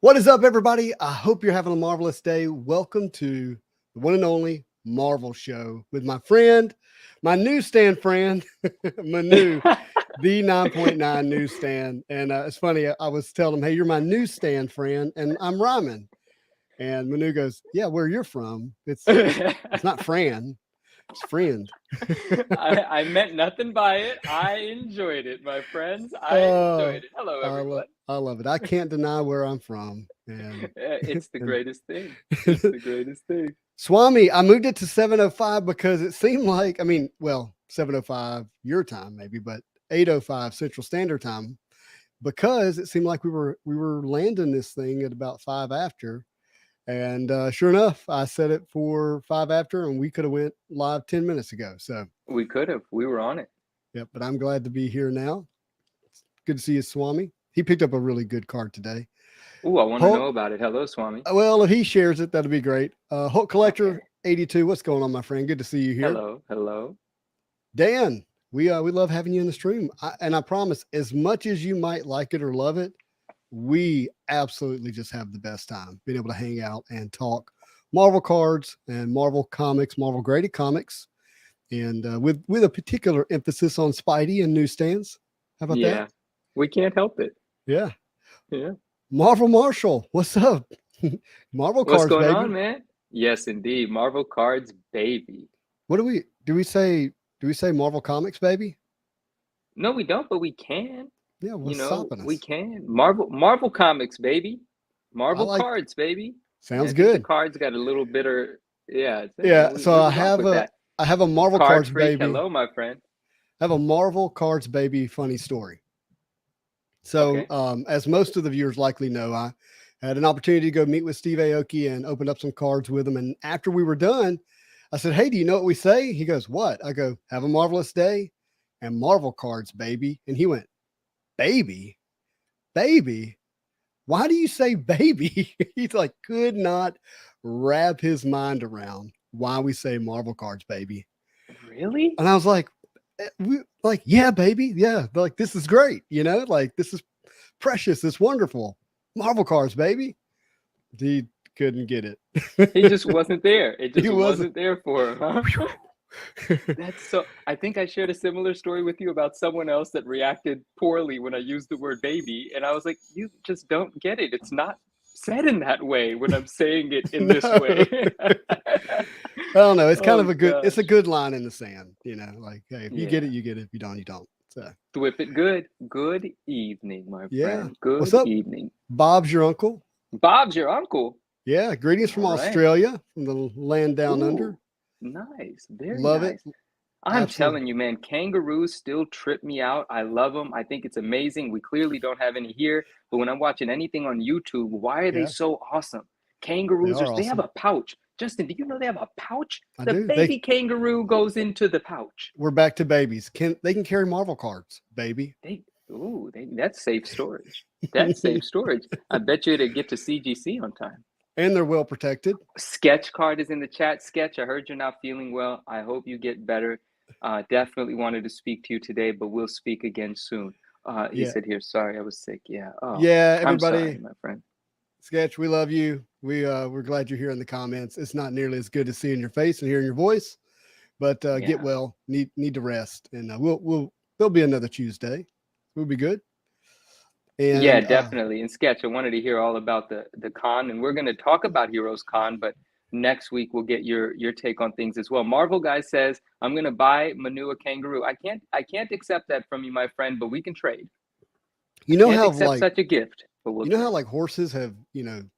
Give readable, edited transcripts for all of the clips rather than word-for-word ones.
What is up, everybody? I hope you're having a marvelous day. Welcome to the one and only Marvel Show with my friend, my newsstand friend, Manu, the 9.9 newsstand. And it's funny, I was telling him, hey, you're my newsstand friend, and I'm rhyming. And Manu goes, yeah, where you're from, it's not Fran, it's friend. I meant nothing by it. I enjoyed it, my friends. I Oh, enjoyed it. Hello, I, lo- everyone. I love it. I can't deny where I'm from. And, It's the and greatest thing. It's the greatest thing. Swami, I moved it to 7:05 because it seemed like, I mean, well, 7:05 your time maybe, but 8:05 Central Standard Time, because it seemed like we were landing this thing at about 5 after. And sure enough, I set it for 5 after, and we could have went live 10 minutes ago. So, We could have. We were on it. yep, but I'm glad to be here now. Good to see you, Swami. He picked up a really good card today. Ooh, I want to know Hulk, about it. Hello, Swami. well, if he shares it, that'll be great. Hulk Okay. Collector 82, what's going on, my friend? Good to see you here. Hello. Hello. Dan, we love having you in the stream, and I promise, as much as you might like it or love it, we absolutely just have the best time being able to hang out and talk Marvel cards and Marvel comics, Marvel graded comics, and with a particular emphasis on Spidey and newsstands. How about that? Yeah. We can't help it. Yeah, Yeah. Marvel Marshall, what's up? Marvel What's cards, going on, baby. man? Yes, indeed. Marvel Cards, baby. What do we say? Do we say Marvel Comics, baby? No, we don't, but we can. Yeah, what's stopping We us? can. Marvel Comics, baby. I Marvel like. Cards, baby. Yeah, Sounds I think the good. cards got a little bitter. Yeah, Yeah, we, so we I rock have with a that. I have a Marvel Card Cards freak, baby. hello, my friend. I have a Marvel Cards baby funny story. So, Okay. as most of the viewers likely know, I had an opportunity to go meet with Steve Aoki and open up some cards with him. And after we were done, I said, "Hey, do you know what we say?" He goes, "What?" I go, "Have a marvelous day and Marvel Cards, baby." And he went, "Baby, baby. Why do you say baby?" He's like, could not wrap his mind around why we say Marvel Cards, baby. Really? And I was like, like, yeah, baby, yeah, like this is great, like this is precious, it's wonderful. Marvel Cards, baby. He couldn't get it. He just wasn't there. It He just wasn't. wasn't there for him, huh? That's so. I think I shared a similar story with you about someone else that reacted poorly when I used the word baby. And I was like, you just don't get it. It's not said in that way when I'm saying it in this No. way. I don't know. It's kind Oh of it's a gosh. good line in the sand, like, hey, if you get it, Yeah. you get it. If you don't, you don't. So Whip it good. Good evening, my yeah. friend. What's Good up? evening. Bob's your uncle. Bob's your uncle. Yeah. Greetings from All right. Australia, from the land down under. Ooh, nice. Very Love it. nice. I'm Absolutely. telling you, man, kangaroos still trip me out. I love them. I think it's amazing. We clearly don't have any here, but when I'm watching anything on YouTube, why are they Yeah. so awesome? They Kangaroos are, are they have awesome. a pouch. Justin, do you know they have a pouch? I The do. baby kangaroo goes into the pouch. We're back to babies. They can carry Marvel cards, baby. They, that's safe storage. That's safe storage. I bet you they get to CGC on time. And they're well protected. Sketch card is in the chat. Sketch, I heard you're not feeling well. I hope you get better. Definitely wanted to speak to you today, but we'll speak again soon. He Yeah. said here, sorry, I was sick. Yeah. Oh, Yeah, I'm sorry, everybody. my friend. Sketch, we love you. We're glad you're here in the comments. It's not nearly as good to seeing your face and hearing your voice, but get Yeah. well. Need to rest, and we'll there'll be another Tuesday. We'll be good. Yeah, And definitely. In Sketch, I wanted to hear all about the con, and we're going to talk about Heroes Con, but next week we'll get your take on things as well. Marvel guy says, I'm going to buy Manu a kangaroo. I can't accept that from you, my friend, but we can trade. I you know can't how accept like such a gift, but we'll you know how trade. like horses have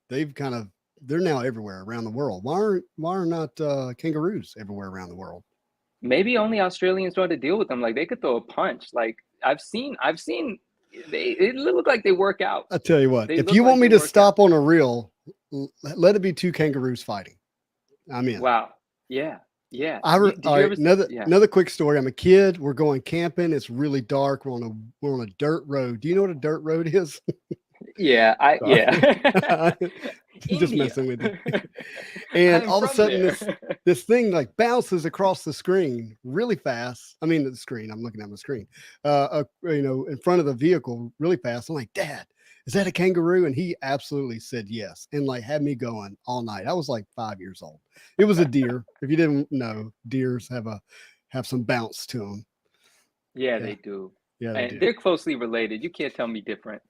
they've they're now everywhere around the world. Why are not kangaroos everywhere around the world? Maybe only Australians know how to deal with them. Like they could throw a punch. Like I've seen they look like they work out. I tell you what, They if look you want like me they to work out. stop on a reel, let it be two kangaroos fighting. I'm in. Wow. Yeah. Yeah. All Did you right, ever? Yeah. another quick story. I'm a kid. We're going camping. It's really dark. We're on a dirt road. Do you know what a dirt road is? Yeah. Sorry, just India. messing with you. And I'm all of a from sudden, there. this thing like bounces across the screen really fast. I mean, the screen. I'm looking at the screen. In front of the vehicle really fast. I'm like, Dad, is that a kangaroo? And he absolutely said yes, and like had me going all night. I was like 5 years old. It was a deer. If you didn't know, deers have some bounce to them. Yeah, Yeah, they do. yeah, they And do. they're closely related. You can't tell me different.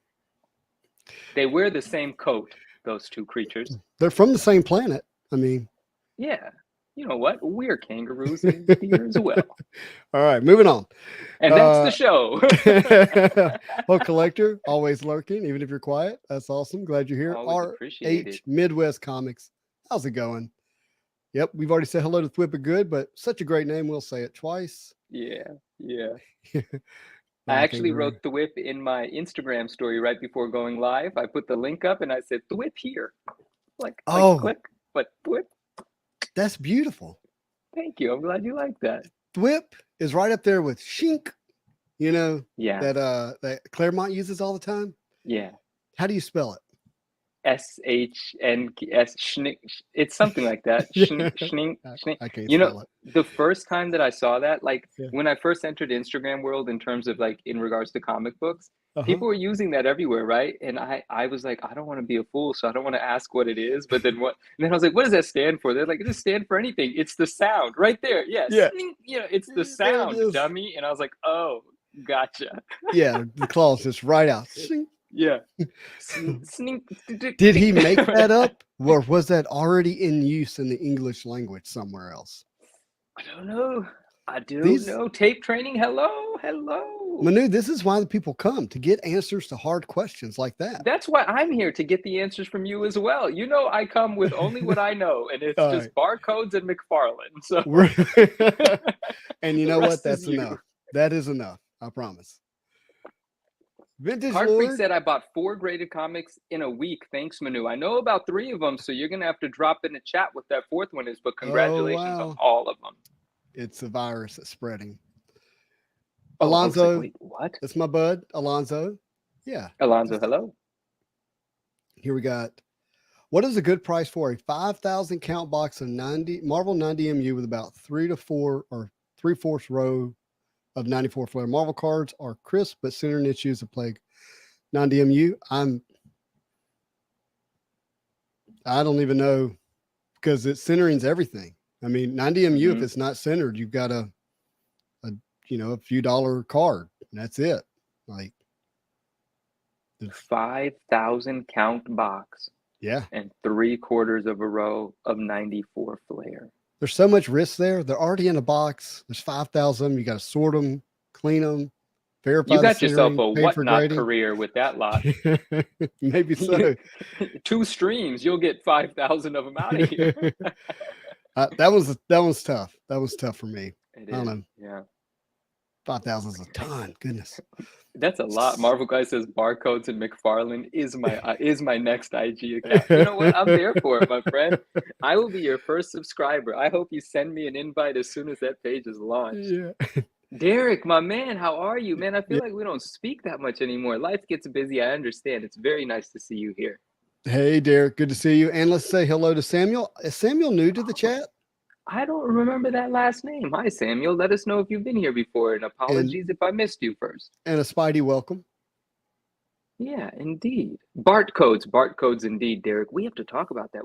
They wear the same coat, those two creatures. They're from the same planet. I mean, Yeah. You know what? We're kangaroos and deer as well. all right, moving on. And that's the show. Well, collector, always lurking, even if you're quiet. That's awesome. Glad you're here. Always appreciated. RH Midwest Comics. How's it going? Yep, we've already said hello to Thwippa Good, but such a great name. We'll say it twice. Yeah, yeah. I Mama actually Kangaroo. wrote Thwip in my Instagram story right before going live. I put the link up and I said Thwip here. Like Oh, click, but Thwip. that's beautiful. Thank you. I'm glad you like that. Thwip is right up there with Shink, you know, Yeah, that Claremont uses all the time. yeah. How do you spell it? SHNS. It's something like that. Yeah. Schnink. I can't You know, spell it. the first time that I saw that, like Yeah. when I first entered Instagram world in terms of like in regards to comic books, Uh-huh. people were using that everywhere, right? And I was like, I don't want to be a fool, so I don't want to ask what it is. But then what? And then I was like, what does that stand for? They're like, it doesn't stand for anything. It's the sound right there. Yeah, Yeah. Schnink, you know, it's the There it sound, is. dummy. And I was like, oh, gotcha. Yeah, the claws just right out. Shink. Yeah. Snink. Did he make that up, or was that already in use in the English language somewhere else? I don't know. I do These- know. Tape training. Hello, hello. Manu, this is why the people come, to get answers to hard questions like that. That's why I'm here, to get the answers from you as well. You know, I come with only what I know, and it's All just barcodes and McFarlane. So, And you The know what? rest is That's you. enough. That is enough. I promise. Vintage Card Freak Lord. said I bought 4 graded comics in a week. Thanks, Manu. I know about 3 of them, so you're gonna have to drop in the chat what that 4th one is. But congratulations wow. on all of them. It's a virus that's spreading. Oh, I was like, Alonzo, wait, what? that's my bud, Alonzo. Yeah. Alonzo, hello. Here we got. What is a good price for a 5,000 count box of 90 Marvel 90 MU with about 3 to 4 or 3/4 row of 94 flare? Marvel cards are crisp but center issues of plague. 90 MU. I don't even know, because it's centering's everything. I mean, 90 MU, if it's not centered, you've got a few dollar card. And that's it. Like, 5,000 count box yeah, and 3/4 of a row of 94 flare. there's so much risk there. They're already in a box. There's 5,000. You got to sort them, clean them, verify. You got yourself a centering, pay for whatnot grading. career with that lot. Maybe so. 2 streams, you'll get 5,000 of them out of here. That was tough. That was tough for me. It I don't is, know. yeah. 5,000 is a ton. Goodness. That's a lot. Marvel Guy says barcodes and McFarlane is my next IG account. You know what? I'm there for it, my friend. I will be your first subscriber. I hope you send me an invite as soon as that page is launched. Yeah. Derek, my man, how are you, man? I feel like we don't speak that much anymore. Life gets busy. I understand. It's very nice to see you here. Hey, Derek. Good to see you. And let's say hello to Samuel. Is Samuel new to the chat? I don't remember that last name. Hi, Samuel. Let us know if you've been here before, and apologies if I missed you first. And a Spidey welcome. Yeah, indeed. Barcodes indeed, Derek. We have to talk about that.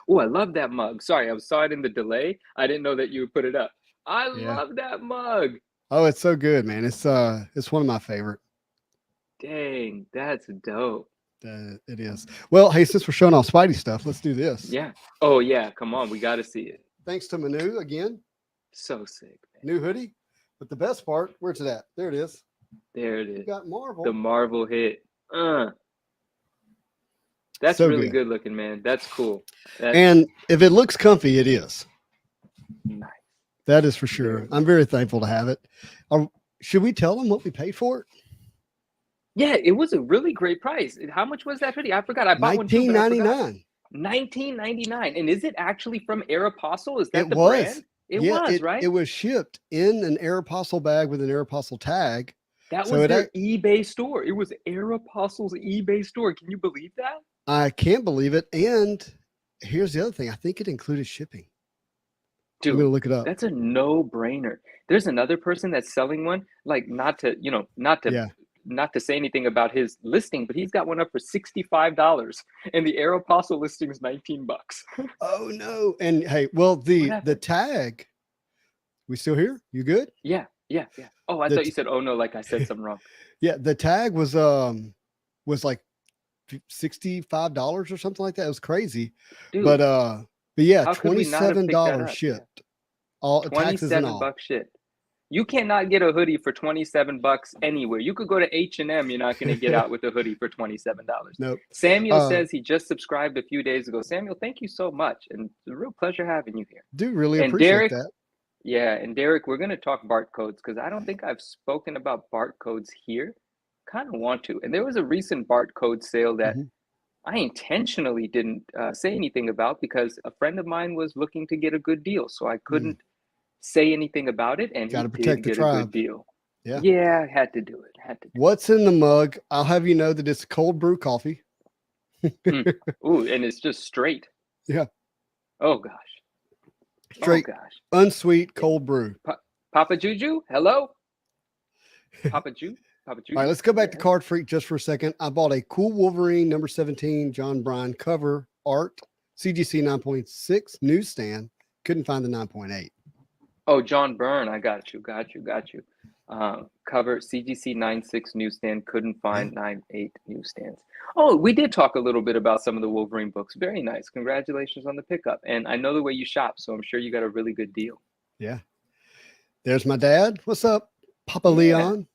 Oh, I love that mug. Sorry, I saw it in the delay. I didn't know that you would put it up. I love that mug. Oh, it's so good, man. It's one of my favorite. Dang, that's dope. It is. Well, hey, since we're showing off Spidey stuff, let's do this. Yeah. Oh, yeah. Come on. We got to see it. Thanks to Manu again. So sick, man. New hoodie. But the best part, where's it at? There it is. There it is. You got Marvel. The Marvel hit. That's So really good looking, man. That's cool. And if it looks comfy, it is. Nice. That is for sure. I'm very thankful to have it. Should we tell them what we paid for it? Yeah, it was a really great price. How much was that hoodie? I forgot. I bought one too, but I forgot. $19.99. $19.99. And is it actually from Aeropostale? Is that the was. brand? It was, right? It was shipped in an Aeropostale bag with an Aeropostale tag. That was their eBay store. It was Aeropostale's eBay store. Can you believe that? I can't believe it. And here's the other thing. I think it included shipping. Dude, I'm going to look it up. That's a no-brainer. There's another person that's selling one, like not to not to say anything about his listing, but he's got one up for $65, and the Aeropostale listing is $19. Oh no. And hey, well, What the happened? tag, we still here? You good? Yeah, yeah, yeah. Oh, I The thought you said, oh no, like I said something wrong. yeah, the tag was like $65 or something like that. It was crazy. Dude, But yeah, how could we not have picked that $27 up? Yeah. shipped. All taxes and 27 all. bucks shit. You cannot get a hoodie for 27 bucks anywhere. You could go to H&M, you're not going to get out with a hoodie for $27. Nope. Samuel says he just subscribed a few days ago. Samuel, thank you so much, and it's a real pleasure having you here. Do really And appreciate Derek, that. yeah, and Derek, we're going to talk barcodes because I don't think I've spoken about barcodes here. Kind of want to. And there was a recent barcode sale that Mhm. I intentionally didn't say anything about because a friend of mine was looking to get a good deal, so I couldn't say anything about it, and he Got to did protect the get a good tribe. deal. Yeah. Yeah, I had to do it. Had to do What's in the mug? I'll have you know that it's cold brew coffee. it. Ooh, and it's just straight. Yeah. Oh gosh. Straight, Oh gosh. unsweet, cold brew. Papa Juju, hello. Papa Ju. Papa Juju. All right, let's go back to Yeah. Card Freak just for a second. I bought a cool Wolverine number 17 John Bryan cover art, CGC 9.6 newsstand. Couldn't find the 9.8. Oh, John Byrne, I got you. Cover CGC 9.6 newsstand, couldn't find 9.8 newsstands. Oh, we did talk a little bit about some of the Wolverine books. Very nice. Congratulations on the pickup. And I know the way you shop, so I'm sure you got a really good deal. Yeah. There's my dad. What's up, Papa Yeah. Leon?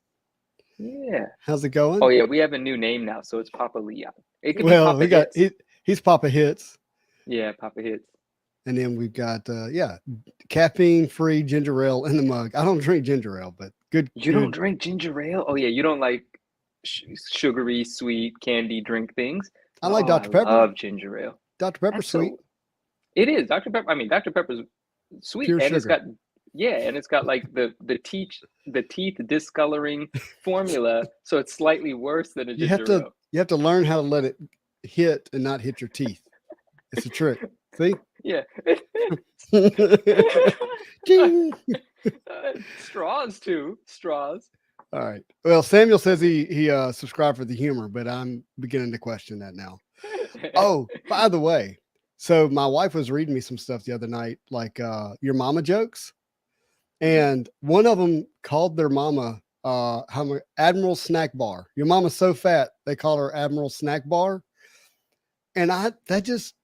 Yeah. How's it going? Oh yeah, we have a new name now, so it's Papa Leon. It could be Well, Papa we got Hits. he's Papa Hits. Yeah, Papa Hits. And then we've got caffeine free ginger ale in the mug. I don't drink ginger ale, but good. You don't drink ginger ale? Oh yeah, you don't like sugary, sweet, candy drink things. I like Dr. I Pepper. love ginger ale. Dr. Pepper's sweet. It is Dr. Pepper. I mean, Dr. Pepper's sweet, Pure and sugar. it's got and it's got like the teeth discoloring formula, so it's slightly worse than a ginger ale. You have to learn how to let it hit and not hit your teeth. It's a trick. See? Yeah. Ding. Straws too. Straws. All right. Well, Samuel says he subscribed for the humor, but I'm beginning to question that now. Oh, by the way, so my wife was reading me some stuff the other night, like your mama jokes, and one of them called their mama Admiral Snack Bar. Your mama's so fat they call her Admiral Snack Bar, and I just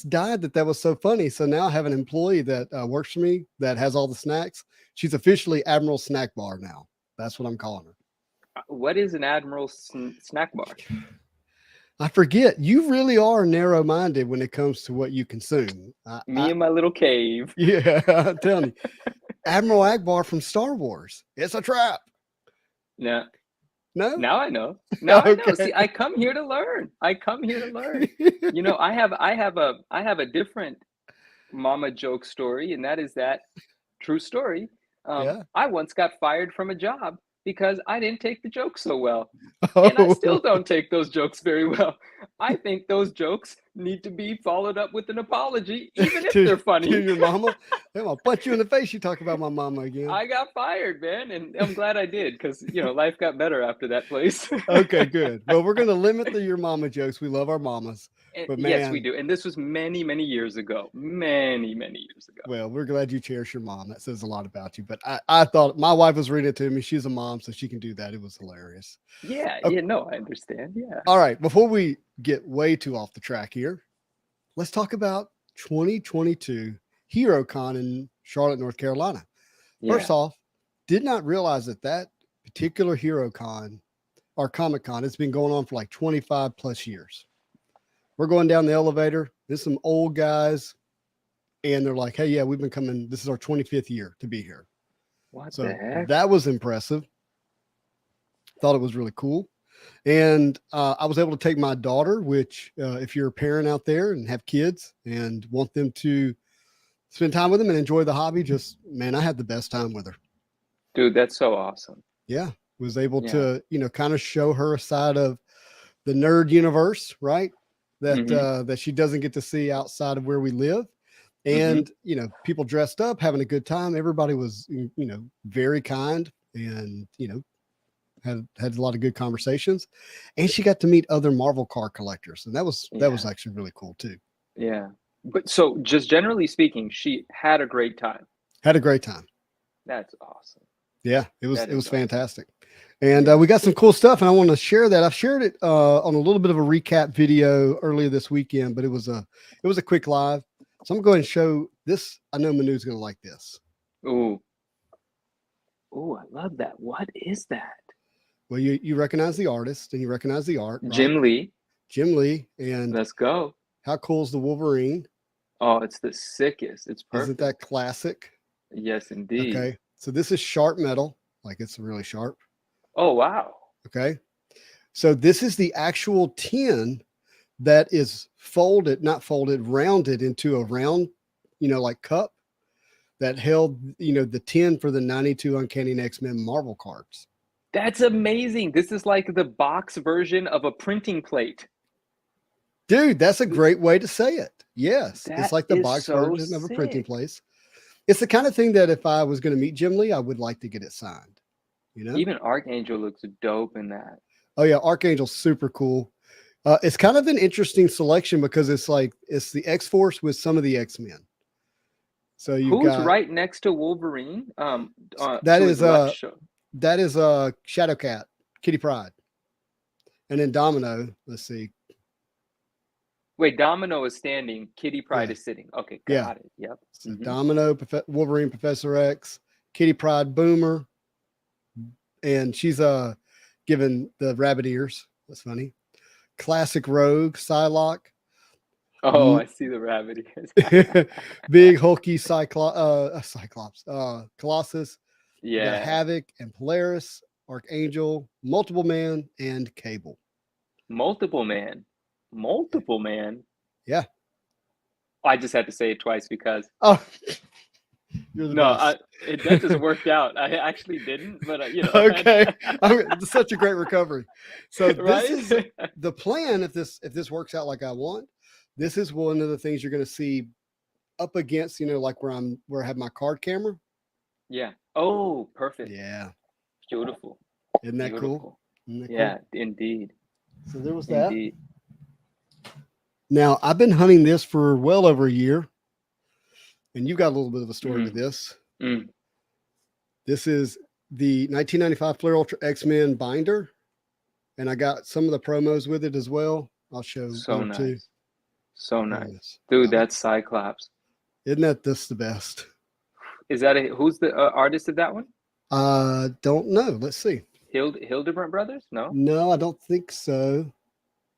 died that was so funny. So now I have an employee that works for me that has all the snacks. She's officially Admiral Snack Bar now. That's what I'm calling her. What is an Admiral Snack Bar? I forget. You really are narrow-minded when it comes to what you consume. Me and my little cave. Yeah, I'm telling you. Admiral Akbar from Star Wars. It's a trap. No. No? Now I know. Now I know. Okay. See, I come here to learn. You know, I have a different mama joke story, and that is that true story. Yeah. I once got fired from a job because I didn't take the joke so well. And I still don't take those jokes very well. I think those jokes need to be followed up with an apology, even if they're funny. To your mama? I'll punch you in the face. You talk about my mama again. I got fired, man, and I'm glad I did because life got better after that place. Okay, good. Well, we're going to limit your mama jokes. We love our mamas. But man, yes, we do. And this was many, many years ago. Many, many years ago. Well, we're glad you cherish your mom. That says a lot about you. But I thought my wife was reading it to me. She's a mom, so she can do that. It was hilarious. Yeah, okay. Yeah, no, I understand. Yeah. All right. Before we get way too off the track here, let's talk about 2022 HeroCon in Charlotte, North Carolina. Yeah. First off, did not realize that particular HeroCon or Comic Con has been going on for like 25 plus years. We're going down the elevator. There's some old guys, and they're like, "Hey, yeah, we've been coming. This is our 25th year to be here." What so the heck? That was impressive. Thought it was really cool. And I was able to take my daughter, which if you're a parent out there and have kids and want them to spend time with them and enjoy the hobby, I had the best time with her. Dude, that's so awesome. Yeah. Was able to, kind of show her a side of the nerd universe, right? That she doesn't get to see outside of where we live. And, people dressed up, having a good time. Everybody was, very kind and, had a lot of good conversations, and she got to meet other Marvel car collectors, and that was actually really cool too. Yeah. But so just generally speaking, she had a great time. Had a great time. That's awesome. Yeah, it was Awesome. fantastic. And we got some cool stuff, and I want to share that. I've shared it on a little bit of a recap video earlier this weekend, but it was a quick live. So I'm going to show this. I know Manu's going to like this. Ooh, I love that. What is that? Well, you recognize the artist and you recognize the art, right? Jim Lee. Jim Lee, and let's go. How cool is the Wolverine? Oh, it's the sickest. It's perfect. Isn't that classic? Yes, indeed. Okay, so this is sharp metal, like it's really sharp. Oh, wow. Okay, so this is the actual tin that is rounded into a round, like cup that held, the tin for the 92 Uncanny X-Men Marvel cards. That's amazing. This is like the box version of a printing plate. Dude, that's a great way to say it. Yes, That it's like the is box so version of a printing sick. place. It's the kind of thing that if I was going to meet Jim Lee, I would like to get it signed. Even Archangel looks dope in that. Oh yeah, Archangel's super cool. It's kind of an interesting selection because it's the X-Force with some of the X-Men. So who's right next to Wolverine? That is Shadowcat, Kitty Pryde, and then Domino. Let's see. Wait, Domino is standing. Kitty Pryde is sitting. Okay, got it. Yep. So Domino, Wolverine, Professor X, Kitty Pryde, Boomer, and she's given the rabbit ears. That's funny. Classic Rogue, Psylocke. Oh, I see the rabbit ears. Big hulky Cyclops, Colossus. Yeah. Havoc and Polaris, Archangel, Multiple Man, and Cable. Multiple Man. Yeah. I just had to say it twice because. Oh, you're the best. That just worked out. I actually didn't, but Okay, it's such a great recovery. So this is the plan. If this works out like I want, this is one of the things you're going to see up against, like where I have my card camera. Yeah. Oh, perfect. Yeah. Beautiful. Isn't that cool? Yeah, indeed. So there was that. Indeed. Now I've been hunting this for well over a year, and you've got a little bit of a story with this. This is the 1995 Flair Ultra X-Men binder, and I got some of the promos with it as well. I'll show so nice. Too. So nice, dude. That's Cyclops. Isn't that this the best? Is that who's the artist of that one? Don't know. Let's see. Hildebrandt Brothers? No, I don't think so.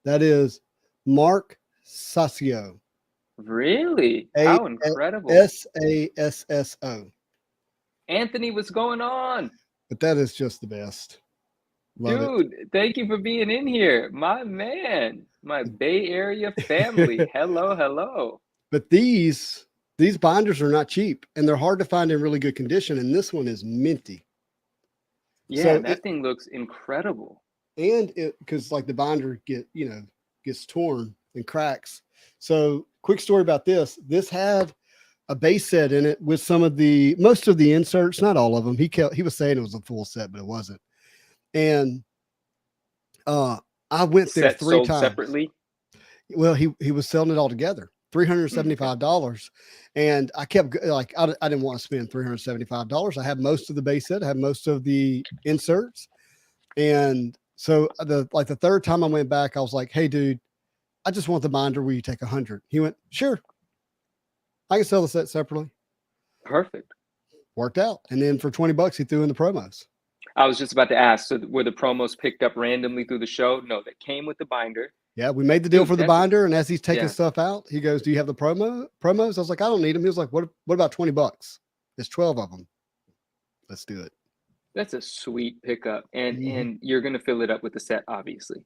That is Mark Sasso. Really? How incredible! Sasso. Anthony, what's going on? But that is just the best. Dude, thank you for being in here. My man, my Bay Area family. Hello. But these binders are not cheap, and they're hard to find in really good condition, and this one is minty. Yeah, so that thing looks incredible. And because like the binder gets torn and cracks. So quick story about this. This had a base set in it with most of the inserts, not all of them. He was saying it was a full set, but it wasn't. And I went there 3 times separately. Well, he was selling it all together, $375. And I kept I didn't want to spend $375. I have most of the base set, I have most of the inserts. And so the third time I went back, I was like, hey dude, I just want the binder where you take 100. He went, sure, I can sell the set separately. Perfect. Worked out. And then for $20, he threw in the promos. I was just about to ask, so were the promos picked up randomly through the show? No, that came with the binder. Yeah, we made the deal for the binder, and as he's taking stuff out, he goes, do you have the promos? I was like, I don't need them. He was like, what about $20? There's 12 of them. Let's do it. That's a sweet pickup. And you're going to fill it up with the set, obviously.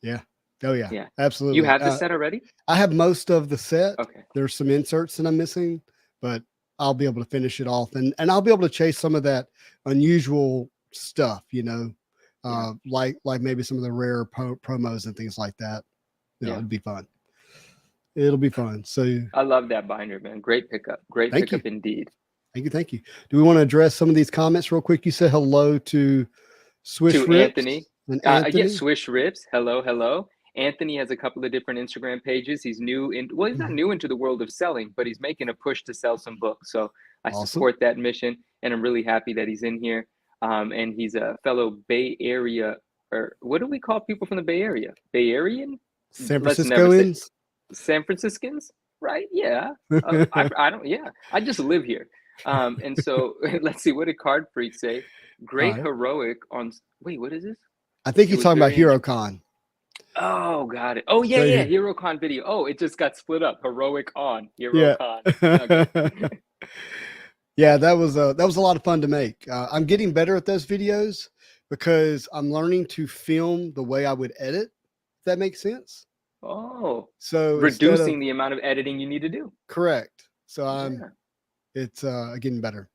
Yeah. Oh, yeah. Absolutely. You have the set already? I have most of the set. Okay. There's some inserts that I'm missing, but I'll be able to finish it off. And I'll be able to chase some of that unusual stuff, like maybe some of the rare promos and things like that. It'd be fun. It'll be fun. So I love that binder, man. Great pickup. Great pickup indeed. Thank you. Do we want to address some of these comments real quick? You said hello to Swish to Rips Anthony. and Yes, Anthony. Swish Rips. Hello, hello. Anthony has a couple of different Instagram pages. He's new in, well, he's not Mhm. new into the world of selling, but he's making a push to sell some books. So I Awesome. support that mission, and I'm really happy that he's in here. And he's a fellow Bay Area, or what do we call people from the Bay Area? Bay Arean? San Let's never say Franciscoans. San Franciscans, right? Yeah. I don't, yeah. I just live here. And so let's see, what did Card Freak say? All Great right. heroic on, wait, what is this? I think It he's was talking about very HeroCon. Oh, got it. Oh, yeah, So yeah. HeroCon video. Oh, it just got split up. Heroic on yeah. HeroCon. Okay. Yeah, that was a lot of fun to make. I'm getting better at those videos because I'm learning to film the way I would edit. If that makes sense. Oh, So instead of reducing the amount of editing you need to do. correct. So Yeah. it's getting better.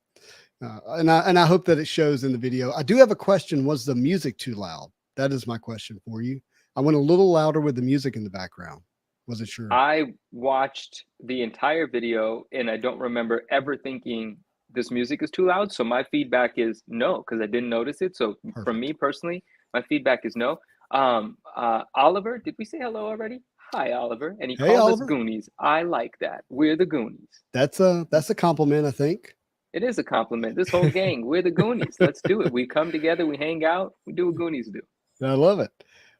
And I hope that it shows in the video. I do have a question. Was the music too loud? That is my question for you. I went a little louder with the music in the background. Wasn't sure. I watched the entire video and I don't remember ever thinking this music is too loud. So my feedback is no, because I didn't notice it. So from Perfect. me personally, my feedback is no. Oliver, did we say hello already? Hi, Oliver. And he Hey, called us Oliver. Goonies. I like that. We're the Goonies. That's a compliment, I think. It is a compliment. This whole gang, we're the Goonies. Let's do it. We come together, we hang out, we do what Goonies do. I love it.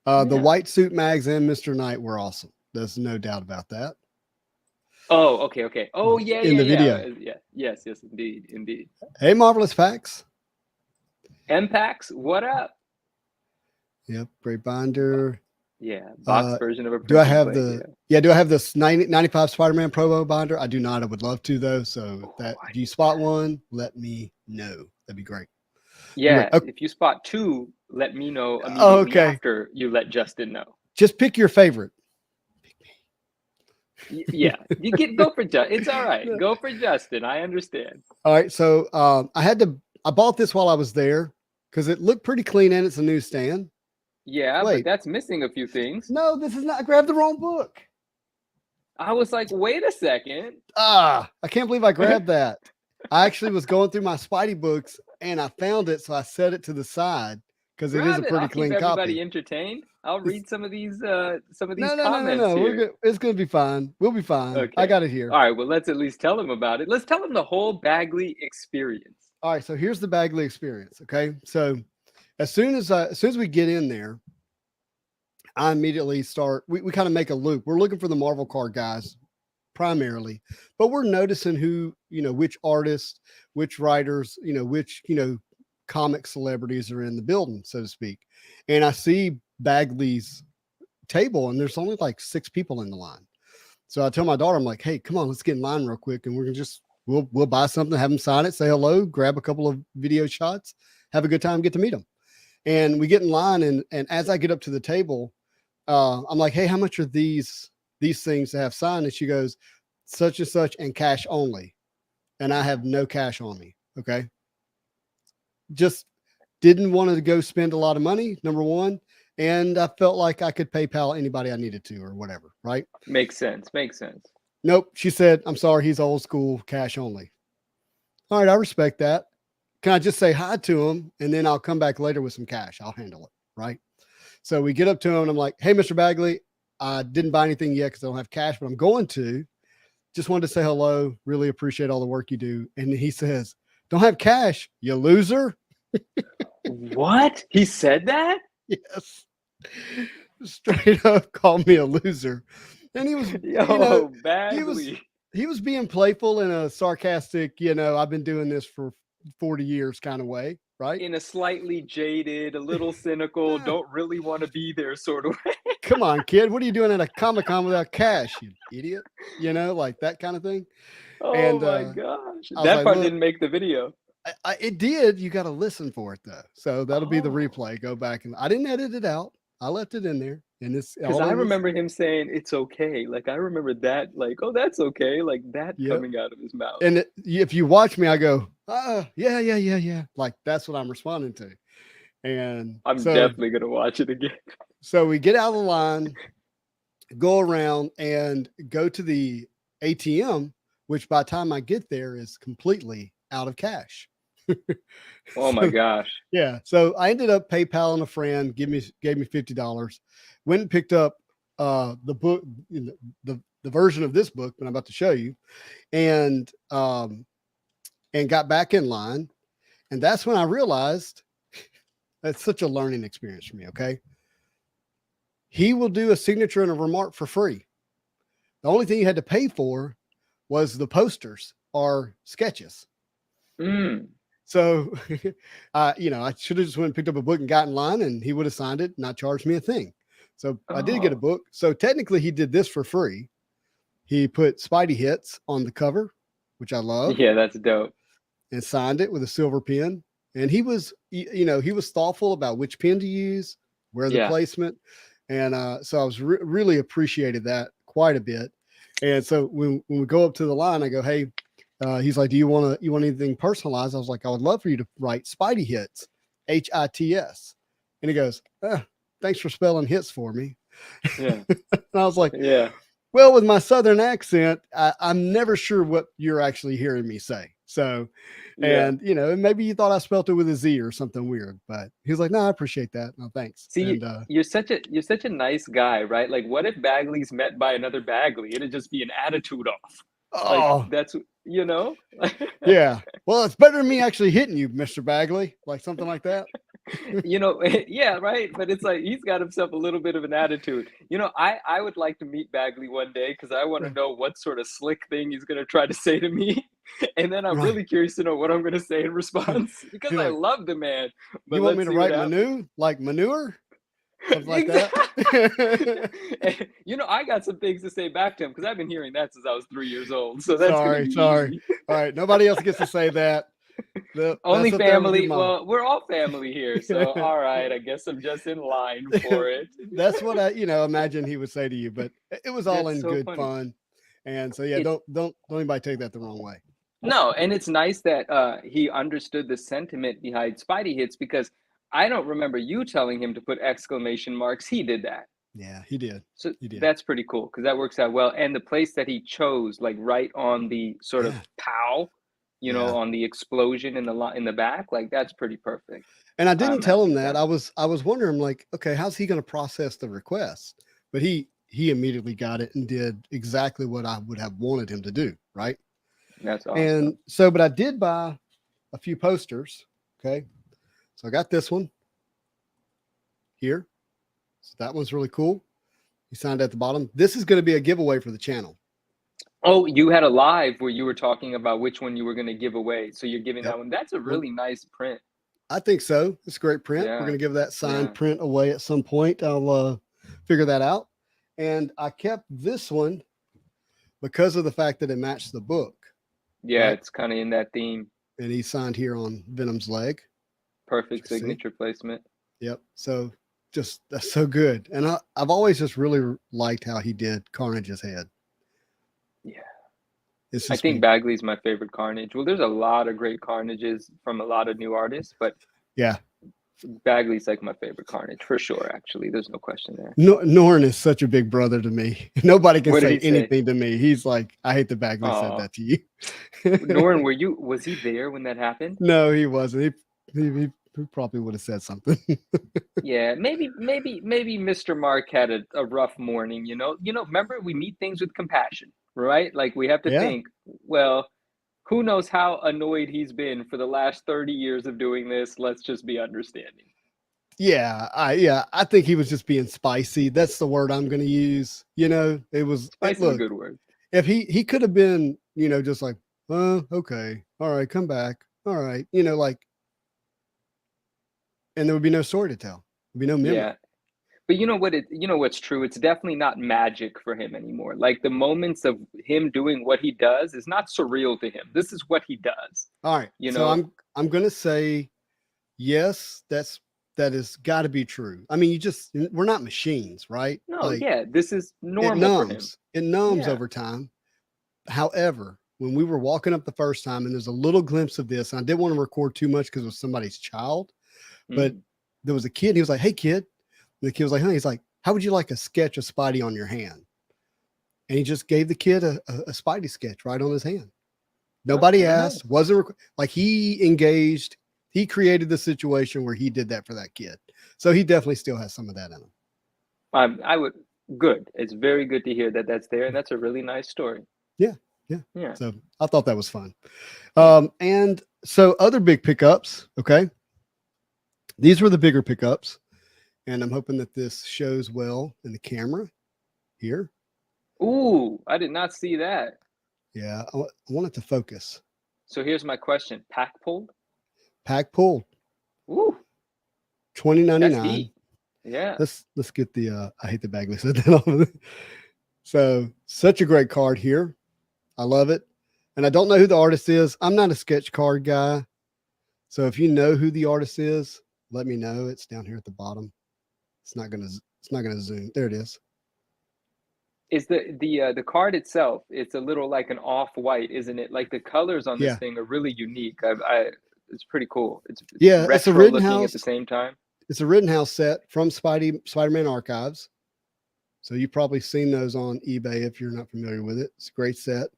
The Yeah. White Suit Mags and Mr. Knight were awesome. There's no doubt about that. Oh, okay, okay. Oh, yeah, In yeah, the video. yeah. Yes, yes, indeed, indeed. Hey, Marvelous Facts. MPAX, what up? Yep, great binder. Yeah, box version of a Do I print and have play, the do I have this 95 Spider-Man promo binder? I do not. I would love to though. So that I if you need spot that. one, let me know. That'd be great. Yeah, Okay. if you spot two, let me know immediately Okay. after you let Justin know. Just pick your favorite. Yeah, go for Justin. It's all right. Go for Justin. I understand. All right. So I bought this while I was there because it looked pretty clean and it's a newsstand. Yeah, Wait. but that's missing a few things. No, this is not. I grabbed the wrong book. I was like, wait a second. I can't believe I grabbed that. I actually was going through my Spidey books and I found it, so I set it to the side because it is a Grab it. pretty I'll clean keep everybody copy. entertained. I'll read some of these No. comments We're here. good. It's gonna be fine. We'll be fine. Okay. I got it here. All right. Well, let's at least tell them about it. Let's tell them the whole Bagley experience. All right. So here's the Bagley experience. Okay. So as soon as we get in there, I immediately start. We kind of make a loop. We're looking for the Marvel card guys primarily, but we're noticing who, which artists, which writers, which, comic celebrities are in the building, so to speak. And I see Bagley's table and there's only like 6 people in the line. So I tell my daughter, I'm like, hey, come on, let's get in line real quick. And we're going to we'll buy something, have them sign it, say hello, grab a couple of video shots, have a good time, get to meet them. And we get in line. And as I get up to the table, I'm like, hey, how much are these things to have signed? And she goes, such and such and cash only. And I have no cash on me. Okay. Just didn't want to go spend a lot of money, number one. And I felt like I could PayPal anybody I needed to or whatever. Right. Makes sense. Nope. She said, I'm sorry. He's old school, cash only. All right. I respect that. Can I just say hi to him? And then I'll come back later with some cash. I'll handle it. Right. So we get up to him and I'm like, hey, Mr. Bagley, I didn't buy anything yet because I don't have cash, but I'm going to. Just wanted to say hello. Really appreciate all the work you do. And he says, don't have cash, you loser. What? He said that? Yes. Straight up called me a loser. And he was, Bagley. he was being playful in a sarcastic, I've been doing this for 40 years kind of way, right? In a slightly jaded, a little cynical, don't really want to be there sort of way. Come on, kid. What are you doing at a Comic-Con without cash, you idiot? Like that kind of thing. Oh and, my gosh. I was That like, part look, didn't make the video. It did. You got to listen for it though. So that'll be the replay. Go back and I didn't edit it out. I left it in there. And it's because I remember him saying it's okay. Like I remember that, like, oh, that's okay. Like that coming out of his mouth. And if you watch me, I go, yeah. Like that's what I'm responding to. And I'm definitely gonna watch it again. So we get out of the line, go around and go to the ATM, which by the time I get there is completely out of cash. Oh my gosh. Yeah. So I ended up PayPaling a friend, gave me $50. Went and picked up the book, the version of this book that I'm about to show you, and got back in line. And that's when I realized that's such a learning experience for me. Okay. He will do a signature and a remark for free. The only thing you had to pay for was the posters or sketches. Mm. So, I should have just went and picked up a book and got in line, and he would have signed it, not charged me a thing. So I did get a Oh, book. So technically, he did this for free. He put Spidey Hits on the cover, which I love, yeah, that's dope. and signed it with a silver pen. And he was, he was thoughtful about which pen to use, where the Yeah. placement, and so I was really appreciated that quite a bit. And so when we go up to the line, I go, hey. He's like, do you want anything personalized? I was like, I would love for you to write Spidey Hits, HITS. And he goes, thanks for spelling hits for me. Yeah. And I was like, Yeah. well, with my Southern accent, I'm never sure what you're actually hearing me say. So, Yeah. and maybe you thought I spelt it with a Z or something weird, but he was like, no, I appreciate that. No, thanks. See, And you're such a nice guy, right? Like, what if Bagley's met by another Bagley? It'd just be an attitude off. Like oh, that's yeah. Well, it's better than me actually hitting you, Mr. Bagley, like something like that. yeah, right. But it's like he's got himself a little bit of an attitude. I would like to meet Bagley one day because I want to Yeah. know what sort of slick thing he's gonna try to say to me. And then I'm Right. really curious to know what I'm gonna say in response because You're I like, love the man. But you want me let's to see what write happens. manure, like manure? Something like Exactly. that. I got some things to say back to him because I've been hearing that since I was 3 years old. So that's gonna Sorry. be easy. All right. Nobody else gets to say that. Only That's up there with your family. mom. Well, we're all family here. So all right, I guess I'm just in line for it. That's what I, imagine he would say to you, but it was all That's in so good funny. fun. And so, yeah, It's don't anybody take that the wrong way. no, and it's nice that he understood the sentiment behind Spidey Hits because I don't remember you telling him to put exclamation marks. He did that. Yeah, he did. So He did. that's pretty cool because that works out well. And the place that he chose, like right on the sort of Yeah. pow, Yeah. on the explosion in the back, like that's pretty perfect. And I didn't tell him Matches that. that. I was wondering, like, okay, how's he going to process the request? But he immediately got it and did exactly what I would have wanted him to do. Right. That's awesome. And so, but I did buy a few posters. Okay. So I got this one here. So that one's really cool. He signed at the bottom. This is going to be a giveaway for the channel. Oh, you had a live where you were talking about which one you were going to give away. So you're giving Yep. that one. That's a really nice print. I think so. It's a great print. Yeah. We're going to give that signed Yeah. print away at some point. I'll figure that out. And I kept this one because of the fact that it matched the book. Yeah, Right. it's kind of in that theme. And he signed here on Venom's leg. Perfect See? signature placement. Yep. So just that's so good. And I've always just really liked how he did Carnage's head. Yeah. It's I just think Bagley's my favorite Carnage. Well, there's a lot of great Carnages from a lot of new artists, but yeah. Bagley's like my favorite Carnage for sure. Actually, there's no question there. Norn is such a big brother to me. Nobody can What did say he say? anything to me. He's like, I hate the Bagley said Aw. that to you. Norn, was he there when that happened? No, he wasn't. He probably would have said something. Yeah, maybe Mr. Mark had a rough morning, remember we meet things with compassion, right? Like we have to Yeah. think, well, who knows how annoyed he's been for the last 30 years of doing this. Let's just be understanding. Yeah, I think he was just being spicy. That's the word I'm going to use. It was Spice is a good word. If he could have been, just like, okay, all right, come back, all right, like, and there would be no story to tell. There'd be no memory. Yeah. But what's true? It's definitely not magic for him anymore. Like the moments of him doing what he does is not surreal to him. This is what he does. All right. So I'm going to say, yes, that has got to be true. I mean, we're not machines, right? No, yeah, this is normal for him. It numbs over time. However, when we were walking up the first time and there's a little glimpse of this, and I didn't want to record too much because it was somebody's child, but there was a kid. And he was like, "Hey, kid." And the kid was like, "Huh?" He's like, "How would you like a sketch of Spidey on your hand?" And he just gave the kid a Spidey sketch right on his hand. Nobody Okay, asked, nice. wasn't like he engaged. He created the situation where he did that for that kid. So he definitely still has some of that in him. I would. Good. It's very good to hear that that's there, and that's a really nice story. Yeah. Yeah. Yeah. So I thought that was fun. Yeah. And so other big pickups. Okay. These were the bigger pickups. And I'm hoping that this shows well in the camera here. Ooh, I did not see that. Yeah. I want it to focus. So here's my question: pack pulled? Pack pulled. Ooh, that's $20.99. heat. Yeah. Let's get the I hate the bag list. So such a great card here. I love it. And I don't know who the artist is. I'm not a sketch card guy. So if you know who the artist is, let me know. It's down here at the bottom. It's not gonna zoom. There it is. Is the card itself? It's a little like an off-white, isn't it? Like the colors on this Yeah. thing are really unique. I it's pretty cool. It's Yeah, it's a retro looking at Rittenhouse. the same time. It's a Rittenhouse set from Spider-Man Archives. So you've probably seen those on eBay if you're not familiar with it. It's a great set.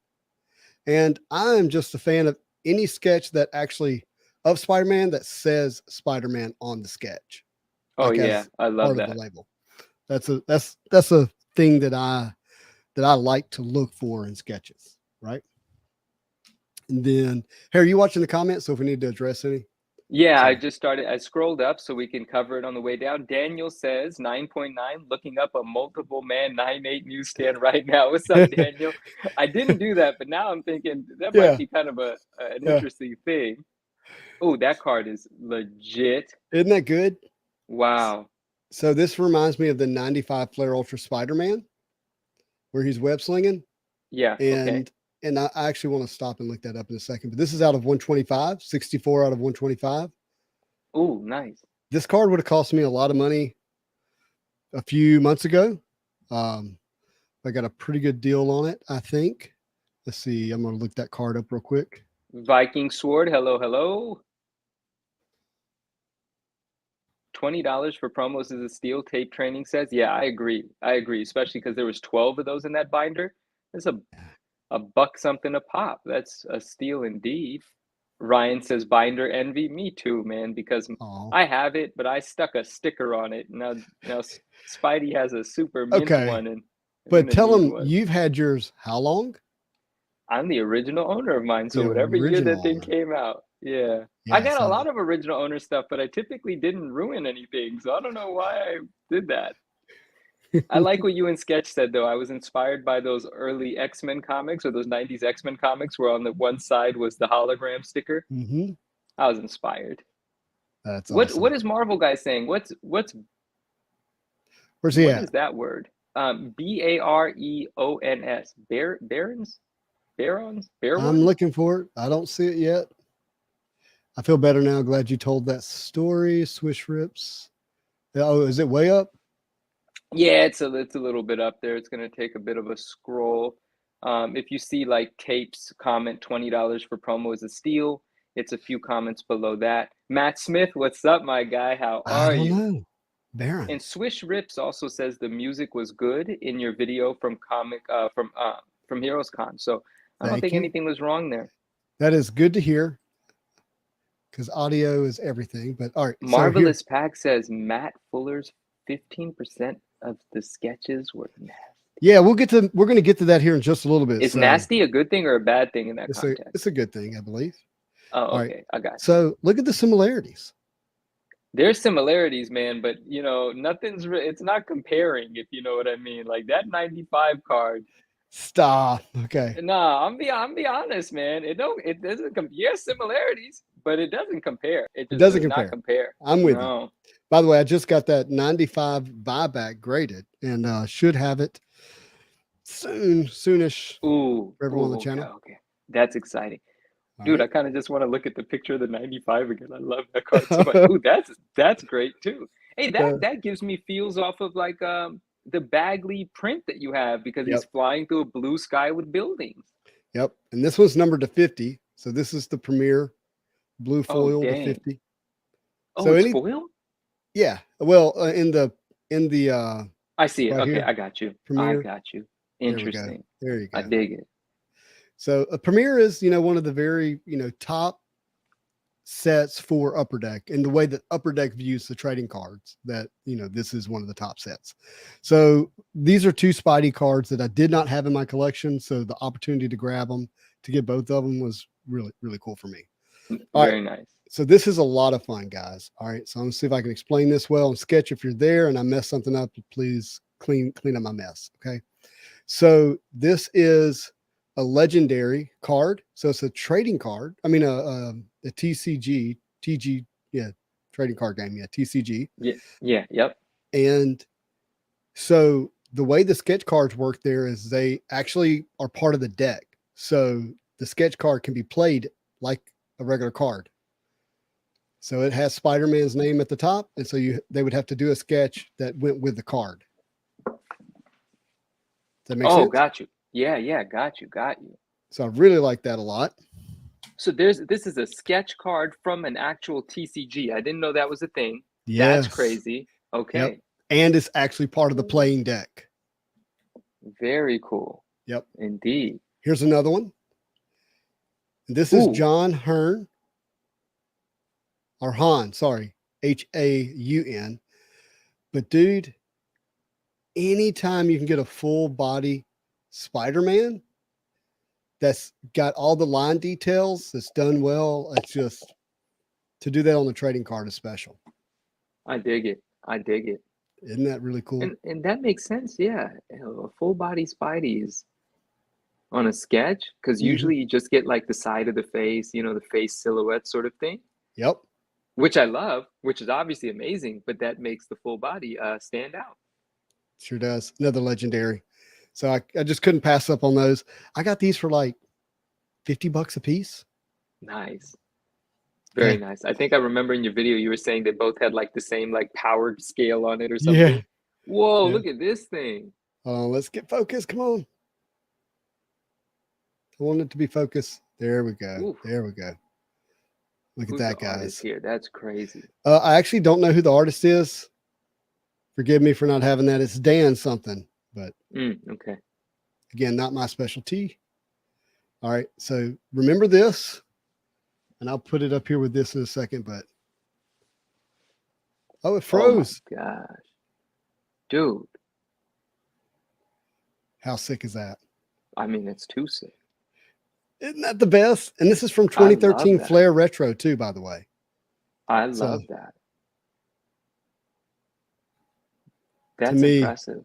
And I'm just a fan of any sketch that actually of Spider-Man that says Spider-Man on the sketch. Oh Like yeah, as I love part of that. the label. That's a thing that I like to look for in sketches, right? And then, hey, are you watching the comments? So if we need to address any, Yeah, I so just started. I scrolled up so we can cover it on the way down. Daniel says 9.9, looking up a multiple man 9.8 newsstand right now. What's up, Daniel? I didn't do that, but now I'm thinking that might yeah, be kind of an yeah, interesting thing. Oh, that card is legit. isn't that good? Wow. So this reminds me of the 95 Flare Ultra Spider-Man where he's web slinging. Yeah, okay. And I actually want to stop and look that up in a second, but this is out of 125, 64 out of 125. Oh, nice. This card would have cost me a lot of money a few months ago. I got a pretty good deal on it, I think. Let's see. I'm going to look that card up real quick. Viking Sword, hello, hello. $20 for promos is a steal. Tape Training says, yeah, I agree. I agree, especially because there was 12 of those in that binder. It's a buck something a pop. That's a steal indeed. Ryan says binder envy. Me too, man, because Oh, I have it, but I stuck a sticker on it. Now Spidey has a super mint okay. one, and I'm But gonna tell need him one. you've had yours how long? I'm the original owner of mine, so The whatever year that original thing owner. came out, yeah. I Yeah. got a So, lot of original owner stuff, but I typically didn't ruin anything, so I don't know why I did that. I like what you and Sketch said, though. I was inspired by those early X-Men comics or those 90s X-Men comics where on the one side was the hologram sticker. mm-hmm. I was inspired. That's What awesome. is Marvel guy saying? Where's he What at? is that word? Bareons? Barons? Barons? I'm Bearwood? looking for it. I don't see it yet. I feel better now. Glad you told that story. Swish rips. Oh, is it way up? Yeah, it's a little bit up there. It's gonna take a bit of a scroll. If you see like Tapes comment $20 for promo is a steal, it's a few comments below that. Matt Smith, what's up, my guy? How I are don't you? know. And Barons. Swish Rips also says the music was good in your video from from Heroes Con. So I don't Thank think you. anything was wrong there. That is good to hear because audio is everything. But all right. So here, Marvelous Pack says Matt Fuller's 15% of the sketches were nasty. yeah, we're going to get to that here in just a little bit. Is So nasty a good thing or a bad thing in that context? it's a good thing, I believe. Oh, All right. okay. I got you. So look at the similarities. There's similarities, man, but it's not comparing, if you know what I mean. Like that 95 card. Stop. Okay. Nah, I'm be honest, man. It doesn't yes, similarities, but it doesn't compare. It It just doesn't does not compare. compare. I'm with you. No. By the way, I just got that 95 buyback graded and should have it soonish Ooh, for everyone on the okay, channel. okay. That's exciting. All Dude, right. I kind of just want to look at the picture of the 95 again. I love that card so much. Ooh, that's great too. Hey, that gives me feels off of like the Bagley print that you have because Yep. he's flying through a blue sky with buildings. Yep. And this one's numbered to 50. So this is the premier blue foil to 50. Oh, So it's foil? yeah. Well, in the I see it. right Okay, here, I got you. I premier. got you. There we go. Interesting. There you I go. dig it. So a Premier is, one of the very, top sets for Upper Deck, and the way that Upper Deck views the trading cards, that this is one of the top sets. So these are two Spidey cards that I did not have in my collection, so the opportunity to grab them, to get both of them, was really, really cool for me. All right, Very nice. so this is a lot of fun, guys. All right, so I'm gonna see if I can explain this well. And Sketch, if you're there and I mess something up, please clean up my mess. Okay, so this is a legendary card. So it's a trading card. I mean, a TCG, TG, yeah, trading card game. Yeah, TCG. Yeah. Yep. And so the way the sketch cards work there is they actually are part of the deck. So the sketch card can be played like a regular card. So it has Spider-Man's name at the top, and so they would have to do a sketch that went with the card. Does that make sense? Got you. Yeah, got you. So I really like that a lot. So this is a sketch card from an actual TCG. I didn't know that was a thing. Yes. That's crazy. Okay. Yep. And it's actually part of the playing deck. Very cool. Yep. Indeed. Here's another one. This is John Hearn. Or Han, sorry. Haun. But dude, anytime you can get a full body Spider-Man that's got all the line details, that's done well, it's just, to do that on the trading card is special. I dig it. Isn't that really cool? And that makes sense. Yeah. A full body Spidey's on a sketch, because usually you just get like the side of the face, the face silhouette sort of thing. Yep. Which I love, which is obviously amazing, but that makes the full body stand out. Sure does. Another legendary. So I just couldn't pass up on those. I got these for like $50 a piece. Nice. Very nice. I think I remember in your video you were saying they both had like the same like powered scale on it or something. Yeah. Whoa, look at this thing. Let's get focused. Come on. I want it to be focused. There we go. Oof. There we go. Look at that, guys. Here. That's crazy. I actually don't know who the artist is. Forgive me for not having that. It's Dan something, but okay. Again, not my specialty. All right. So remember this, and I'll put it up here with this in a second, but it froze. Oh my gosh. Dude. How sick is that? I mean, it's too sick. Isn't that the best? And this is from 2013 Flair Retro too, by the way. I love that. That's impressive.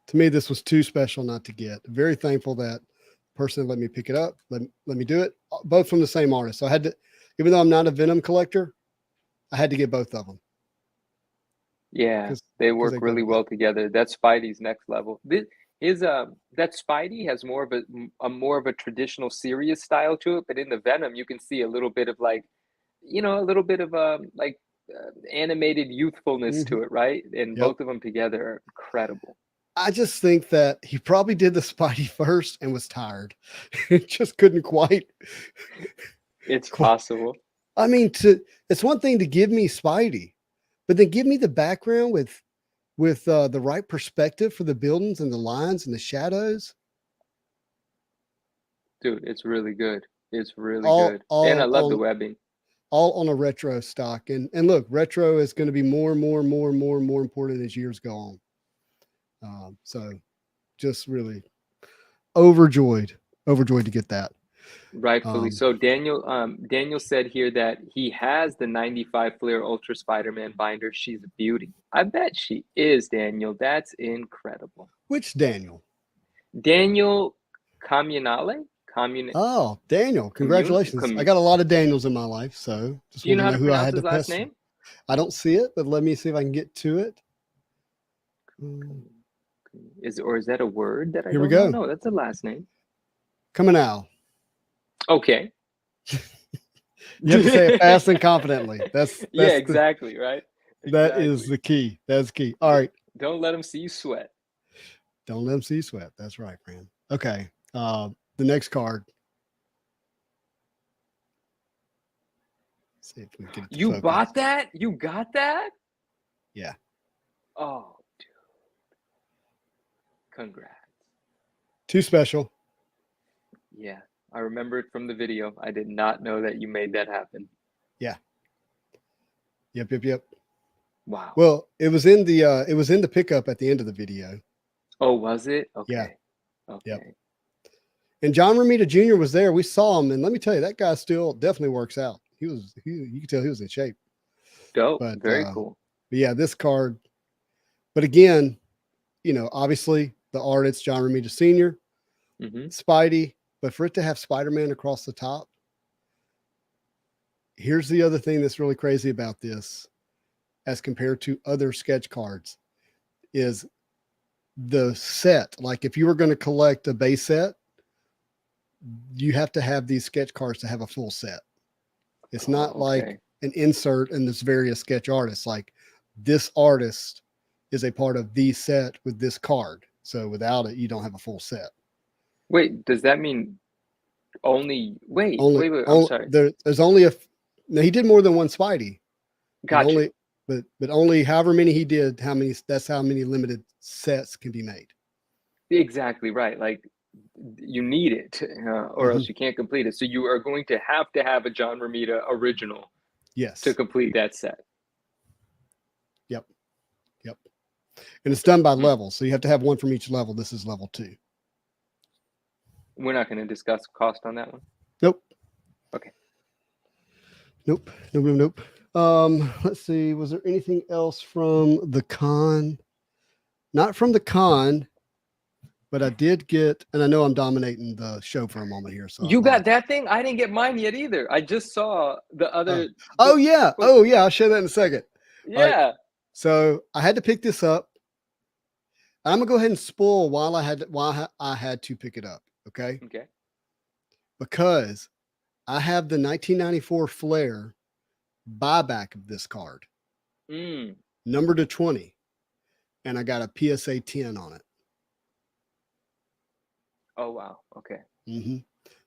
To me, this was too special not to get. Very thankful that person let me pick it up. Let me do it. Both from the same artist. So I had to, even though I'm not a Venom collector, I had to get both of them. Yeah, they work really well together. That's Spidey's next level. That Spidey has more of a traditional serious style to it, but in the Venom you can see a little bit of animated youthfulness to it, right? And both of them together are incredible. I just think that he probably did the Spidey first and was tired. It just couldn't quite. It's possible. I mean, it's one thing to give me Spidey, but then give me the background with the right perspective for the buildings and the lines and the shadows. Dude, it's really good. It's really good. And I love the webbing. All on a retro stock. And look, retro is going to be more and more important as years go on. So just really overjoyed to get that. Rightfully so. Daniel said here that he has the 95 Flair Ultra Spider-Man binder. She's a beauty. I bet she is, Daniel. That's incredible. Which Daniel? Daniel Comunale? Oh, Daniel. Congratulations. I got a lot of Daniels in my life, so just want to know who I had his to last name? I don't see it, but let me see if I can get to it. Is that a word that I Here don't we go. know? No, that's a last name. Comunale. Okay. You have to say it fast and confidently. That's yeah, exactly, right? That is the key. That's key. All right. Don't let them see you sweat. Don't let them see you sweat. That's right, man. Okay. The next card. Let's see if we can get it to focus. Bought that? You got that? Yeah. Oh, dude. Congrats. Too special. Yeah, I remember it from the video. I did not know that you made that happen. Yeah. Yep. Wow. Well, it was in the pickup at the end of the video. Oh, was it? Yeah. Okay. Okay. Yep. And John Romita Jr. was there. We saw him, and let me tell you, that guy still definitely works out. You could tell he was in shape. Dope. But Very cool. But yeah, this card. But again, obviously the artist John Romita Sr., Spidey, but for it to have Spider-Man across the top. Here's the other thing that's really crazy about this, as compared to other sketch cards, is the set. Like if you were going to collect a base set, you have to have these sketch cards to have a full set. It's not like an insert and there's various sketch artists. Like this artist is a part of the set with this card. So without it, you don't have a full set. Wait, does that mean only? Wait. I'm sorry. There's only no, he did more than one Spidey. Gotcha. But only however many he did, that's how many limited sets can be made. Exactly right. Like you need it or else you can't complete it. So you are going to have a John Romita original. Yes. To complete that set. Yep. And it's done by level. So you have to have one from each level. This is level 2. We're not going to discuss cost on that one. Nope. Okay. Nope. Let's see. Was there anything else from the con? Not from the con, but I did get, and I know I'm dominating the show for a moment here. So you got that thing? I didn't get mine yet either. I just saw the other. Oh yeah. I'll show that in a second. Yeah. Right. So I had to pick this up. I'm gonna go ahead and spoil why I had to pick it up. Okay. Because I have the 1994 Flair buyback of this card, numbered to 20, and I got a PSA 10 on it. Oh wow. Okay.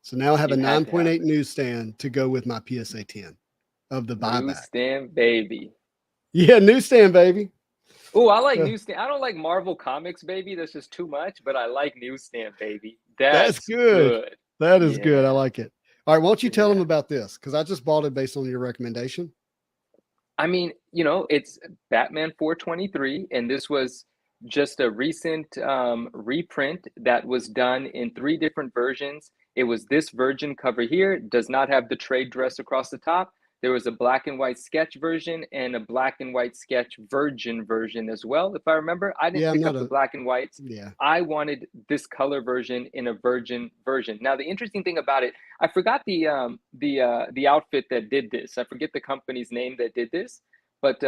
So now I have a 9.8 newsstand to go with my PSA 10 of the buyback. Newsstand baby. Yeah, newsstand baby. Oh, I like newsstand. I don't like Marvel Comics baby. That's just too much. But I like newsstand baby. That's good. That is good. I like it. All right, why don't you tell them about this? Because I just bought it based on your recommendation. I mean, it's Batman 423, and this was just a recent reprint that was done in 3 different versions. It was this virgin cover here. It does not have the trade dress across the top. There was a black and white sketch version and a black and white sketch virgin version as well. If I remember, I didn't pick up the black and whites. Yeah. I wanted this color version in a virgin version. Now, the interesting thing about it, I forgot the outfit that did this. I forget the company's name that did this, but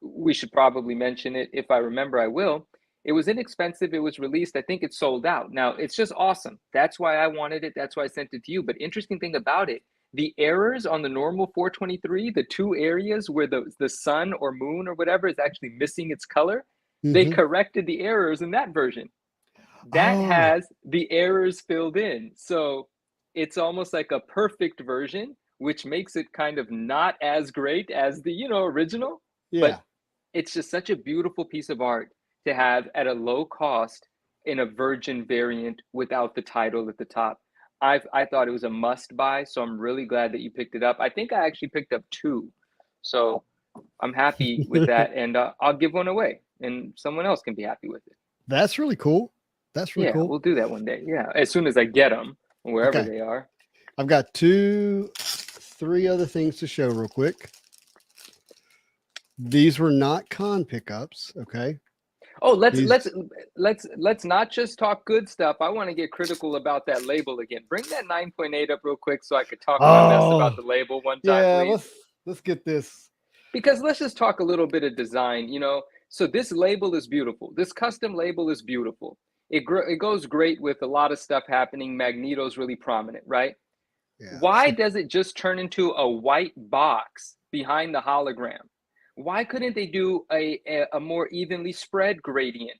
we should probably mention it. If I remember, I will. It was inexpensive. It was released. I think it's sold out. Now, it's just awesome. That's why I wanted it. That's why I sent it to you. But interesting thing about it, the errors on the normal 423, the 2 areas where the sun or moon or whatever is actually missing its color, they corrected the errors in that version. That has the errors filled in. So it's almost like a perfect version, which makes it kind of not as great as the, original. Yeah. But it's just such a beautiful piece of art to have at a low cost in a virgin variant without the title at the top. I thought it was a must buy, so I'm really glad that you picked it up. I think I actually picked up 2, so I'm happy with that, and I'll give one away, and someone else can be happy with it. That's really cool. That's really cool. We'll do that one day. Yeah, as soon as I get them, wherever they are. I've got 3 other things to show real quick. These were not con pickups. Okay. Oh, let's not just talk good stuff. I want to get critical about that label again. Bring that 9.8 up real quick so I could talk my mess about the label one time, please. Let's get this. Because let's just talk a little bit of design, So this label is beautiful. This custom label is beautiful. It goes great with a lot of stuff happening. Magneto's really prominent, right? Yeah. Why does it just turn into a white box behind the hologram? Why couldn't they do a more evenly spread gradient?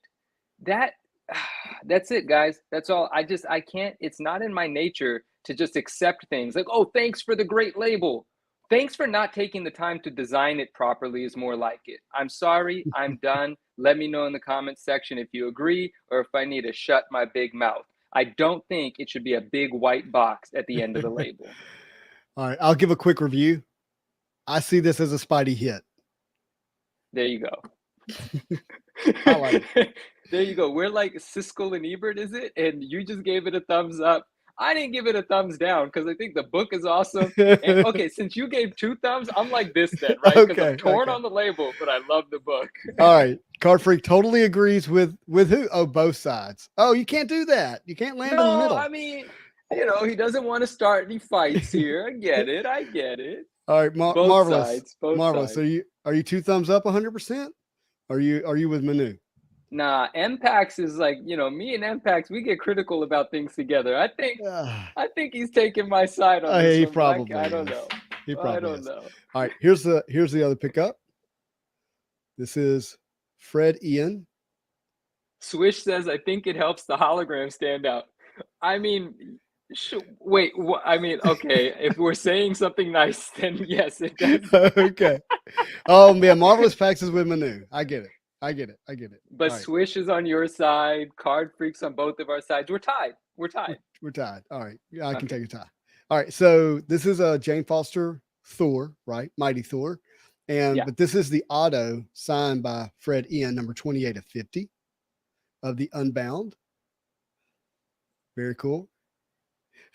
That's it, guys. That's all. I can't. It's not in my nature to just accept things like, oh, thanks for the great label. Thanks for not taking the time to design it properly is more like it. I'm sorry. I'm done. Let me know in the comments section if you agree or if I need to shut my big mouth. I don't think it should be a big white box at the end of the label. All right, I'll give a quick review. I see this as a Spidey hit. There you go. I like it. There you go. We're like Siskel and Ebert, is it? And you just gave it a thumbs up. I didn't give it a thumbs down because I think the book is awesome. And okay, since you gave 2 thumbs, I'm like this then, right? Because I'm torn on the label, but I love the book. All right. Card Freak totally agrees with who? Oh, both sides. Oh, you can't do that. You can't land in the middle. I mean, he doesn't want to start any fights here. I get it. All right, both marvelous. sides, both marvelous. sides. Are you 2 thumbs up 100%? Are you with Manu? Nah, MPAX is like, me and MPAX, we get critical about things together. I think he's taking my side on this he one. probably I don't know. He probably I don't know. All right, here's the other pickup. This is Fred Ian. Swish says, I think it helps the hologram stand out. I mean, wait, I mean, okay, if we're saying something nice, then yes, it does. Okay. Oh, man, Marvelous Packs is with Manu. I get it. But right. Swish is on your side. Card Freaks on both of our sides. We're tied. We're tied. All right. Yeah, I can take a tie. All right. So this is a Jane Foster Thor, right? Mighty Thor. But this is the auto signed by Fred Ian, number 28 of 50 of the Unbound. Very cool.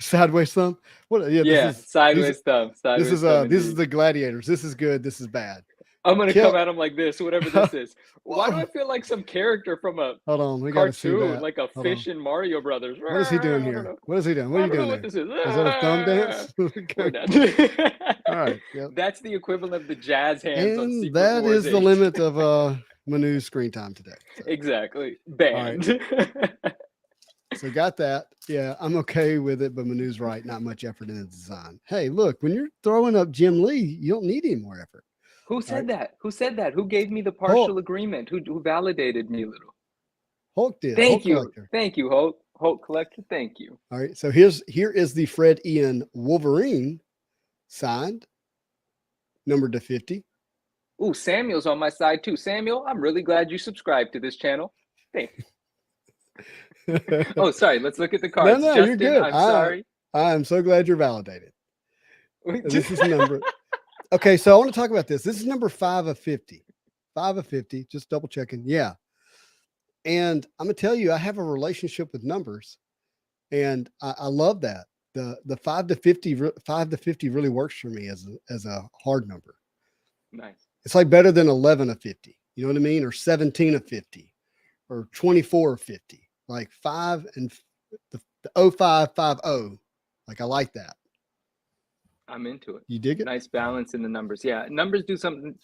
Sideways thumb. What? Yeah, sideways thumb. This is the Gladiators. This is good. This is bad. I'm gonna come at him like this, whatever this is. Why do I feel like some character from a cartoon, like a fish in Mario Brothers? What is he doing here? What is he doing? What are you doing? What this is that a thumb dance? We're done. All right. Yep. That's the equivalent of the jazz hands. And that is the limit of Manu's screen time today. So. Exactly. Banned. Right. So got that. Yeah, I'm okay with it, but Manu's right. Not much effort in the design. Hey, look, when you're throwing up Jim Lee, you don't need any more effort. Who said that? Who said that? Who gave me the partial agreement? Who validated me a little? Hulk did. Thank you. Thank you, Hulk. Hulk Collector. Thank you. All right. So here is the Fred Ian Wolverine signed, numbered to 50. Ooh, Samuel's on my side too. Samuel, I'm really glad you subscribed to this channel. Thank you. Oh, sorry. Let's look at the cards. No, Justin, you're good. I'm sorry. I'm so glad you're validated. This is number. Okay, so I want to talk about this. This is number 5 of 50. 5 of 50. Just double checking. Yeah. And I'm gonna tell you, I have a relationship with numbers, and I love that. The 5 to 50 really works for me as a hard number. Nice. It's like better than 11 of 50. You know what I mean? Or 17 of 50, or 24 of 50. Like 5 and the 0550. Like I like that. I'm into it. You dig it? Nice balance in the numbers. Yeah, numbers do something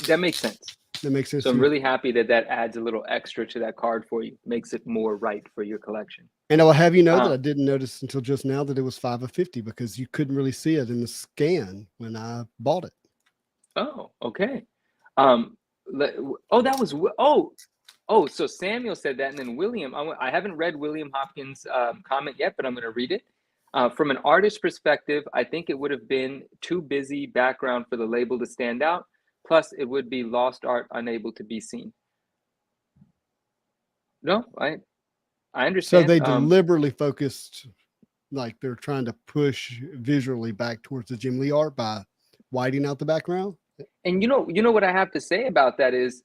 that makes sense. That makes sense. So I'm really happy that adds a little extra to that card for you. Makes it more right for your collection. And I will have you know that I didn't notice until just now that it was 5 of 50 because you couldn't really see it in the scan when I bought it. Oh, okay. So Samuel said that, and then William. I haven't read William Hopkins' comment yet, but I'm going to read it. From an artist perspective, I think it would have been too busy background for the label to stand out. Plus, it would be lost art, unable to be seen. No, I understand. So they deliberately focused, like they're trying to push visually back towards the Jim Lee art by widening out the background. And you know what I have to say about that is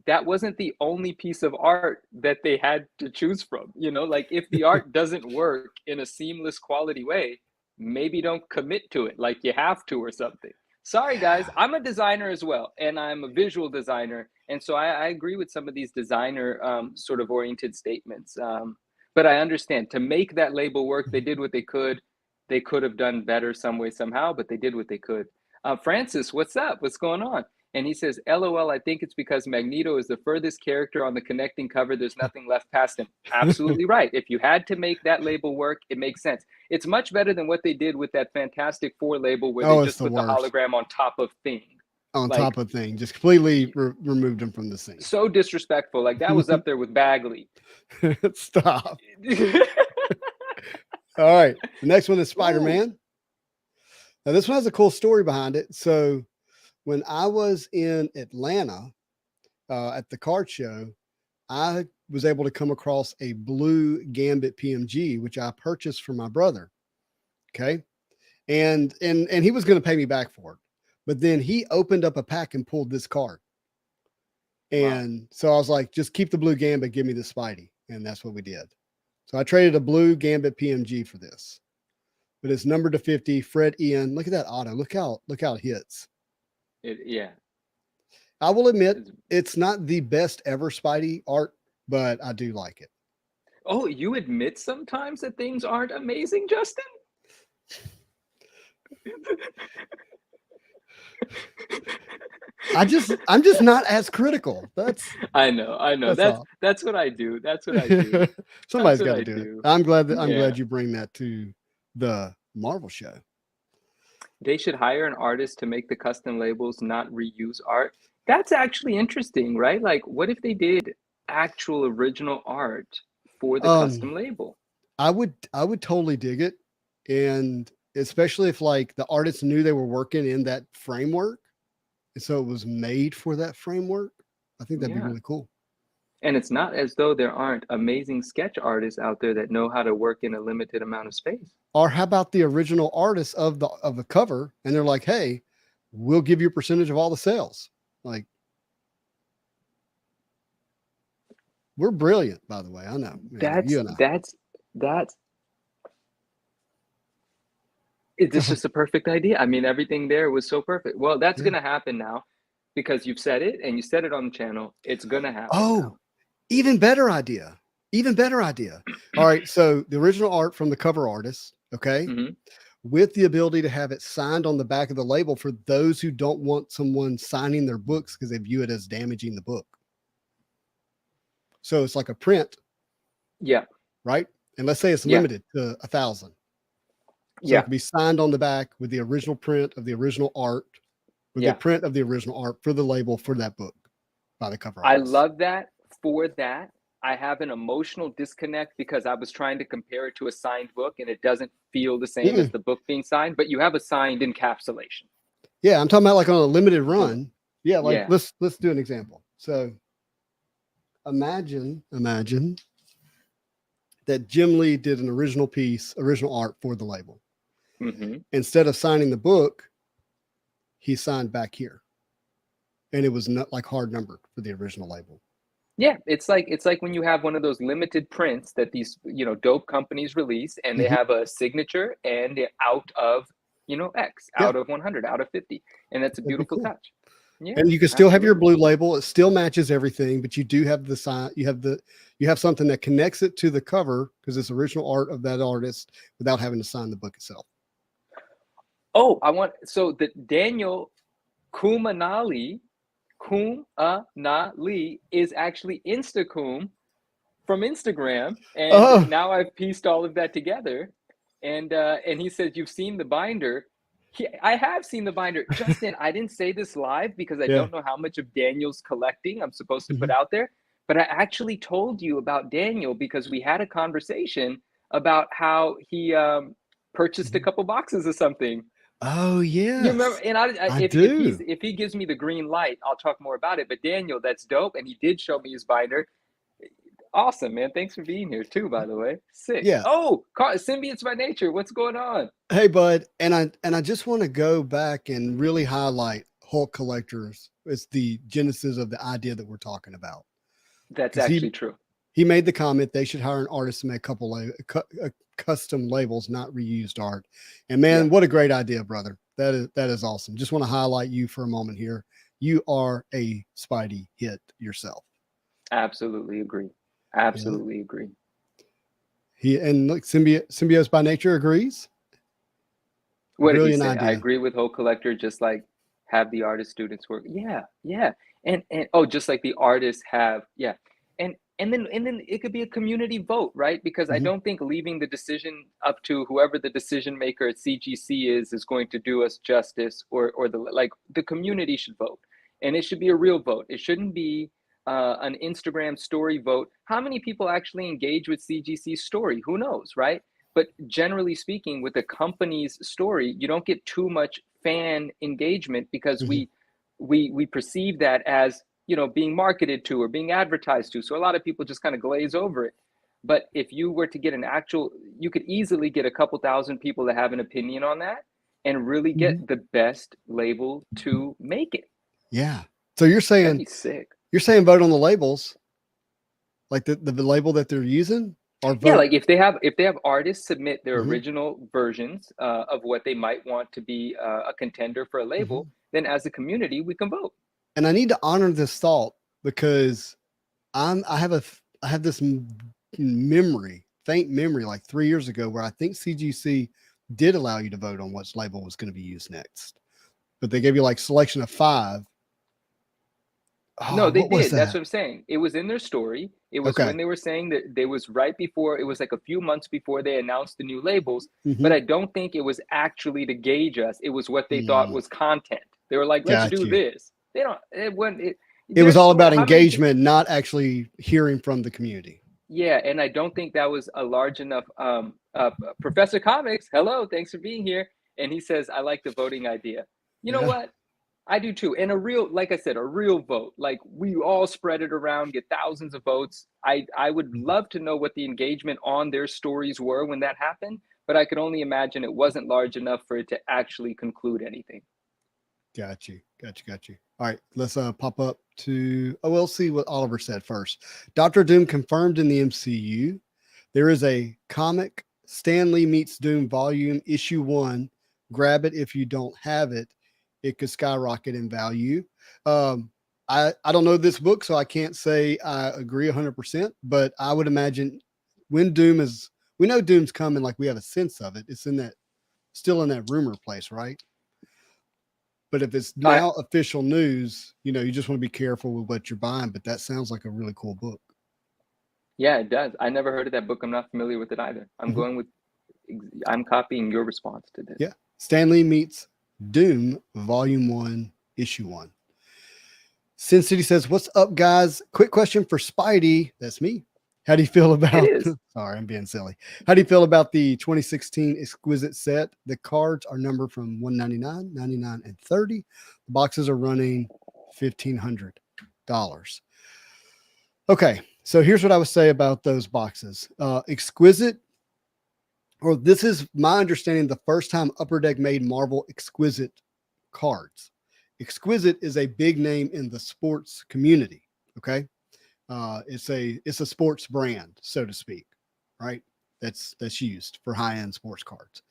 that wasn't the only piece of art that they had to choose from. Like if the art doesn't work in a seamless quality way, maybe don't commit to it like you have to or something. Sorry, guys, I'm a designer as well, and I'm a visual designer. And so I agree with some of these designer sort of oriented statements. But I understand to make that label work, they did what they could. They could have done better some way, somehow, but they did what they could. Francis, what's up? What's going on? And he says, LOL, I think it's because Magneto is the furthest character on the connecting cover. There's nothing left past him. Absolutely right. If you had to make that label work, it makes sense. It's much better than what they did with that Fantastic Four label where they just put the hologram on top of Thing. Top of Thing. Just completely removed him from the scene. So disrespectful. Like that was up there with Bagley. Stop. All right. The next one is Spider-Man. Now, this one has a cool story behind it. So, when I was in Atlanta at the card show, I was able to come across a blue Gambit PMG, which I purchased for my brother. Okay. And he was going to pay me back for it. But then he opened up a pack and pulled this card. And so I was like, just keep the blue Gambit, give me the Spidey. And that's what we did. So I traded a blue Gambit PMG for this. But it's numbered to 50, Fred Ian. Look at that auto. Look how it hits. Yeah. I will admit it's not the best ever Spidey art, but I do like it. Oh, you admit sometimes that things aren't amazing, Justin? I'm just not as critical. I know. That's what I do. That's what I do. Somebody's got to do it. I'm glad you bring that to the Marvel show. They should hire an artist to make the custom labels, not reuse art. That's actually interesting, right? Like, what if they did actual original art for the custom label? I would totally dig it, and especially if like the artists knew they were working in that framework, and so it was made for that framework. I think that'd be really cool. And it's not as though there aren't amazing sketch artists out there that know how to work in a limited amount of space. Or how about the original artists of the cover, and they're like, "Hey, we'll give you a percentage of all the sales." Like, we're brilliant, by the way. I know. It's just a perfect idea. I mean, everything there was so perfect. Well, that's going to happen now because you've said it and you said it on the channel. It's going to happen. Oh, now. Even better idea. All right. So the original art from the cover artist, okay, with the ability to have it signed on the back of the label for those who don't want someone signing their books because they view it as damaging the book. So it's like a print. Yeah. Right. And let's say it's limited to 1,000. So it can be signed on the back with the original print of the original art, with the print of the original art for the label for that book by the cover artist. I love that. For that, I have an emotional disconnect because I was trying to compare it to a signed book and it doesn't feel the same as the book being signed, but you have a signed encapsulation. Yeah, I'm talking about like on a limited run. Yeah, like let's do an example. So imagine that Jim Lee did an original art for the label. Instead of signing the book, he signed back here. And it was not like hard numbered for the original label. Yeah, it's like when you have one of those limited prints that these, dope companies release and they have a signature and out of, X, out of 100, out of 50. And that's a beautiful touch. Yeah, and you can still have your blue label. It still matches everything, but you do have the sign. You have something that connects it to the cover because it's original art of that artist without having to sign the book itself. Oh, so the Daniel Kumanali is actually Instacoom from Instagram, and now I've pieced all of that together. And he says, "You've seen the binder." I have seen the binder, Justin. I didn't say this live because I don't know how much of Daniel's collecting I'm supposed to put out there, but I actually told you about Daniel because we had a conversation about how he purchased a couple boxes of something. Oh yeah, you remember? And if he gives me the green light, I'll talk more about it. But Daniel, that's dope, and he did show me his binder. Awesome, man! Thanks for being here too. By the way, sick. Yeah. Oh, Symbiotes by Nature. What's going on? Hey, bud, and I just want to go back and really highlight Hulk Collectors. It's the genesis of the idea that we're talking about. That's actually true. He made the comment they should hire an artist to make a couple custom labels, not reused art. And man, what a great idea, brother. That is awesome. Just want to highlight you for a moment here. You are a Spidey hit yourself. Absolutely agree. Absolutely agree. Look, Symbiotes by Nature agrees. What did he say? I agree with Hulk Collector. Just like have the artist students work. Yeah. And just like the artists have. Yeah. And then it could be a community vote, right? Because I don't think leaving the decision up to whoever the decision maker at CGC is going to do us justice, or the community should vote, and it should be a real vote. It shouldn't be an Instagram story vote. How many people actually engage with CGC's story? Who knows, right? But generally speaking, with the company's story, you don't get too much fan engagement because we perceive that as being marketed to or being advertised to. So a lot of people just kind of glaze over it. But if you were to get you could easily get a couple thousand people to have an opinion on that and really get the best label to make it. Yeah. So That'd be sick. you're saying vote on the labels, like the label that they're using, or vote. Yeah, like if they have artists submit their original versions of what they might want to be a contender for a label, then as a community we can vote. And I need to honor this thought because I have this faint memory, like 3 years ago, where I think CGC did allow you to vote on which label was going to be used next, but they gave you like selection of 5. No, they did. That's what I'm saying. It was in their story. It was when they were saying that they was right before, it was like a few months before they announced the new labels, but I don't think it was actually to gauge us. It was what they thought was content. They were like, let's do this. They don't, it was all about engagement, not actually hearing from the community. Yeah. And I don't think that was a large enough, Professor Comics, hello, thanks for being here. And he says, I like the voting idea. You know what? I do too. And like I said, a real vote, like we all spread it around, get thousands of votes. I would love to know what the engagement on their stories were when that happened, but I could only imagine it wasn't large enough for it to actually conclude anything. Got you. All right, let's pop up to, we'll see what Oliver said first. Dr. Doom confirmed in the MCU. There is a comic, Stan Lee Meets Doom Volume Issue 1. Grab it if you don't have it. It could skyrocket in value. I don't know this book, so I can't say I agree 100%, but I would imagine when we know Doom's coming, like we have a sense of it. It's still in that rumor place, right? But if it's now official news, you just want to be careful with what you're buying, but that sounds like a really cool book. Yeah, it does. I never heard of that book. I'm not familiar with it either. I'm copying your response to this. Yeah. Stan Lee Meets Doom, Volume 1, Issue 1. Sin City says, what's up, guys? Quick question for Spidey. That's me. How do you feel about sorry, I'm being silly. How do you feel about the 2016 Exquisite set? The cards are numbered from 199, 99, and 30. The boxes are running $1,500. Okay, so here's what I would say about those boxes. Exquisite, or this is my understanding, the first time Upper Deck made Marvel Exquisite cards. Exquisite is a big name in the sports community. Okay. It's a sports brand, so to speak, right? That's used for high-end sports cards.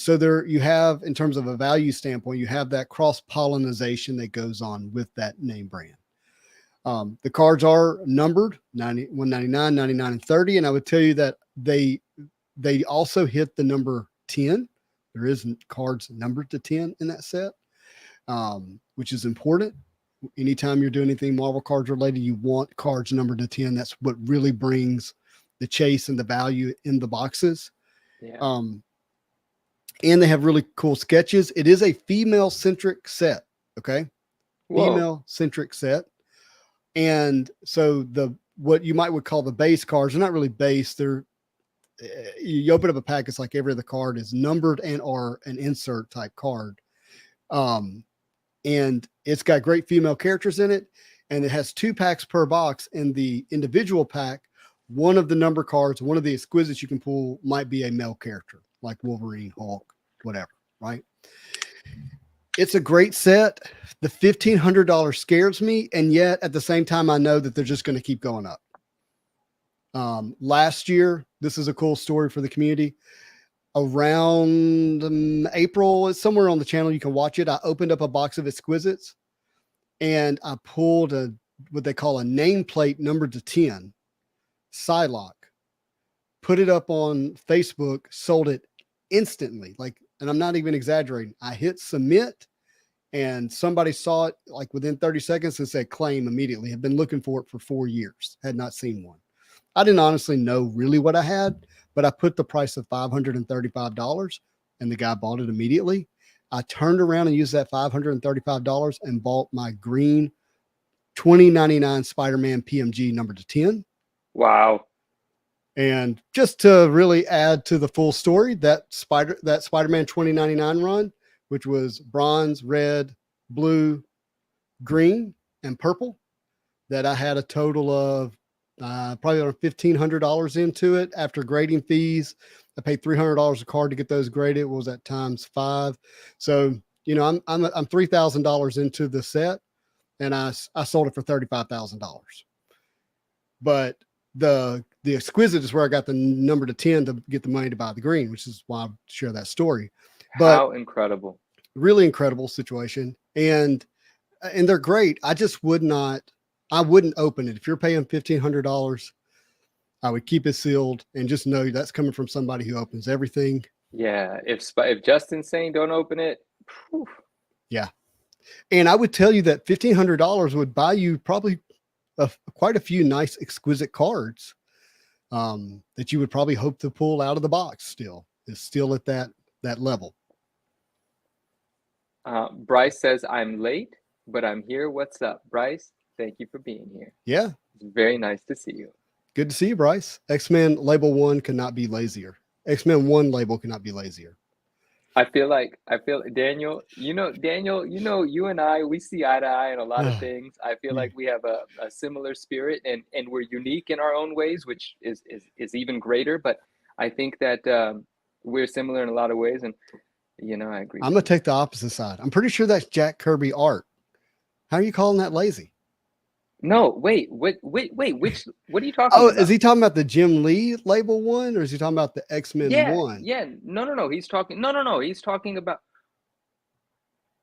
So there you have, in terms of a value standpoint, you have that cross-pollination that goes on with that name brand. The cards are numbered 199, 99, and 30. And I would tell you that they also hit the number 10. There isn't cards numbered to 10 in that set, which is important. Anytime you're doing anything Marvel cards related, you want cards numbered to 10. That's what really brings the chase and the value in the boxes. Yeah. And they have really cool sketches. It is a female-centric set. Okay. Female-centric set. And so what you would call the base cards, they're not really base. You open up a pack, it's like every other card is numbered and or an insert type card. And it's got great female characters in it, and it has 2 packs per box. In the individual pack, one of the number cards, one of the exquisites you can pull might be a male character like Wolverine, Hulk, whatever, right? It's a great set. The $1,500 scares me, and yet at the same time, I know that they're just going to keep going up. Last year, this is a cool story for the community. Around April, it's somewhere on the channel, you can watch it. I opened up a box of exquisites and I pulled what they call a nameplate numbered to 10 Psylocke, put it up on Facebook, sold it instantly. And I'm not even exaggerating. I hit submit and somebody saw it like within 30 seconds and said claim immediately. Had been looking for it for 4 years, had not seen one. I didn't honestly know really what I had, but I put the price of $535 and the guy bought it immediately. I turned around and used that $535 and bought my green 2099 Spider-Man PMG number to 10. Wow. And just to really add to the full story, that Spider-Man 2099 run, which was bronze, red, blue, green, and purple that I had a total of probably around $1,500 into it after grading fees. I paid $300 a card to get those graded. What was that, times 5? So, you know, I'm $3,000 into the set, and I sold it for $35,000. But the exquisite is where I got the number to 10 to get the money to buy the green, which is why I share that story. But how incredible. Really incredible situation. And they're great. I just wouldn't open it. If you're paying $1,500, I would keep it sealed and just know that's coming from somebody who opens everything. Yeah. If Justin's saying don't open it, whew. Yeah. And I would tell you that $1,500 would buy you probably quite a few nice exquisite cards that you would probably hope to pull out of the box still. Is still at that level. Bryce says, I'm late, but I'm here. What's up, Bryce? Thank you for being here. Yeah. It's very nice to see you. Good to see you, Bryce. X-Men label 1 could not be lazier. X-Men 1 label could not be lazier. I feel Daniel, you and I, we see eye to eye on a lot of things. I feel like we have a similar spirit, and we're unique in our own ways, which is even greater. But I think that we're similar in a lot of ways. And, you know, I agree. I'm going to take the opposite side. I'm pretty sure that's Jack Kirby art. How are you calling that lazy? No, wait, what are you talking about? Is he talking about the Jim Lee label 1, or is he talking about the X-Men 1? Yeah. No. He's talking about,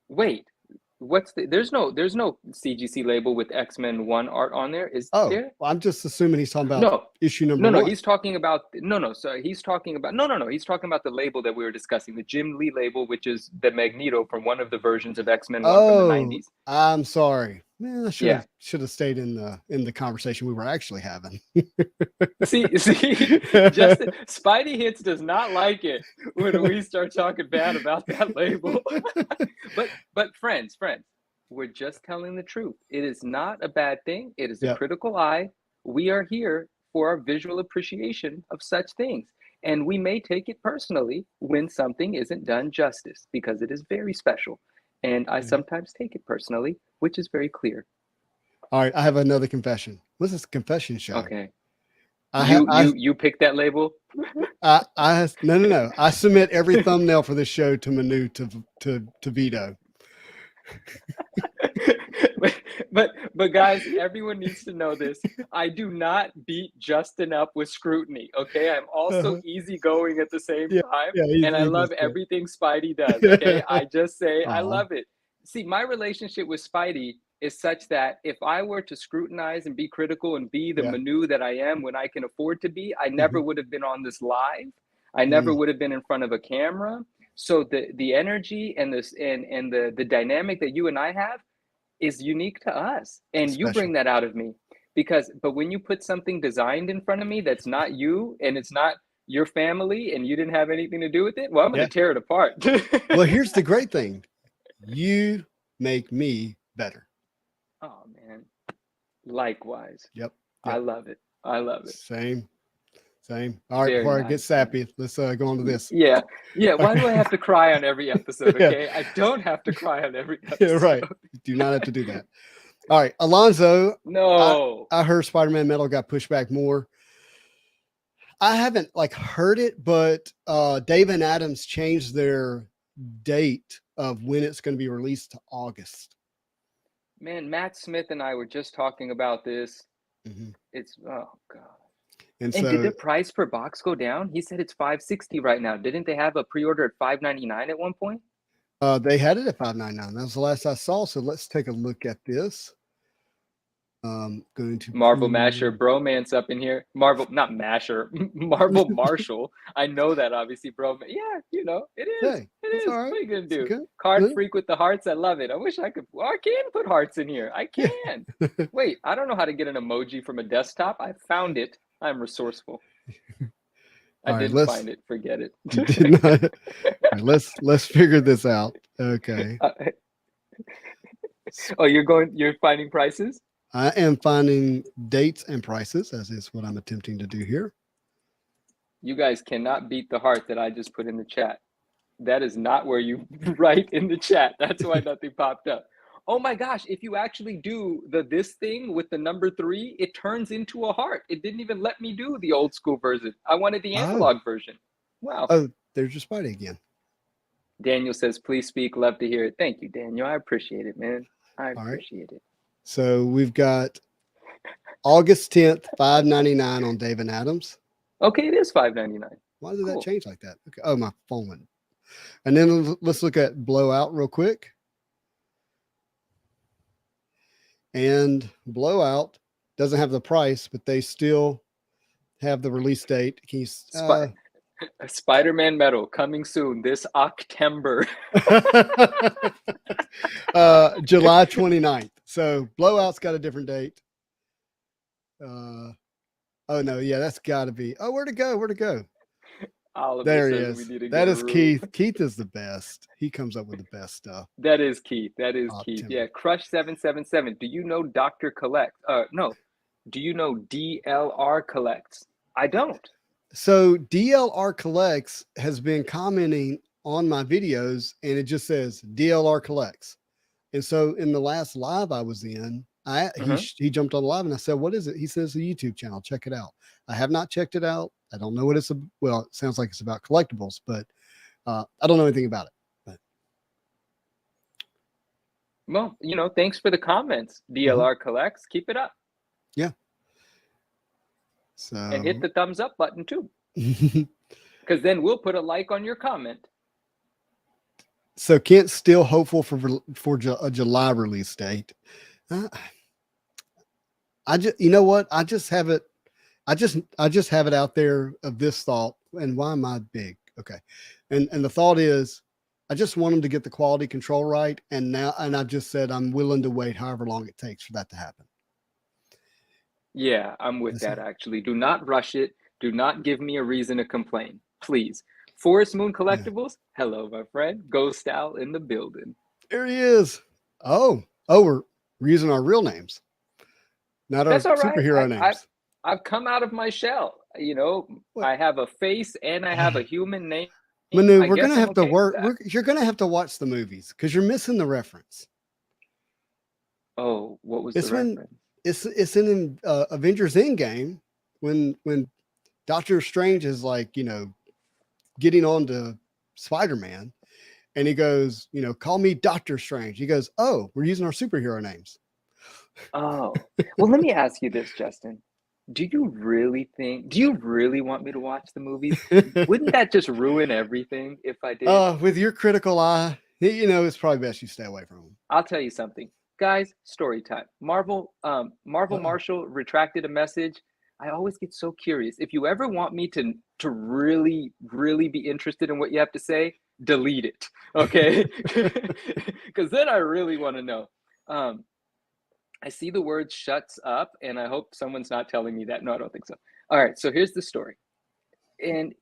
wait, there's no CGC label with X-Men 1 art on there. Is there? Well, I'm just assuming he's talking about issue number 1. No, he's talking about, he's talking about the label that we were discussing, the Jim Lee label, which is the Magneto from one of the versions of X-Men 1 from the 90s. I'm sorry. Man, I should have stayed in the conversation we were actually having. see, Justin, Spidey Hits does not like it when we start talking bad about that label. but friends, we're just telling the truth. It is not a bad thing. It is a critical eye. We are here for our visual appreciation of such things. And we may take it personally when something isn't done justice, because it is very special. And I sometimes take it personally, which is very clear. All right, I have another confession. What's this confession show? Okay. You picked that label? No. I submit every thumbnail for this show to Manu to veto. but guys, everyone needs to know this. I do not beat Justin up with scrutiny. Okay, I'm also easygoing at the same time, and I love everything Spidey does. Okay, I just say I love it. See, my relationship with Spidey is such that if I were to scrutinize and be critical and be the Manu that I am when I can afford to be, I never would have been on this live. I never would have been in front of a camera. So the energy and the dynamic that you and I have is unique to us, and you bring that out of me. But when you put something designed in front of me that's not you and it's not your family and you didn't have anything to do with it, well, I'm going to tear it apart. Well, here's the great thing: you make me better. Oh man, likewise. Yep. I love it. Same. All right, before I get sappy, let's go on to this. Yeah. Why do I have to cry on every episode? Okay, I don't have to cry on every episode. Yeah, right. You do not have to do that. All right, Alonzo. No, I heard Spider-Man Metal got pushed back more. I haven't heard it, but Dave and Adams changed their date of when it's going to be released to August. Man, Matt Smith and I were just talking about this. Mm-hmm. It's oh god. And did the price per box go down? He said it's $560 right now. Didn't they have a pre-order at $599 at one point? They had it at $599. That was the last I saw. So let's take a look at this. Going to Marvel Masher bromance up in here. Marvel, not Masher. Marvel Marshall. I know that obviously, bro. Yeah, you know it is. Hey, it is. Right. What are you gonna do? Card freak with the hearts. I love it. I wish I could. Well, I can put hearts in here. I can. Wait, I don't know how to get an emoji from a desktop. I found it. I'm resourceful. I didn't find it. Forget it. You did not. Right, let's figure this out. Okay. You're finding prices? I am finding dates and prices, as is what I'm attempting to do here. You guys cannot beat the heart that I just put in the chat. That is not where you write in the chat. That's why nothing popped up. oh my gosh, if you actually do this thing with the number 3, it turns into a heart. It didn't even let me do the old school version. I wanted the Oh, analog version. Wow. oh, there's your Spidey again. Daniel says, please speak. Love to hear it. Thank you, Daniel. I appreciate it, man. I All right. appreciate it. So we've got August 10th, $5.99 on Dave and Adams. Okay, it is $5.99. Why did Cool. that change like that? Okay. Oh, my phone went. And then let's look at Blowout real quick. And Blowout doesn't have the price, but they still have the release date. Can you, Spider-Man Metal coming soon this October. July 29th. So Blowout's got a different date. Oh no, yeah, that's got to be. Oh, where'd it go? Where'd it go? Oliver There he says is. we need to That get a is room. Keith. Keith is the best. He comes up with the best stuff. That is Keith. That is Keith. Optimal. Yeah, Crush 777. Do you know Dr. Collect? No. Do you know DLR Collects? I don't. So DLR Collects has been commenting on my videos, and it just says DLR Collects. And so in the last live I was in, he jumped on live and I said, "What is it?" He says, "A YouTube channel. Check it out." I have not checked it out. I don't know what it's. Well, it sounds like it's about collectibles, but I don't know anything about it. But well, thanks for the comments. DLR Collects. Keep it up. Yeah. So and hit the thumbs up button too, because then we'll put a like on your comment. So Kent's still hopeful for a July release date. I just, you know what? I just have it. I just have it out there of this thought. And why am I big? Okay. And the thought is, I just want them to get the quality control right. And I just said, I'm willing to wait however long it takes for that to happen. Yeah, I'm with that actually. Do not rush it. Do not give me a reason to complain, please. Forest Moon Collectibles. Yeah. Hello, my friend. Ghost Al in the building. There he is. Oh, we're using our real names, not our superhero names. I've come out of my shell. What? I have a face and I have a human name. Manu, we're going to have to work. You're going to have to watch the movies because you're missing the reference. Oh, what was the reference? It's in Avengers Endgame when Doctor Strange is like, getting on to Spider-Man and he goes, call me Doctor Strange. He goes, oh, we're using our superhero names. Oh, well, let me ask you this, Justin. Do you really want me to watch the movies? Wouldn't that just ruin everything if I did? With your critical eye, it's probably best you stay away from them. I'll tell you something. Guys, story time. Marvel Marshall retracted a message. I always get so curious. If you ever want me to really, really be interested in what you have to say, delete it, okay? Because then I really want to know. I see the word shuts up, and I hope someone's not telling me that. No, I don't think so. All right, so here's the story. And,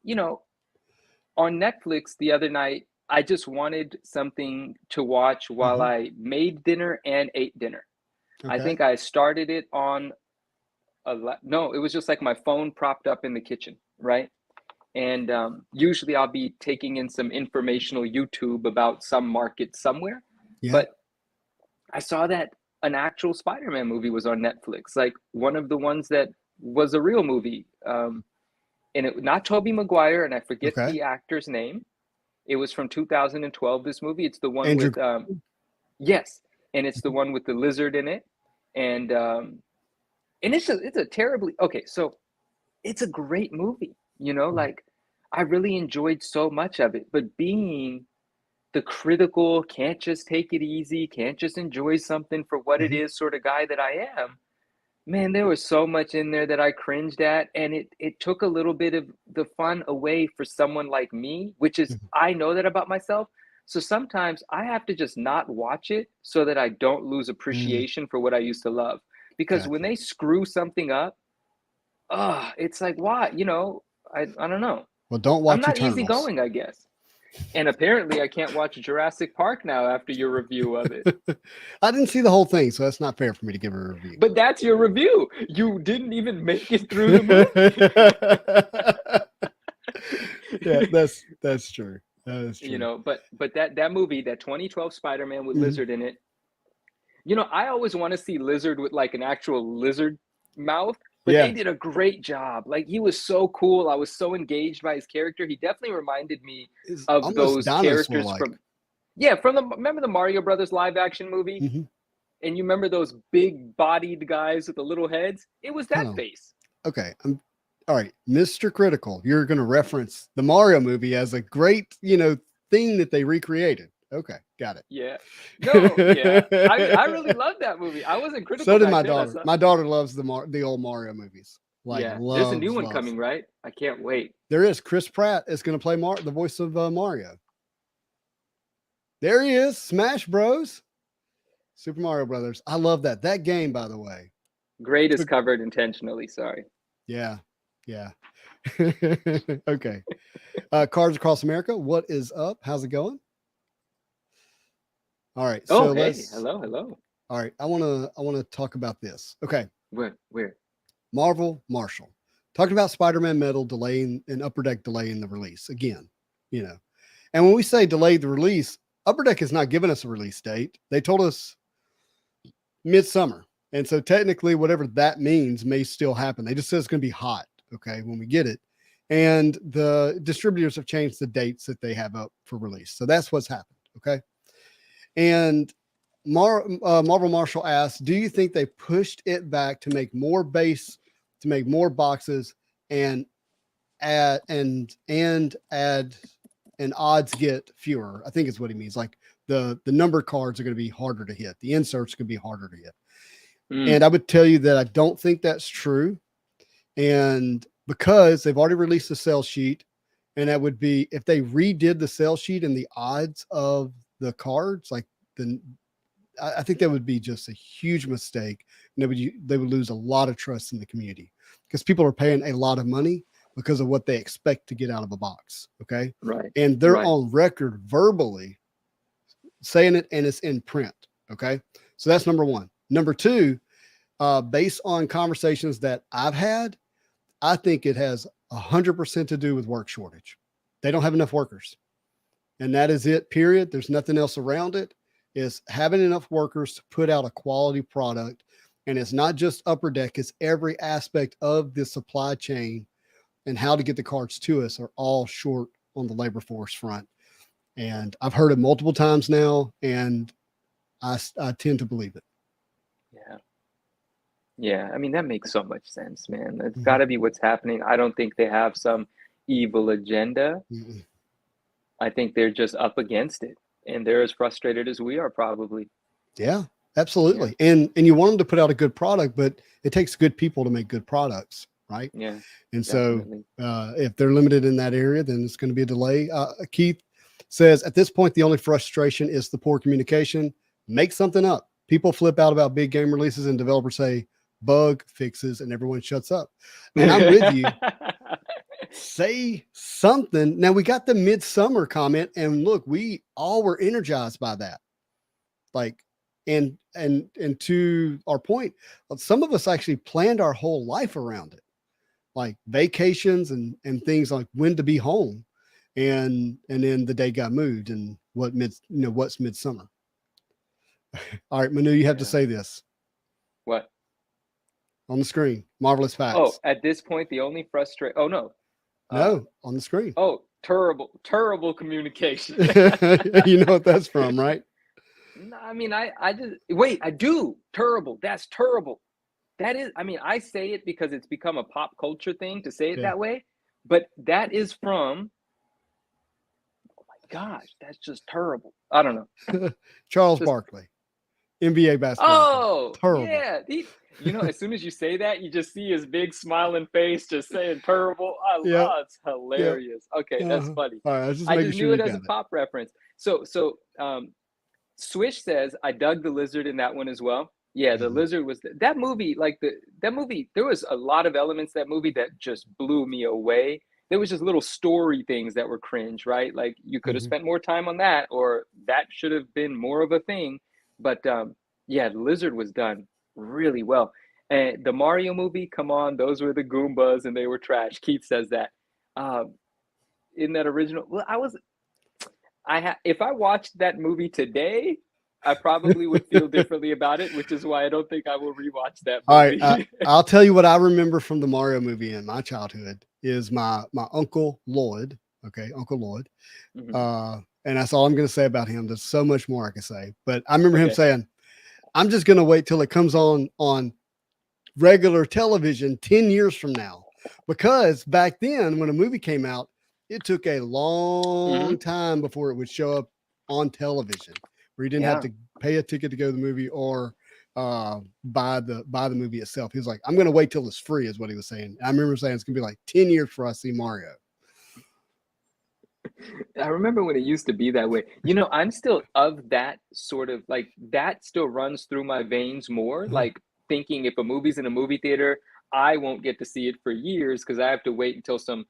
on Netflix the other night, I just wanted something to watch while I made dinner and ate dinner. Okay. I think I started it on no, it was just like my phone propped up in the kitchen, right? And usually I'll be taking in some informational YouTube about some market somewhere. Yeah. But I saw that an actual Spider-Man movie was on Netflix, like one of the ones that was a real movie. And it not Tobey Maguire, and I forget the actor's name. It was from 2012, this movie. It's the one with yes, and it's the one with the lizard in it. And it's a terribly so it's a great movie, like I really enjoyed so much of it, but being the critical, can't just take it easy, can't just enjoy something for what it is sort of guy that I am, man, there was so much in there that I cringed at, and it took a little bit of the fun away for someone like me, which is I know that about myself. So sometimes I have to just not watch it so that I don't lose appreciation for what I used to love. Because when they screw something up, it's like, why? I don't know. Well, don't watch. I'm not easygoing, I guess. And apparently I can't watch Jurassic Park now after your review of it. I didn't see the whole thing, so that's not fair for me to give a review. But that's your review. You didn't even make it through the movie. Yeah, that's true. That is true. But that movie, that 2012 Spider-Man with Lizard in it, You know, I always want to see Lizard with like an actual lizard mouth, but they Yeah, did a great job. Like he was so cool. I was so engaged by his character. He definitely reminded me it's of almost those dinosaur characters like. from yeah, from the remember the Mario Brothers live action movie? Hmm. And you remember those big bodied guys with the little heads? It was Hold that on. face. Okay, all right, Mr. Critical. You're going to reference the Mario movie as a great, thing that they recreated. Okay, got Yeah. No, yeah. I it. really loved that movie. I wasn't So critical did back my then. I daughter. saw My daughter loves the old Mario movies. Like yeah. There's a new loves one loves. coming, right? I can't wait. There is Chris Pratt is going to play the voice of Mario. There he is, Smash Bros. Super Mario Brothers. I love that. That game, by the way. Great is So, covered intentionally. Sorry. yeah, yeah. Okay. Cards Across America. What is up? How's it going? All right. Oh, So hey. let's. Hello, hello. All right. I wanna talk about this. Okay. Where? Marvel Marshall talking about Spider-Man Metal delaying and Upper Deck delaying the release again. You know, and when we say delayed the release, Upper Deck has not given us a release date. They told us midsummer. And so technically, whatever that means may still happen. They just said it's going to be hot, okay, when we get it. And the distributors have changed the dates that they have up for release. So that's what's happened, okay? And Marvel Marshall asked, do you think they pushed it back to make more base, to make more boxes, and add and odds get fewer? I think is what he means. Like the number cards are going to be harder to hit. The inserts could be harder to hit. And I would tell you that I don't think that's true. And because they've already released the sell sheet, and that would be if they redid the sell sheet and the odds of the cards, like then I think that would be just a huge mistake. And they would lose a lot of trust in the community because people are paying a lot of money because of what they expect to get out of a box. Okay. Right. And they're Right. on record verbally saying it, and it's in print. Okay. So that's number one. Number two, based on conversations that I've had, I think it has 100% to do with work shortage. They don't have enough workers, and that is it. Period. There's nothing else around it. Is having enough workers to put out a quality product, and it's not just Upper Deck; it's every aspect of the supply chain and how to get the cards to us are all short on the labor force front. And I've heard it multiple times now, and I tend to believe it. Yeah. Yeah. I mean, that makes so much sense, man. It's got Mhm. to be what's happening. I don't think they have some evil agenda. Mhm. I think they're just up against it, and they're as frustrated as we are, probably. Yeah, Yeah. absolutely. And you want them to put out a good product, but it takes good people to make good products, right? Yeah. And so Definitely. if they're limited in that area, then it's going to be a delay. Keith says at this point, the only frustration is the poor communication. Make something up. People flip out about big game releases, and developers say bug fixes, and everyone shuts up. And I'm with you. Say something. Now we got the midsummer comment, and look, we all were energized by that. Like, and to our point, some of us actually planned our whole life around it, like vacations and things like when to be home, and then the day got moved, and what's midsummer. All right, Manu, you have to Yeah. say this What? on the screen. Marvelous Oh, facts. at this point, the only frustration. Oh no. No, on the screen. Oh, terrible communication. You know what that's from, right? No, I mean, I just wait. I do terrible. That's terrible. That is. I mean, I say it because it's become a pop culture thing to say it Yeah. that way. But that is from. Oh my gosh, that's just terrible. I don't know. Charles Just Barkley, NBA basketball player. oh Terrible. yeah. As soon as you say that, you just see his big smiling face, just saying terrible. Yep. It's hilarious. Okay, that's Uh-huh. funny. All right, I was just I making just sure knew you it as a got it. pop reference. So Swish says I dug the lizard in that one as well. Yeah, the Mhm. lizard was that movie. Like that movie, there was a lot of elements that movie that just blew me away. There was just little story things that were cringe, right? Like you could have Mhm. spent more time on that, or that should have been more of a thing. But yeah, the lizard was done really well. And the Mario movie, come on, those were the Goombas and they were trash. Keith says that. Um, in that original, well, if I watched that movie today, I probably would feel differently about it, which is why I don't think I will rewatch that All right, movie. I'll tell you what I remember from the Mario movie in my childhood is my uncle Lloyd. Okay, Uncle Lloyd. Mhm. And that's all I'm going to say about him. There's so much more I can say, but I remember him Okay. saying, "I'm just going to wait till it comes on regular television 10 years from now," because back then when a movie came out, it took a long Mhm. time before it would show up on television, where you didn't have Yeah. to pay a ticket to go to the movie or buy the movie itself. He was like, "I'm going to wait till it's free," is what he was saying. I remember saying it's going to be like 10 years before I see Mario. I remember when it used to be that way. You know, I'm still of that sort of like that still runs through my veins more. Like thinking if a movie's in a movie theater, I won't get to see it for years because I have to wait until some,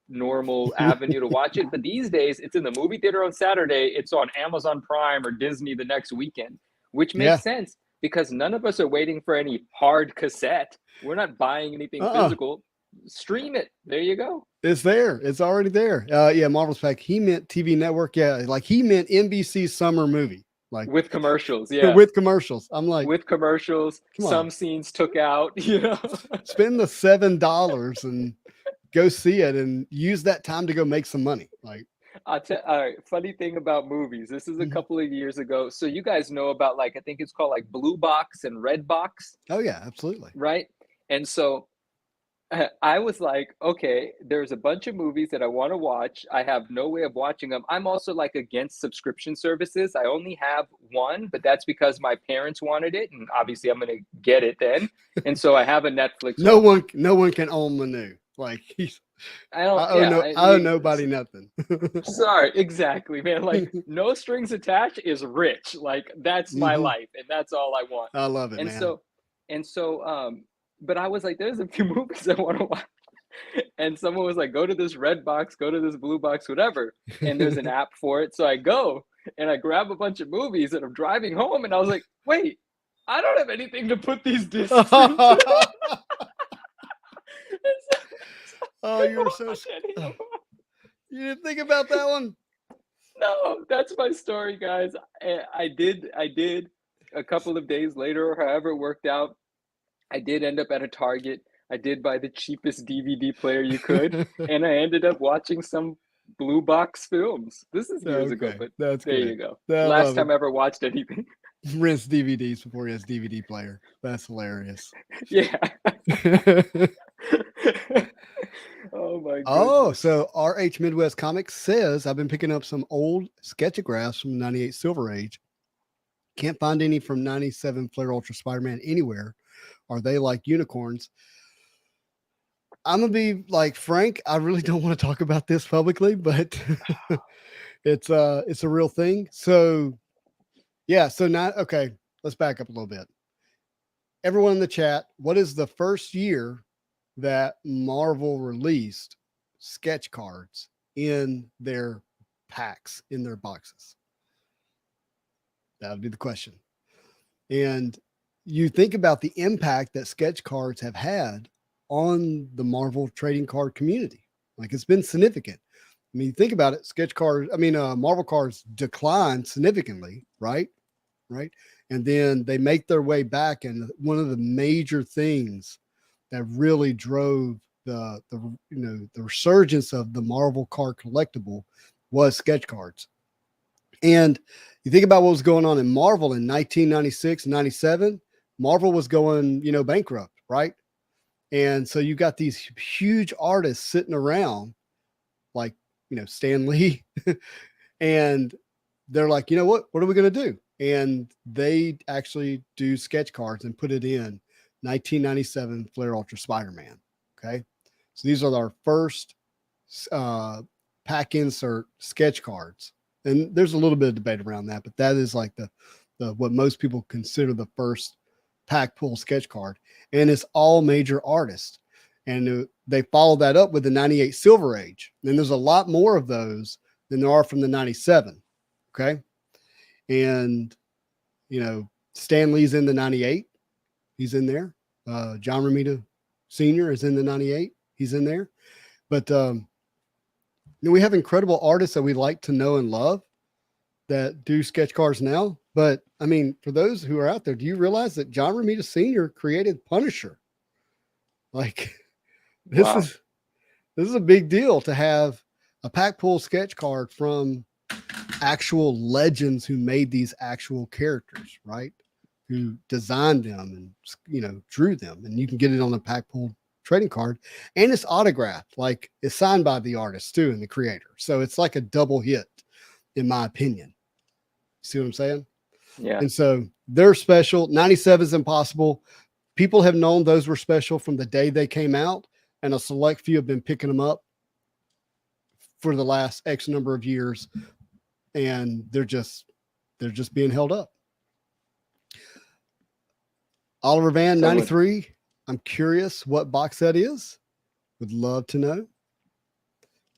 normal avenue to watch it. But these days, it's in the movie theater on Saturday, it's on Amazon Prime or Disney the next weekend, which Yeah. makes sense because none of us are waiting for any hard cassette. We're not buying anything Uh-uh. physical. Stream it. There you go. It's there. It's already there. Yeah, Marvel's back. He meant TV network. Yeah, like he meant NBC summer movie, like With commercials. Yeah. with commercials. I'm like, With commercials, come on, some scenes took out, you know. spend the $7 and go see it, and use that time to go make some money. Like, All right, funny thing about movies. This is a mhm. couple of years ago. So you guys know about like I think it's called like Blue Box and Red Box, Oh yeah, absolutely. right? And so I was like, okay, there's a bunch of movies that I want to watch. I have no way of watching them. I'm also like against subscription services. I only have one, but that's because my parents wanted it, and obviously I'm going to get it then. And so I have a Netflix No one. one, no one can own Manu. Like I don't, I owe yeah, no, I owe nobody nothing. sorry, exactly, man. Like no strings attached is rich. Like that's my Mhm. life, and that's all I want. I love it, And man. so, but I was like, there's a few movies I want to watch. And someone was like, go to this red box, go to this blue box, whatever. And there's an app for it. So I go and I grab a bunch of movies and I'm driving home and I was like, wait, I don't have anything to put these discs into. And so Oh, I you were couldn't so. watch anymore. You didn't think about that one. No, that's my story, guys. I did a couple of days later, or however it worked out. I did end up at a Target. I did buy the cheapest DVD player you could, and I ended up watching some blue box films. This is years ago, Okay, but that's there you good. go. I Last love it. time I ever watched anything. Rinse DVDs before he has DVD player. That's hilarious. Yeah. Oh my Oh, goodness. so RH Midwest Comics says I've been picking up some old sketchographs from the 98 Silver Age. Can't find any from 97 Flare Ultra Spider-Man anywhere. Are they like unicorns? I'm gonna be like Frank. I really don't want to talk about this publicly, but it's a real thing. So yeah, so now okay, let's back up a little bit. Everyone in the chat, what is the first year that Marvel released sketch cards in their packs, in their boxes? That would be the question. And you think about the impact that sketch cards have had on the Marvel trading card community. Like it's been significant. I mean, think about it. Marvel cards declined significantly, right? Right. And then they make their way back. And one of the major things that really drove the resurgence of the Marvel card collectible was sketch cards. And you think about what was going on in Marvel in 1996, 97, Marvel was going, bankrupt, right? And so you got these huge artists sitting around like, Stan Lee, and they're like, you know what are we going to do? And they actually do sketch cards and put it in 1997 Flare Ultra Spider-Man. Okay. So these are our first pack insert sketch cards. And there's a little bit of debate around that, but that is like the what most people consider the first pack pull sketch card. And it's all major artists. And they followed that up with the 98 Silver Age. And there's a lot more of those than there are from the 97. Okay. And, Stan Lee's in the 98. He's in there. John Romita Sr. is in the 98. He's in there. But, we have incredible artists that we like to know and love that do sketch cards now. But I mean, for those who are out there, do you realize that John Romita Sr. created Punisher? Like this Wow. is a big deal to have a pack pull sketch card from actual legends who made these actual characters, right? Who designed them and drew them, and you can get it on a pack pull trading card, and it's autographed, like it's signed by the artist too and the creator. So it's like a double hit, in my opinion. See what I'm saying? Yeah. And so they're special. 97 is impossible. People have known those were special from the day they came out, and a select few have been picking them up for the last X number of years, and they're just being held up. Oliver Van 93. I'm curious what box that is. Would love to know.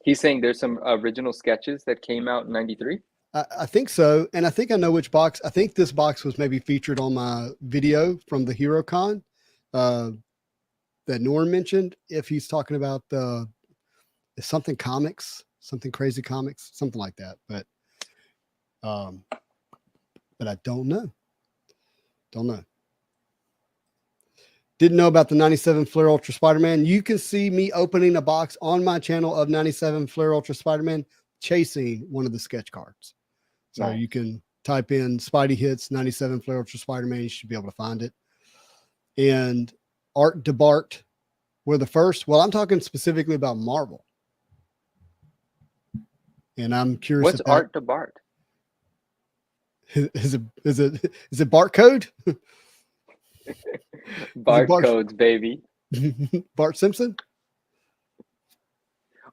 He's saying there's some original sketches that came out in 93. I think so. And I think I know which box. I think this box was maybe featured on my video from the HeroCon that Norm mentioned. If he's talking about something comics, something crazy comics, something like that. But I don't know. Don't know. Didn't know about the 97 Flair Ultra Spider-Man. You can see me opening a box on my channel of 97 Flair Ultra Spider-Man chasing one of the sketch cards. So you can type in Spidey Hits 97 Flair Ultra Spider-Man. You should be able to find it. And Art DeBart were the first. Well, I'm talking specifically about Marvel. And I'm curious. What's Art DeBart? Is it barcode? Barcodes, baby. Bart Simpson.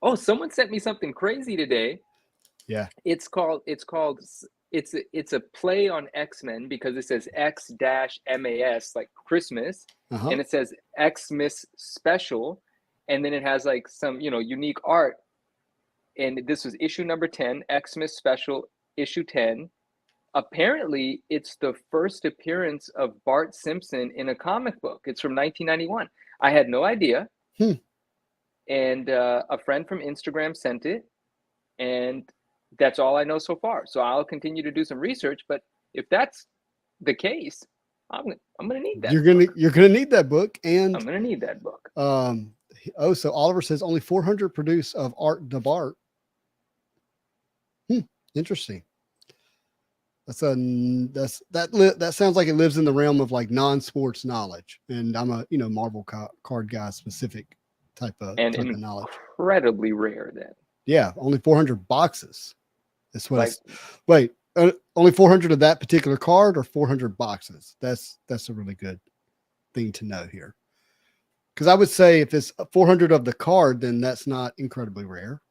Oh, someone sent me something crazy today. Yeah. It's a play on X-Men because it says X-MAS, like Christmas, and it says Xmas Special, and then it has like some unique art. And this was issue number 10, Xmas Special, issue 10. Apparently, it's the first appearance of Bart Simpson in a comic book. It's from 1991. I had no idea. And a friend from Instagram sent it. And that's all I know so far. So I'll continue to do some research. But if that's the case, I'm gonna need that. You're gonna need that book, and I'm gonna need that book. So Oliver says only 400 produced of Art DeBart. Interesting. That sounds like it lives in the realm of like non-sports knowledge, and I'm a Marvel card guy specific type of knowledge. Incredibly rare then. Yeah, only 400 boxes. That's what. Wait, only 400 of that particular card, or 400 boxes? That's a really good thing to know here, because I would say if it's 400 of the card, then that's not incredibly rare.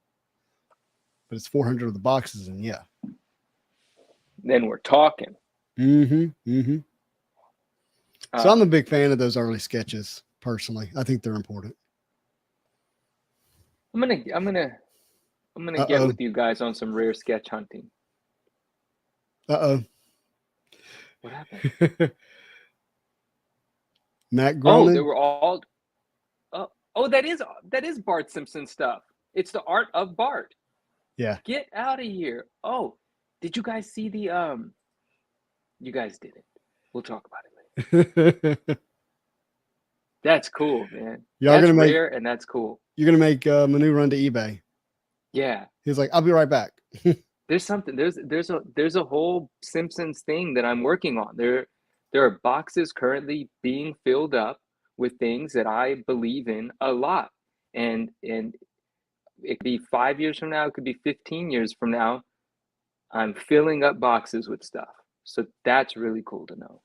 But it's 400 of the boxes, and yeah. Then we're talking. So I'm a big fan of those early sketches. Personally, I think they're important. I'm gonna get with you guys on some rare sketch hunting. What happened? Matt Groening. Oh, they were all. Oh, that is Bart Simpson stuff. It's the art of Bart. Yeah. Get out of here. Oh, did you guys see the You guys didn't. We'll talk about it later. That's cool, man. That's rare, and that's cool. You're gonna make Manu run to eBay. Yeah. He's like, I'll be right back. There's something. There's a whole Simpsons thing that I'm working on. There are boxes currently being filled up with things that I believe in a lot, and it could be 5 years from now, it could be 15 years from now. I'm filling up boxes with stuff. So that's really cool to know.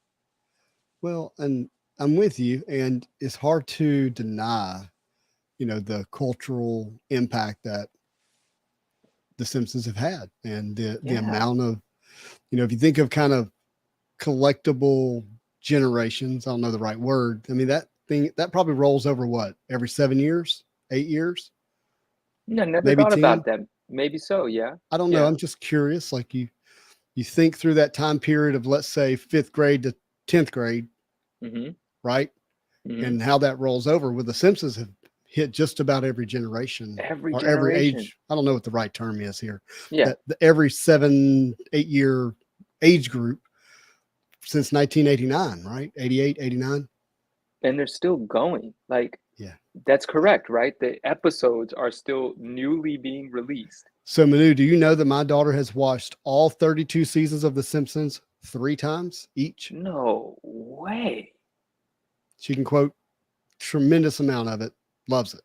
Well, and I'm with you, and it's hard to deny, the cultural impact that the Simpsons have had, and the amount of, if you think of kind of collectible generations, I don't know the right word. I mean, that probably rolls over every 7 years, 8 years. No, never thought 10? About that. Maybe so. Yeah. I don't know. I'm just curious. Like you think through that time period of, let's say, 5th grade to 10th grade, right? And how that rolls over. With the Simpsons have hit just about every generation, every age. I don't know what the right term is here. Yeah. Every 7-8 year age group. since 1989, right? 88, 89. And they're still going. Like, Yeah. that's correct, right? The episodes are still newly being released. So Manu, do you know that my daughter has watched all 32 seasons of The Simpsons 3 times each? No way. She can quote tremendous amount of it. Loves it.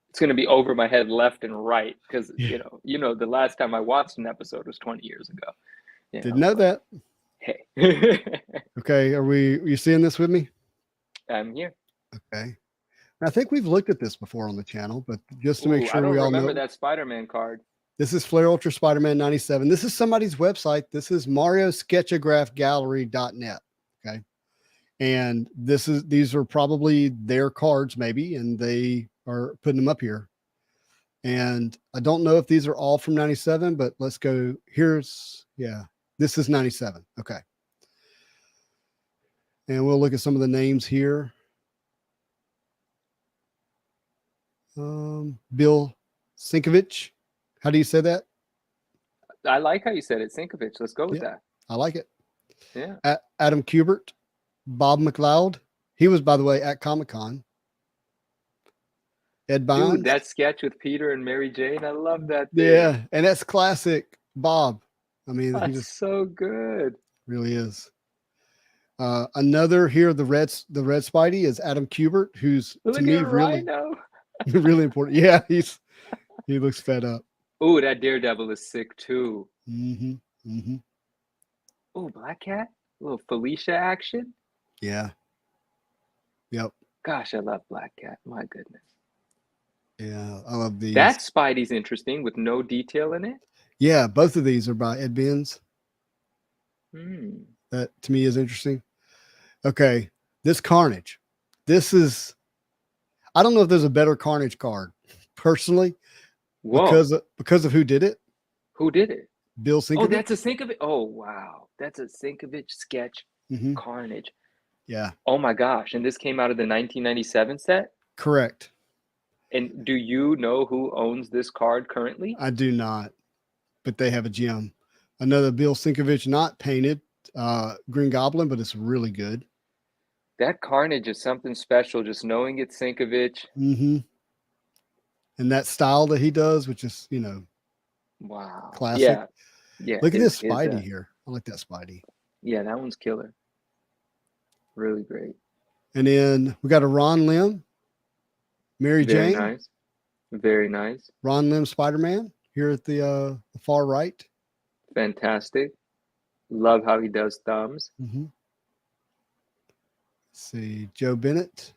It's going to be over my head left and right because, Yeah. the last time I watched an episode was 20 years ago. Didn't know that. Hey, Okay. Are you seeing this with me? I'm here. Okay. I think we've looked at this before on the channel, but just to make Ooh, I sure don't we all remember know. that Spider-Man card. This is Flair Ultra Spider-Man 97. This is somebody's website. This is MarioSketchographGallery.net. Okay. And these are probably their cards, maybe, and they are putting them up here. And I don't know if these are all from 97, but let's go. This is 97. Okay. And we'll look at some of the names here. Bill Sinkovich. How do you say that? I like how you said it, Sinkovich. Let's go with that. I like it. Yeah. Adam Kubert, Bob McLeod. He was, by the way, at Comic-Con. Ed Bynes. Dude, that sketch with Peter and Mary Jane, I love that thing. Yeah, and that's classic Bob. I mean, he That's just so good. really is. Another here, the red Spidey is Adam Kubert, who's Look to me at really, Rhino. really important. Yeah, he looks fed up. Ooh, that Daredevil is sick too. Mm-hmm. Mm-hmm. Ooh, Black Cat, a little Felicia action. Yeah. Yep. Gosh, I love Black Cat. My goodness. Yeah, I love these. That Spidey's interesting with no detail in it. Yeah, both of these are by Ed Benz. Hmm. That to me is interesting. Okay, this Carnage. This is, I don't know if there's a better Carnage card, personally, Whoa. because of who did it. Who did it? Bill Sinkovich. Oh, that's a Sinkovich. Oh, wow. That's a Sinkovich sketch. Mhm. Carnage. Yeah. Oh my gosh. And this came out of the 1997 set? Correct. And do you know who owns this card currently? I do not, but they have a gem. Another Bill Sinkovich, not painted, Green Goblin, but it's really good. That Carnage is something special, just knowing it's Sinkovich. Mm-hmm. And that style that he does, which is, Wow. classic. Yeah. Yeah. Look at this Spidey here. I like that Spidey. Yeah, that one's killer. Really great. And then we got a Ron Lim, Mary Very Jane. nice. Very nice. Ron Lim Spider-Man here at the far right. Fantastic. Love how he does thumbs. Mm-hmm. Let's see, Joe Bennett.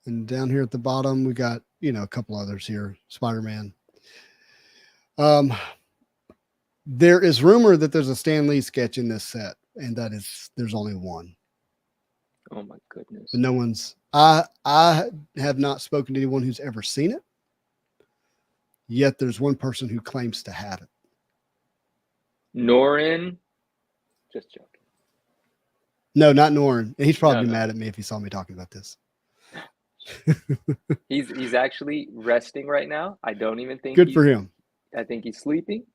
And down here at the bottom, we got, a couple others here. Spider-Man. There is rumor that there's a Stan Lee sketch in this set, and there's only one. Oh my goodness. But no one's, I have not spoken to anyone who's ever seen it. Yet there's one person who claims to have it. Norin. Just joking. No, not Norrin. And he's probably No. mad at me if he saw me talking about this. He's actually resting right now. I don't even think Good for him. I think he's sleeping.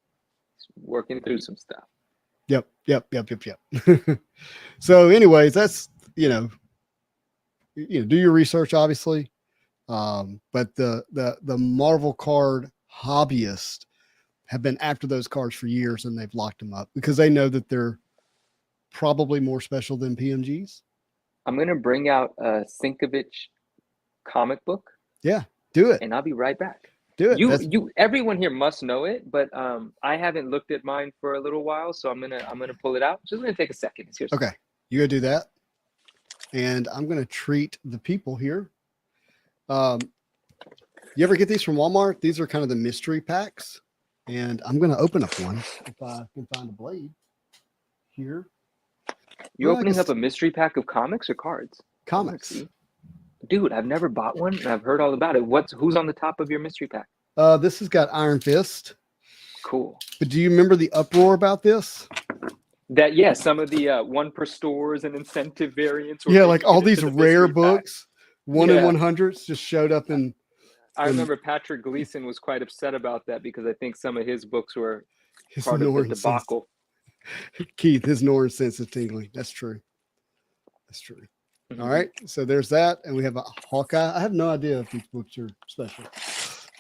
He's working through some stuff. Yep. So anyways, that's, do your research, obviously. But the Marvel card hobbyists have been after those cards for years, and they've locked them up because they know that they're probably more special than PMGs. I'm going to bring out a Sinkovich comic book. Yeah, do it. And I'll be right back. Do it. Everyone here must know it, but I haven't looked at mine for a little while, so I'm gonna pull it out. Just gonna take a second. Okay, you go do that, and I'm gonna treat the people here. You ever get these from Walmart? These are kind of the mystery packs, and I'm gonna open up one if I can find a blade here. You're opening up a mystery pack of comics or cards? Comics. Dude, I've never bought one, and I've heard all about it. Who's on the top of your mystery pack? This has got Iron Fist. Cool. But do you remember the uproar about this? Some of the one per stores and incentive variants. Yeah, like all these rare books, 1 in 100s just showed up in. I remember Patrick Gleason was quite upset about that because I think some of his books were part of the debacle. Keith, his Norris sense is tingling. That's true. That's true. All right. So there's that. And we have a Hawkeye. I have no idea if these books are special,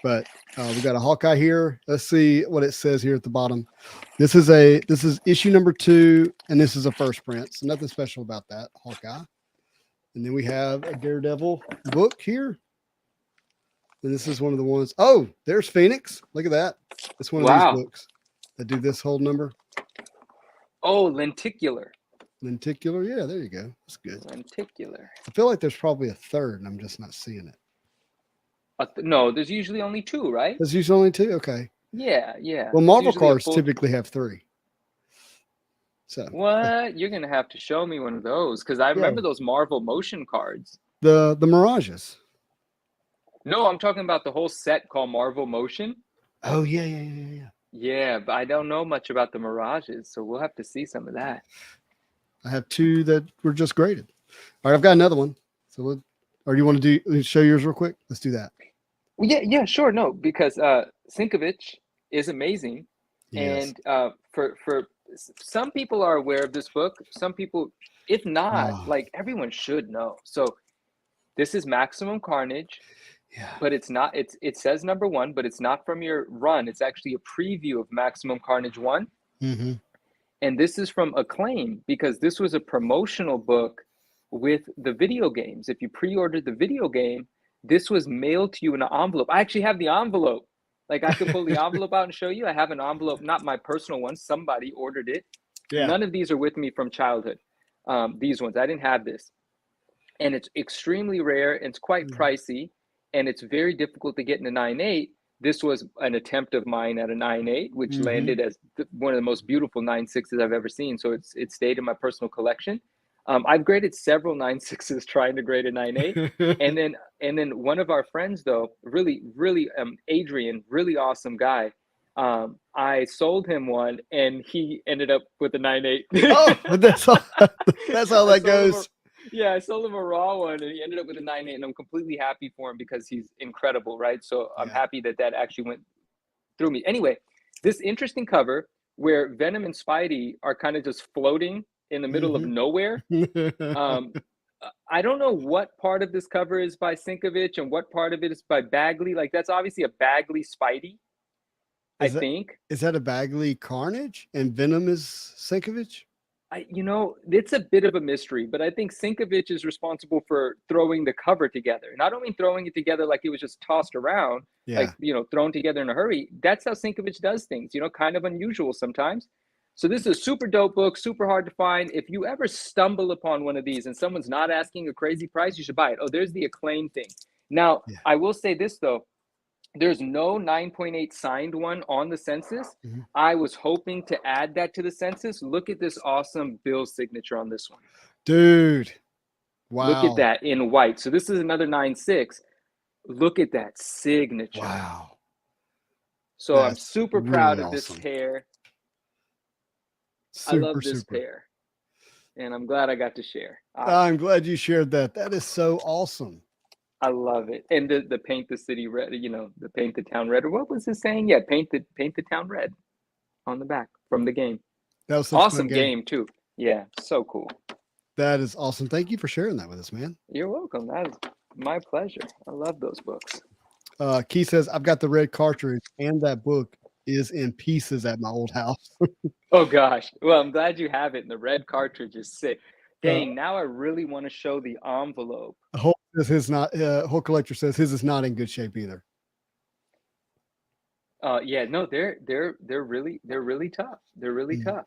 but we got a Hawkeye here. Let's see what it says here at the bottom. This is issue number 2, and this is a first print. So nothing special about that, Hawkeye. And then we have a Daredevil book here. And this is one of the ones. Oh, there's Phoenix. Look at that. It's one of these books that do this whole number. Oh, lenticular. Lenticular. Yeah, there you go. That's good. Lenticular. I feel like there's probably a third, and I'm just not seeing it. No, there's usually only 2, right? There's usually only 2. Okay. Yeah. Well, Marvel cards typically have 3. So what? You're gonna have to show me one of those because I remember those Marvel motion cards. The Mirages. No, I'm talking about the whole set called Marvel Motion. Oh yeah. Yeah, but I don't know much about the Mirages, so we'll have to see some of that. I have 2 that were just graded. All right, I've got another one. So, or do you want to show yours real quick? Let's do that. Well, yeah, sure. No, because Sienkiewicz is amazing, and for some people are aware of this book. Some people, if not, like everyone should know. So, this is Maximum Carnage. Yeah. But it's not. It says number 1, but it's not from your run. It's actually a preview of Maximum Carnage 1. Mm-hmm. And this is from Acclaim because this was a promotional book with the video games. If you pre-ordered the video game, this was mailed to you in an envelope. I actually have the envelope. Like I could pull the envelope out and show you. I have an envelope, not my personal one. Somebody ordered it. Yeah. None of these are with me from childhood. These ones, I didn't have this. And it's extremely rare and it's quite pricey. And it's very difficult to get in a 9.8. This was an attempt of mine at a 9.8, which landed as one of the most beautiful 9.6s I've ever seen. So it stayed in my personal collection. I've graded several 9.6s trying to grade a 9.8. and then one of our friends, though, really, Adrian, really awesome guy. I sold him one and he ended up with a 9.8. Oh, but that's how that goes. Yeah, I sold him a raw one and he ended up with a 9.8, and I'm completely happy for him because he's incredible, right? So I'm happy that actually went through me. Anyway, this interesting cover where Venom and Spidey are kind of just floating in the middle of nowhere. I don't know what part of this cover is by Sienkiewicz and what part of it is by Bagley. Like that's obviously a Bagley Spidey, I think. Is that a Bagley Carnage and Venom is Sienkiewicz? It's a bit of a mystery, but I think Sienkiewicz is responsible for throwing the cover together. And I don't mean throwing it together like it was just tossed around, thrown together in a hurry. That's how Sienkiewicz does things, kind of unusual sometimes. So this is a super dope book, super hard to find. If you ever stumble upon one of these and someone's not asking a crazy price, you should buy it. Oh, there's the Acclaim thing. Now, I will say this, though. There's no 9.8 signed one on the census. I was hoping to add that to the census. Look at this awesome Bill signature on this one. Dude. Wow. Look at that in white. So this is another 9.6. Look at that signature. Wow. So I'm super proud of this pair. I love this pair. And I'm glad I got to share. I'm glad you shared that. That is so awesome. I love it. And the paint the city red, the paint the town red. Or what was it saying? Yeah, paint the town red on the back from the game. That was awesome game too. Yeah, so cool. That is awesome. Thank you for sharing that with us, man. You're welcome. That is my pleasure. I love those books. Keith says, I've got the red cartridge and that book is in pieces at my old house. Oh gosh. Well, I'm glad you have it. And the red cartridge is sick. Dang, now I really want to show the envelope. Whole collector says his is not in good shape either. Yeah, no, they're really tough. They're really tough.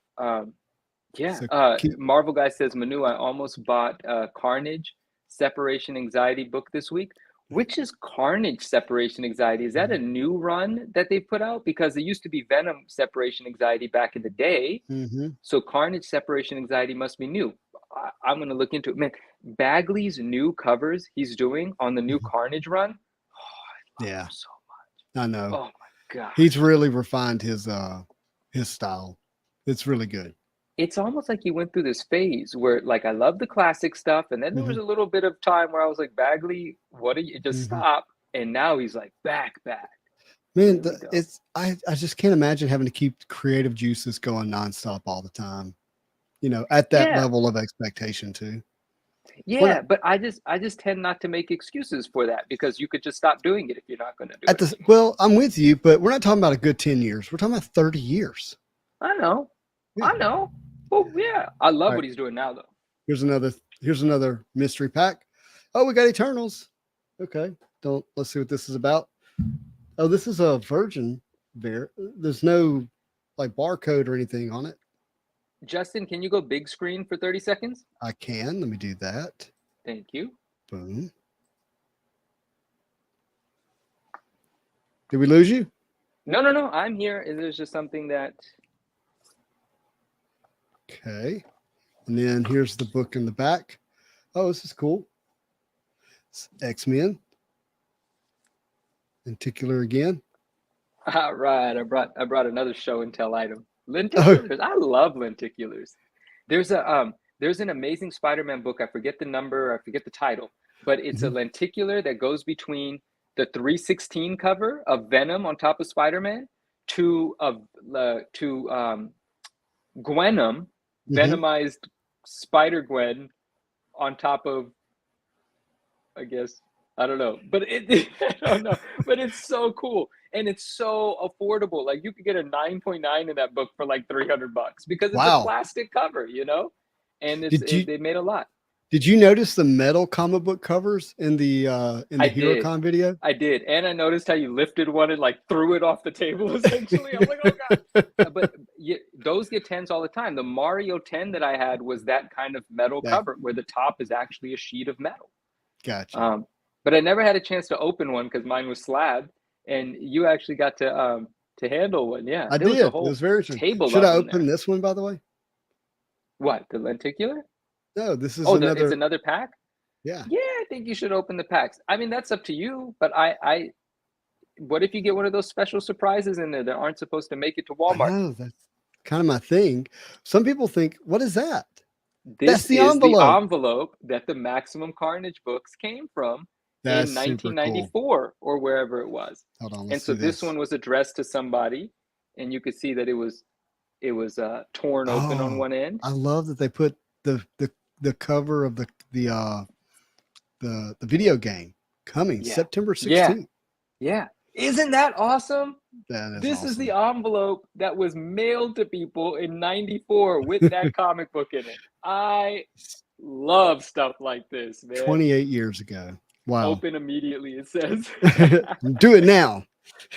Marvel guy says, Manu, I almost bought Carnage Separation Anxiety book this week. Which is Carnage Separation Anxiety? Is that a new run that they put out? Because it used to be Venom Separation Anxiety back in the day. So Carnage Separation Anxiety must be new. I'm going to look into it. Man, Bagley's new covers he's doing on the new Carnage run. Oh, I love him so much. I know. Oh my God. He's really refined his style. It's really good. It's almost like he went through this phase where like I love the classic stuff, and then there was a little bit of time where I was like, Bagley, what are you just stop? And now he's like back. Man, Really dope. I just can't imagine having to keep creative juices going nonstop all the time. You know, at that Yeah, level of expectation too. When I, yeah, but I just tend not to make excuses for that because you could just stop doing it if you're not going to do at it. the well, I'm with you, but we're not talking about a good 10 years. We're talking about 30 years. I know, Yeah. I know. Well, yeah, I All love right. what he's doing now, though. Here's another mystery pack. Oh, we got Eternals. Okay. Don't let's see what this is about. Oh, this is a virgin bear. There's no like barcode or anything on it. Justin, can you go big screen for 30 seconds? I can. Let me do that. Thank you. Boom. Did we lose you? No, no, no. I'm here. There's just something that. Okay. And then here's the book in the back. Oh, this is cool. X-Men. Lenticular again. All right, I brought another show and tell item. Lenticulars. I love lenticulars. There's an amazing Spider-Man book. I forget the number, I forget the title, but it's a lenticular that goes between the 316 cover of Venom on top of Spider-Man to Gwenom, Venomized Spider-Gwen on top of, I guess, I don't know, but I don't know, but it's so cool and it's so affordable. Like you could get a 9.9 in that book for like $300 because it's a Wow. plastic cover, and they made a lot. Did you notice the metal comic book covers in the I did. HeroCon video? I did, and I noticed how you lifted one and like threw it off the table. Essentially, I'm like, oh god! But those get 10s all the time. The Mario 10 that I had was that kind of metal cover where the top is actually a sheet of metal. Gotcha. But I never had a chance to open one because mine was slab, and you actually got to handle one. Yeah, I there did. was a It whole was very interesting. table. Should I of them open there. this one, by the way? What, the lenticular? No, this is it's another pack. Yeah. Yeah, I think you should open the packs. I mean, that's up to you. But I what if you get one of those special surprises in there that aren't supposed to make it to I Walmart? know, that's kind of my thing. Some people think, what is that? This That's the is envelope. the envelope that the Maximum Carnage books came from That's in super cool. 1994 or wherever it was. Hold on, And let's so do this one was addressed to somebody, and you could see that it was torn open on one end. I love that they put the cover of the video game coming September 16th. Yeah. Isn't that awesome? This is the envelope that was mailed to people in 94 with that comic book in it. I love stuff like this, man. 28 years ago. Wow. Open immediately, it says. Do it now.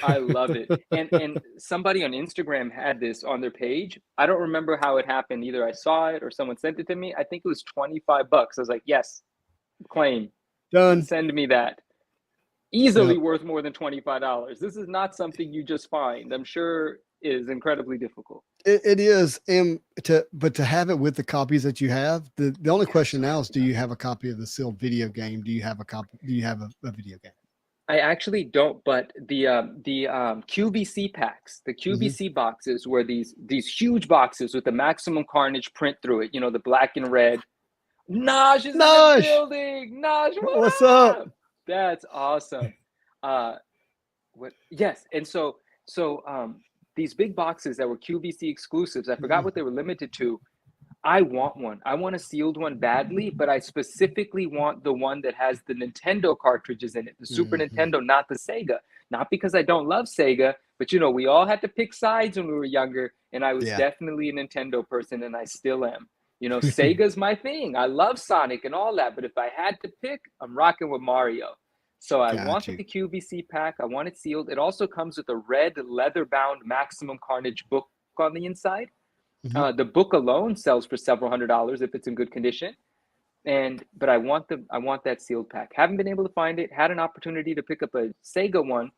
I love it. And somebody on Instagram had this on their page. I don't remember how it happened. Either I saw it or someone sent it to me. I think it was $25. I was like, yes, claim. Done. Send me that. Easily worth more than $25. This is not something you just find. I'm sure is incredibly difficult. It is. But to have it with the copies that you have, the only question now is, do you have a copy of the sealed video game? Do you have a copy? Do you have a video game? I actually don't, but the QVC packs, the QVC boxes were these huge boxes with the Maximum Carnage print through it. The black and red. Naj is in the building. Naj, what's up? That's awesome. Yes, and so these big boxes that were QVC exclusives, I forgot what they were limited to. I want one. I want a sealed one badly, but I specifically want the one that has the Nintendo cartridges in it, the Super Nintendo, not the Sega. Not because I don't love Sega, but we all had to pick sides when we were younger, and I was definitely a Nintendo person, and I still am. Sega's my thing. I love Sonic and all that, but if I had to pick, I'm rocking with Mario. So I wanted the QVC pack. I want it sealed. It also comes with a red leather-bound Maximum Carnage book on the inside. The book alone sells for several $100s if it's in good condition. But I want that sealed pack. Haven't been able to find it. Had an opportunity to pick up a Sega one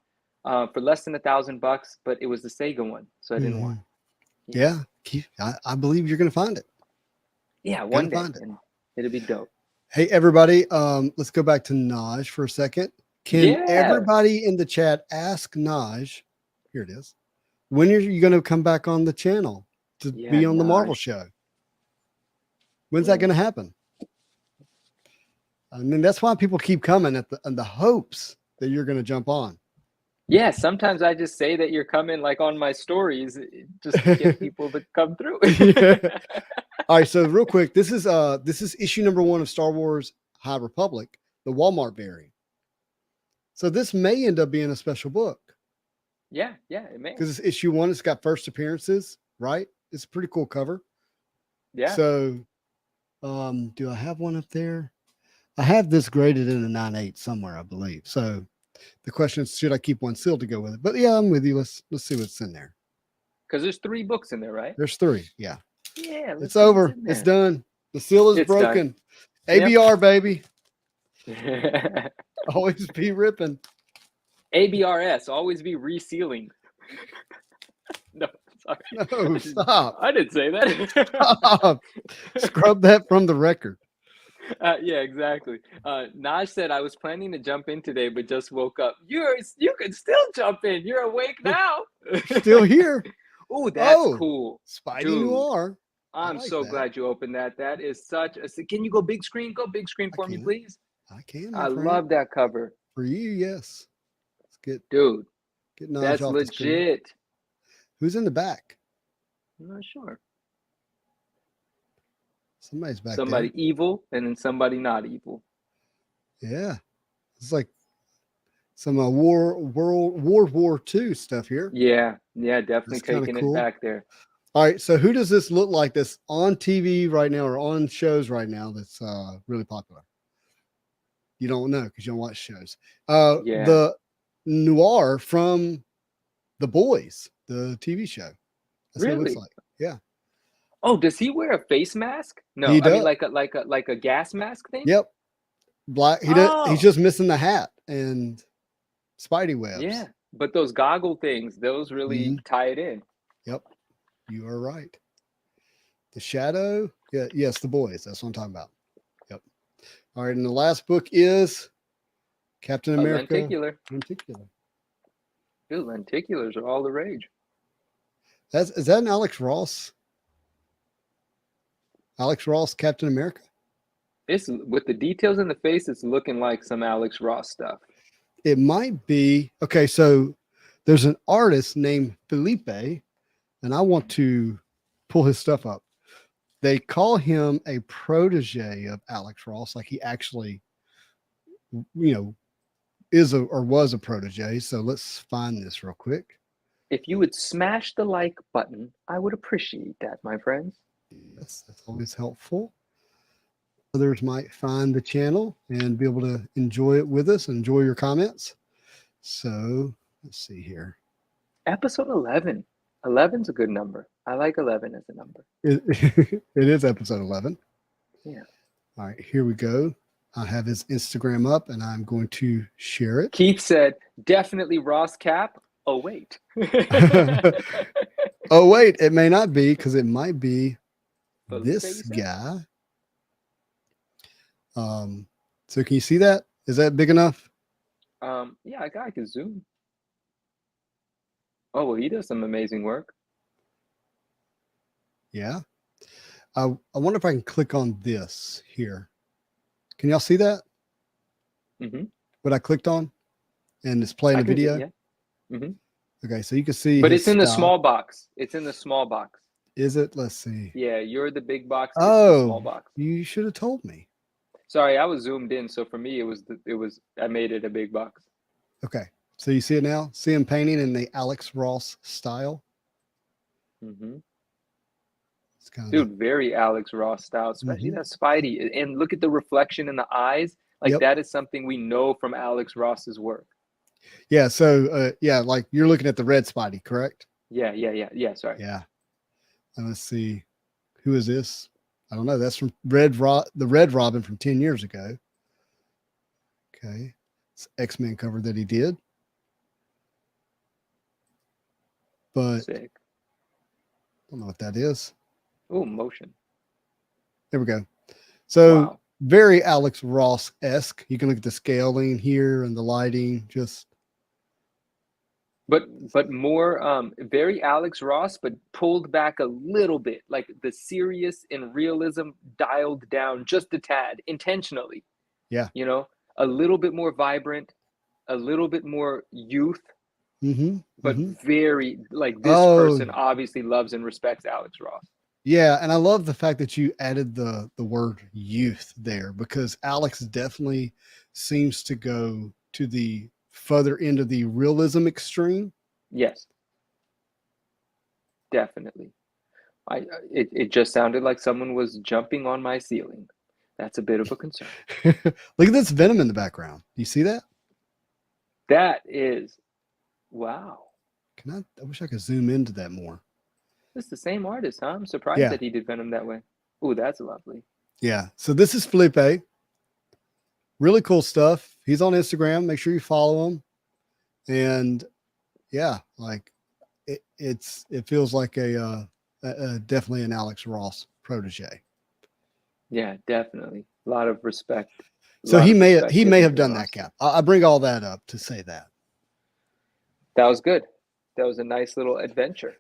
for less than $1,000, but it was the Sega one, so I didn't want it. Yeah, I believe you're going to find it. Yeah, one day, and it'll be dope. Hey, everybody, let's go back to Naj for a second. Can everybody in the chat ask Naj, here it is, when are you going to come back on the channel to be on the Marvel show? When's that going to happen? I mean, that's why people keep coming in the hopes that you're going to jump on. Yeah, sometimes I just say that you're coming like on my stories just to get people to come through. Yeah. All right, so real quick, this is issue number 1 of Star Wars High Republic, the Walmart variant. So this may end up being a special book Yeah, it may. because it's issue 1. It's got first appearances, right? It's a pretty cool cover. Yeah. So, do I have one up there? I have this graded in a 9/8 somewhere, I believe. So the question is, should I keep one sealed to go with it? But yeah, I'm with you. Let's see what's in there. Because there's 3 books in there, right? There's 3. Yeah, Yeah, let's it's see what's over. in there. It's done. The seal is It's done. broken. Yep. ABR, baby. Always be ripping. ABRS, always be resealing. No, sorry. No, stop. I didn't say that. Stop. Scrub that from the record. Yeah, exactly. Naj said I was planning to jump in today, but just woke up. You can still jump in. You're awake now. Still here. Ooh, that's Oh, cool. Spidey Dude, Noir. I'm like so that. glad you opened that. That is such a. Can you go big screen? Go big screen for me, can. please. I can. I friend. love that cover. For you, yes. Let's get Dude, Naj that's off the screen. legit. Who's in the back? I'm not sure. Somebody's back Somebody there. evil and then somebody not evil. Yeah, it's like some World War II stuff here. Yeah, definitely That's kinda taking cool. it back there. All right, so who does this look like that's on TV right now or on shows right now that's really popular? You don't know because you don't watch shows. Yeah. The Noir from The Boys, the TV show. That's what it looks Really? like. Yeah. Oh, does he wear a face mask? No, He I mean does. like a gas mask thing. Yep. Black. Oh. He's just missing the hat and Spidey webs. Yeah, but those goggle things, those really tie it in. Yep. You are right. The Shadow. Yeah. Yes, The Boys. That's what I'm talking about. Yep. All right. And the last book is Captain America. Lenticular. Lenticular. Dude, lenticulars are all the rage. Is that an Alex Ross? Alex Ross, Captain America? It's with the details in the face, it's looking like some Alex Ross stuff. It might be. Okay, so there's an artist named Felipe, and I want to pull his stuff up. They call him a protege of Alex Ross, like he actually, is or was a protege. So let's find this real quick. If you would smash the like button, I would appreciate that, my friends. Yes, that's always helpful. Others might find the channel and be able to enjoy it with us and enjoy your comments. So let's see here. Episode 11. 11's a good number. I like 11 as a number. It is episode 11. Yeah. All right, here we go. I have his Instagram up and I'm going to share it. Keith said, definitely Ross Cap. Oh, wait. Oh, wait, it may not be because it might be Felipe, this guy. So can you see that? Is that big enough? Yeah, I can zoom. Oh, well, he does some amazing work. Yeah. I wonder if I can click on this here. Can y'all see that? Mm-hmm. What I clicked on? And it's playing a video? Yeah. Mm-hmm. Okay, so you can see. But it's in the small box. It's in the small box. Is it? Let's see. Yeah, you're the big box. Oh, it's the small box. You should have told me. Sorry, I was zoomed in, so for me I made it a big box. Okay, so you see it now. See him painting in the Alex Ross style. Mm-hmm. It's kind of Dude, very Alex Ross style, especially that Spidey. And look at the reflection in the eyes. Like that is something we know from Alex Ross's work. Yeah. So like you're looking at the red Spidey, correct? Yeah. Sorry. Yeah. And let's see, who is this? I don't know. That's from the Red Robin from 10 years ago. Okay. It's X-Men cover that he did. But sick. I don't know what that is. Oh, motion. There we go. So very Alex Ross-esque. You can look at the scaling here and the lighting, just. But more very Alex Ross, but pulled back a little bit, like the serious and realism dialed down just a tad intentionally. Yeah. A little bit more vibrant, a little bit more youth, but very like this Oh, person obviously loves and respects Alex Ross. yeah, and I love the fact that you added the word youth there, because Alex definitely seems to go to the further end of the realism extreme. Yes, definitely. It just sounded like someone was jumping on my ceiling. That's a bit of a concern. Look at this Venom in the background. Do you see that? That is, wow. I wish I could zoom into that more. This is the same artist, huh? I'm surprised Yeah. that he did Venom that way. Oh, that's lovely. Yeah. So this is Felipe. Really cool stuff. He's on Instagram. Make sure you follow him. And yeah, like it feels like a definitely an Alex Ross protege. Yeah, definitely. A lot of respect. So he may have given to done Ross. that, Cap. I bring all that up to say that. That was good. That was a nice little adventure.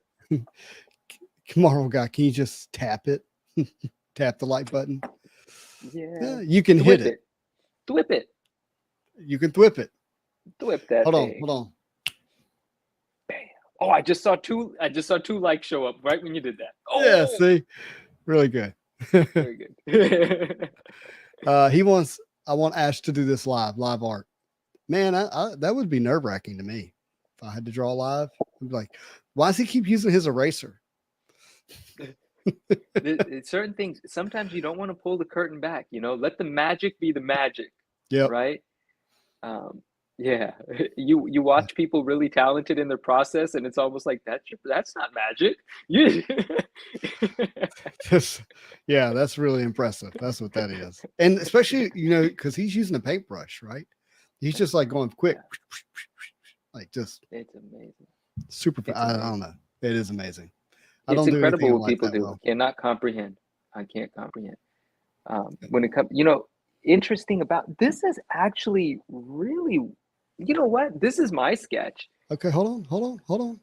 Marvel guy, can you just tap it? Tap the like button. Yeah. You can hit it. Thwip it. You can thwip it. Thwip that thing. Hold on. Bam. Oh, I just saw two likes show up right when you did that. Oh yeah, see? Really good. Very good. I want Ash to do this live art. Man, that would be nerve-wracking to me. If I had to draw live, I'd be like, why does he keep using his eraser? Certain things, sometimes you don't want to pull the curtain back, let the magic be the magic. Yeah. Right. Yeah. You watch people really talented in their process, and it's almost like that's not magic. Yeah, that's really impressive. That's what that is. And especially, because he's using a paintbrush, right? He's just like going quick, like just it's amazing. Super. I don't know. It is amazing. It's incredible what people do. Cannot comprehend. I can't comprehend. When it comes, interesting about this is actually really, this is my sketch. Okay, hold on.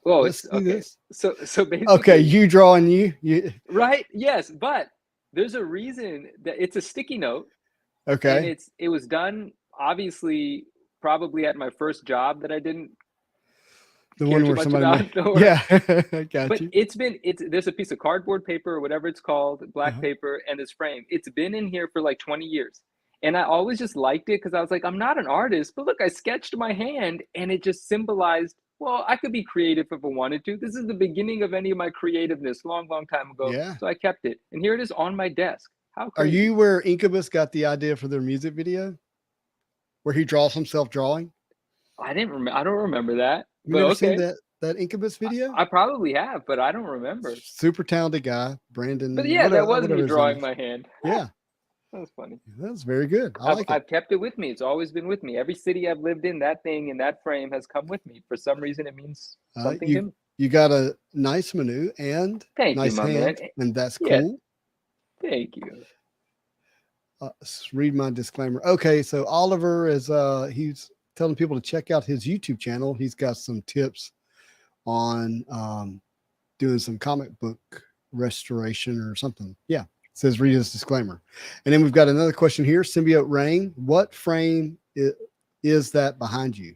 Oh, it's okay. This. So basically, okay, you drawing you right? Yes, but there's a reason that it's a sticky note. Okay, and it was done obviously probably at my first job that I didn't. The one where somebody yeah, got but you. There's a piece of cardboard paper or whatever it's called, black paper, and this frame. It's been in here for like 20 years. And I always just liked it because I was like, I'm not an artist, but look, I sketched my hand and it just symbolized, well, I could be creative if I wanted to. This is the beginning of any of my creativeness long time ago. Yeah. So I kept it. And here it is on my desk. How crazy. Are you where Incubus got the idea for their music video? Where he draws himself drawing? I don't remember that. You never seen that Incubus video? I probably have, but I don't remember. Super talented guy, Brandon. But yeah, that was me drawing my hand. Yeah. That was funny. That's very good. I've kept it with me. It's always been with me. Every city I've lived in, that thing in that frame has come with me. For some reason, it means something to me. You got a nice Manu and nice hand, and that's cool. Thank you. Read my disclaimer. Okay, so Oliver is he's telling people to check out his YouTube channel. He's got some tips on doing some comic book restoration or something. Yeah, it says read his disclaimer. And then we've got another question here. Symbiote Rain, what frame is that behind you?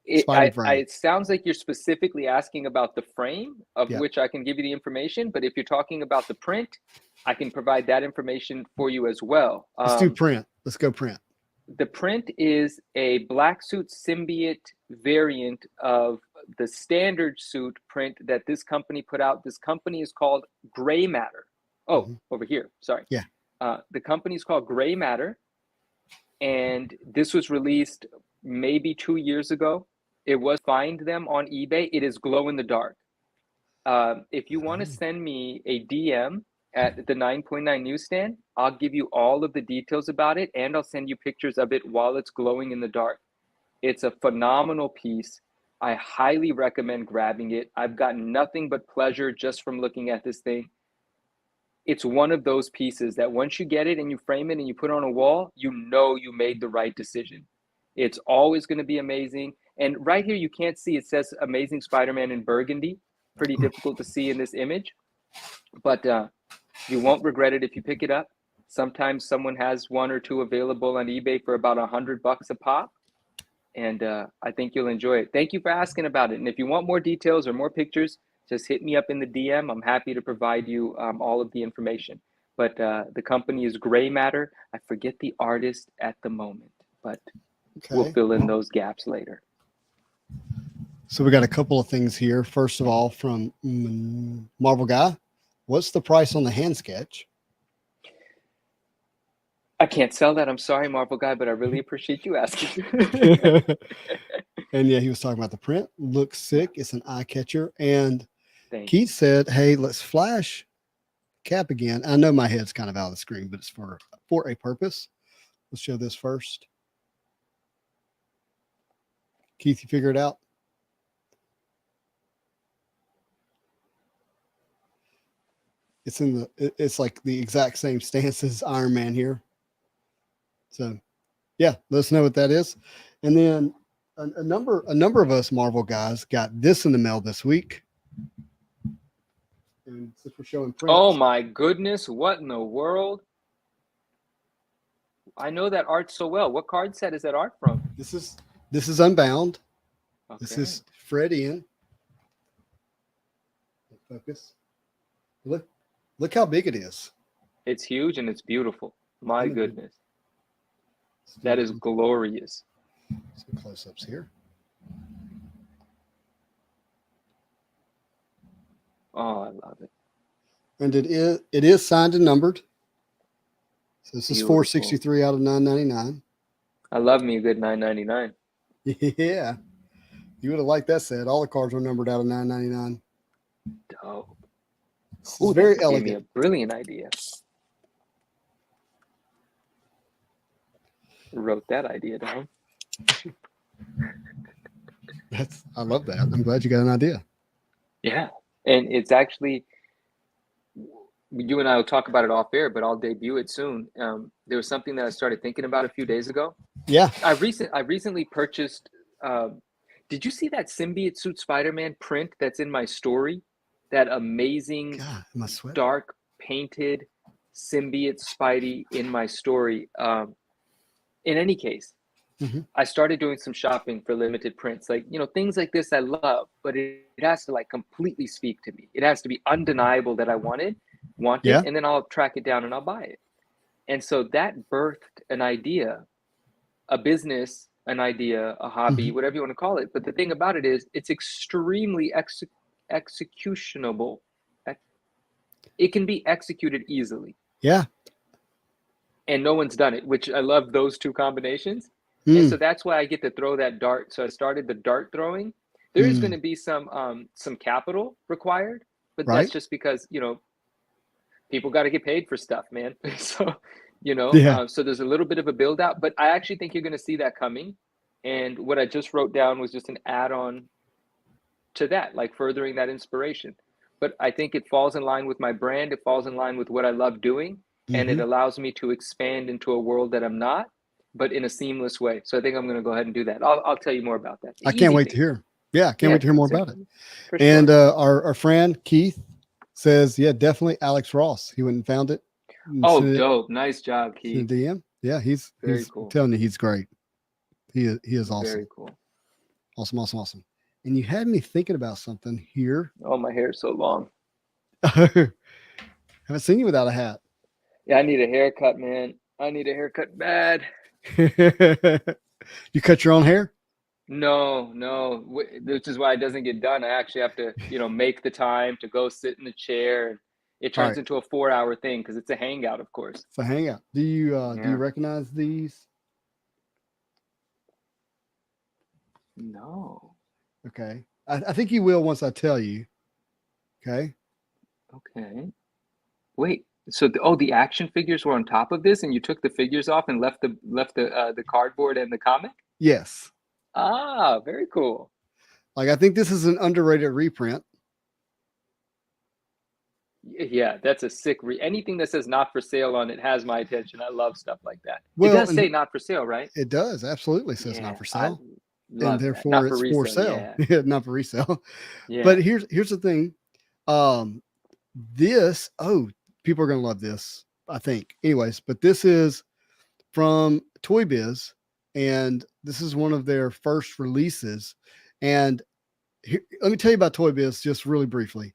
It sounds like you're specifically asking about the frame of which I can give you the information. But if you're talking about the print, I can provide that information for you as well. Let's do print. Let's go print. The print is a black suit symbiote variant of the standard suit print that this company put out. This company is called Gray Matter. Oh, over here. Sorry. Yeah. The company is called Gray Matter. And this was released maybe 2 years ago. It was find them on eBay. It is glow in the dark. If you want to send me a DM at the 9.9 newsstand, I'll give you all of the details about it, and I'll send you pictures of it while it's glowing in the dark. It's a phenomenal piece. I highly recommend grabbing it. I've gotten nothing but pleasure just from looking at this thing. It's one of those pieces that once you get it and you frame it and you put it on a wall, you know you made the right decision. It's always going to be amazing. And right here, you can't see, it says Amazing Spider-Man in burgundy. Pretty difficult to see in this image. But you won't regret it if you pick it up. Sometimes someone has one or two available on eBay for about $100 a pop. and I think you'll enjoy it. Thank you for asking about it. And if you want more details or more pictures, just hit me up in the DM. I'm happy to provide you all of the information. But the company is Gray Matter. I forget the artist at the moment, but we'll Okay. fill in those gaps later. So we got a couple of things here. First of all, from Marvel Guy, what's the price on the hand sketch? I can't sell that. I'm sorry, Marvel Guy, but I really appreciate you asking. And yeah, he was talking about the print. Looks sick. It's an eye catcher. And Thank Keith said, "Hey, let's flash Cap again." I know my head's kind of out of the screen, but it's for a purpose. Let's show this first. Keith, you figure it out? It's like the exact same stance as Iron Man here. So yeah, let us know what that is. And then a number of us Marvel guys got this in the mail this week. And since we're showing prints, Oh my goodness, what in the world? I know that art so well. What card set is that art from? this is Unbound. Okay. This is Fred Ian. Focus. Look how big it is. It's huge and it's beautiful. My Mhm. goodness. That is glorious. Some close-ups here. Oh, I love it. And it is signed and numbered. So this is Beautiful. 463 out of 999. I love me a good $9.99. Yeah. You would have liked that set. All the cards were numbered out of 999. Dope. This Ooh, is very that gave me a elegant. brilliant idea. Wrote that idea down. I love that. I'm glad you got an idea. Yeah. And it's actually, you and I will talk about it off air, but I'll debut it soon. There was something that I started thinking about a few days ago. Yeah. I recently purchased. Did you see that symbiote suit Spider-Man print that's in my story? That amazing God, am I sweating? dark painted symbiote Spidey in my story. In any case, I started doing some shopping for limited prints, like, you know, things like this I love, but it has to like completely speak to me. It has to be undeniable that I want it, Yeah. and then I'll track it down and I'll buy it. And so that birthed an idea, a business, an idea, a hobby, whatever you want to call it. But the thing about it is, it's extremely executionable. It can be executed easily. Yeah. And no one's done it, which I love those two combinations. And so that's why I get to throw that dart. So I started the dart throwing. There is going to be some capital required, but Right. that's just because, you know, people got to get paid for stuff, man. So, you know, Yeah. so there's a little bit of a build out, but I actually think you're going to see that coming. And what I just wrote down was just an add-on to that, like furthering that inspiration. But I think it falls in line with my brand. It falls in line with what I love doing. And it allows me to expand into a world that I'm not, but in a seamless way. So I think I'm going to go ahead and do that. I'll tell you more about that. I can't wait to hear. Yeah, I can't wait to hear more about it. For And sure. our friend Keith says, yeah, definitely Alex Ross. He went and found it. Oh, dope. Nice job, Keith. DM. Yeah, he's cool. I'm telling you, he's great. He is awesome. Very cool. Awesome. And you had me thinking about something here. Oh, my hair is so long. Haven't seen you without a hat. Yeah, I need a haircut, man. I need a haircut bad. You cut your own hair? No, which is why it doesn't get done. I actually have to, you know, make the time to go sit in the chair. It turns into a 4-hour thing because it's a hangout, of course. It's a hangout. Do you recognize these? No. Okay. I think you will once I tell you. Okay. Wait. So the action figures were on top of this, and you took the figures off and left the cardboard and the comic? Yes. Ah, very cool. Like, I think this is an underrated reprint. Yeah, that's a sick anything that says not for sale on it has my attention. I love stuff like that. Well, it does say not for sale, right? It does. Absolutely says not for sale. And therefore it's for sale. Yeah, not for resale. Yeah. But here's the thing. People are gonna love this, I think. Anyways, but this is from Toy Biz. and this is one of their first releases. And here, let me tell you about Toy Biz just really briefly.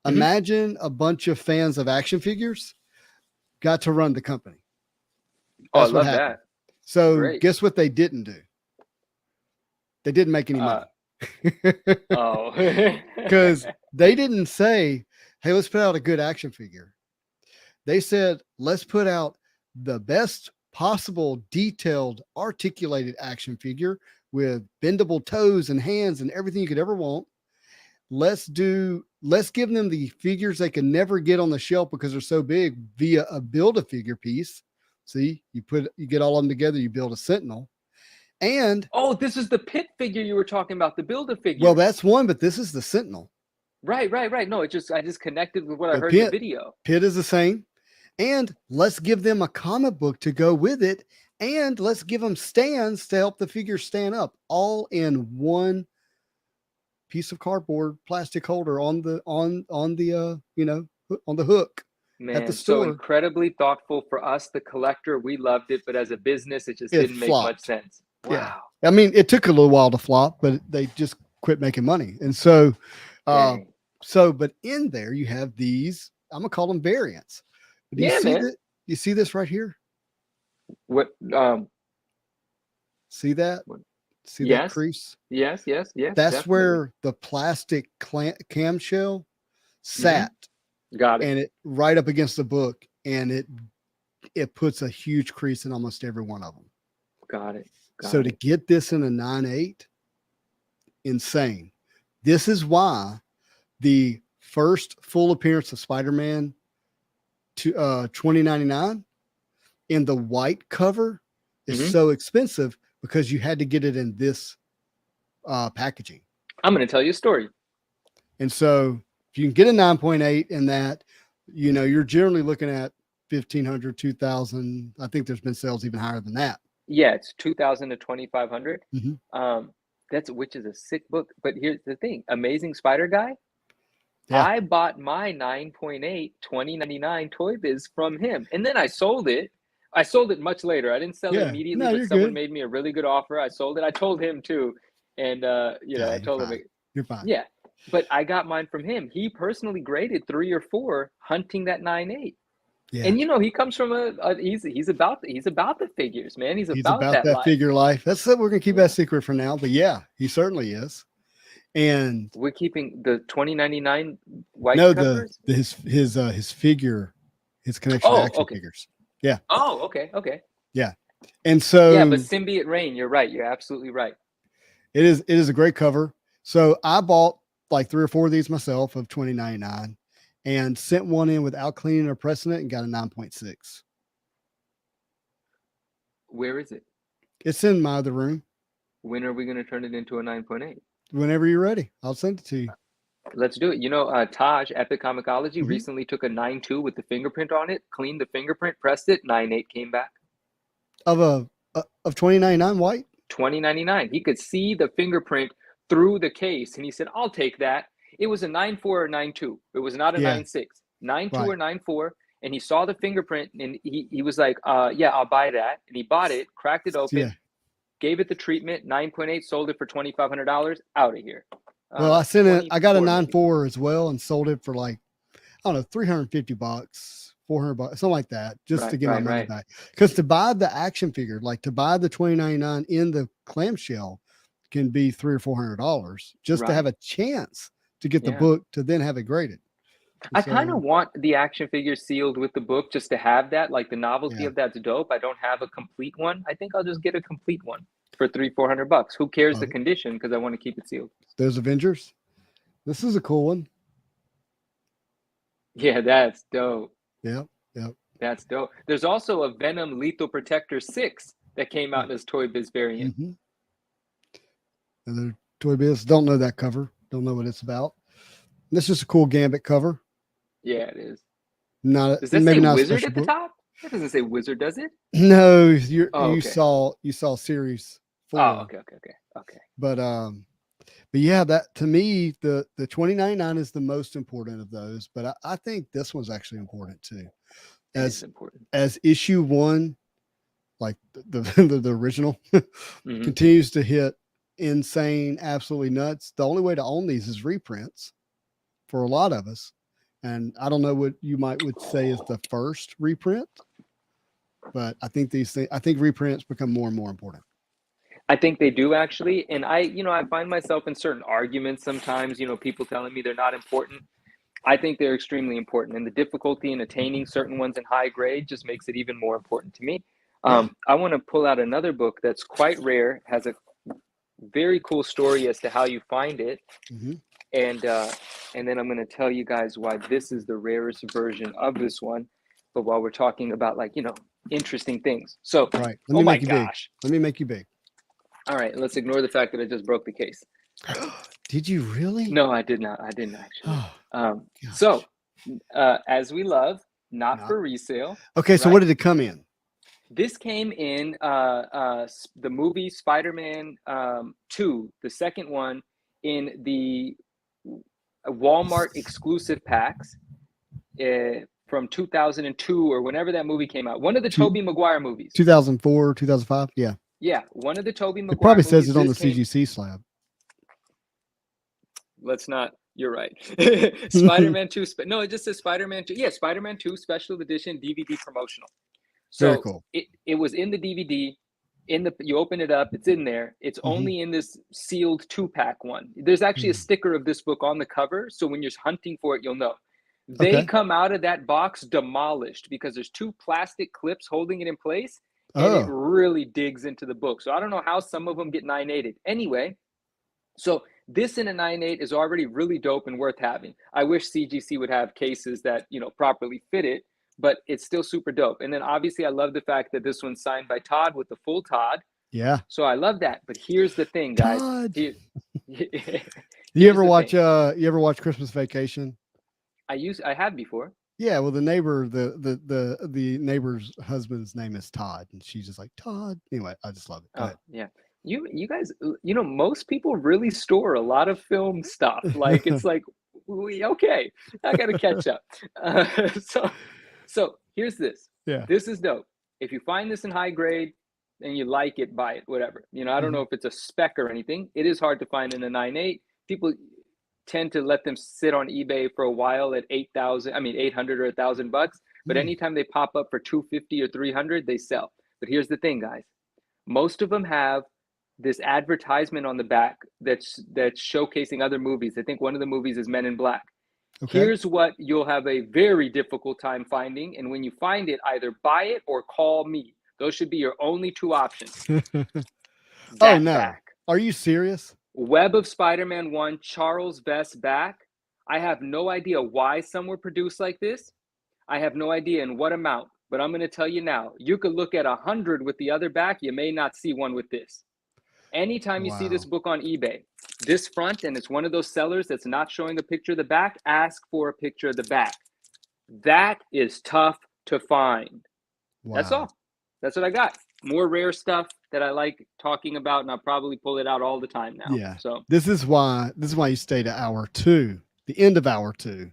Mhm. Imagine a bunch of fans of action figures got to run the company. Oh, I That's what love happened. that. So Great. guess what they didn't do? They didn't make any Uh, money. oh. Because they didn't say, hey, let's put out a good action figure. They said, let's put out the best possible detailed articulated action figure with bendable toes and hands and everything you could ever want. Let's give them the figures they can never get on the shelf because they're so big via a build a figure piece. See, you get all of them together, you build a Sentinel. And Oh, this is the pit figure you were talking about, the Builder figure. well, that's one, but this is the Sentinel. Right. No, I just connected with what I The heard in the video. Pit is the same. And let's give them a comic book to go with it. And let's give them stands to help the figure stand up, all in one piece of cardboard plastic holder on the on the on the hook at the Man, so store. incredibly thoughtful for us, the collector. We loved it, but as a business, it just It didn't make much flopped. sense. Yeah. Wow. I mean, it took a little while to flop, but they just quit making money. And so Dang. but in there you have these, I'm gonna call them variants. Do you Yeah, see man. that? You see this right here? What? See that? What- See that Yes. crease? Yes. That's Definitely. where the plastic camshell sat, Got it. and it right up against the book, and it puts a huge crease in almost every one of them. Got it. So to get this in a 9.8, insane. This is why the first full appearance of Spider-Man to 2099 in the white cover is Mhm. so expensive because you had to get it in this packaging. I'm going to tell you a story. And so if you can get a 9.8 in that, you're generally looking at 1,500, 2,000. I think there's been sales even higher than that. Yeah, it's 2,000 to 2,500. Mhm. Which is a sick book. But here's the thing, Amazing Spider Guy. Yeah. I bought my 9.8 2099 Toy Biz from him, and then I sold it. I sold it much later. I didn't sell it Yeah. immediately, No, but you're someone good. made me a really good offer. I sold it. I told him too, and I you're told him, fine. You're fine. yeah. But I got mine from him. He personally graded 3 or 4 hunting that 9.8. Yeah. And he comes from he's about the figures, man. He's about that life. figure life. That's it. We're gonna keep that secret for now. But yeah, he certainly is. And We're keeping the 2099 white no, covers. his figure, his connection to action figures. Yeah. Oh, okay. Yeah. And so Yeah, but Symbiote Rain, you're right. You're absolutely right. it is a great cover. So I bought like 3 or 4 of these myself of 2099 and sent one in without cleaning or pressing it and got a 9.6. Where is it? It's in my other room. When are we going to turn it into a 9.8? Whenever you're ready, I'll send it to you. Let's do it. Taj, Epic Comicology, recently took a 9.2 with the fingerprint on it, cleaned the fingerprint, pressed it, 9.8 came back. Of 2099 white? 2099. He could see the fingerprint through the case, and he said, I'll take that. It was a 9.4 or 9.2. It was not a 9.6. 9.2 or 9.4. And he saw the fingerprint, and he was like, yeah, I'll buy that. And he bought it, cracked it open, gave it the treatment, 9.8, sold it for $2,500, out of here. Well, I got a 9.4 as well and sold it for like, I don't know, $350, $400, something like that, just to get my money back. Because to buy the action figure, like to buy the 2099 in the clamshell can be $300 or $400 just to have a chance to get the book to then have it graded. I kind of want the action figure sealed with the book just to have that, like the novelty of that's dope. I don't have a complete one. I think I'll just get a complete one for $300-$400. Who cares the condition? Because I want to keep it sealed. Those Avengers. This is a cool one. Yeah, that's dope. Yep. That's dope. There's also a Venom Lethal Protector 6 that came out in this Toy Biz variant. And the Toy Biz don't know that cover. Don't know what it's about. This is a cool Gambit cover. Yeah, it is. Does that say Wizard at the top? That doesn't say Wizard, does it? No, you saw series 4. Oh, okay. But yeah, that to me, the 2099 is the most important of those. But I think this one's actually important too. As issue 1, like the original, continues to hit insane, absolutely nuts. The only way to own these is reprints for a lot of us. And I don't know what you would say is the first reprint, but I think I think reprints become more and more important. I think they do actually. And I find myself in certain arguments sometimes, people telling me they're not important. I think they're extremely important. And the difficulty in attaining certain ones in high grade just makes it even more important to me. I want to pull out another book that's quite rare, has a very cool story as to how you find it. And then I'm going to tell you guys why this is the rarest version of this one. But while we're talking about interesting things. So, right. Oh my gosh. Let me make you big. All right. Let's ignore the fact that I just broke the case. Did you really? No, I did not. I didn't actually. So, As We Love, not for resale. Okay. So what did it come in? This came in the movie Spider-Man 2, the second one, in the Walmart exclusive packs from 2002 or whenever that movie came out. One of the Tobey Maguire movies. 2004, 2005. Yeah. Yeah. One of the Tobey Maguire It probably movies. says it on the CGC slab. Let's not. You're right. Spider-Man 2. No, it just says Spider-Man 2. Yeah, Spider-Man 2 Special Edition DVD promotional. So very cool. It was in the DVD. You open it up, it's in there. It's only in this sealed 2-pack one. There's actually a sticker of this book on the cover, so when you're hunting for it, you'll know. They come out of that box demolished because there's 2 plastic clips holding it in place, and it really digs into the book. So I don't know how some of them get 9.8'd. Anyway, so this in a 9.8 is already really dope and worth having. I wish CGC would have cases that properly fit it, but it's still super dope. And then obviously I love the fact that this one's signed by Todd with the full Todd. Yeah. So I love that. But here's the thing, guys. You ever watch Christmas Vacation? I have before. Yeah, well, the neighbor, the neighbor's husband's name is Todd, and she's just like, Todd. Anyway, I just love it. Yeah. You guys, most people really store a lot of film stuff. Like it's like, okay, I got to catch up. So here's this. Yeah. This is dope. If you find this in high grade and you like it, buy it, whatever. I don't know if it's a spec or anything. It is hard to find in a 9.8. People tend to let them sit on eBay for a while at 800 or $1,000. But anytime they pop up for 250 or 300, they sell. But here's the thing, guys. Most of them have this advertisement on the back that's showcasing other movies. I think one of the movies is Men in Black. Okay. Here's what you'll have a very difficult time finding. And when you find it, either buy it or call me. Those should be your only 2 options. Oh, no. Back. Are you serious? Web of Spider-Man 1, Charles Vess back. I have no idea why some were produced like this. I have no idea in what amount. But I'm going to tell you now, you could look at 100 with the other back. You may not see one with this. Anytime you see this book on eBay, this front, and it's one of those sellers that's not showing a picture of the back, ask for a picture of the back. That is tough to find. Wow. That's all. That's what I got. More rare stuff that I like talking about, and I'll probably pull it out all the time now. Yeah. So this is why you stay to hour 2, the end of hour 2,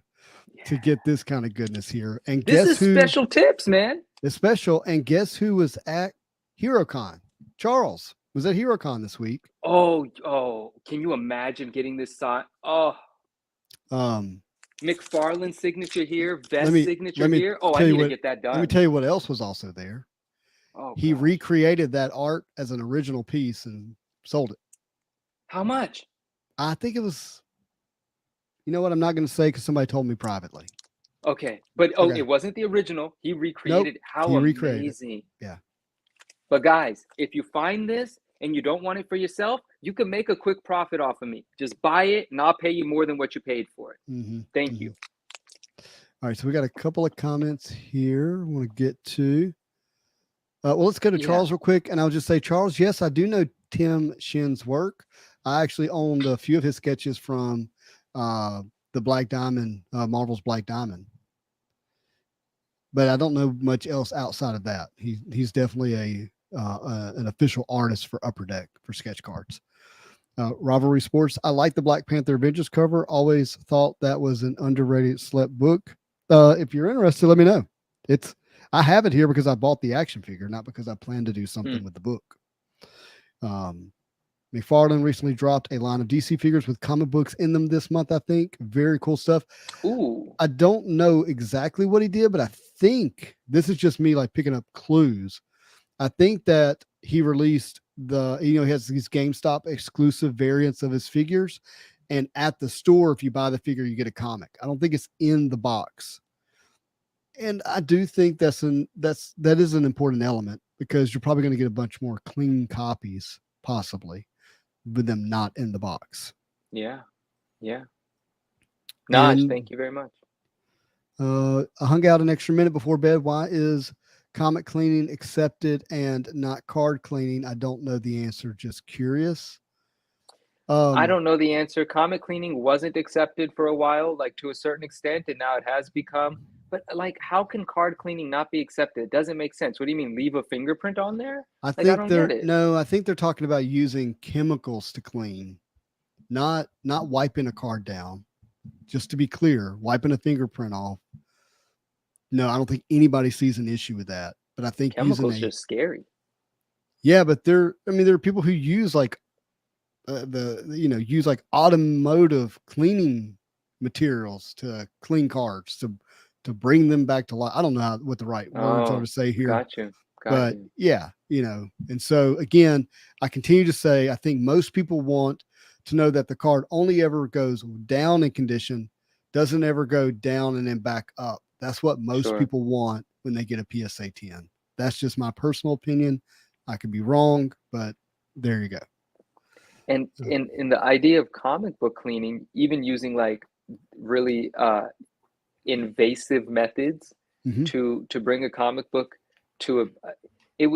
to get this kind of goodness here. And this is special tips, man. It's special. And guess who was at HeroCon? Charles was at HeroCon this week. Oh, can you imagine getting this sign? Oh, McFarlane's signature here, Vest's signature here. Oh, I need to get that done. Let me tell you what else was also there. Oh, he recreated that art as an original piece and sold it. How much? I think it was, you know what? I'm not going to say because somebody told me privately. Okay. But it wasn't the original. He recreated. How amazing. Yeah. But guys, if you find this and you don't want it for yourself, you can make a quick profit off of me. Just buy it and I'll pay you more than what you paid for it. Thank you. All right. So we got a couple of comments here I want to get to. Well, let's go to Charles real quick. And I'll just say, Charles, yes, I do know Tim Shin's work. I actually owned a few of his sketches from the Black Diamond, Marvel's Black Diamond. But I don't know much else outside of that. He's definitely an official artist for Upper Deck for sketch cards. Rivalry Sports. I like the Black Panther Avengers cover. Always thought that was an underrated slept book. If you're interested, let me know. I have it here because I bought the action figure, not because I plan to do something Hmm. with the book. McFarlane recently dropped a line of DC figures with comic books in them this month, I think. Very cool stuff. Ooh. I don't know exactly what he did, but I think this is just me like picking up clues. I think that he released he has these GameStop exclusive variants of his figures. And at the store, if you buy the figure, you get a comic. I don't think it's in the box. And I do think that is an important element because you're probably going to get a bunch more clean copies, possibly, with them not in the box. Yeah. Yeah. Naj, And thank you very much. I hung out an extra minute before bed. Why is comic cleaning accepted and not card cleaning? I don't know the answer. Just curious. I don't know the answer. Comic cleaning wasn't accepted for a while, like to a certain extent, and now it has become. But like, how can card cleaning not be accepted? It doesn't make sense. What do you mean, leave a fingerprint on there? I Like, I think don't get they're it. no. I think they're talking about using chemicals to clean, not wiping a card down. Just to be clear, wiping a fingerprint off. No, I don't think anybody sees an issue with that. But I think using Chemicals just scary. but there are people who use like use like automotive cleaning materials to clean cards to bring them back to life. I don't know what the right words are Oh, to say here, got you. Got but you. yeah, and so again, I continue to say I think most people want to know that the card only ever goes down in condition, doesn't ever go down and then back up. That's what most Sure. people want when they get a PSA 10. That's just my personal opinion. I could be wrong, but there you go. And in the idea of comic book cleaning, even using like really invasive methods Mhm. to bring a comic book to a it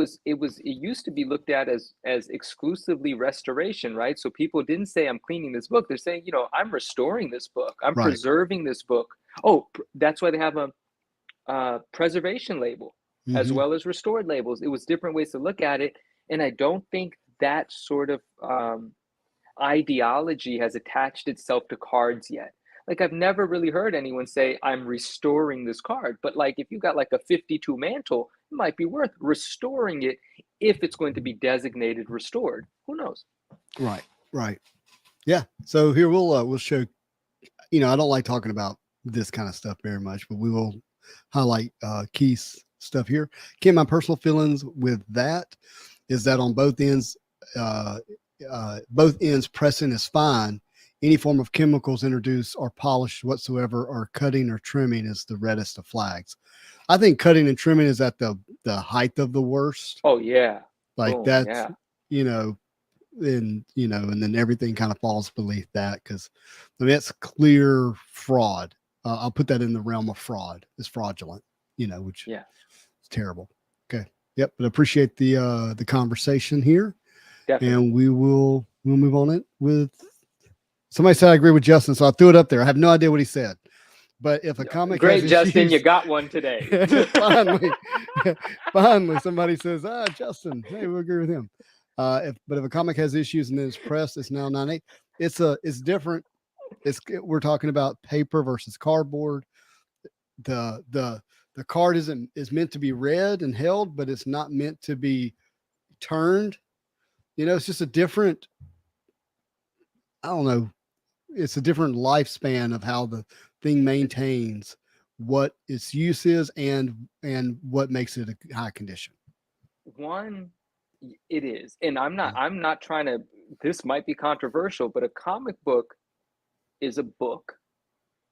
used to be looked at as exclusively restoration, right? So people didn't say I'm cleaning this book. They're saying, I'm restoring this book. I'm Right. preserving this book. Oh, that's why they have a preservation label as Mhm. well as restored labels. It was different ways to look at it, and I don't think that sort of ideology has attached itself to cards yet. Like I've never really heard anyone say I'm restoring this card, but like if you got like a 52 mantle, it might be worth restoring it if it's going to be designated restored. Who knows? Right. Right. Yeah. So here we'll show. I don't like talking about this kind of stuff very much, but we will highlight Keith's stuff here. Again, my personal feelings with that is that on uh, both ends, pressing is fine. Any form of chemicals introduced or polished whatsoever, or cutting or trimming is the reddest of flags. I think cutting and trimming is at the height of the worst. Oh yeah. Like Boom. that's Yeah. you know and then everything kind of falls beneath that because I mean that's clear fraud. I'll put that in the realm of fraud. It's fraudulent, which Yeah. is terrible. Okay, yep. But appreciate the conversation here, Definitely. and we'll move on it with. Somebody said I agree with Justin, so I threw it up there. I have no idea what he said, but if a comic has Great, Justin. You issues, got one today. finally, finally, somebody says, Justin, hey, we agree with him. But if a comic has issues and then it's pressed, it's now 9.8. It's different. We're talking about paper versus cardboard. The card is meant to be read and held, but it's not meant to be turned. It's just a different. I don't know. It's a different lifespan of how the thing maintains what its use is and what makes it a high condition. One, it is, and I'm not trying to. This might be controversial, but a comic book is a book,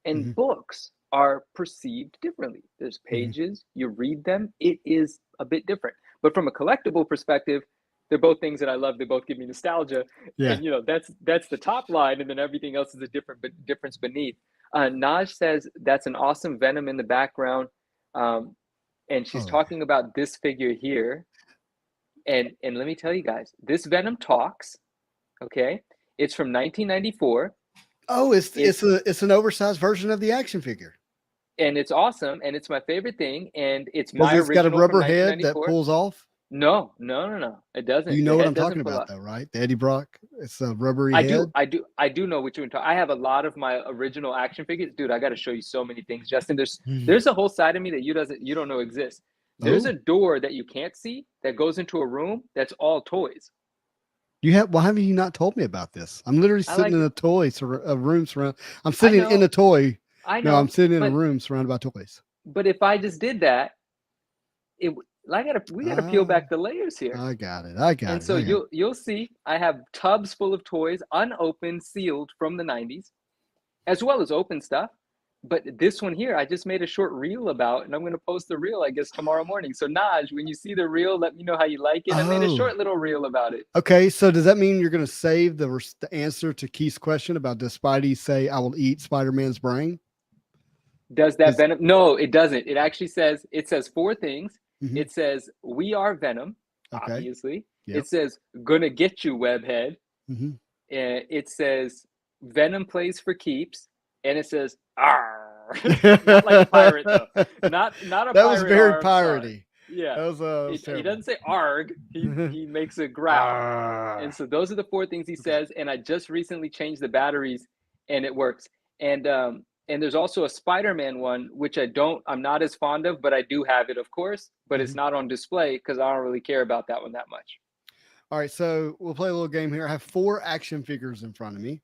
and Mhm, books are perceived differently. There's mhm. pages, you read them, it is a bit different. But from a collectible perspective, they're both things that I love. They both give me nostalgia, Yeah. and that's the top line, and then everything else is a difference beneath. Naj says that's an awesome Venom in the background, and she's Oh, talking about this figure here. And let me tell you guys, this Venom talks. Okay, it's from 1994. oh, it's It's a it's an oversized version of the action figure. and it's awesome, and it's my favorite thing, and it's Does my it's got a original from rubber head that 1994. pulls off? No, no, no, no, it You doesn't. The know what I'm head talking doesn't pull about, off. though, right? The Eddie Brock. It's a rubbery I do, head. I do, I do know what you're talking. I have a lot of my original action figures, dude. I got to show you so many things, Justin. There's Mhm. there's a whole side of me that you don't know exists. There's Oh, a door that you can't see that goes into a room that's all toys. why haven't you not told me about this? I'm literally I sitting like in it. a room surrounded. I'm I sitting in know, a toy. I No, I'm know, sitting in a but room surrounded by toys. if I just did that, we gotta peel Ah, back the layers here. I got it. I got And it. so I got it. you'll see I have tubs full of toys, unopened, sealed from the 90s, as well as open stuff. But this one here, I just made a short reel about, and I'm going to post the reel, I guess, tomorrow morning. So Naj, when you see the reel, let me know how you like it. I made a Oh, short little reel about it. okay. So does that mean you're going to save the answer to Keith's question about does Spidey say I will eat Spider-Man's brain? Does that 'Cause- Venom? No, it doesn't. It says four things. Mhm. It says we are Venom, Okay. obviously. Yep. It says gonna get you, Webhead. hmm It says Venom plays for keeps, and it says "Arr." Not like a pirate though. Not a that pirate. was very R, I'm sorry. piratey. Yeah, That was he terrible. doesn't say arg. He makes a growl. And so those are the four things he says. And I just recently changed the batteries, and it works. And there's also a Spider-Man one, which I'm not as fond of, but I do have it, of course. But it's not on display because I don't really care about that one that much. All right, so we'll play a little game here. I have 4 action figures in front of me.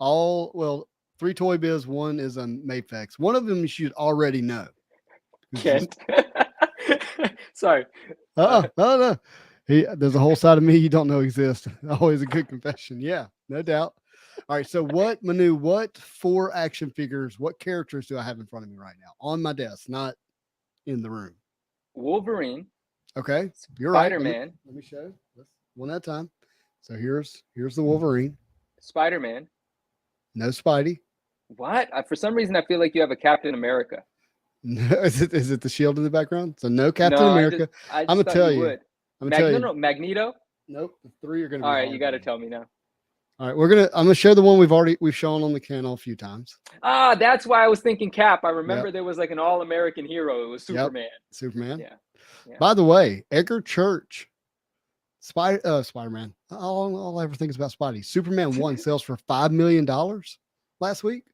3 Toy Biz, 1 is a Maplex. One of them you should already know. Kent. Sorry. Oh no. There's a whole side of me you don't know exists. Always a good confession. Yeah, no doubt. All right, so Manu, what 4 action figures, what characters do I have in front of me right now on my desk, not in the room? Wolverine. Okay, you're right. Spider-Man. Let me show. One at a time. So here's the Wolverine. Spider-Man. No Spidey. What? For some reason, I feel like you have a Captain America. Is it the shield in the background? So no Captain No, America. I I'm just gonna thought tell you you. would. I'm gonna tell you. No, Magneto. Nope. The 3 are gonna be. All right, you got to hard. tell me now. All right, I'm gonna show the one we've shown on the channel a few times. Ah, that's why I was thinking Cap. I remember Yep. there was like an all-American hero. It was Superman. Superman. Yeah. By the way, Edgar Church, Spider-Man. All I ever think is about Spidey. Superman 1 sells for $5 million last week.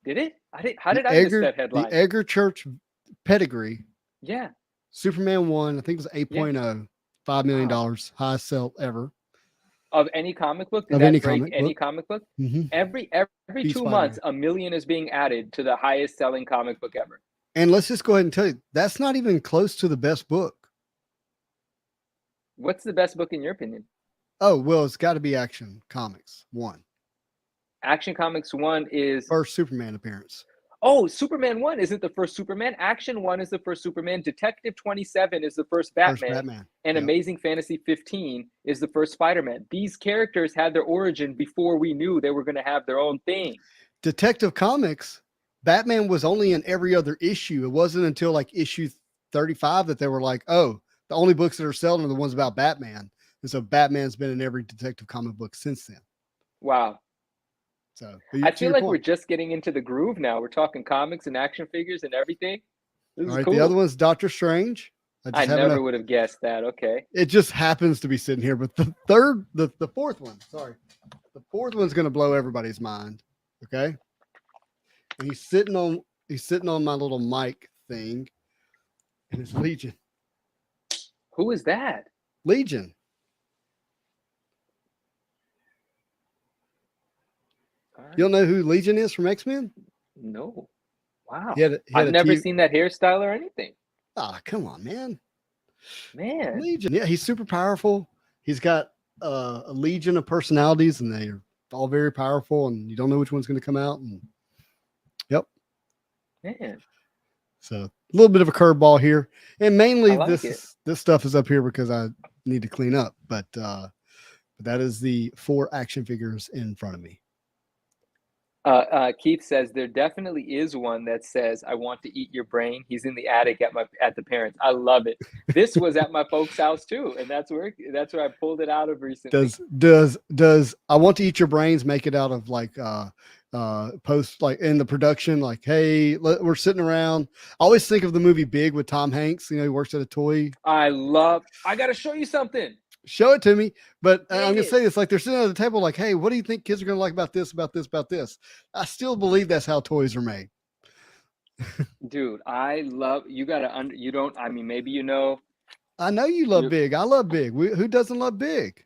Did it? How did I miss that headline? The Edgar Church pedigree. Yeah. Superman 1, I think it was 8.0, $5 million, highest sell ever. Of any comic book? Of any comic book? Mm-hmm. Every 2 months, a million is being added to the highest selling comic book ever. And let's just go ahead and tell you, that's not even close to the best book. What's the best book in your opinion? Oh, well, it's got to be Action Comics 1. Action Comics 1 is first Superman appearance. Oh, Superman 1 isn't the first Superman. Action 1 is the first Superman. Detective 27 is the first Batman. And Amazing Fantasy 15 is the first Spider-Man. These characters had their origin before we knew they were going to have their own thing. Detective Comics, Batman was only in every other issue. It wasn't until like issue 35 that they were like, oh, the only books that are selling are the ones about Batman. And so Batman's been in every Detective comic book since then. Wow. So I feel like we're just getting into the groove now. We're talking comics and action figures and everything. This is cool. The other one's Doctor Strange. I never would have guessed that. Okay. It just happens to be sitting here, but the fourth one, the fourth one's going to blow everybody's mind. Okay. And he's sitting on my little mic thing, and it's Legion. Who is that? Legion. Right. You don't know who Legion is from X-Men? No. Wow. I've never seen that hairstyle or anything. Ah, come on, man. Legion. Yeah, he's super powerful. He's got a legion of personalities, and they're all very powerful, and you don't know which one's going to come out. And yep. Man. So a little bit of a curveball here, and mainly this stuff is up here because I need to clean up. But that is the 4 action figures in front of me. Keith says there definitely is one that says I want to eat your brain. He's in the attic at the parents. I love it. This was at my folks' house too, and that's where I pulled it out of recently. Does I want to eat your brains make it out of like post like in the production, like, hey, we're sitting around. I always think of the movie Big with Tom Hanks. You know, he works at a toy. I got to show you something. Show it to me. But I'm gonna say this, like they're sitting at the table, like, hey, what do you think kids are gonna like about this, about this, about this? I still believe that's how toys are made. Dude, I love you. You don't. I mean, maybe you know. I know you love You. Big. I love Big. Who doesn't love Big?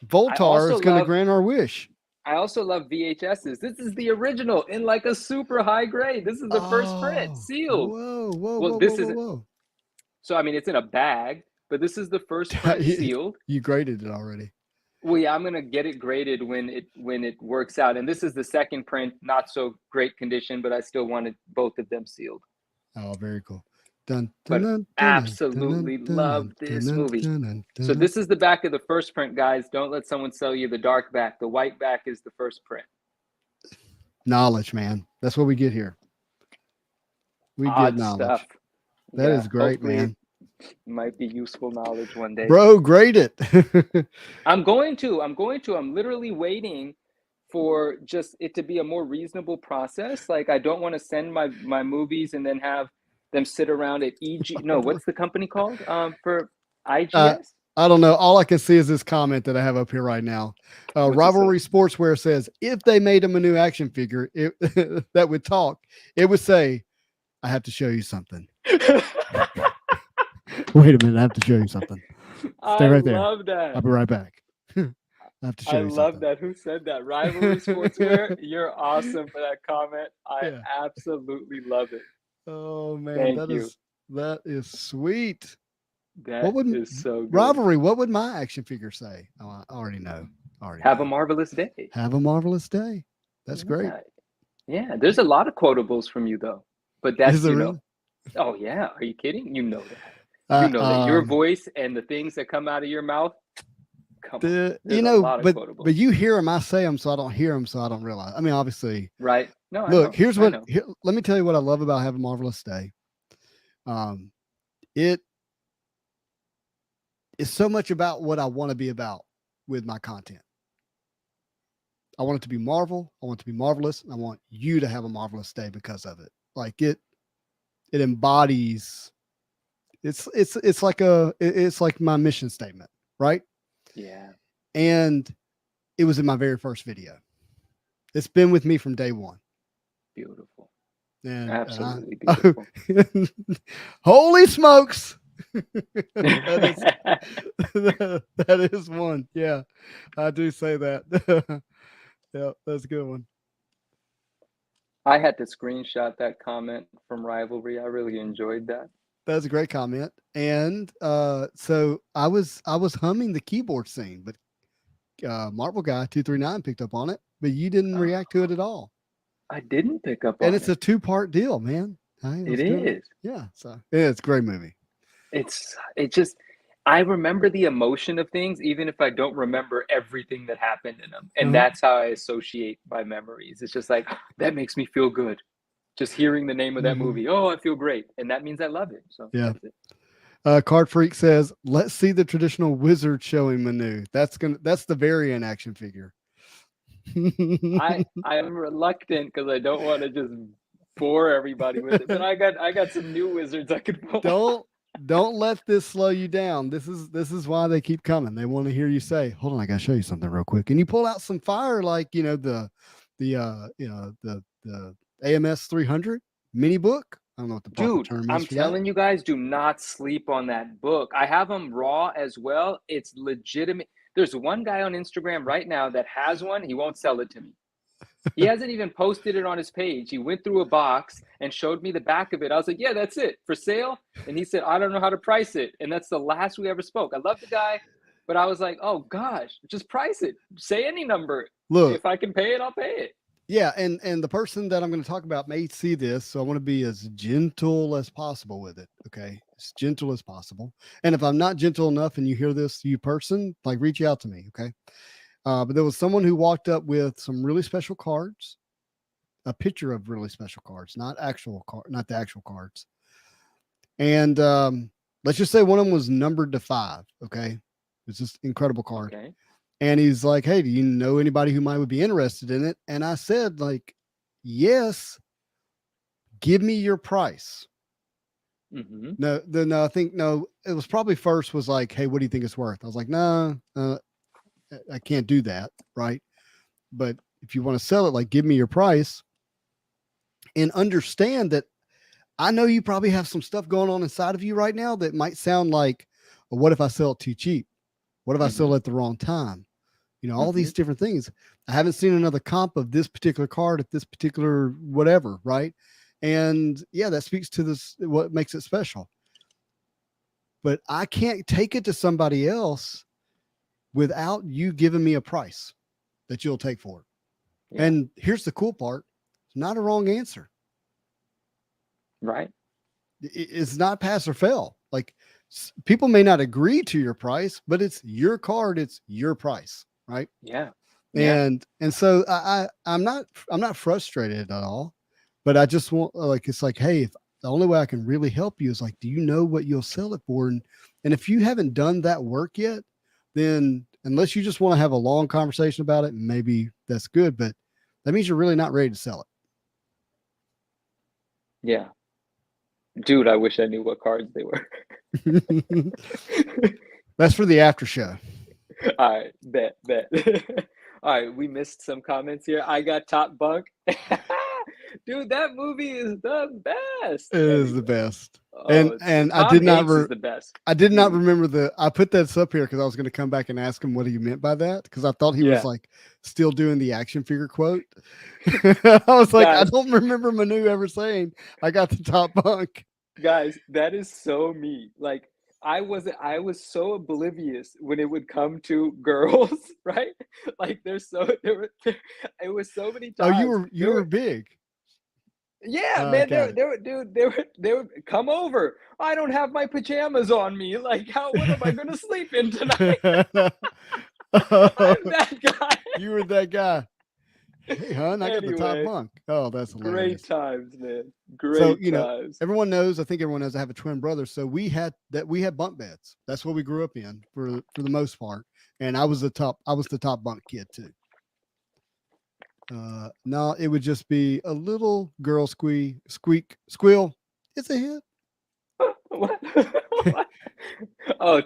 I Voltar also is going to love. grant our wish. I also love VHSs. This is the original in like a super high grade. This is the first print, Oh, sealed. whoa, whoa, Well, whoa, whoa, this whoa, is whoa. so. I mean, it's in a bag, but this is the first print you, sealed. you graded it already. Well, yeah, I'm gonna get it graded when it works out. And this is the second print, not so great condition, but I still wanted both of them sealed. Oh, very cool. Dun, dun, But dun, dun, dun, absolutely dun, love dun, this dun, movie. dun, dun, So dun. this is the back of the first print, guys. Don't let someone sell you the dark back. The white back is the first print. Knowledge, man. That's what we get here. We get Odd stuff. knowledge. That Yeah, is great, hopefully man. it might be useful knowledge one day. Bro, grade it. I'm going to. I'm literally waiting for just it to be a more reasonable process. Like I don't want to send my movies and then have them sit around at EG. No, what's the company called? For uh, IGS? I don't know. All I can see is this comment that I have up here right now. What's it say? Rivalry Sportswear says if they made him a new action figure that would talk, it would say, I have to show you something. Wait a minute. I have to show you something. Stay right there. I love that. I'll be right back. I have to show I you love something. that. Who said that? Rivalry Sportswear. You're awesome for that comment. I absolutely love it. Oh man, Thank you. that is sweet. That is so good. Rivalry? What would my action figure say? Oh, I already know. Have a marvelous day. Have a marvelous day. That's great. Yeah, there's a lot of quotables from you though, but that's Is there you know. really? Oh yeah, are you kidding? You know that. You know that your voice and the things that come out of your mouth. Come on. There's a lot of quotables. But you hear them. I say them, so I don't hear them, so I don't realize. I mean, obviously, right? No, look. Here's what. Let me tell you what I love about Have a Marvelous Day. It is so much about what I want to be about with my content. I want it to be Marvel. I want it to be marvelous. And I want you to have a marvelous day because of it. Like it embodies. It's like my mission statement, right? Yeah. And it was in my very first video. It's been with me from day one. Beautiful. And absolutely beautiful. Holy smokes. that is one. Yeah, I do say that. Yeah, that's a good one. I had to screenshot that comment from Rivalry. I really enjoyed that. That's a great comment. And so I was humming the keyboard scene, but Marvel Guy 239 picked up on it, but you didn't react to it at all. I didn't pick up on it. And it's a 2-part deal, man. It is. Yeah. So yeah, it's a great movie. I remember the emotion of things, even if I don't remember everything that happened in them. And that's how I associate my memories. It's just like, that makes me feel good. Just hearing the name of that movie. Oh, I feel great. And that means I love it. So yeah. That's it. Card Freak says, let's see the traditional wizard showing Manu. That's the variant action figure. I'm reluctant because I don't want to just bore everybody with it. But I got some new wizards I could pull. Don't let this slow you down. This is why they keep coming. They want to hear you say, hold on, I gotta show you something real quick. And you pull out some fire, like the AMS 300 mini book. I don't know what the proper term is. I'm telling you guys, do not sleep on that book. I have them raw as well. It's legitimate. There's one guy on Instagram right now that has one. He won't sell it to me. He hasn't even posted it on his page. He went through a box and showed me the back of it. I was like, yeah, that's it. For sale? And he said, I don't know how to price it. And that's the last we ever spoke. I love the guy, but I was like, oh gosh, just price it. Say any number. Look, if I can pay it, I'll pay it. Yeah, and the person that I'm going to talk about may see this, so I want to be as gentle as possible with it. Okay, as gentle as possible. And if I'm not gentle enough, and you hear this, you person, like reach out to me. Okay, but there was someone who walked up with some really special cards, a picture of really special cards, not the actual cards. And let's just say one of them was numbered to 5. Okay, it's just incredible card. Okay. And he's like, hey, do you know anybody who might be interested in it? And I said, like, yes, give me your price. Mm-hmm. No, I think, it was probably first was like, hey, what do you think it's worth? I was like, no, I can't do that. Right. But if you want to sell it, like, give me your price. and understand that I know you probably have some stuff going on inside of you right now that might sound like, well, what if I sell it too cheap? What if I sell it at the wrong time? You know, all these different things. I haven't seen another comp of this particular card at this particular whatever, right? And yeah, that speaks to this, what makes it special. But I can't take it to somebody else without you giving me a price that you'll take for it. Yeah. And here's the cool part. It's not a wrong answer. Right. It's not pass or fail. Like, people may not agree to your price, but it's your card. It's your price. Right. Yeah. And so I'm not frustrated at all, but I just want, like, it's like, hey, if the only way I can really help you is like, do you know what you'll sell it for? And if you haven't done that work yet, then unless you just want to have a long conversation about it, maybe that's good, but that means you're really not ready to sell it. Yeah. Dude, I wish I knew what cards they were. That's for the after show. All right, bet. All right, we missed some comments here. I got Top Bunk. Dude, that movie is the best. It is the best. Oh, and Tom I did not Hanks is the best. I did not remember I put that up here because I was going to come back and ask him what he meant by that, because I thought he was like still doing the action figure quote. I was like, guys, I don't remember Manu ever saying I got the top bunk. Guys, that is so me. Like, I was so oblivious when it would come to girls, right? Like, it was so many times. Oh, you were big. Yeah, man, they were come over. I don't have my pajamas on me. Like, what am I gonna sleep in tonight? I'm that guy. You were that guy. Hey, hon, I got the top bunk. Oh, that's hilarious. Great times, man. Great times. Everyone knows. I think everyone knows I have a twin brother, so we had bunk beds. That's what we grew up in for the most part. And I was the top bunk kid too. No, it would just be a little girl squeal. It's a hit. What? Oh,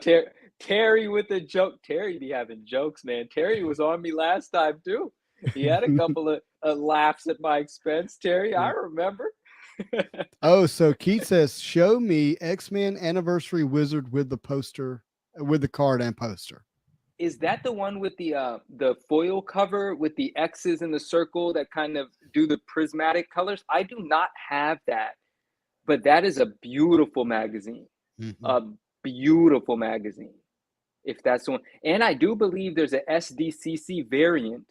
Terry with the joke. Terry be having jokes, man. Terry was on me last time too. He had a couple of laughs at my expense. Terry, I remember. Oh, so Keith says, show me X-Men Anniversary Wizard with the poster, with the card and poster. Is that the one with the foil cover with the X's in the circle that kind of do the prismatic colors? I do not have that, but that is a beautiful magazine. Mm-hmm. A beautiful magazine, if that's the one. And I do believe there's a SDCC variant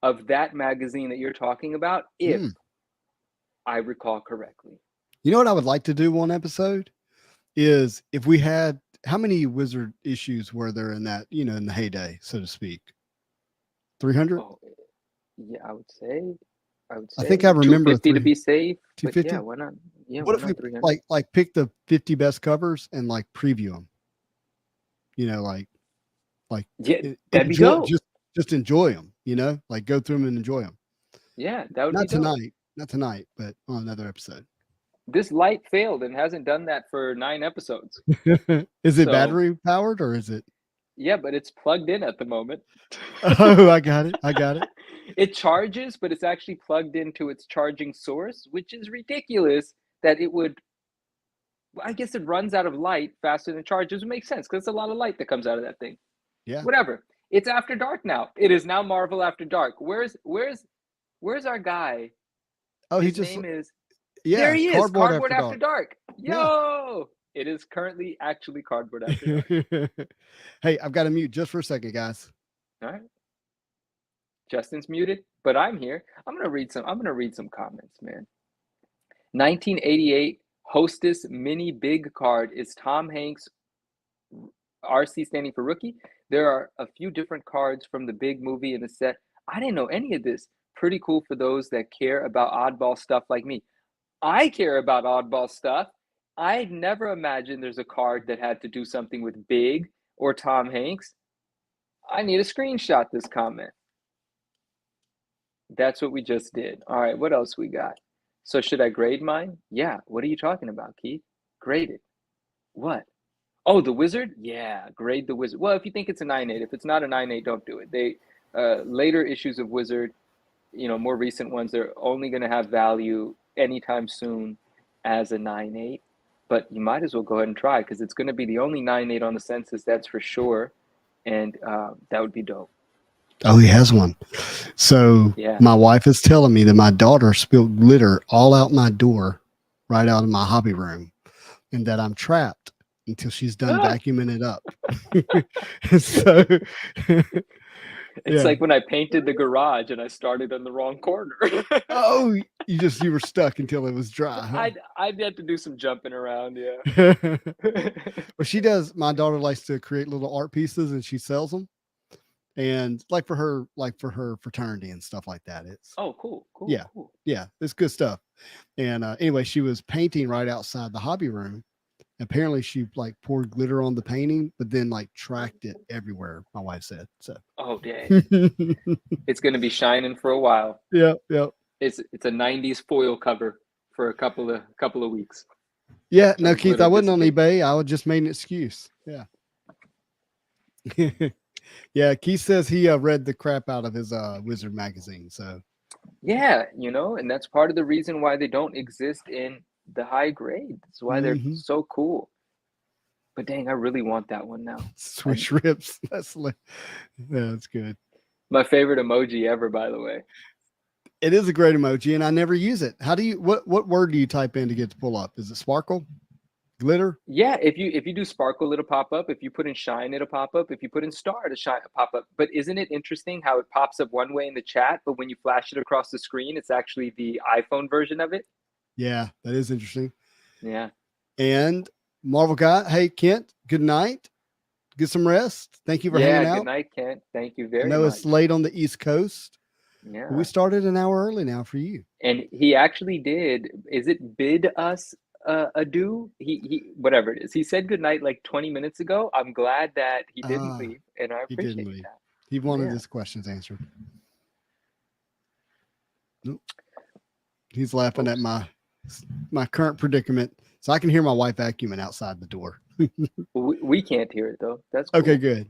of that magazine that you're talking about, if I recall correctly. You know what I would like to do one episode is, if we had, how many Wizard issues were there in that, in the heyday, so to speak? 300? Oh, yeah, I would say. I think I remember 250 to be safe. 250? Yeah, why not? Yeah, what if we like pick the 50 best covers and like preview them? Yeah, that'd be dope. Just enjoy them, like go through them and enjoy them. Yeah, that would not be dope. Not tonight, but on another episode. This light failed and hasn't done that for 9 episodes. Is it battery powered or is it? Yeah, but it's plugged in at the moment. Oh, I got it. It charges, but it's actually plugged into its charging source, which is ridiculous that it would. I guess it runs out of light faster than charges. It makes sense because it's a lot of light that comes out of that thing. Yeah. Whatever. It's after dark now. It is now Marvel After Dark. Where's our guy? Oh, his name is. Yeah, there he is. Cardboard After Dark. Yo, yeah. It is currently actually Cardboard After Dark. Hey, I've got to mute just for a second, guys. All right. Justin's muted, but I'm here. I'm gonna read some comments, man. 1988 Hostess Mini Big card is Tom Hanks. RC standing for rookie. There are a few different cards from the big movie in the set. I didn't know any of this. Pretty cool for those that care about oddball stuff like me. I care about oddball stuff. I never imagined there's a card that had to do something with Big or Tom Hanks. I need a screenshot this comment. That's what we just did. All right, what else we got? So should I grade mine? Yeah. What are you talking about, Keith? Grade it. What? Oh, the Wizard? Yeah, grade the Wizard. Well, if you think it's a 9.8, if it's not a 9.8, don't do it. They later issues of Wizard, more recent ones, they're only going to have value anytime soon as a 9.8, but you might as well go ahead and try because it's going to be the only 9.8 on the census, that's for sure. And that would be dope. Oh, he has one. So Yeah. my wife is telling me that my daughter spilled glitter all out my door, right out of my hobby room, and that I'm trapped until she's done vacuuming it up. So It's yeah. like when I painted the garage and I started in the wrong corner. Oh, you were stuck until it was dry. Huh? I'd had to do some jumping around, yeah. Well, she does. My daughter likes to create little art pieces and she sells them. And like for her fraternity and stuff like that. It's Oh, cool. yeah, it's good stuff. And anyway, she was painting right outside the hobby room. Apparently, she like poured glitter on the painting, but then like tracked it everywhere. My wife said so. Oh, dang. It's going to be shining for a while. Yeah. It's a 90s foil cover for a couple of weeks. Yeah. No, Keith, I wasn't on eBay. I would just made an excuse. Yeah. Yeah. Keith says he read the crap out of his Wizard magazine. So yeah, and that's part of the reason why they don't exist in the high grade. That's why they're so cool. But dang, I really want that one now. Swish rips. That's good. My favorite emoji ever, by the way. It is a great emoji, and I never use it. How do you what word do you type in to get to pull up? Is it sparkle? Glitter? Yeah, if you do sparkle, it'll pop up. If you put in shine, it'll pop up. If you put in star, it'll pop up. But isn't it interesting how it pops up one way in the chat, but when you flash it across the screen, it's actually the iPhone version of it? Yeah, that is interesting. Yeah. And Marvel Guy, hey Kent, good night. Get some rest. Thank you for hanging out. Good night, Kent. Thank you very much. I know it's late on the East Coast. Yeah. We started an hour early now for you. And he actually did. Is it bid us adieu? He whatever it is. He said goodnight like 20 minutes ago. I'm glad that he didn't leave, and I appreciate that. He wanted his questions answered. Nope. He's laughing at my current predicament, so I can hear my wife vacuuming outside the door. We can't hear it though. That's cool. Okay, good.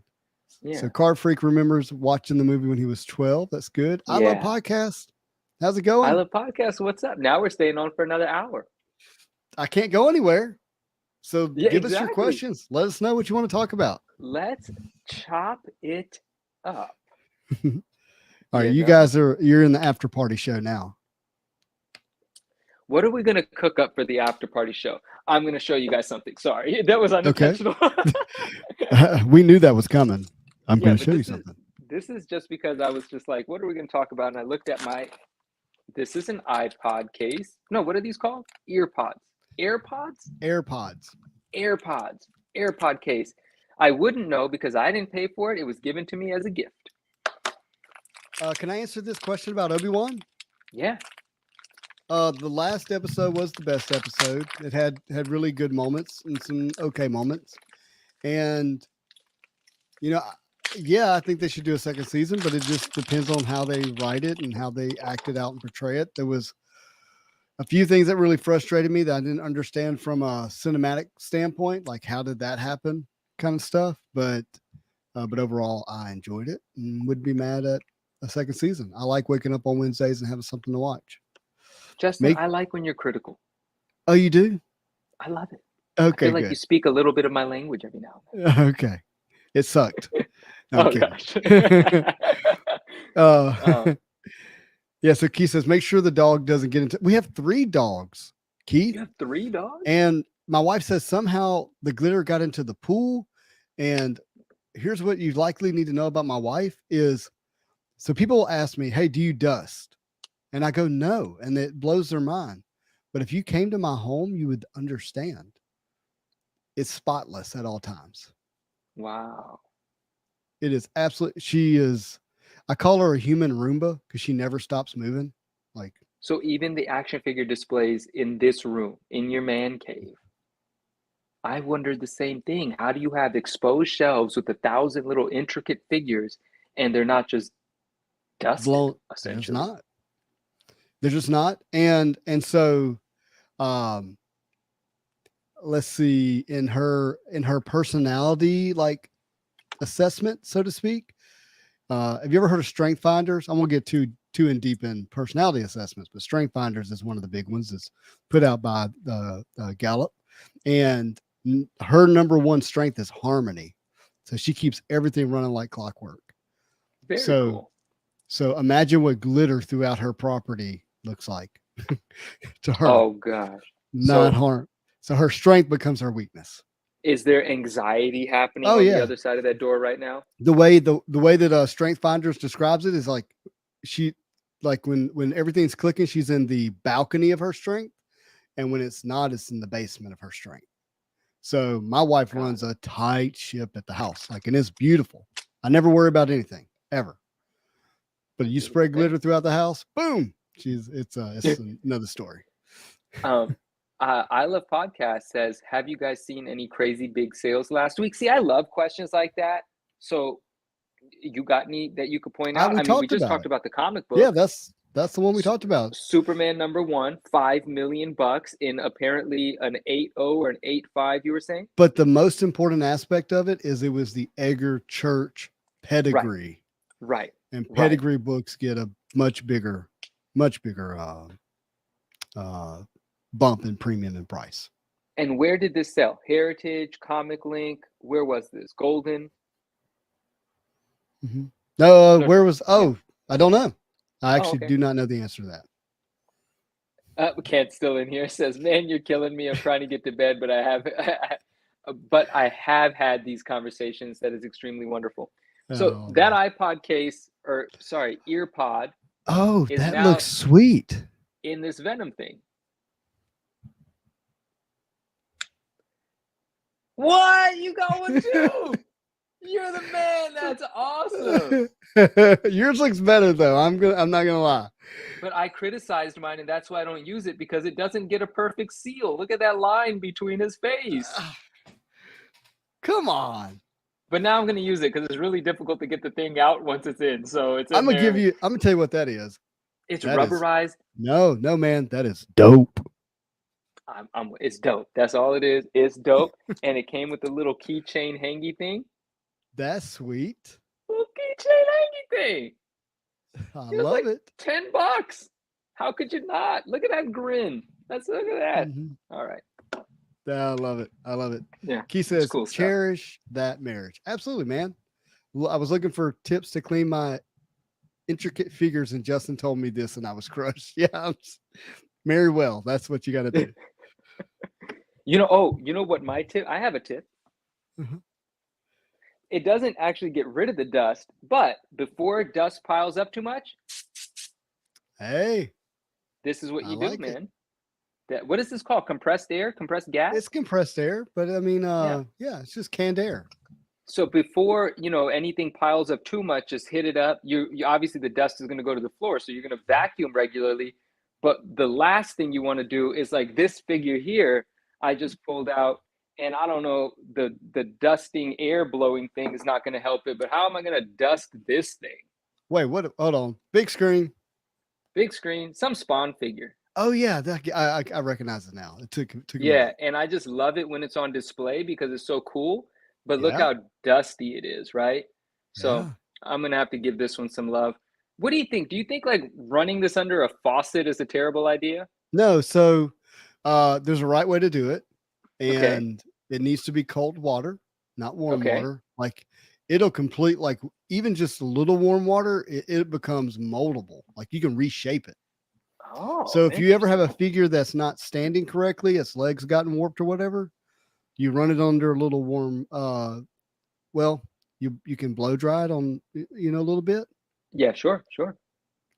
Yeah. So Card Freak remembers watching the movie when he was 12. That's good. I love podcasts. How's it going? I love podcasts. What's up? Now we're staying on for another hour. I can't go anywhere. So give us your questions. Let us know what you want to talk about. Let's chop it up. All right, you guys you're in the after party show now. What are we going to cook up for the after party show? I'm going to show you guys something. Sorry, that was unintentional. Okay. We knew that was coming. I'm going to show you something. This is just because I was just like, what are we going to talk about? And I looked at this is an iPod case. No, what are these called? AirPod case. I wouldn't know because I didn't pay for it. It was given to me as a gift. Can I answer this question about Obi-Wan? Yeah. The last episode was the best episode. It had really good moments and some okay moments. And, I think they should do a second season, but it just depends on how they write it and how they act it out and portray it. There was a few things that really frustrated me that I didn't understand from a cinematic standpoint, like how did that happen kind of stuff. But overall, I enjoyed it and wouldn't be mad at a second season. I like waking up on Wednesdays and having something to watch. Justin, I like when you're critical. Oh, you do? I love it. Okay, I feel like you speak a little bit of my language every now and then. Okay. It sucked. No, gosh. Yeah, so Keith says, make sure the dog doesn't get into... We have 3 dogs, Keith. You have 3 dogs? And my wife says somehow the glitter got into the pool. And here's what you likely need to know about my wife is, so people will ask me, hey, do you dust? And I go, no. And it blows their mind. But if you came to my home, you would understand. It's spotless at all times. Wow. It is absolutely, I call her a human Roomba because she never stops moving. So even the action figure displays in this room, in your man cave, I wondered the same thing. How do you have exposed shelves with 1,000 little intricate figures and they're not just dusted? Essentially. They're just not. And so, let's see, in her personality, assessment, so to speak. Have you ever heard of Strength Finders? I'm gonna get too too in deep in personality assessments, but Strength Finders is one of the big ones. It's put out by Gallup, and her number one strength is harmony. So she keeps everything running like clockwork. Very So, cool. so imagine what glitter throughout her property looks like to her. Oh gosh. Not harm. So her strength becomes her weakness. Is there anxiety happening Oh, on yeah. the other side of that door right now? The way that Strength Finders describes it is like when everything's clicking, she's in the balcony of her strength, and when it's not, it's in the basement of her strength. So my wife runs a tight ship at the house, like, and it's beautiful. I never worry about anything ever. But you spray glitter throughout the house, boom. It's another story. I Love Podcast says, have you guys seen any crazy big sales last week? See, I love questions like that. So you got any that you could point out? We just talked about the comic book. Yeah, that's the one we talked about. Superman #1, $5 million in apparently an 8.0 or an 8.5, you were saying? But the most important aspect of it is it was the Edgar Church pedigree. Right. And pedigree books get a much bigger bump in premium and price. And where did this sell? Heritage, Comic Link? Where was this? Golden? Mm-hmm. No, where was? Oh, I don't know. I actually do not know the answer to that. Kent's still in here. Says, "Man, you're killing me. I'm trying to get to bed, but I have had these conversations. That is extremely wonderful." So that iPod case, EarPod. Oh, that looks sweet. In this Venom thing. What? You got one too? You're the man. That's awesome. Yours looks better though. I'm not gonna lie. But I criticized mine, and that's why I don't use it, because it doesn't get a perfect seal. Look at that line between his face. Come on. But now I'm gonna use it because it's really difficult to get the thing out once it's in. So it's. I'm gonna tell you what that is. It's rubberized. No, man, that is dope. It's dope. That's all it is. It's dope, and it came with a little keychain hangy thing. That's sweet. Little keychain hangy thing. I love it. $10. How could you not? Look at that grin. Look at that. Mm-hmm. All right. I love it. I love it. Yeah. Key says, cool cherish that marriage. Absolutely, man. I was looking for tips to clean my intricate figures, and Justin told me this, and I was crushed. Yeah. Marry well. That's what you got to do. You know what my tip? I have a tip. Mm-hmm. It doesn't actually get rid of the dust, but before dust piles up too much, hey, this is what you do, man. What is this called? Compressed air? Compressed gas? It's compressed air, but I mean, yeah, it's just canned air. So before anything piles up too much, just hit it up. You obviously the dust is going to go to the floor, so you're going to vacuum regularly. But the last thing you want to do is like this figure here. I just pulled out. And I don't know, the dusting air blowing thing is not going to help it. But how am I going to dust this thing? Wait, what? Hold on. Big screen. Big screen. Some Spawn figure. Oh, yeah. I recognize it now. It took yeah, and I just love it when it's on display because it's so cool. But look how dusty it is, right? So I'm going to have to give this one some love. What do you think? Do you think like running this under a faucet is a terrible idea? No. So there's a right way to do it. And it needs to be cold water, not warm water. Like it'll complete, like even just a little warm water, it becomes moldable. Like you can reshape it. Oh, so if you ever have a figure that's not standing correctly, its legs gotten warped or whatever, you run it under a little warm. You can blow dry it on, a little bit. Yeah, sure.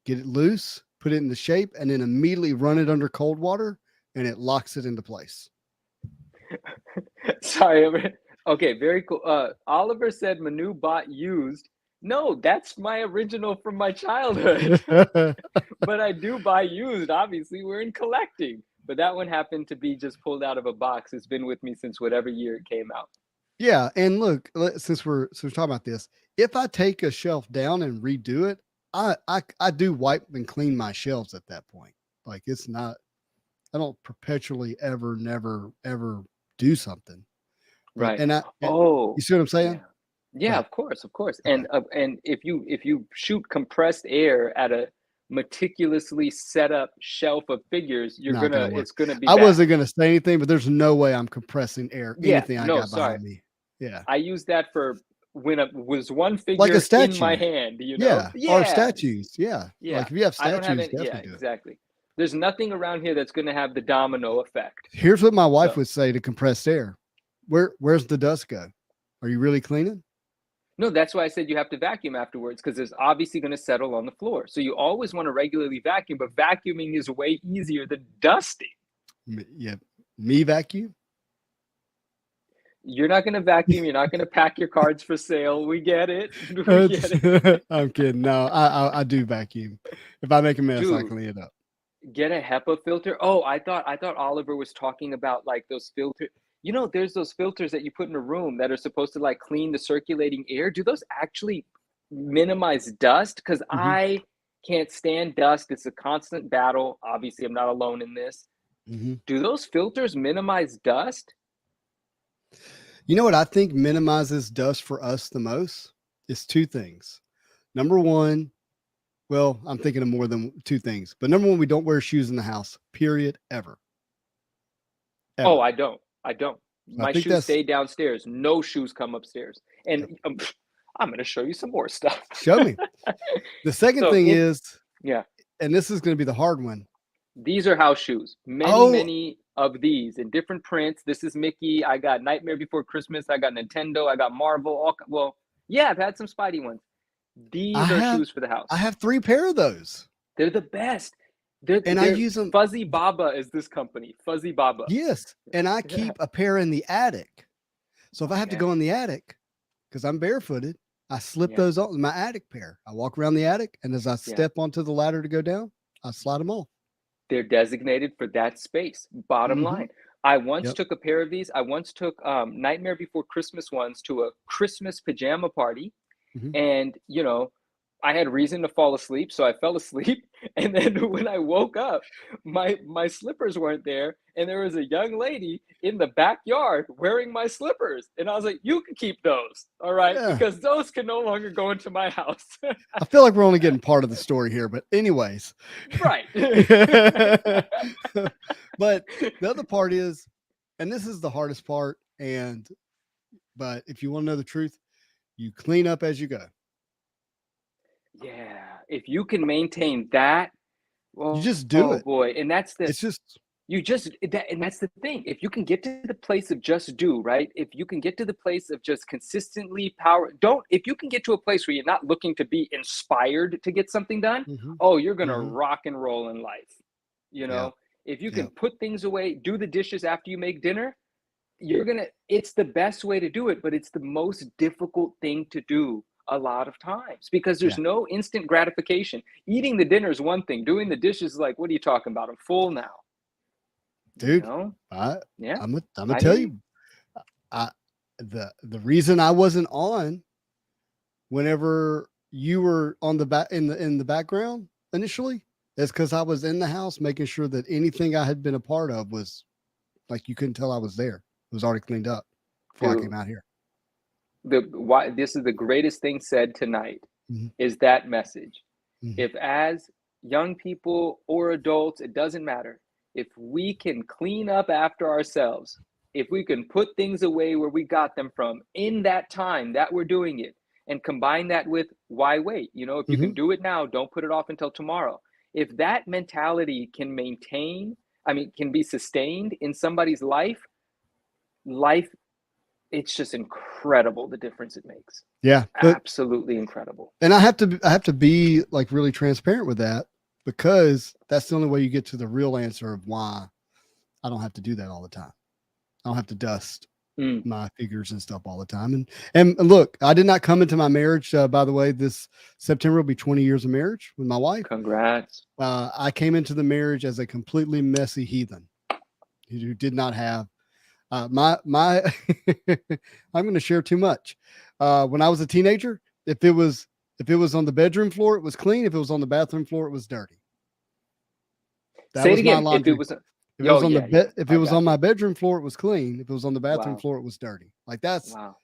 Get it loose, put it in the shape, and then immediately run it under cold water, and it locks it into place. Sorry. Okay, very cool. Oliver said Manu bought used. No, that's my original from my childhood. But I do buy used. Obviously, we're in collecting. But that one happened to be just pulled out of a box. It's been with me since whatever year it came out. Yeah, and look, since we're talking about this, if I take a shelf down and redo it, I do wipe and clean my shelves at that point. Like it's not. I don't perpetually never do something. Right. And you see what I'm saying? Yeah, of course. And if you shoot compressed air at a meticulously set up shelf of figures, Not gonna work. it's gonna be I bad. wasn't gonna say anything, but there's no way I'm compressing air. Yeah, Anything I no, got sorry. behind me. Yeah, I use that for when it was one like a figure in my statue. hand, Yeah, or Yeah, statues. Yeah, yeah. like if you have I don't have statues, any. Yeah, definitely do it. exactly. There's nothing around here that's gonna have the domino effect. Here's what my wife So would say to compressed air. Where's the dust go? Are you really cleaning? no, that's why I said you have to vacuum afterwards because it's obviously going to settle on the floor. So you always want to regularly vacuum, but vacuuming is way easier than dusting. Yeah, me vacuum. You're not going to vacuum. You're not going to pack your cards for sale. We get it. We get it. I'm kidding. No, I do vacuum. If I make a mess, I Dude, clean it up. get a HEPA filter. Oh, I thought Oliver was talking about like those filters. There's those filters that you put in a room that are supposed to like clean the circulating air. Do those actually minimize dust? Because Mhm, I can't stand dust. It's a constant battle. Obviously, I'm not alone in this. mhm. Do those filters minimize dust? You know what I think minimizes dust for us the most is two things. Number one, well, I'm thinking of more than two things, but number one, we don't wear shoes in the house, period, ever. Oh, Ever. I don't. I don't. I My think shoes that's stay downstairs. No shoes come upstairs. And yep. I'm going to show you some more stuff. Show me. The second So, thing is, yeah, and this is going to be the hard one. these are house shoes. Many, Oh, many of these in different prints. This is Mickey. I got Nightmare Before Christmas. I got Nintendo. I got Marvel. Well, yeah, I've had some Spidey ones. I These are have shoes for the I house. have 3 pair of those, They're the best. They're and I they're use them. Fuzzy Baba is this company. Fuzzy Baba. Yes, and I Yeah. keep a pair in the attic. So if I have to Okay. go in the attic because I'm barefooted, I slip Yeah. those on my attic pair. I walk around the attic, and as I Yeah. step onto the ladder to go down, I slide them off. They're designated for that space. Bottom Mhm. line. I once Yep. took a pair of these. I once took Nightmare Before Christmas ones to a Christmas pajama party. Mhm. And, I had reason to fall asleep, so I fell asleep. And then when I woke up, my slippers weren't there, and there was a young lady in the backyard wearing my slippers. And I was like, "You can keep those, all right? Yeah. Because those can no longer go into my house." I feel like we're only getting part of the story here, but anyways. Right. But the other part is, and this is the hardest part, but if you want to know the truth, you clean up as you go. Yeah, if you can maintain that, You oh, just do oh it. boy, and that's the It's just you just that and that's the thing. If you can get to the place of just do, right? If you can get to the place of just consistently power don't if you can get to a place where you're not looking to be inspired to get something done, mhm, oh, you're gonna mhm. rock and roll in life. You Yeah, know, if you can yeah, put things away, do the dishes after you make dinner, it's the best way to do it, but it's the most difficult thing to do a lot of times because there's yeah. no instant gratification. Eating the dinner is one thing, doing the dishes is like, what are you talking about? I'm full now. you Dude, know I yeah, I'm gonna I tell hear you. you, I the reason I wasn't on whenever you were on the back in the background initially is because I was in the house making sure that anything I had been a part of was like you couldn't tell I was there. It was already cleaned up before I Dude, came out here. the why this is the greatest thing said tonight Mhm, is that message. mhm, If as young people or adults, it doesn't matter. If we can clean up after ourselves, if we can put things away where we got them from in that time that we're doing it, and combine that with why wait? If you mhm. can do it now, don't put it off until tomorrow. If that mentality can be sustained in somebody's life, it's just incredible the difference it makes. Yeah, but Absolutely incredible. and I have to be like really transparent with that because that's the only way you get to the real answer of why I don't have to do that all the time. I don't have to dust Mm, my figures and stuff all the time. And look, I did not come into my marriage. By the way, this September will be 20 years of marriage with my wife. congrats. I came into the marriage as a completely messy heathen who did not have my. I'm going to share too much. When I was a teenager, if it was on the bedroom floor, it was clean. If it was on the bathroom floor, it was dirty. That Say it was my again. If it laundry. was, If it oh was on the yeah, yeah, bed, if it I was on got my you. bedroom floor, it was clean. If it was on the bathroom Wow, floor, it was dirty. Like that's wow.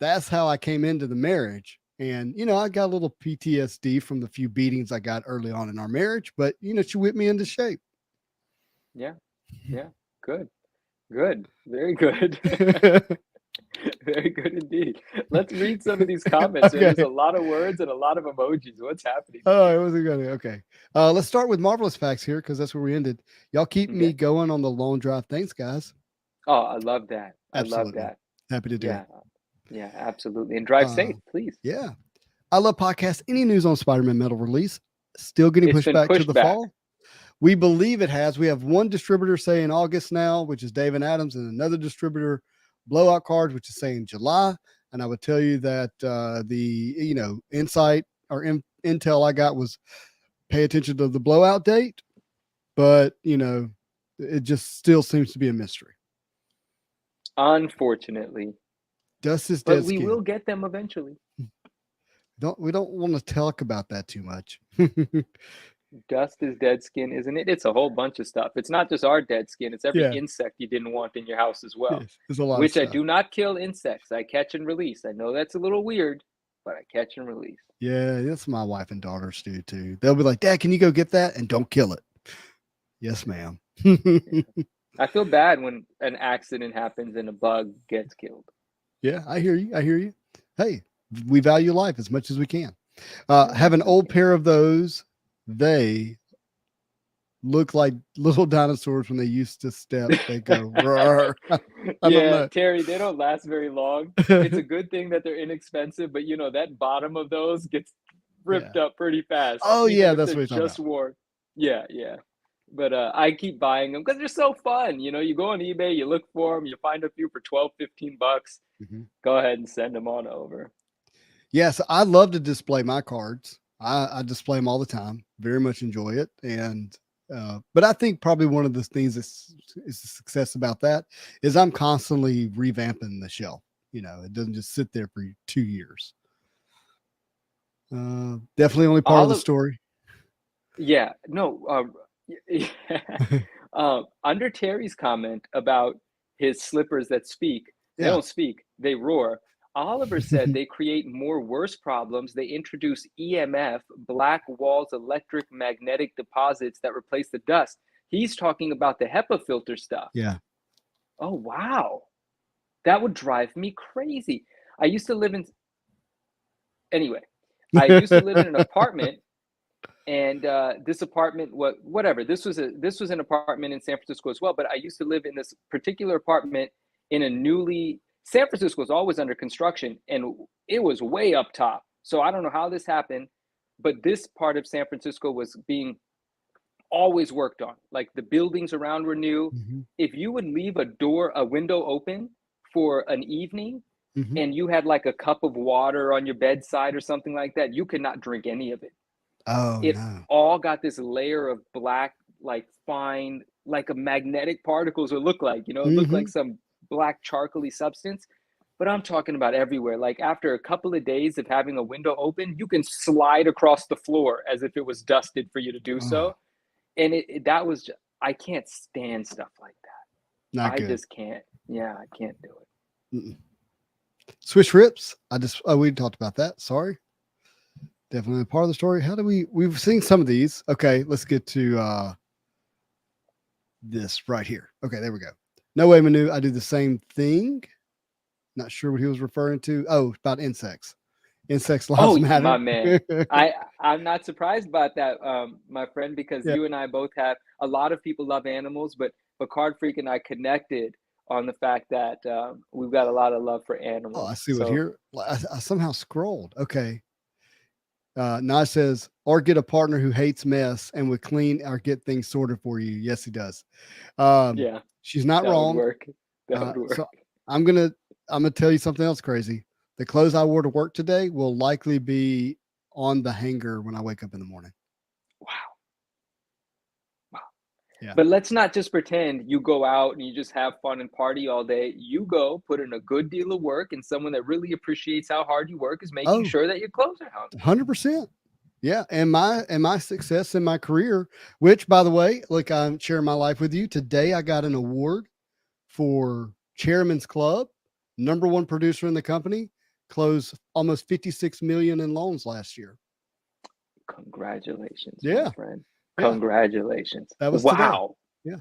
that's how I came into the marriage. And, I got a little PTSD from the few beatings I got early on in our marriage, but, she whipped me into shape. Yeah. Yeah. Good. Good. Very good. Very good indeed. Let's read some of these comments, man. There's Okay. a lot of words and a lot of emojis. What's happening Oh, here? it wasn't good. Okay. Let's start with marvelous facts here because that's where we ended. Y'all keep me Okay. going on the long drive. Thanks, guys. Oh, I love that. I love Absolutely. that. Happy to do it. Yeah. Yeah, absolutely. And drive Uh, safe, please. yeah. I love podcasts. Any news on Spider-Man metal release? Still getting It's pushed been back to pushed the back. fall. We believe it has. We have one distributor saying August now, which is Dave and Adams, and another distributor, Blowout Cards, which is saying July. And I would tell you that the insight or intel I got was pay attention to the blowout date, but it just still seems to be a mystery. Unfortunately. Dust is But dead we skin. will get them eventually. We don't want to talk about that too much. Dust is dead skin, isn't it? It's a whole bunch of stuff. It's not just our dead skin, it's every Yeah, insect you didn't want in your house as well. yes, there's a lot of Which I stuff. do not kill insects. I catch and release. I know that's a little weird, but I catch and release. Yeah, that's my wife and daughters do too. They'll be like, "Dad, can you go get that and don't kill it?" Yes, ma'am. Yeah. I feel bad when an accident happens and a bug gets killed. Yeah, I hear you. I hear you. Hey, we value life as much as we can. Yeah, Have an old okay. pair of those. They look like little dinosaurs when they used to step. They go, roar. I don't Yeah, know. Terry, they don't last very long. It's a good thing that they're inexpensive, but that bottom of those gets Yeah. ripped up pretty fast, Oh, even yeah, if that's they're what you're talking just about. worn. Yeah, yeah. But I keep buying them because they're so fun. You go on eBay, you look for them, you find a few for 12, $15. Mhm. Go ahead and send them on over. Yes, I love to display my cards. I display them all the time. Very much enjoy it. And but I think probably one of the things that's is the success about that is I'm constantly revamping the shelf. It doesn't just sit there for 2 years. Definitely only part of All the of story. Yeah, no, yeah. Under Terry's comment about his slippers that speak, they Yeah. don't speak, they roar. Oliver said they create more worse problems. They introduce EMF, black walls, electric magnetic deposits that replace the dust. He's talking about the HEPA filter stuff. Yeah. Oh, wow. That would drive me crazy. I used to live in, anyway, I used to live in an apartment and this apartment, whatever, this was an apartment in San Francisco as well, but I used to live in this particular apartment in a newly San Francisco was always under construction and it was way up top, so I don't know how this happened, but this part of San Francisco was being always worked on, like the buildings around were new. Mhm. If you would leave a window open for an evening Mhm. and you had like a cup of water on your bedside or something like that, you could not drink any of it. Oh It no. all got this layer of black, like fine, like a magnetic particles would look like, it looked like Mhm. some black charcoaly substance. But I'm talking about everywhere. Like after a couple of days of having a window open, you can slide across the floor as if it was dusted for you to do Oh, so. And that was just, I can't stand stuff like that. not I good. just can't. Yeah, I can't do it. Mm-mm. Swish rips. We talked about that. Sorry. Definitely part of the story. How do we've seen some of these. Okay, let's get to this right here. Okay, there we go. No way, Manu. I do the same thing. Not sure what he was referring to. Oh, about insects. Insects lives Oh, my matter. man. I I'm not surprised about that, my friend, because Yeah. you and I both have a lot of people love animals, but Card Freak and I connected on the fact that we've got a lot of love for Oh, I animals. see what So here. I somehow scrolled. Okay. Naj says, or get a partner who hates mess and would clean or get things sorted for you. Yes, he does. yeah, She's not that would wrong. work. That would So work. I'm gonna I'm gonna tell you something else crazy. The clothes I wore to work today will likely be on the hanger when I wake up in the morning. Wow. Wow. Yeah. But let's not just pretend you go out and you just have fun and party all day. You go put in a good deal of work, and someone that really appreciates how hard you work is making Oh, sure that your clothes are hung. 100%. Yeah. And my success in my career, which by the way, look, I'm sharing my life with you. Today I got an award for Chairman's Club, number one producer in the company. close almost 56 million in loans last year. Congratulations, Yeah. my friend. Yeah. Congratulations. That was today. Wow. Yeah.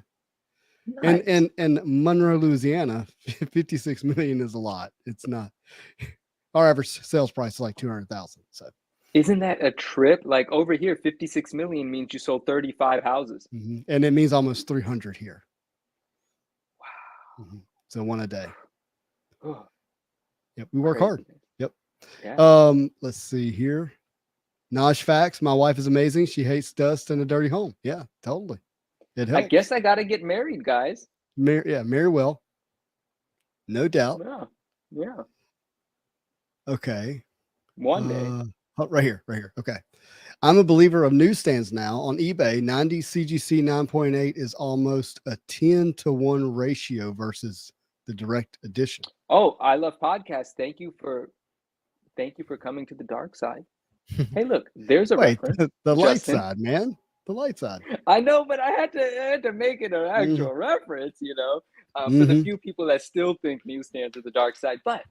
Nice. In Monroe, Louisiana, 56 million is a lot. It's not. Our average sales price is like 200,000. So isn't that a trip? Like over here, 56 million means you sold 35 houses. and it means almost 300 here. Wow. So one a day. Oh, Yep, we work hard. Yep. Yeah. Let's see here. Naj Facts. My wife is amazing. She hates dust and a dirty home. Yeah, totally. It helps. I guess I got to get married, guys. Marry well. No doubt. Yeah. Yeah. Okay. One day. Right here. Okay. I'm a believer of newsstands now on eBay. 90 CGC 9.8 is almost a 10-to-1 ratio versus the direct edition. Oh, I love podcasts. Thank you for coming to the dark side. Hey, look, there's a reference. The light side, man. The light side. I know, but I had to make it an actual reference, for the few people that still think newsstands are the dark side. But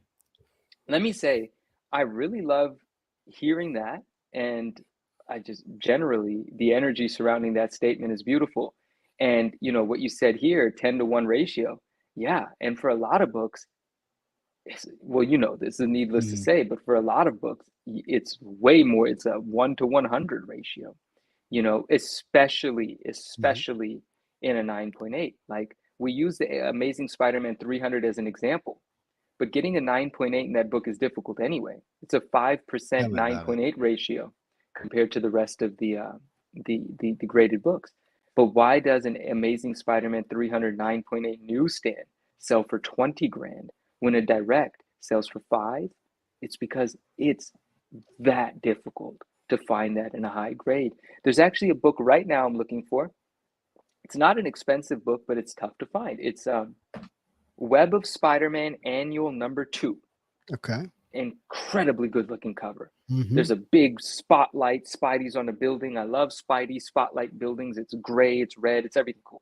let me say, I really love hearing that. And I just generally, the energy surrounding that statement is beautiful. And, what you said here, 10-to-1 ratio. Yeah. And for a lot of books, this is needless to say, but for a lot of books, it's way more. It's a 1-to-100 ratio, especially in a 9.8. Like we use the Amazing Spider-Man 300 as an example, but getting a 9.8 in that book is difficult anyway. It's a 5% 9.8 ratio compared to the rest of the graded books. But why does an Amazing Spider-Man 300 9.8 newsstand sell for 20 grand when a direct sells for 5? It's because it's that difficult to find that in a high grade. There's actually a book right now I'm looking for. It's not an expensive book, but it's tough to find. It's Web of Spider-Man Annual #2. Okay. Incredibly good looking cover. There's a big spotlight. Spidey's on a building. I love Spidey spotlight buildings. It's gray, it's red, it's everything cool.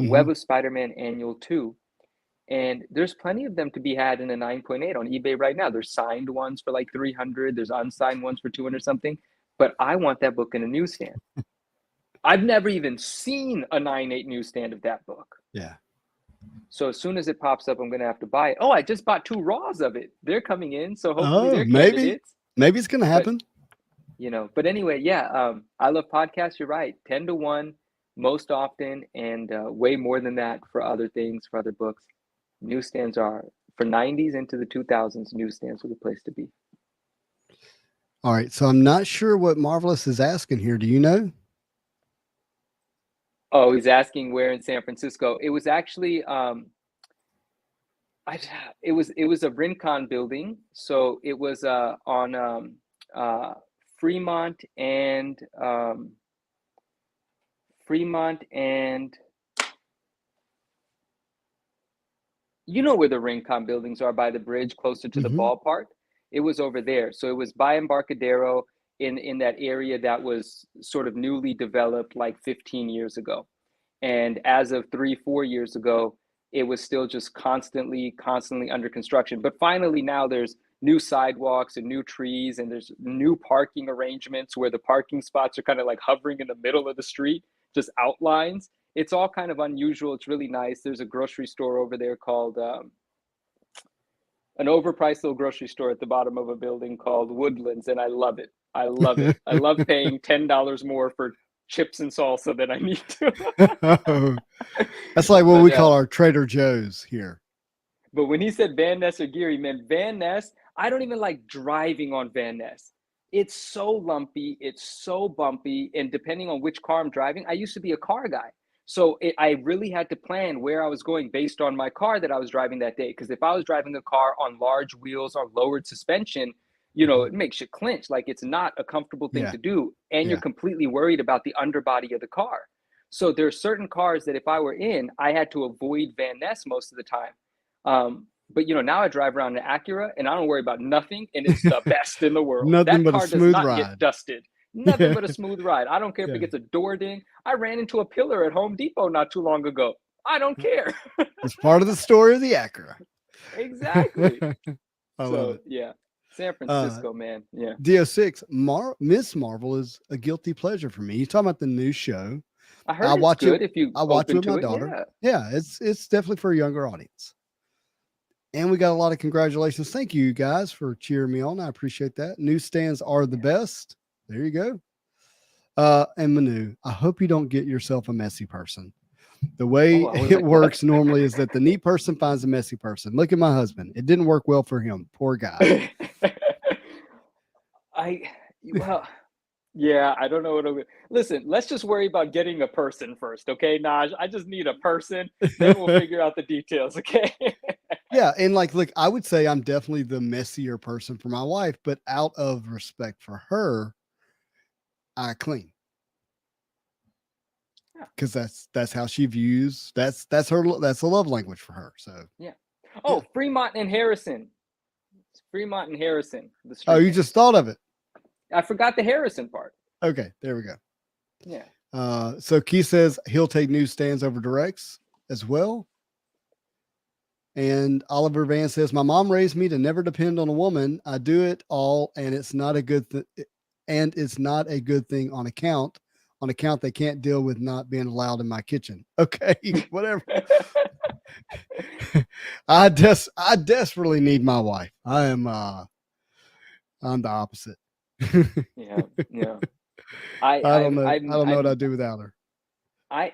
Web of Spider-Man Annual 2. And there's plenty of them to be had in a 9.8 on eBay right now. There's signed ones for like 300. There's unsigned ones for 200 something. But I want that book in a newsstand. I've never even seen a 9.8 newsstand of that book. Yeah. So as soon as it pops up, I'm going to have to buy it. Oh, I just bought 2 raws of it. They're coming in. So hopefully they're candidates. Maybe it's going to happen. But anyway, yeah, I love podcasts. You're right. 10-to-1 most often, and way more than that for other things, for other books. Newsstands are, for 90s into the 2000s, newsstands are the place to be. All right. So I'm not sure what Marvelous is asking here. Do you know? Oh, he's asking where in San Francisco. It was actually, it was a Rincon building. So it was on Fremont and you know where the Rincon buildings are, by the bridge closer to the ballpark. It was over there. So it was by Embarcadero in that area that was sort of newly developed like 15 years ago. And as of 3-4 years ago, it was still just constantly under construction. But finally now there's new sidewalks and new trees, and there's new parking arrangements where the parking spots are kind of like hovering in the middle of the street, just outlines. It's all kind of unusual. It's really nice. There's a grocery store over there called an overpriced little grocery store at the bottom of a building called Woodlands, and I love it. I love it. I love paying $10 more for chips and salsa than I need to. That's like what we call our Trader Joe's here. But when he said Van Ness or Geary, man, Van Ness, I don't even like driving on Van Ness. It's so lumpy. It's so bumpy. And depending on which car I'm driving, I used to be a car guy. So I really had to plan where I was going based on my car that I was driving that day. Because if I was driving a car on large wheels or lowered suspension, it makes you clinch. Like it's not a comfortable thing to do. And you're completely worried about the underbody of the car. So there are certain cars that if I were in, I had to avoid Van Ness most of the time. But now I drive around an Acura and I don't worry about nothing. And it's the best in the world. Nothing that but car a smooth does not ride. get dusted. Nothing but a smooth ride. I don't care if it gets a door ding. I ran into a pillar at Home Depot not too long ago. I don't care. It's part of the story of the Acura. Exactly. I love it. Yeah. San Francisco, man. Yeah. DO6, Miss Marvel is a guilty pleasure for me. You talking about the new show? I I heard it's watch it. good if you I watch it open with to my it. daughter. Yeah. Yeah, it's definitely for a younger audience. And we got a lot of congratulations. Thank you guys for cheering me on. I appreciate that. Newsstands are the best. There you go. And Manu, I hope you don't get yourself a messy person. The way Oh, I was it like, works what? normally is that the neat person finds a messy person. Look at my husband. It didn't work well for him. Poor guy. Well, yeah, I don't know what I'm listen, let's just worry about getting a person first, okay, Naj? I just need a person, then we'll figure out the details, okay? Yeah, and like, look, I would say I'm definitely the messier person for my wife, but out of respect for her, I clean. Yeah. Because that's how she views that's a love language for her. So Yeah. Oh, yeah. Fremont and Harrison. It's Fremont and Harrison. The Oh, street you name. just thought of it. I forgot the Harrison part. Okay, there we go. Yeah. So Keith says he'll take newsstands over directs as well. And Oliver Van says, my mom raised me to never depend on a woman. I do it all, and it's not a good thing on account they can't deal with not being allowed in my kitchen. Okay, whatever. I desperately need my wife. I'm the opposite. Yeah. Yeah. I don't know. I'm, I don't know what I'm, I'd do without her. I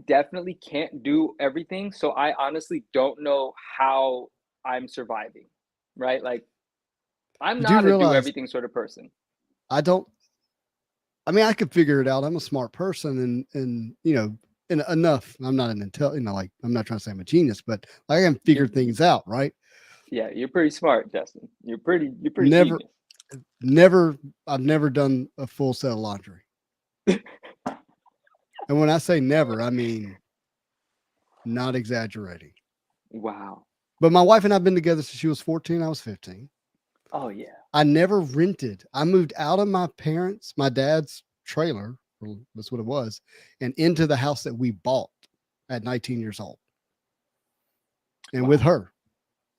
definitely can't do everything, so I honestly don't know how I'm surviving, right? Like, I'm You do not a do realize everything sort of person. I don't. I mean, I could figure it out. I'm a smart person, and enough. I'm not an like I'm not trying to say I'm a genius, but I can figure things out, right? Yeah, you're pretty smart, Justin. You're pretty Never, genius. I've never done a full set of laundry. And when I say never, I mean not exaggerating. Wow. But my wife and I've been together since she was 14. I was 15. Oh yeah. I never rented. I moved out of my dad's trailer, that's what it was, and into the house that we bought at 19 years old. And with her.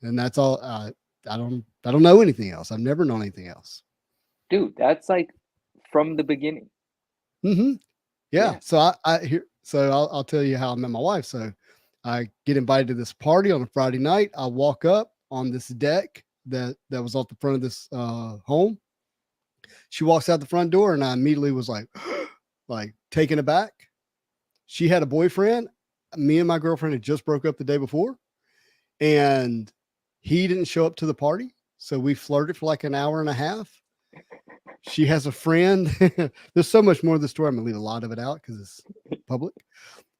And that's all. I don't know anything else. I've never known anything else. Dude, that's like from the beginning. Mm-hmm. Yeah. So I'll tell you how I met my wife. So I get invited to this party on a Friday night. I walk up on this deck that was off the front of this home. She walks out the front door, and I immediately was like taken aback. She had a boyfriend. Me and my girlfriend had just broke up the day before, and he didn't show up to the party. So we flirted for like an hour and a half. She has a friend. There's so much more of the story. I'm gonna leave a lot of it out because it's public.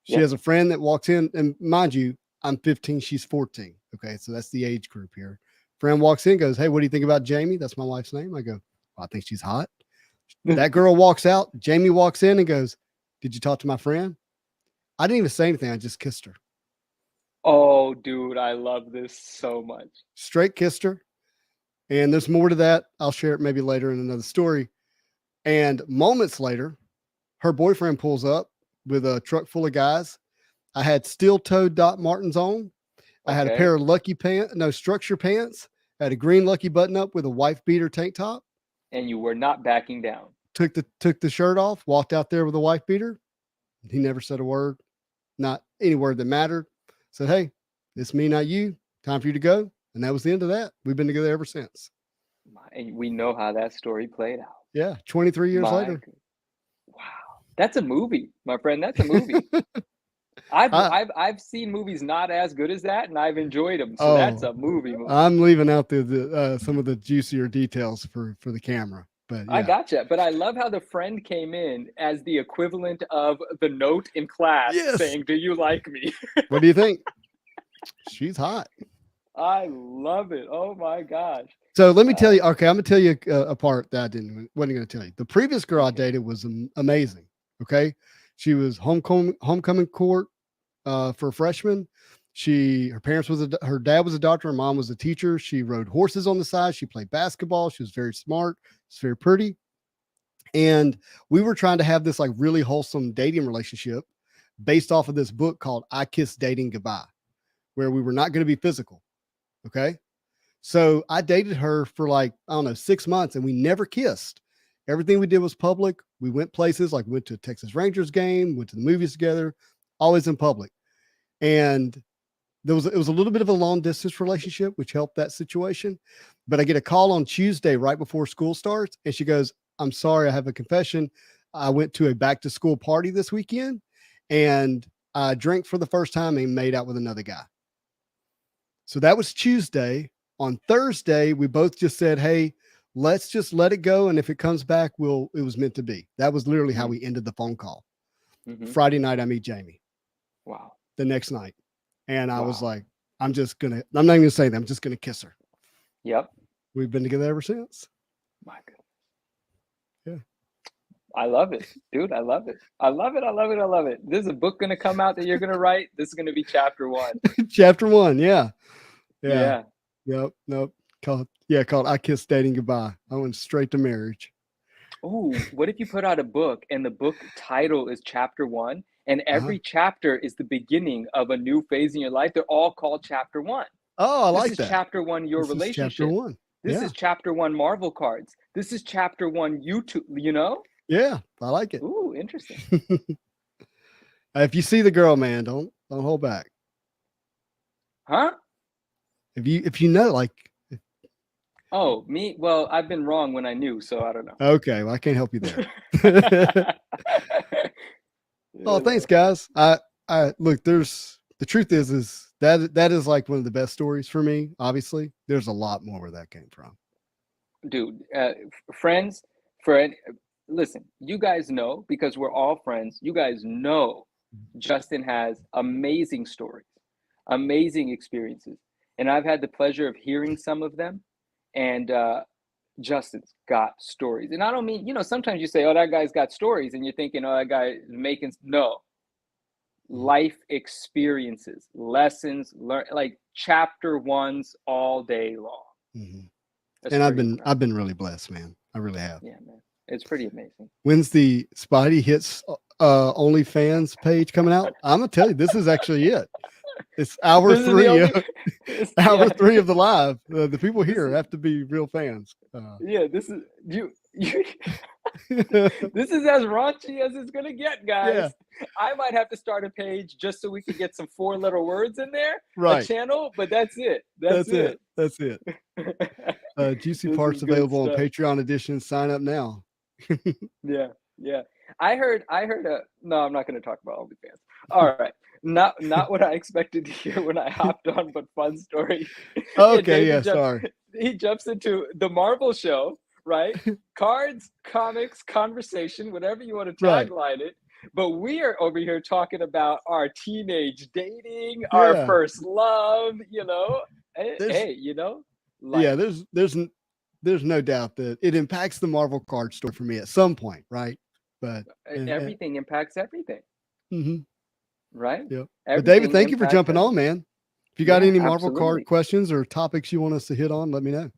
She has a friend that walks in, and mind you, I'm 15, she's 14. Okay, so that's the age group here. Friend walks in, goes, "Hey, what do you think about Jamie?" That's my wife's name. I go, well, "I think she's hot." That girl walks out. Jamie walks in and goes, "Did you talk to my friend?" I didn't even say anything. I just kissed her. Oh, dude, I love this so much. Straight kissed her. And there's more to that. I'll share it maybe later in another story. And moments later, her boyfriend pulls up with a truck full of guys. I had steel-toed Doc Martens on. I had a pair of structure pants. I had a green Lucky button-up with a wife beater tank top. And you were not backing down. Took the shirt off, walked out there with a wife beater. He never said a word, not any word that mattered. Said, "Hey, it's me, not you. Time for you to go." And that was the end of that. We've been together ever since. And we know how that story played out. Yeah, 23 years later. Wow, that's a movie, my friend. That's a movie. I've seen movies not as good as that, and I've enjoyed them. So that's a movie. I'm leaving out some of the juicier details for the camera. But yeah. I gotcha. But I love how the friend came in as the equivalent of the note in class saying, "Do you like me?" What do you think? She's hot. I love it. Oh my gosh. So let me tell you. Okay, I'm gonna tell you a part that wasn't gonna tell you. The previous girl I dated was amazing. Okay, she was homecoming court for freshmen. Her dad was a doctor, her mom was a teacher. She rode horses on the side. She played basketball. She was very smart. She's very pretty. And we were trying to have this like really wholesome dating relationship based off of this book called I Kissed Dating Goodbye, where we were not going to be physical. Okay. So I dated her for like, I don't know, 6 months, and we never kissed. Everything we did was public. We went places, like went to a Texas Rangers game, went to the movies together, always in public. And it was a little bit of a long distance relationship, which helped that situation. But I get a call on Tuesday right before school starts, and she goes, "I'm sorry, I have a confession. I went to a back to school party this weekend, and I drank for the first time and made out with another guy." So that was Tuesday. On Thursday, we both just said, "Hey, let's just let it go. And if it comes back, it was meant to be." That was literally how we ended the phone call. Friday night, I meet Jamie. Wow. The next night. And I was like, I'm not even gonna say that. I'm just gonna kiss her. Yep. We've been together ever since. My goodness. Yeah. I love it, dude. I love it. I love it. I love it. I love it. There's a book going to come out that you're going to write. This is going to be chapter 1. Chapter 1. Yeah. Yeah. Yep. Nope. Called I Kissed Dating Goodbye. I went straight to marriage. Oh, what if you put out a book and the book title is chapter 1 and every chapter is the beginning of a new phase in your life? They're all called chapter 1. Oh, I like that. This is chapter 1, your relationship. Chapter 1. This is chapter 1, Marvel cards. This is chapter 1, YouTube, you know? Yeah, I like it. Ooh, interesting. If you see the girl, man, don't hold back. Huh? If you know, like. Oh, me? Well, I've been wrong when I knew, so I don't know. Okay, well, I can't help you there. Oh, thanks, guys. I look. The truth is that is like one of the best stories for me. Obviously, there's a lot more where that came from. Dude, friends, listen, you guys know, because we're all friends, you guys know Justin has amazing stories, amazing experiences. And I've had the pleasure of hearing some of them. And Justin's got stories. And I don't mean, sometimes you say, oh, that guy's got stories. And you're thinking, oh, that guy is making, no. Life experiences, lessons, like chapter 1s all day long. And I've been really blessed, man. I really have. Yeah, man. It's pretty amazing. When's the Spidey Hits OnlyFans page coming out? I'm gonna tell you, this is actually it. It's hour 3 of the live. The people here have to be real fans. Yeah, this is you. This is as raunchy as it's gonna get, guys. Yeah. I might have to start a page just so we can get some 4-letter words in there. Right. A channel, but that's it. That's it. Juicy parts available on Patreon edition. Sign up now. Yeah. I heard no, I'm not going to talk about OnlyFans. All right. Not what I expected to hear when I hopped on, but fun story. Okay, sorry. He jumps into the Marvel show, right? Cards, comics, conversation, whatever you want to tagline it. But we are over here talking about our teenage dating, our first love, Hey, there's no doubt that it impacts the Marvel card store for me at some point, right? But everything impacts everything. Right? Yeah. But David, thank you for jumping on, man. If you got any Marvel card questions or topics you want us to hit on, let me know.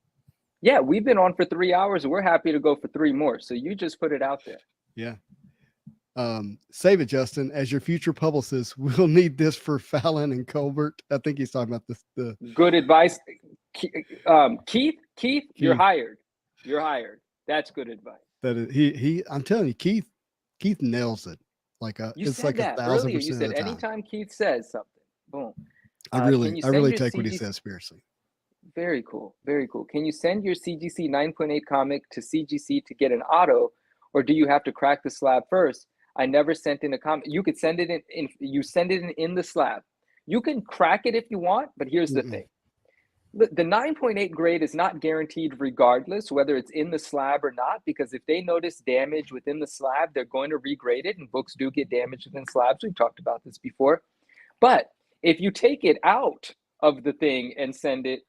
Yeah, we've been on for 3 hours. We're happy to go for 3 more. So you just put it out there. Yeah. Save it, Justin. As your future publicist, we'll need this for Fallon and Colbert. I think he's talking about this. Good advice. Keith, you're hired. That's good advice. That is, I'm telling you, Keith nails it. It's like 1,000%. Earlier, you said anytime Keith says something, boom. I really take what he says seriously. Very cool. Very cool. Can you send your CGC 9.8 comic to CGC to get an auto, or do you have to crack the slab first? I never sent in a comic. You could send it in. You send it in the slab. You can crack it if you want, but here's the thing. The 9.8 grade is not guaranteed regardless whether it's in the slab or not, because if they notice damage within the slab, they're going to regrade it, and books do get damaged within slabs. We've talked about this before. But if you take it out of the thing and send it,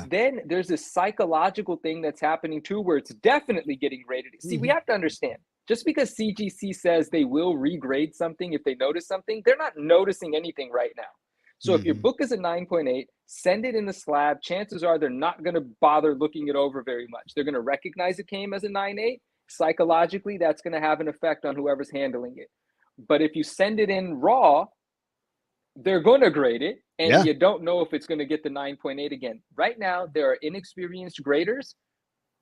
then there's this psychological thing that's happening too, where it's definitely getting graded. See, we have to understand, just because CGC says they will regrade something if they notice something, they're not noticing anything right now. So if your book is a 9.8, send it in the slab. Chances are they're not going to bother looking it over very much. They're going to recognize it came as a 9.8. Psychologically, that's going to have an effect on whoever's handling it. But if you send it in raw, they're going to grade it, and Yeah. you don't know if it's going to get the 9.8 again. Right now, there are inexperienced graders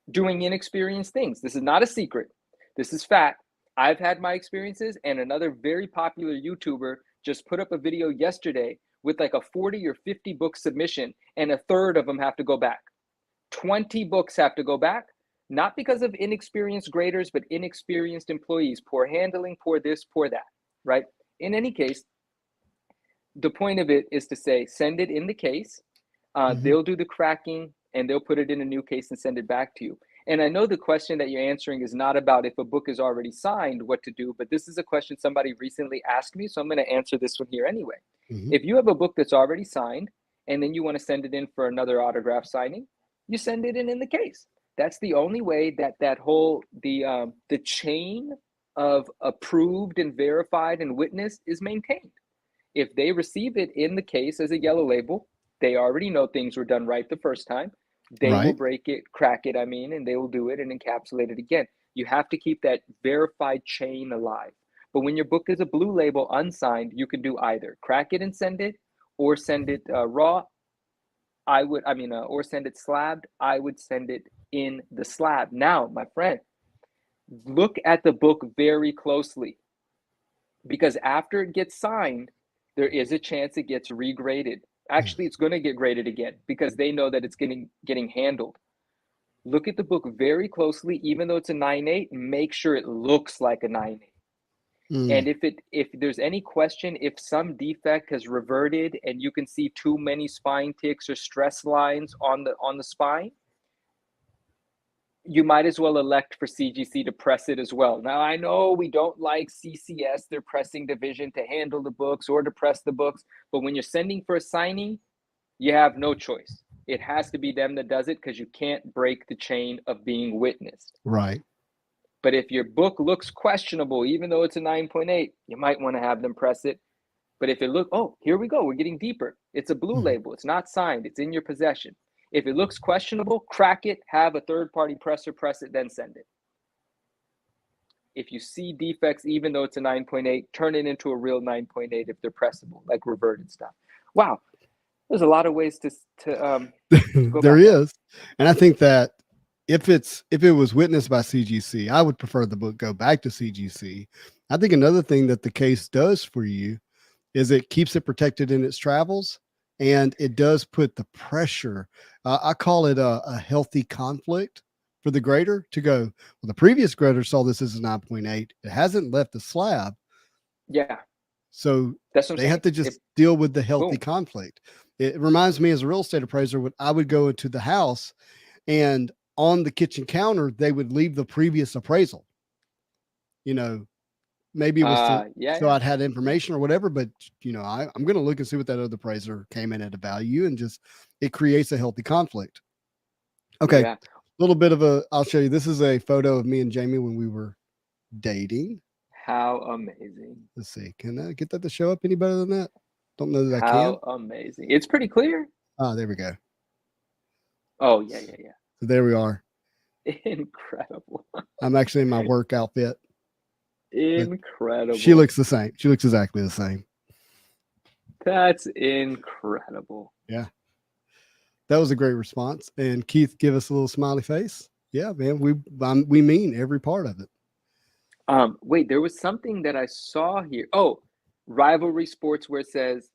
doing inexperienced things. This is not a secret. This is fact. I've had my experiences, and another very popular YouTuber just put up a video yesterday with like a 40 or 50 book submission, and a third of them have to go back. 20 books have to go back, not because of inexperienced graders, but inexperienced employees, poor handling, poor this, poor that, right? In any case, the point of it is to say, send it in the case. They'll do the cracking and they'll put it in a new case and send it back to you. And I know the question that you're answering is not about if a book is already signed, what to do, but this is a question somebody recently asked me. So I'm going to answer this one here anyway. If you have a book that's already signed and then you want to send it in for another autograph signing, you send it in the case. That's the only way that the chain of approved and verified and witnessed is maintained. If they receive it in the case as a yellow label, they already know things were done right the first time. They will Right. break it, crack it, and they will do it and encapsulate it again. You have to keep that verified chain alive. But when your book is a blue label unsigned, you can do either crack it and send it, or send it raw. Or send it slabbed. I would send it in the slab. Now, my friend, look at the book very closely, because after it gets signed, there is a chance it gets regraded. Actually, it's going to get graded again because they know that it's getting handled. Look at the book very closely, even though it's a 9.8, make sure it looks like a 9.8. And if there's any question, if some defect has reverted and you can see too many spine ticks or stress lines on the spine, you might as well elect for CGC to press it as well. Now, I know we don't like CCS, their pressing division, to handle the books or to press the books, but when you're sending for a signing, you have no choice. It has to be them that does it because you can't break the chain of being witnessed. Right. But if your book looks questionable, even though it's a 9.8, you might want to have them press it. But if it looks, oh, here we go, we're getting deeper. It's a blue label. It's not signed. It's in your possession. If it looks questionable, crack it, have a third-party presser press it, then send it. If you see defects, even though it's a 9.8, turn it into a real 9.8 if they're pressable, like reverted stuff. Wow, there's a lot of ways to go There about that. is. And I think that if it was witnessed by CGC, I would prefer the book go back to CGC. I think another thing that the case does for you is it keeps it protected in its travels, and it does put the pressure. I call it a healthy conflict for the grader to go, well, the previous grader saw this as a 9.8. It hasn't left the slab. Yeah, So that's what I'm they saying. have to just deal with the healthy Boom. conflict. It reminds me as a real estate appraiser, when I would go into the house and on the kitchen counter, they would leave the previous appraisal. You know, maybe it was so I'd had information or whatever, but I'm going to look and see what that other appraiser came in at a value, and just it creates a healthy conflict. Okay. Yeah. Little bit of I'll show you. This is a photo of me and Jamie when we were dating. How amazing. Let's see. Can I get that to show up any better than that? Don't know that I can. How amazing. It's pretty clear. Oh, there we go. Oh, yeah. So there we are. Incredible. I'm actually in my work outfit. Incredible. She looks the same. She looks exactly the same. That's incredible. Yeah. That was a great response. And Keith, give us a little smiley face. Yeah, man. We mean every part of it. Wait, there was something that I saw here. Oh, Rivalry Sports, where it says,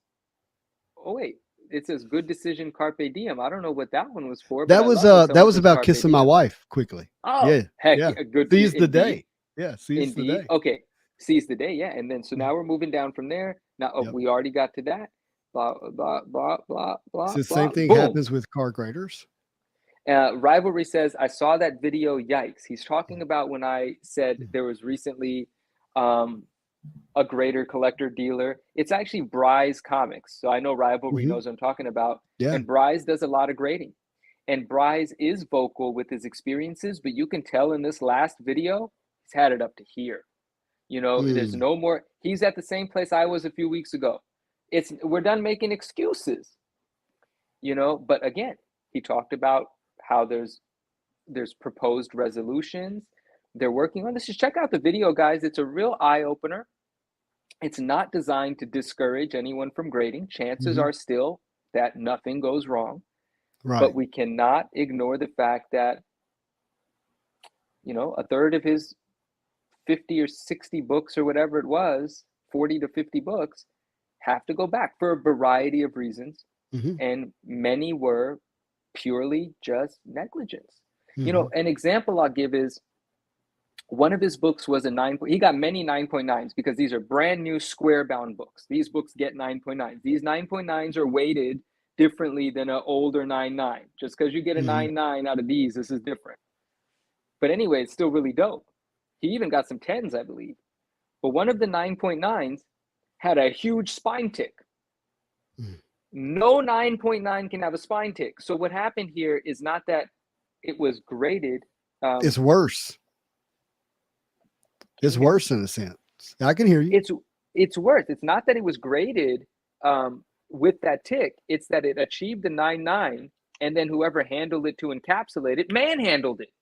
oh wait, it says good decision carpe diem. I don't know what that one was for. That was about kissing my wife quickly. Oh, yeah, heck yeah. Good. Seize the day. Yeah, seize indeed. the day. Okay, seize the day. Yeah, and then so now we're moving down from there. Now we already got to that. Blah blah blah blah blah. So the same thing Boom. happens with car graders. Rivalry says, I saw that video. Yikes. He's talking about when I said there was recently a grader collector dealer. It's actually Bry's Comics. So I know Rivalry knows what I'm talking about. Yeah. And Bry's does a lot of grading. And Bry's is vocal with his experiences, but you can tell in this last video, he's had it up to here. There's no more. He's at the same place I was a few weeks ago. We're done making excuses. But again, he talked about how there's proposed resolutions. They're working on this. Just check out the video, guys. It's a real eye-opener. It's not designed to discourage anyone from grading. Chances Mhm. are still that nothing goes wrong, Right. but we cannot ignore the fact that, a third of his 50 or 60 books or whatever it was, 40 to 50 books, have to go back for a variety of reasons. Mhm. And many were purely just negligence. Mhm. An example I'll give is one of his books was a 9. He got many 9.9s because these are brand new square bound books. These books get 9.9s. These 9.9s are weighted differently than an older 9.9. Just because you get a Mhm. 9.9 out of these, this is different. But anyway, it's still really dope. He even got some 10s, I believe. But one of the 9.9s had a huge spine tick. Mhm. No 9.9 can have a spine tick. So what happened here is not that it was graded. It's Can worse. you It's hear me? worse in a sense. I can hear you. It's worse. It's not that it was graded with that tick. It's that it achieved the 9.9, and then whoever handled it to encapsulate it manhandled it.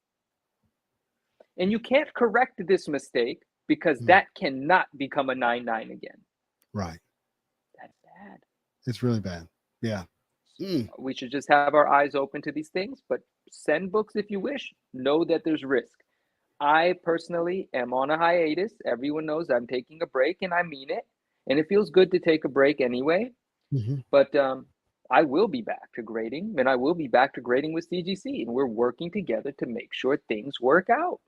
And you can't correct this mistake because Mm. that cannot become a 9.9 again. Right. That's bad. It's really bad. Yeah. Mm. We should just have our eyes open to these things, but send books if you wish. Know that there's risk. I personally am on a hiatus. Everyone knows I'm taking a break, and I mean it. And it feels good to take a break anyway. Mhm. But I will be back to grading, and I will be back to grading with CGC, and we're working together to make sure things work out.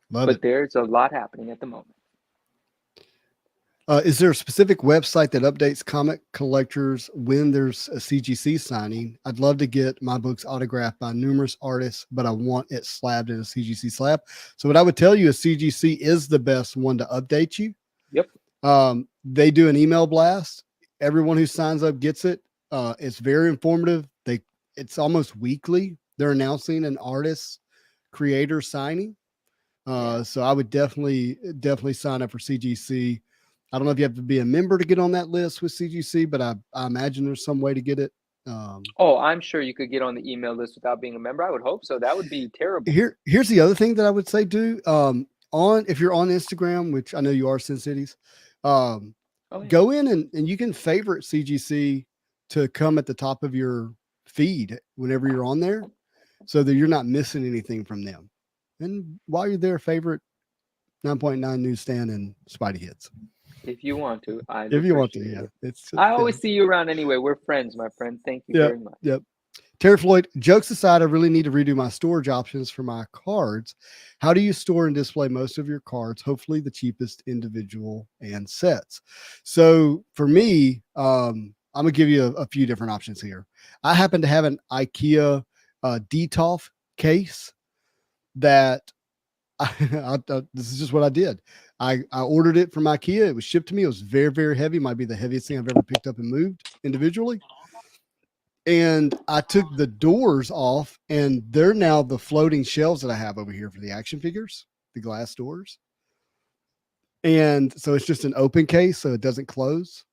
Love it. But there's a lot happening at the moment. Is there a specific website that updates comic collectors when there's a CGC signing? I'd love to get my books autographed by numerous artists, but I want it slabbed in a CGC slab. So what I would tell you is CGC is the best one to update you. Yep. They do an email blast. Everyone who signs up gets it. It's very informative. It's almost weekly. They're announcing an artist creator signing. Yeah. So I would definitely sign up for CGC. I don't know if you have to be a member to get on that list with CGC, but I imagine there's some way to get it. Oh, I'm sure you could get on the email list without being a member. I would hope so. That would be terrible. Here's the other thing that I would say do. On if you're on Instagram, which I know you are, Sin Cities, um, Oh, yeah. go in and you can favorite CGC to come at the top of your feed whenever you're on there, so that you're not missing anything from them. And while you're there, favorite 9.9 newsstand and Spidey hits. If you want to, I'd If you want to, appreciate yeah. it. It's I yeah. always see you around anyway. We're friends, my friend. Thank you Yep. very much. Yep. Terry Floyd, jokes aside, I really need to redo my storage options for my cards. How do you store and display most of your cards? Hopefully, the cheapest individual and sets. So, for me, I'm gonna give you a few different options here. I happen to have an IKEA DTOF case that this is just what I did. I ordered it from IKEA. It was shipped to me. It was very, very heavy. Might be the heaviest thing I've ever picked up and moved individually. And I took the doors off, and they're now the floating shelves that I have over here for the action figures, the glass doors. And so it's just an open case, so it doesn't close.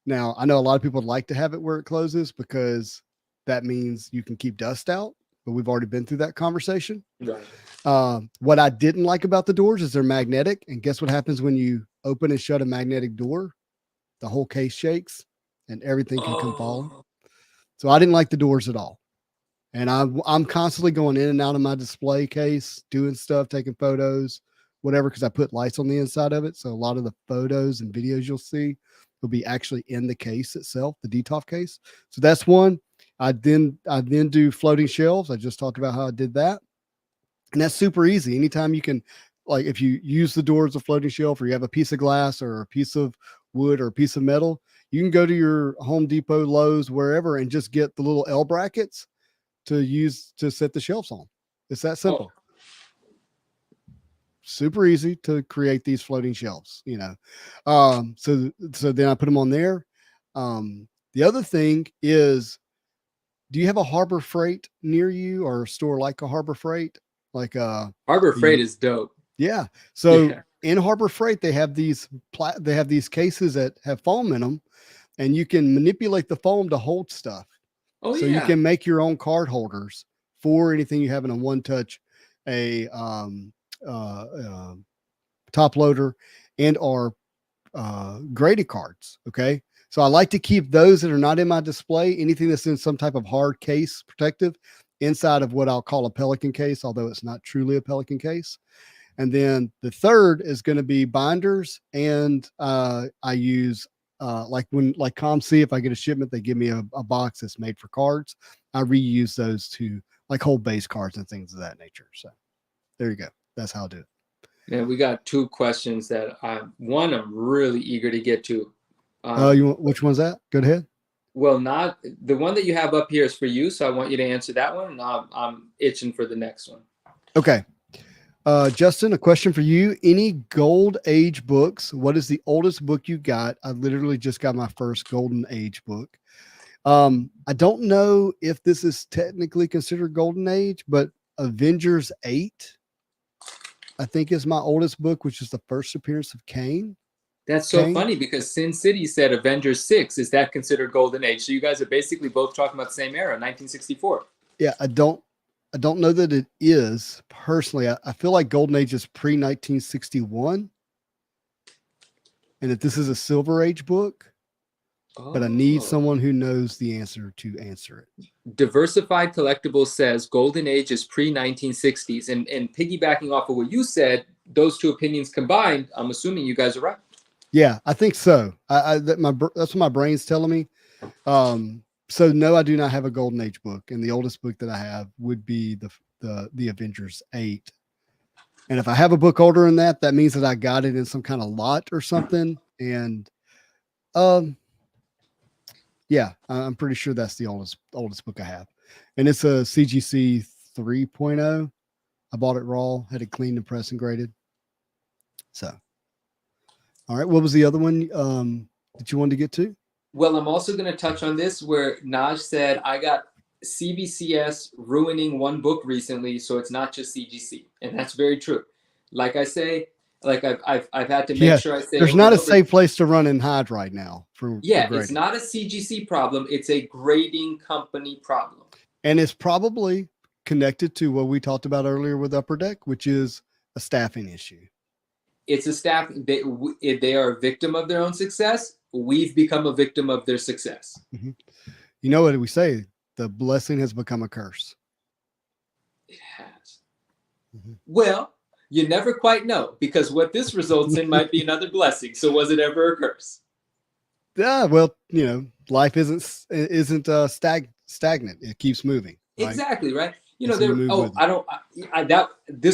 Now, I know a lot of people would like to have it where it closes because that means you can keep dust out, but we've already been through that conversation. Right. What I didn't like about the doors is they're magnetic. And guess what happens when you open and shut a magnetic door? The whole case shakes and everything can come falling. So I didn't like the doors at all. And I'm constantly going in and out of my display case, doing stuff, taking photos, whatever, because I put lights on the inside of it. So a lot of the photos and videos you'll see will be actually in the case itself, the DTOF case. So that's one. I then do floating shelves. I just talked about how I did that. And that's super easy. Anytime you can, like if you use the door as a floating shelf, or you have a piece of glass or a piece of wood or a piece of metal, you can go to your Home Depot, Lowe's, wherever, and just get the little L brackets to use to set the shelves on. It's that simple. Super easy to create these floating shelves, so then I put them on there. The other thing is, do you have a Harbor Freight near you, or a store like a Harbor Freight? Like Harbor Freight the is dope. Yeah. So Yeah. in Harbor Freight, they have these cases that have foam in them, and you can manipulate the foam to hold stuff. Oh So you yeah. can make your own card holders for anything you have in a one touch, a top loader, and or graded cards. Okay. So I like to keep those that are not in my display, anything that's in some type of hard case protective inside of what I'll call a Pelican case, although it's not truly a Pelican case. And then the third is going to be binders. And I use like ComC, if I get a shipment, they give me a box that's made for cards. I reuse those to like hold base cards and things of that nature. So there you go. That's how I do it. Man, we got two questions that one I'm really eager to get to. Which one's that? Go ahead. Well, not the one that you have up here is for you, so I want you to answer that one. And I'm itching for the next one. Okay. Justin, a question for you. Any Gold Age books? What is the oldest book you got? I literally just got my first Golden Age book. I don't know if this is technically considered Golden Age, but Avengers 8, I think, is my oldest book, which is the first appearance of Kane. That's so funny because Sin City said Avengers 6. Is that considered Golden Age? So you guys are basically both talking about the same era, 1964. Yeah, I don't know that it is personally. I feel like Golden Age is pre 1961, and that this is a Silver Age book. But I need someone who knows the answer to answer it. Diversified Collectibles says Golden Age is pre-1960s. And piggybacking off of what you said, those two opinions combined, I'm assuming you guys are right. Yeah, I think so. That's what my brain's telling me. So no, I do not have a Golden Age book. And the oldest book that I have would be the Avengers 8. And if I have a book older than that, that means that I got it in some kind of lot or something. And yeah, I'm pretty sure that's the oldest book I have. And it's a CGC 3.0. I bought it raw, had it cleaned and pressed and graded. So, all right. What was the other one that you wanted to get to? Well, I'm also going to touch on this where Naj said, I got CBCS ruining one book recently, so it's not just CGC. And that's very true. Like I say, like I've had to make sure I say there's not a safe place to run and hide right now for it's not a CGC problem, it's a grading company problem. And it's probably connected to what we talked about earlier with Upper Deck, which is a staffing issue. It's a staff, they are a victim of their own success. We've become a victim of their success. Mm-hmm. You know what we say? The blessing has become a curse. It has. Mm-hmm. Well, you never quite know, because what this results in might be another blessing. So was it ever a curse? Yeah, well, life isn't stagnant. It keeps moving. Right? Exactly, right? This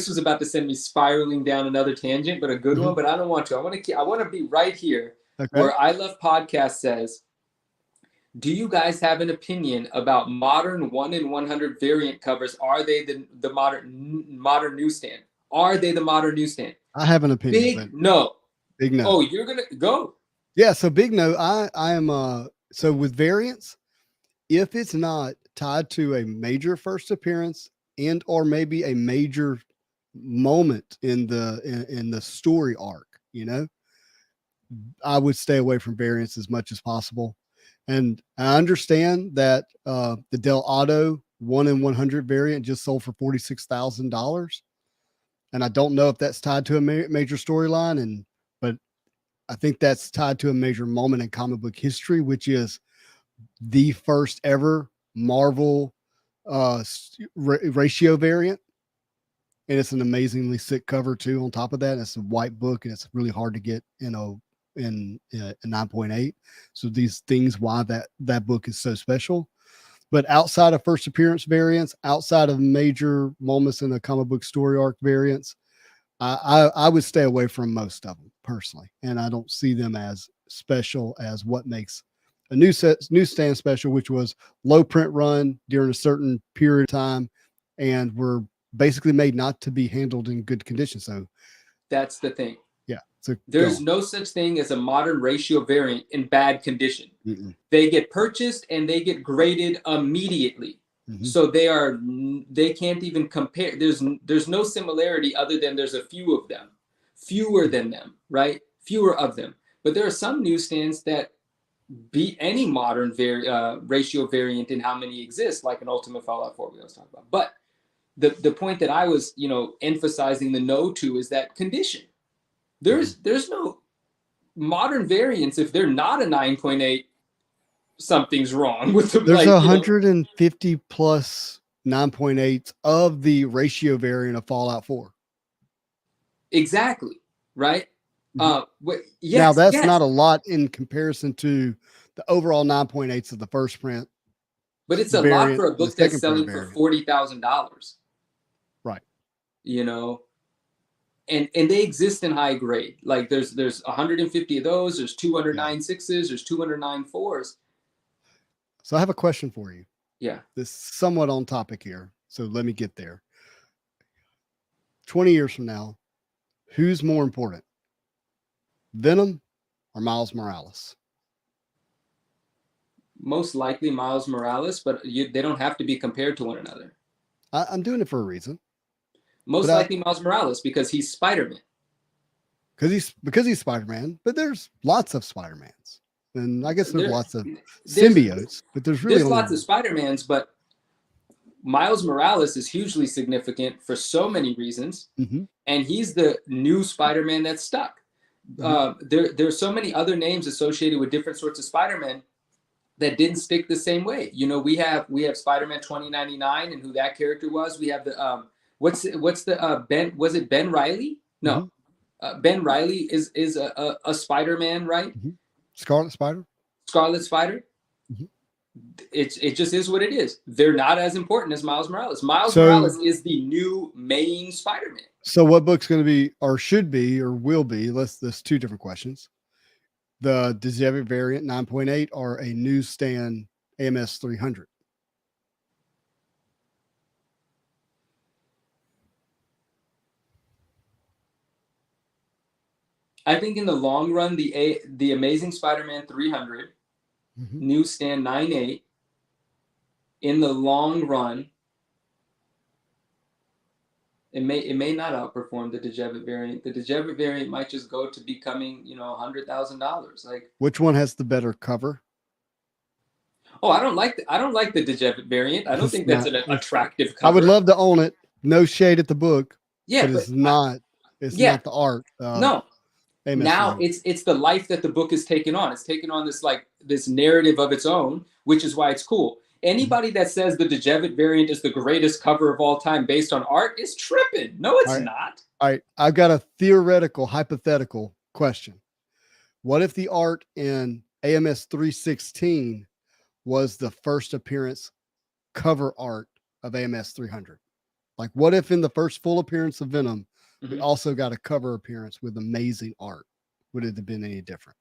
was about to send me spiraling down another tangent, but a good one, but I don't want to. I want to be right here where I Love Podcast says, do you guys have an opinion about modern 1 in 100 variant covers? Are they the modern newsstand? Are they the modern newsstand? I have an opinion. Big no. Oh, you're going to go. Yeah. So big no. I am, so with variants, if it's not tied to a major first appearance and, or maybe a major moment in the story arc, I would stay away from variants as much as possible. And I understand that, the Del Auto 1 in 100 variant just sold for $46,000. And I don't know if that's tied to a major storyline, but I think that's tied to a major moment in comic book history, which is the first ever Marvel ratio variant. And it's an amazingly sick cover too. On top of that, it's a white book, and it's really hard to get in a 9.8. So these things, why that book is so special. But outside of first appearance variants, outside of major moments in the comic book story arc variants, I would stay away from most of them personally. And I don't see them as special as what makes a newsstand special, which was low print run during a certain period of time and were basically made not to be handled in good condition. So that's the thing. Yeah. So there's no such thing as a modern ratio variant in bad condition. Mm-mm. They get purchased and they get graded immediately. Mm-hmm. So they can't even compare. There's no similarity other than there's a few of them, fewer than them, right? Fewer of them. But there are some newsstands that beat any modern ratio variant in how many exist, like an Ultimate Fallout 4 we was talking about. But the point that I was, emphasizing the no to is that condition. There's no modern variants, if they're not a 9.8, something's wrong with them. There's like, 150 plus 9.8 of the ratio variant of Fallout 4. Exactly. Right. Yes, now that's not a lot in comparison to the overall 9.8s of the first print, but it's a lot for a book that's selling for $40,000. Right. And they exist in high grade. Like there's 150 of those. There's 209 sixes. There's 209 fours. So I have a question for you. Yeah. This is somewhat on topic here. So let me get there. 20 years from now, who's more important? Venom or Miles Morales? Most likely Miles Morales, but they don't have to be compared to one another. I'm doing it for a reason. Most likely Miles Morales because he's Spider-Man. Because he's Spider-Man, but there's lots of Spider-Mans. And I guess there's lots of symbiotes, but there's lots of Spider-Mans, but Miles Morales is hugely significant for so many reasons. And he's the new Spider-Man that's stuck. There's so many other names associated with different sorts of Spider-Man that didn't stick the same way. We have Spider-Man 2099 and who that character was. We have the what's the Ben, was it Ben Reilly? No. Ben Reilly is a Spider-Man, right? Scarlet Spider. It just is what it is. They're not as important as Miles Morales. Morales is the new main Spider-Man. So what book's going to be, or should be, or will be? There's two different questions. The Dizevit variant 9.8 or a newsstand AMS 300? I think in the long run, the Amazing Spider-Man 300, newsstand 9.8, in the long run, it may not outperform the Dizevit variant. The Dizevit variant might just go to becoming, $100,000. Like, which one has the better cover? Oh, I don't like the Dizevit variant. I don't think that's an attractive cover. I would love to own it. No shade at the book. Yeah, but it's not. It's not the art. No. Now it's the life that the book is taking on. It's taken on this narrative of its own, which is why it's cool. Anybody that says the Dizevit variant is the greatest cover of all time based on art is tripping. No, it's not. All right. I've got a theoretical, hypothetical question. What if the art in AMS 316 was the first appearance cover art of AMS 300? Like, what if in the first full appearance of Venom, we also got a cover appearance with amazing art? Would it have been any different?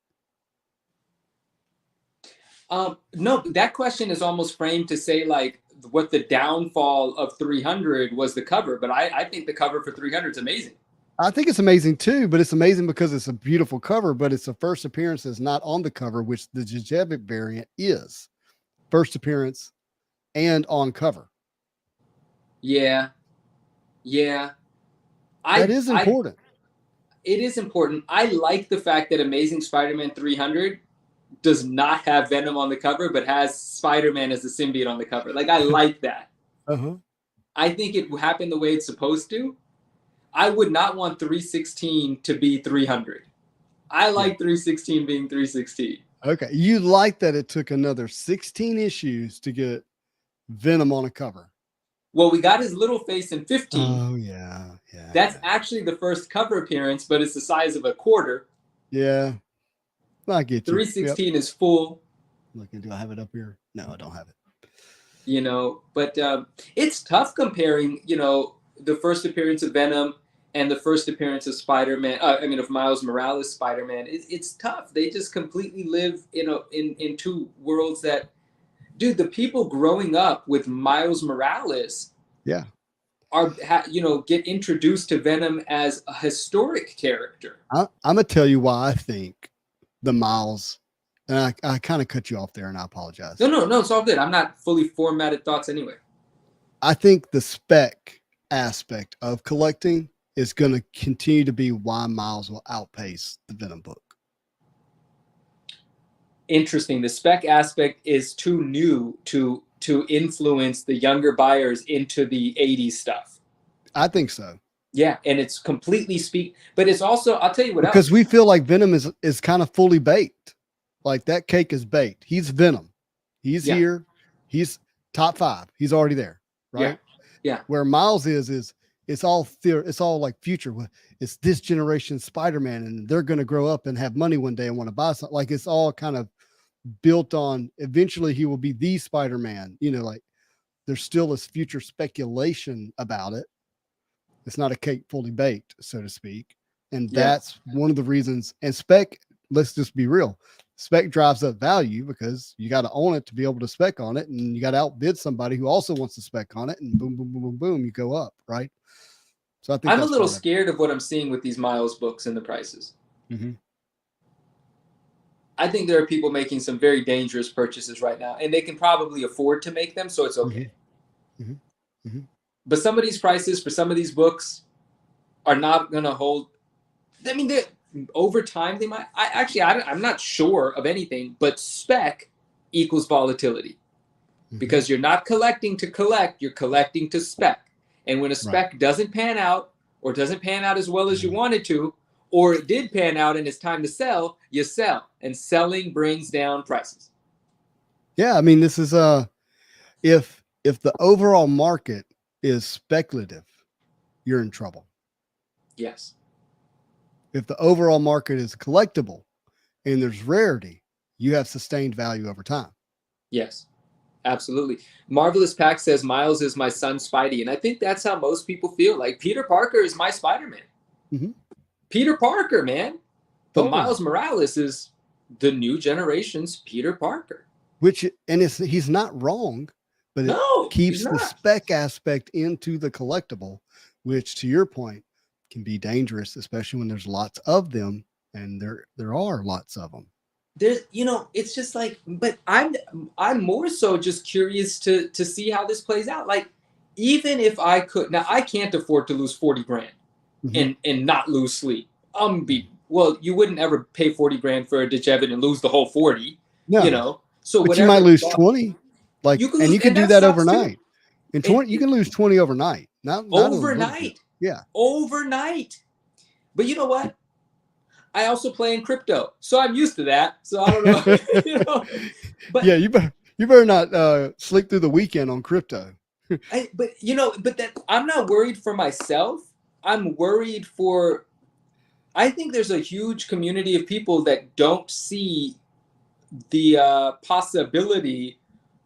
No, that question is almost framed to say like what the downfall of 300 was the cover, but I think the cover for 300 is amazing. I think it's amazing too, but it's amazing because it's a beautiful cover, but it's the first appearance that's not on the cover, which the Dizevit variant is. First appearance and on cover. Yeah. That is important. It is important. I like the fact that Amazing Spider-Man 300 does not have Venom on the cover, but has Spider-Man as the symbiote on the cover. Like, I like that. I think it happened the way it's supposed to. I would not want 316 to be 300. I like 316 being 316. Okay. You like that it took another 16 issues to get Venom on a cover. Well, we got his little face in 15. Oh, yeah. That's actually the first cover appearance, but it's the size of a quarter. Yeah. I get you. 316 is full. Looking, do I have it up here? No, I don't have it. But it's tough comparing, the first appearance of Venom and the first appearance of Spider-Man. Of Miles Morales Spider-Man. It's tough. They just completely live in two worlds that, dude, the people growing up with Miles Morales, get introduced to Venom as a historic character. I'm gonna tell you why I think the Miles, and I kind of cut you off there, and I apologize. No, it's all good. I'm not fully formatted thoughts anyway. I think the spec aspect of collecting is going to continue to be why Miles will outpace the Venom book. Interesting. The spec aspect is too new to influence the younger buyers into the 80s stuff. I think so. Yeah, and it's completely but it's also, I'll tell you what because else. we feel like Venom is kind of fully baked. Like that cake is baked. He's Venom. He's here. He's top 5. He's already there, right? Yeah. Where Miles is it's all it's all like future. It's this generation Spider-Man, and they're going to grow up and have money one day and want to buy something. Like it's all kind of built on eventually he will be the Spider-Man. You know, like there's still this future speculation about it. It's not a cake fully baked, so to speak. And that's one of the reasons. And spec, let's just be real. Spec drives up value because you got to own it to be able to spec on it. And you got to outbid somebody who also wants to spec on it. And boom, boom, boom, boom, boom, you go up, right? So I think I'm a little scared of what I'm seeing with these Miles books and the prices. Mm-hmm. I think there are people making some very dangerous purchases right now, and they can probably afford to make them, so it's okay. Mm-hmm. Mm-hmm. But some of these prices for some of these books are not going to hold. I mean, over time they might. I'm not sure of anything, but spec equals volatility, because you're not collecting to collect, you're collecting to spec. And when a spec doesn't pan out, or doesn't pan out as well as you wanted to, or it did pan out and it's time to sell, you sell, and selling brings down prices. Yeah, I mean, this is if the overall market is speculative, you're in trouble. Yes. If the overall market is collectible and there's rarity, you have sustained value over time. Yes, absolutely. Marvelous Pack says Miles is my son Spidey, and I think that's how most people feel. Like Peter Parker is my Spider-Man. Mm-hmm. Peter Parker, man. But Totally. Miles Morales is the new generation's Peter Parker. He's not wrong, but it keeps the spec aspect into the collectible, which, to your point, can be dangerous, especially when there's lots of them, and there are lots of them. There's, it's just like, but I'm more so just curious to see how this plays out. Like, even if I could, now I can't afford to lose 40 grand and not lose sleep. Well, you wouldn't ever pay 40 grand for a Dejevin and lose the whole 40, No. So but you might lose 20, like, you can do that overnight. And 20, you can lose 20 overnight. Not overnight. Yeah. Overnight. But you know what? I also play in crypto, so I'm used to that. So I don't know. But yeah, you better not sleep through the weekend on crypto. But I'm not worried for myself. I'm worried for. I think there's a huge community of people that don't see the possibility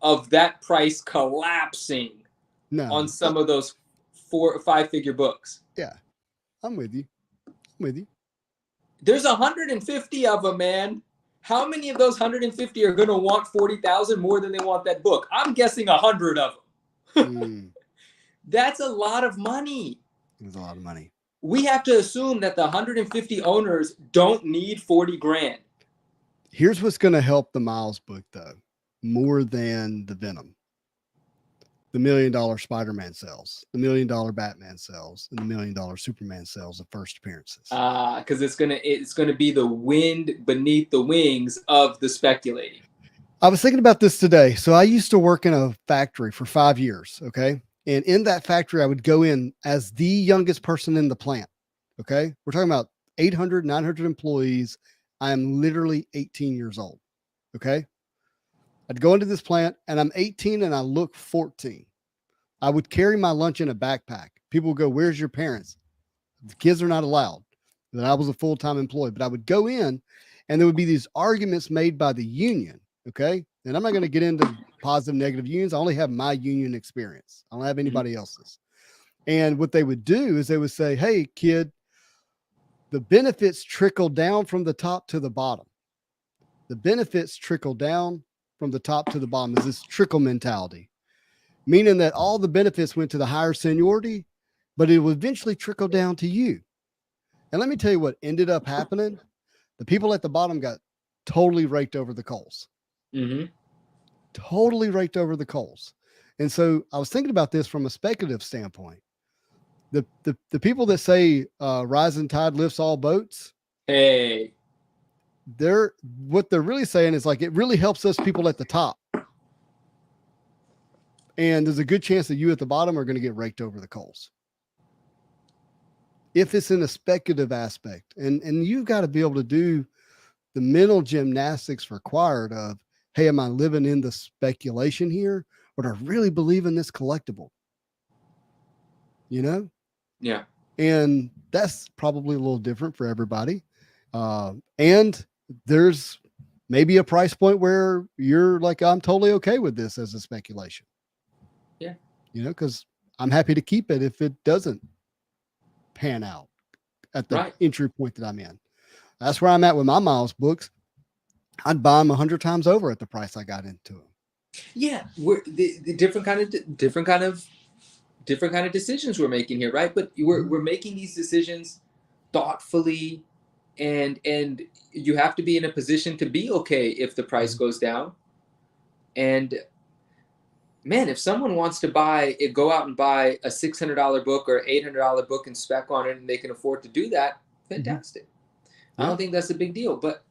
of that price collapsing on some of those 4 or 5 figure books. Yeah, I'm with you. There's 150 of them, man. How many of those 150 are going to want 40,000 more than they want that book? I'm guessing 100 of them. That's a lot of money. It's a lot of money. We have to assume that the 150 owners don't need 40 grand. Here's what's going to help the Miles book, though, more than the Venom. The $1 million Spider-Man sales, the $1 million Batman sales, and the $1 million Superman sales of first appearances. Because it's gonna be the wind beneath the wings of the speculating. I was thinking about this today. So I used to work in a factory for 5 years. Okay. And in that factory, I would go in as the youngest person in the plant. Okay. We're talking about 800, 900 employees. I am literally 18 years old. Okay. I'd go into this plant and I'm 18 and I look 14. I would carry my lunch in a backpack. People would go, "Where's your parents?" The kids are not allowed. That I was a full-time employee, but I would go in and there would be these arguments made by the union. Okay. And I'm not going to get into positive, negative unions. I only have my union experience. I don't have anybody else's. And what they would do is they would say, "Hey, kid, the benefits trickle down from the top to the bottom. The benefits trickle down from the top to the bottom." Is this trickle mentality, meaning that all the benefits went to the higher seniority, but it will eventually trickle down to you. And let me tell you what ended up happening. The people at the bottom got totally raked over the coals. Totally raked over the coals. And so I was thinking about this from a speculative standpoint. The people that say rising tide lifts all boats. Hey. What they're really saying is like, it really helps us people at the top. And there's a good chance that you at the bottom are going to get raked over the coals. if it's in a speculative aspect, and you've got to be able to do the mental gymnastics required of, hey, am I living in the speculation here, or do I really believe in this collectible? You know? Yeah. And that's probably a little different for everybody. And there's maybe a price point where you're like, I'm totally okay with this as a speculation. Yeah. You know, because I'm happy to keep it if it doesn't pan out at the entry point that I'm in. That's where I'm at with my Miles books. I'd buy them 100 times over at the price I got into them. Yeah, we're the different kind of decisions we're making here, right? But we're making these decisions thoughtfully, and you have to be in a position to be okay if the price goes down. And man, if someone wants to go out and buy a $600 book or $800 book and spec on it, and they can afford to do that, fantastic. I don't think that's a big deal. But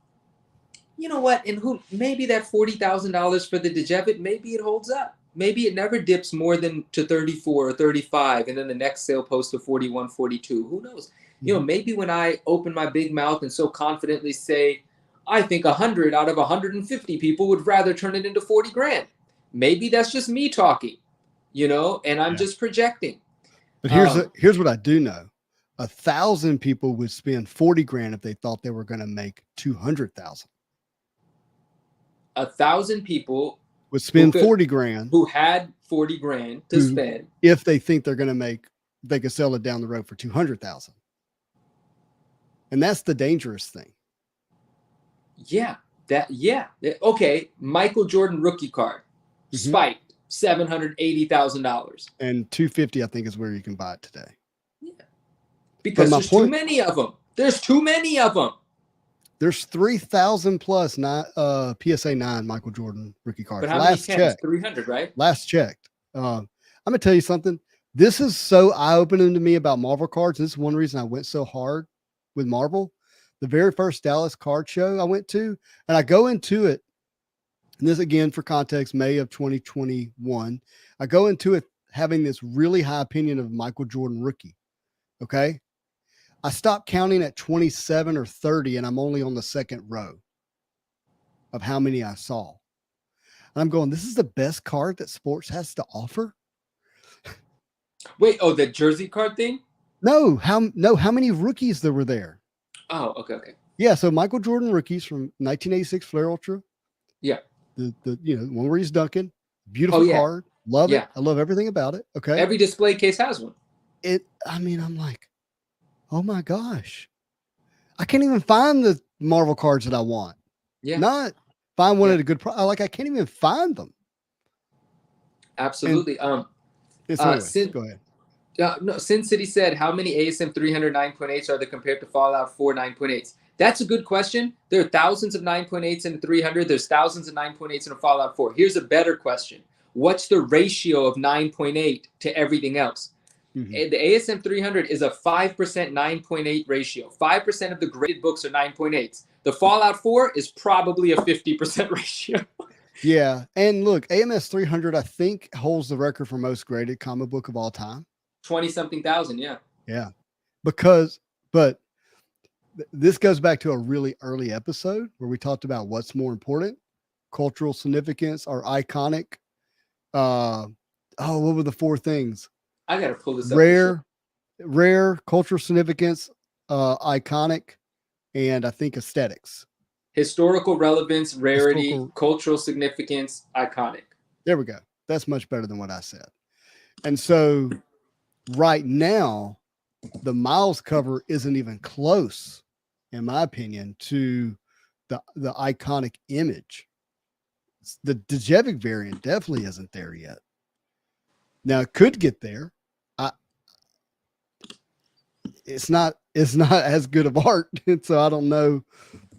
you know what? And maybe that $40,000 for the Djevit, maybe it holds up. Maybe it never dips more than to 34 or 35, and then the next sale posts to 41, 42. Who knows? You know, maybe when I open my big mouth and so confidently say, I think 100 out of 150 people would rather turn it into 40 grand. Maybe that's just me talking, you know, and I'm just projecting. But here's what I do know. 1,000 people would spend 40 grand if they thought they were going to make 200,000. 1,000 people would spend 40 grand, who had 40 grand to spend, if they think they're going to they could sell it down the road for 200,000. And that's the dangerous thing. Yeah. Okay. Michael Jordan rookie card spiked $780,000. And 250, I think, is where you can buy it today. Yeah. Because there's too many of them. There's too many of them. There's 3,000 plus PSA 9 Michael Jordan rookie cards. But how many checked? 300, right? Last checked. I'm going to tell you something. This is so eye-opening to me about Marvel cards. This is one reason I went so hard with Marvel. The very first Dallas card show I went to, and I go into it, and this again for context, May of 2021. I go into it having this really high opinion of Michael Jordan rookie. Okay. I stopped counting at 27 or 30, and I'm only on the second row of how many I saw. And I'm going, this is the best card that sports has to offer. Wait, the jersey card thing? No, how many rookies there were there? Oh, okay. Yeah, so Michael Jordan rookies from 1986 Flair Ultra. Yeah. The one where he's dunking. Beautiful card. Love it. I love everything about it. Okay. Every display case has one. I'm like, oh my gosh. I can't even find the Marvel cards that I want. Yeah. Not find one at a good price. I can't even find them. Absolutely. Go ahead. No, Sin City said, how many ASM 300 9.8s are there compared to Fallout 4 9.8s? That's a good question. There are thousands of 9.8s in the 300. There's thousands of 9.8s in a Fallout 4. Here's a better question. What's the ratio of 9.8 to everything else? The ASM 300 is a 5% 9.8 ratio. 5% of the graded books are 9.8s. The Fallout 4 is probably a 50% ratio. Yeah. And look, AMS 300, I think, holds the record for most graded comic book of all time. 20-something thousand, yeah. Yeah. But this goes back to a really early episode where we talked about what's more important, cultural significance or iconic. What were the four things? I got to pull this up. Rare, cultural significance, iconic, and I think aesthetics. Historical relevance, rarity, cultural significance, iconic. There we go. That's much better than what I said. And so right now, the Miles cover isn't even close, in my opinion, to the iconic image. The Djevit variant definitely isn't there yet. Now it could get there. It's not as good of art, and so I don't know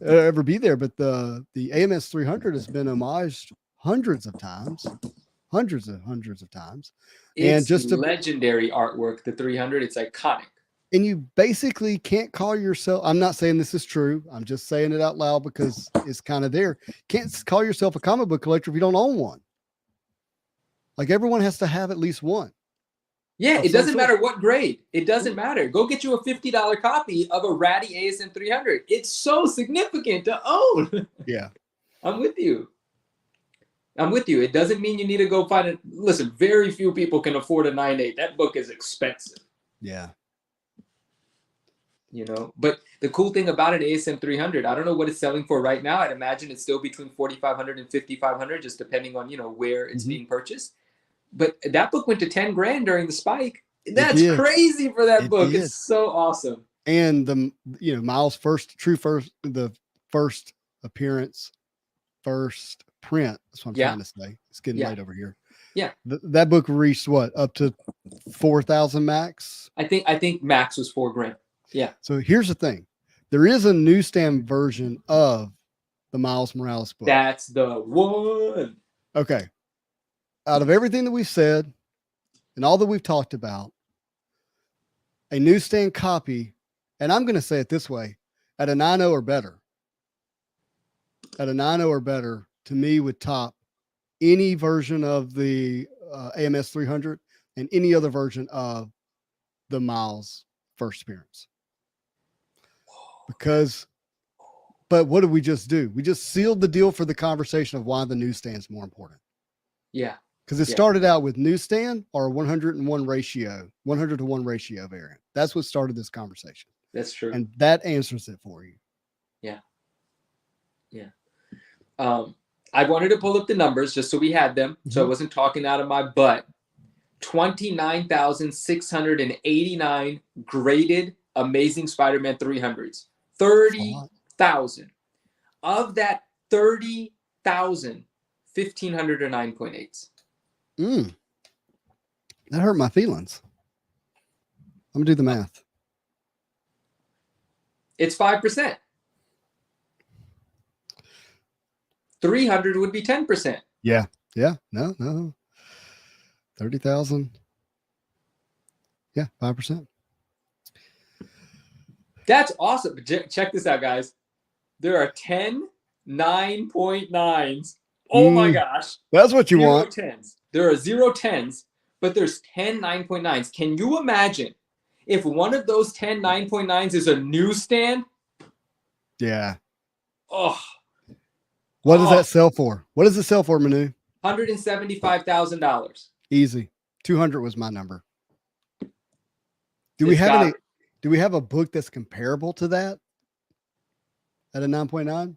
it'll ever be there. But the AMS 300 has been homaged hundreds of times. It's and just legendary artwork. The 300, it's iconic. And you basically can't call yourself, I'm not saying this is true, I'm just saying it out loud because it's kind of there. Can't call yourself a comic book collector if you don't own one. Like everyone has to have at least one. Yeah, of it some doesn't sort. matter what grade. It doesn't matter. Go get you a $50 copy of a Ratty ASM 300. It's so significant to own. Yeah. I'm with you. It doesn't mean you need to go find it. Listen, very few people can afford a 9.8. That book is expensive. Yeah. But the cool thing about an ASM 300, I don't know what it's selling for right now. I'd imagine it's still between 4,500 and 5,500, just depending on, where it's being purchased. But that book went to 10 grand during the spike. That's crazy for that book. It's so awesome. And Miles' first appearance, first print. That's what I'm trying to say. It's getting late over here. Yeah. That book reached what? Up to 4,000 max? I think max was 4 grand. Yeah. So here's the thing. There is a newsstand version of the Miles Morales book. That's the one. Okay. Out of everything that we've said and all that we've talked about, a newsstand copy, and I'm going to say it this way, at a 9.0 or better. At a 9.0 or better, to me, would top any version of the AMS 300 and any other version of the Miles first appearance. But what did we just do? We just sealed the deal for the conversation of why the newsstand's more important. Yeah. Because it started out with newsstand or a 100 to 1 ratio variant. That's what started this conversation. That's true. And that answers it for you. Yeah. Yeah. I wanted to pull up the numbers just so we had them. So I wasn't talking out of my butt. 29,689 graded Amazing Spider-Man 300s. 30,000. Of that 30,000, 1,500 are 9.8s. That hurt my feelings. I'm gonna do the math. It's 5%. 300 would be 10%. Yeah. No. 30,000. Yeah, 5%. That's awesome. Check this out, guys. There are 10 9.9s. Oh my gosh. That's what you want. 10s. There are 0 10s, but there's 10 9.9s. Can you imagine if one of those 10 9.9s is a newsstand? Yeah. Oh. What does that sell for? What does it sell for, Manu? $175,000. Easy. 200 was my number. Do we have a book that's comparable to that at a 9.9?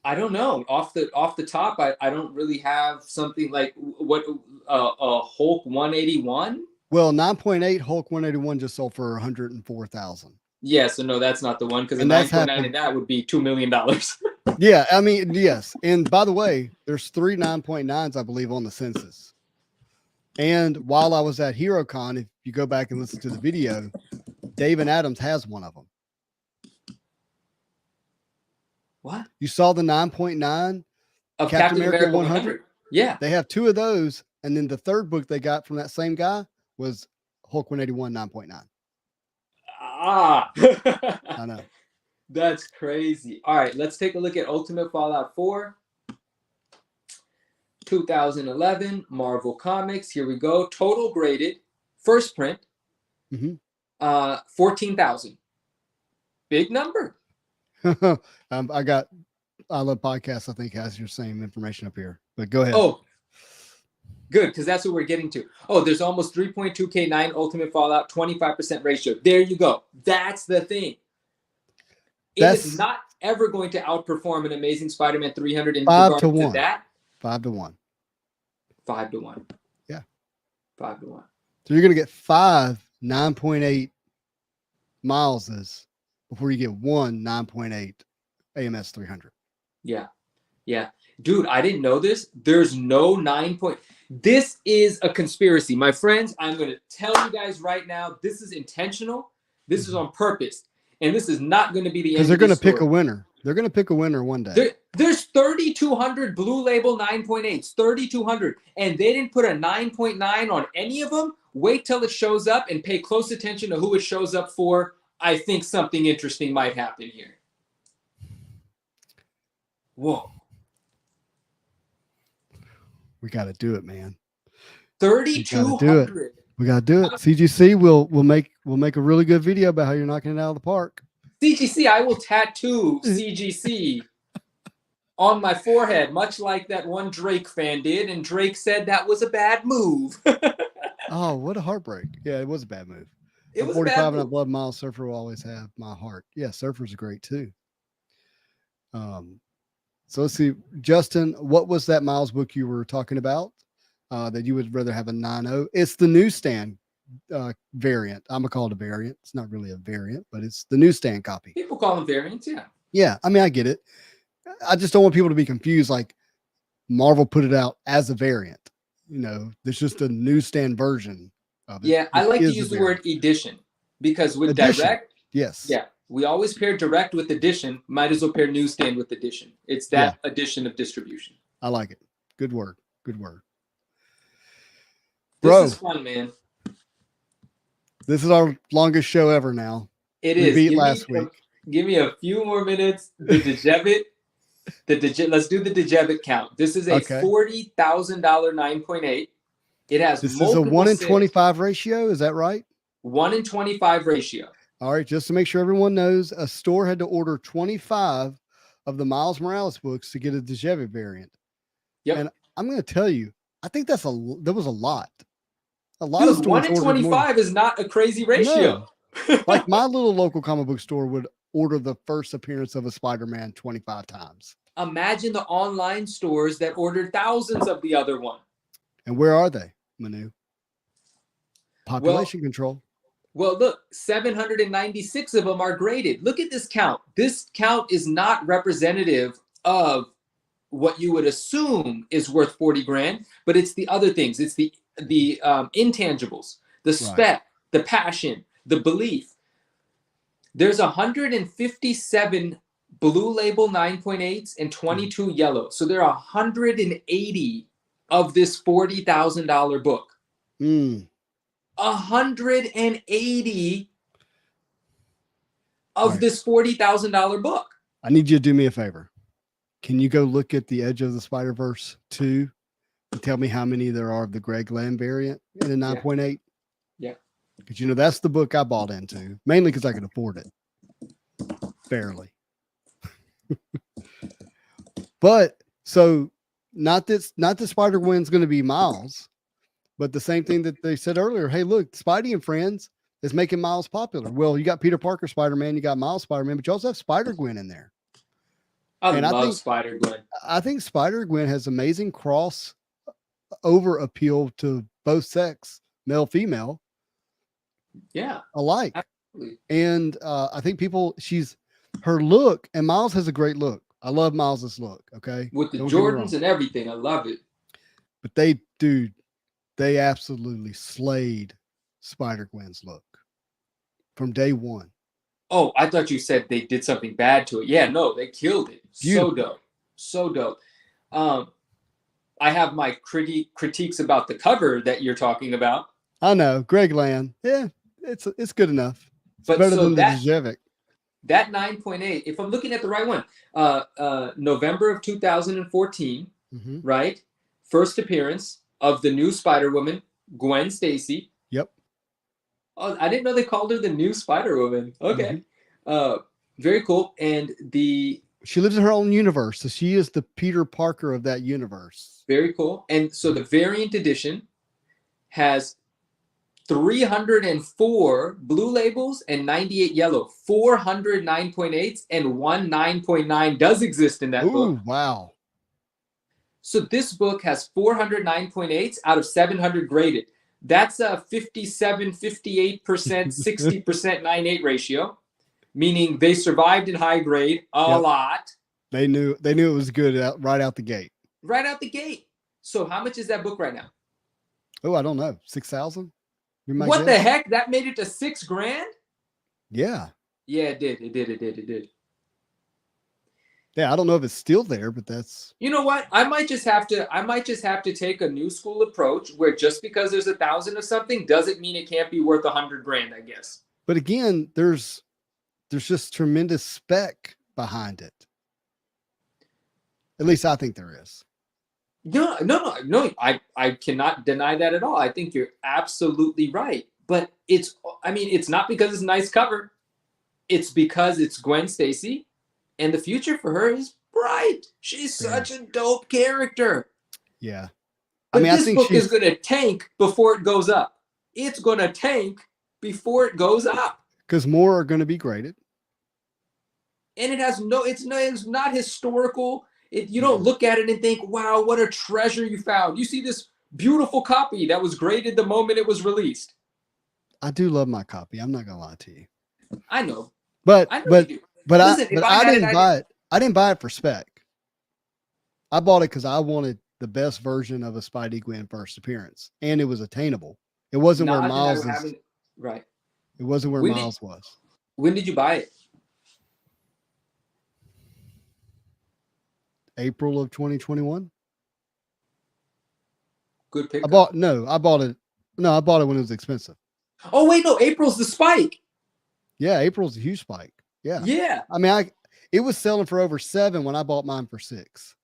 I don't know. Off the top, I don't really have something like what a Hulk 181. Well, 9.8 Hulk 181 just sold for 104,000. Yeah, so no, that's not the one because a 9.9 in that would be $2 million. Yeah, I mean, yes. And by the way, there's 3 9.9s, I believe, on the census. And while I was at HeroCon, if you go back and listen to the video, David Adams has one of them. What? You saw the 9.9 of Captain America 100? Yeah. They have 2 of those. And then the third book they got from that same guy was Hulk 181 9.9. Ah. I know. That's crazy. All right, let's take a look at Ultimate Fallout 4. 2011, Marvel Comics. Here we go. Total graded, first print, 14,000. Big number. I Love Podcasts, I think, has your same information up here. But go ahead. Oh, good, because that's what we're getting to. Oh, there's almost 3.2K 9 Ultimate Fallout, 25% ratio. There you go. That's the thing. It is not ever going to outperform an Amazing Spider-Man 300 in regards to that. 5 to 1. 5 to 1. Yeah. 5 to 1. So you're going to get 5 9.8 Mileses before you get 1 9.8 AMS 300. Yeah. Yeah. Dude, I didn't know this. There's no 9. This is a conspiracy. My friends, I'm going to tell you guys right now, this is intentional. This is on purpose. And this is not going to be the end. Because they're going to pick a winner. They're going to pick a winner one day. There's 3,200 Blue Label 9.8s, 3,200. And they didn't put a 9.9 on any of them. Wait till it shows up and pay close attention to who it shows up for. I think something interesting might happen here. Whoa. We got to do it, man. $3,200. We gotta do it. CGC will make a really good video about how you're knocking it out of the park. CGC, I will tattoo CGC on my forehead, much like that one Drake fan did, and Drake said that was a bad move. Oh, what a heartbreak. Yeah, it was a bad move. It I'm was 45 a bad and I move. love Miles. Surfer will always have my heart. Yeah, Surfer's great too. So let's see, Justin, what was that Miles book you were talking about that you would rather have a 9.0? It's the newsstand variant. I'm gonna call it a variant. It's not really a variant, but it's the newsstand copy. People call them variants, yeah. Yeah, I mean, I get it. I just don't want people to be confused. Like Marvel put it out as a variant. You know, there's just a newsstand version of it. Yeah, I It like to is a use the variant. word edition because with Edition. direct, Yes. yeah, we always pair direct with edition. Might as well pair newsstand with edition. It's that addition of distribution. I like it. Good word. Good word. This Bro, is fun, man. this is our longest show ever now. It We is. beat last week. Give me a few more minutes. The Dejevit. Let's do the Dejevit count. This is a Okay. $40,000 9.8. It has This is a multiple 1 in sales. 25 ratio. Is that right? 1 in 25 ratio. All right. Just to make sure everyone knows, a store had to order 25 of the Miles Morales books to get a Dejevit variant. Yep. And I'm going to tell you, I think that was a lot. A lot Dude, of stores 1 in ordered more. 25 is not a crazy ratio. Like my little local comic book store would order the first appearance of a Spider-Man 25 times. Imagine the online stores that ordered thousands of the other one. And where are they, Manu? Population control. Well, look, 796 of them are graded. Look at this count. This count is not representative of what you would assume is worth 40 grand, but it's the other things. It's the intangibles, the spec, the passion, the belief. There's 157 blue label 9.8s and 22 yellow. So there are 180 of this $40,000 book. 180 of this $40,000 book. I need you to do me a favor. Can you go look at the Edge of the Spider-Verse 2 and tell me how many there are of the Greg Land variant in a 9.8? Yeah. Because, you know, that's the book I bought into, mainly because I could afford it. Barely. But so not that Spider-Gwen's going to be Miles, but the same thing that they said earlier. Hey, look, Spidey and Friends is making Miles popular. Well, you got Peter Parker Spider-Man, you got Miles Spider-Man, but you also have Spider-Gwen in there. I love Spider-Gwen. I think Spider-Gwen has amazing cross over appeal to both sex, male, female. Yeah. Alike. Absolutely. And I think her look, and Miles has a great look. I love Miles's look. Okay. With the Jordans and everything. I love it. But they absolutely slayed Spider-Gwen's look from day one. Oh, I thought you said they did something bad to it. Yeah, no, they killed it. Beautiful. So dope. So dope. I have my critiques about the cover that you're talking about. I know. Greg Land. Yeah, it's good enough. It's but better so than the Dejevit. That 9.8, if I'm looking at the right one, November of 2014, right? First appearance of the new Spider-Woman, Gwen Stacy. Yep. Oh, I didn't know they called her the new Spider-Woman. Okay. Very cool. And she lives in her own universe. So she is the Peter Parker of that universe. Very cool. And so the variant edition has 304 blue labels and 98 yellow, 400 9.8s, and 1 9.9 does exist in that book. Wow. So this book has 400 9.8s out of 700 graded. That's a 57, 58%, 60% 9.8 ratio, meaning they survived in high grade a lot. They knew it was good right out the gate. Right out the gate. So how much is that book right now? Oh, I don't know. 6,000? What the heck? That made it to $6,000? Yeah. Yeah, it did. Yeah, I don't know if it's still there, but that's. You know what? I might just have to take a new school approach where just because there's 1,000 of something doesn't mean it can't be worth $100,000, I guess. But again, there's just tremendous spec behind it. At least I think there is. No. I cannot deny that at all. I think you're absolutely right. But it's not because it's a nice cover. It's because it's Gwen Stacy, and the future for her is bright. She's such a dope character. Yeah. But I this think book is going to tank before it goes up. It's going to tank before it goes up. Because more are going to be graded. And it's not historical. You don't look at it and think, wow, what a treasure you found. You see this beautiful copy that was graded the moment it was released. I do love my copy. I'm not going to lie to you. I know. But I know you do. Listen, I didn't buy it. I didn't buy it for spec. I bought it because I wanted the best version of a Spidey Gwen first appearance, and it was attainable. It wasn't where Miles is. Right. It wasn't where Miles was. When did you buy it? April of 2021. Good pick. I bought it. No, I bought it when it was expensive. Oh wait, no, April's the spike. Yeah, April's a huge spike. Yeah. Yeah. I mean, it was selling for over $7 when I bought mine for $6.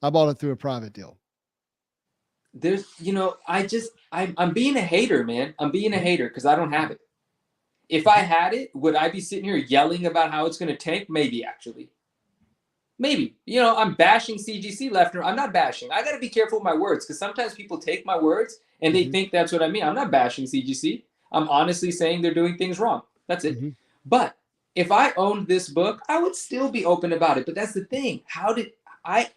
I bought it through a private deal. There's, I'm being a hater, man. I'm being a hater because I don't have it. If I had it, would I be sitting here yelling about how it's going to tank? Maybe, actually. Maybe. I'm bashing CGC left and right. I'm not bashing. I got to be careful with my words because sometimes people take my words and they think that's what I mean. I'm not bashing CGC. I'm honestly saying they're doing things wrong. That's it. But if I owned this book, I would still be open about it. But that's the thing. How did I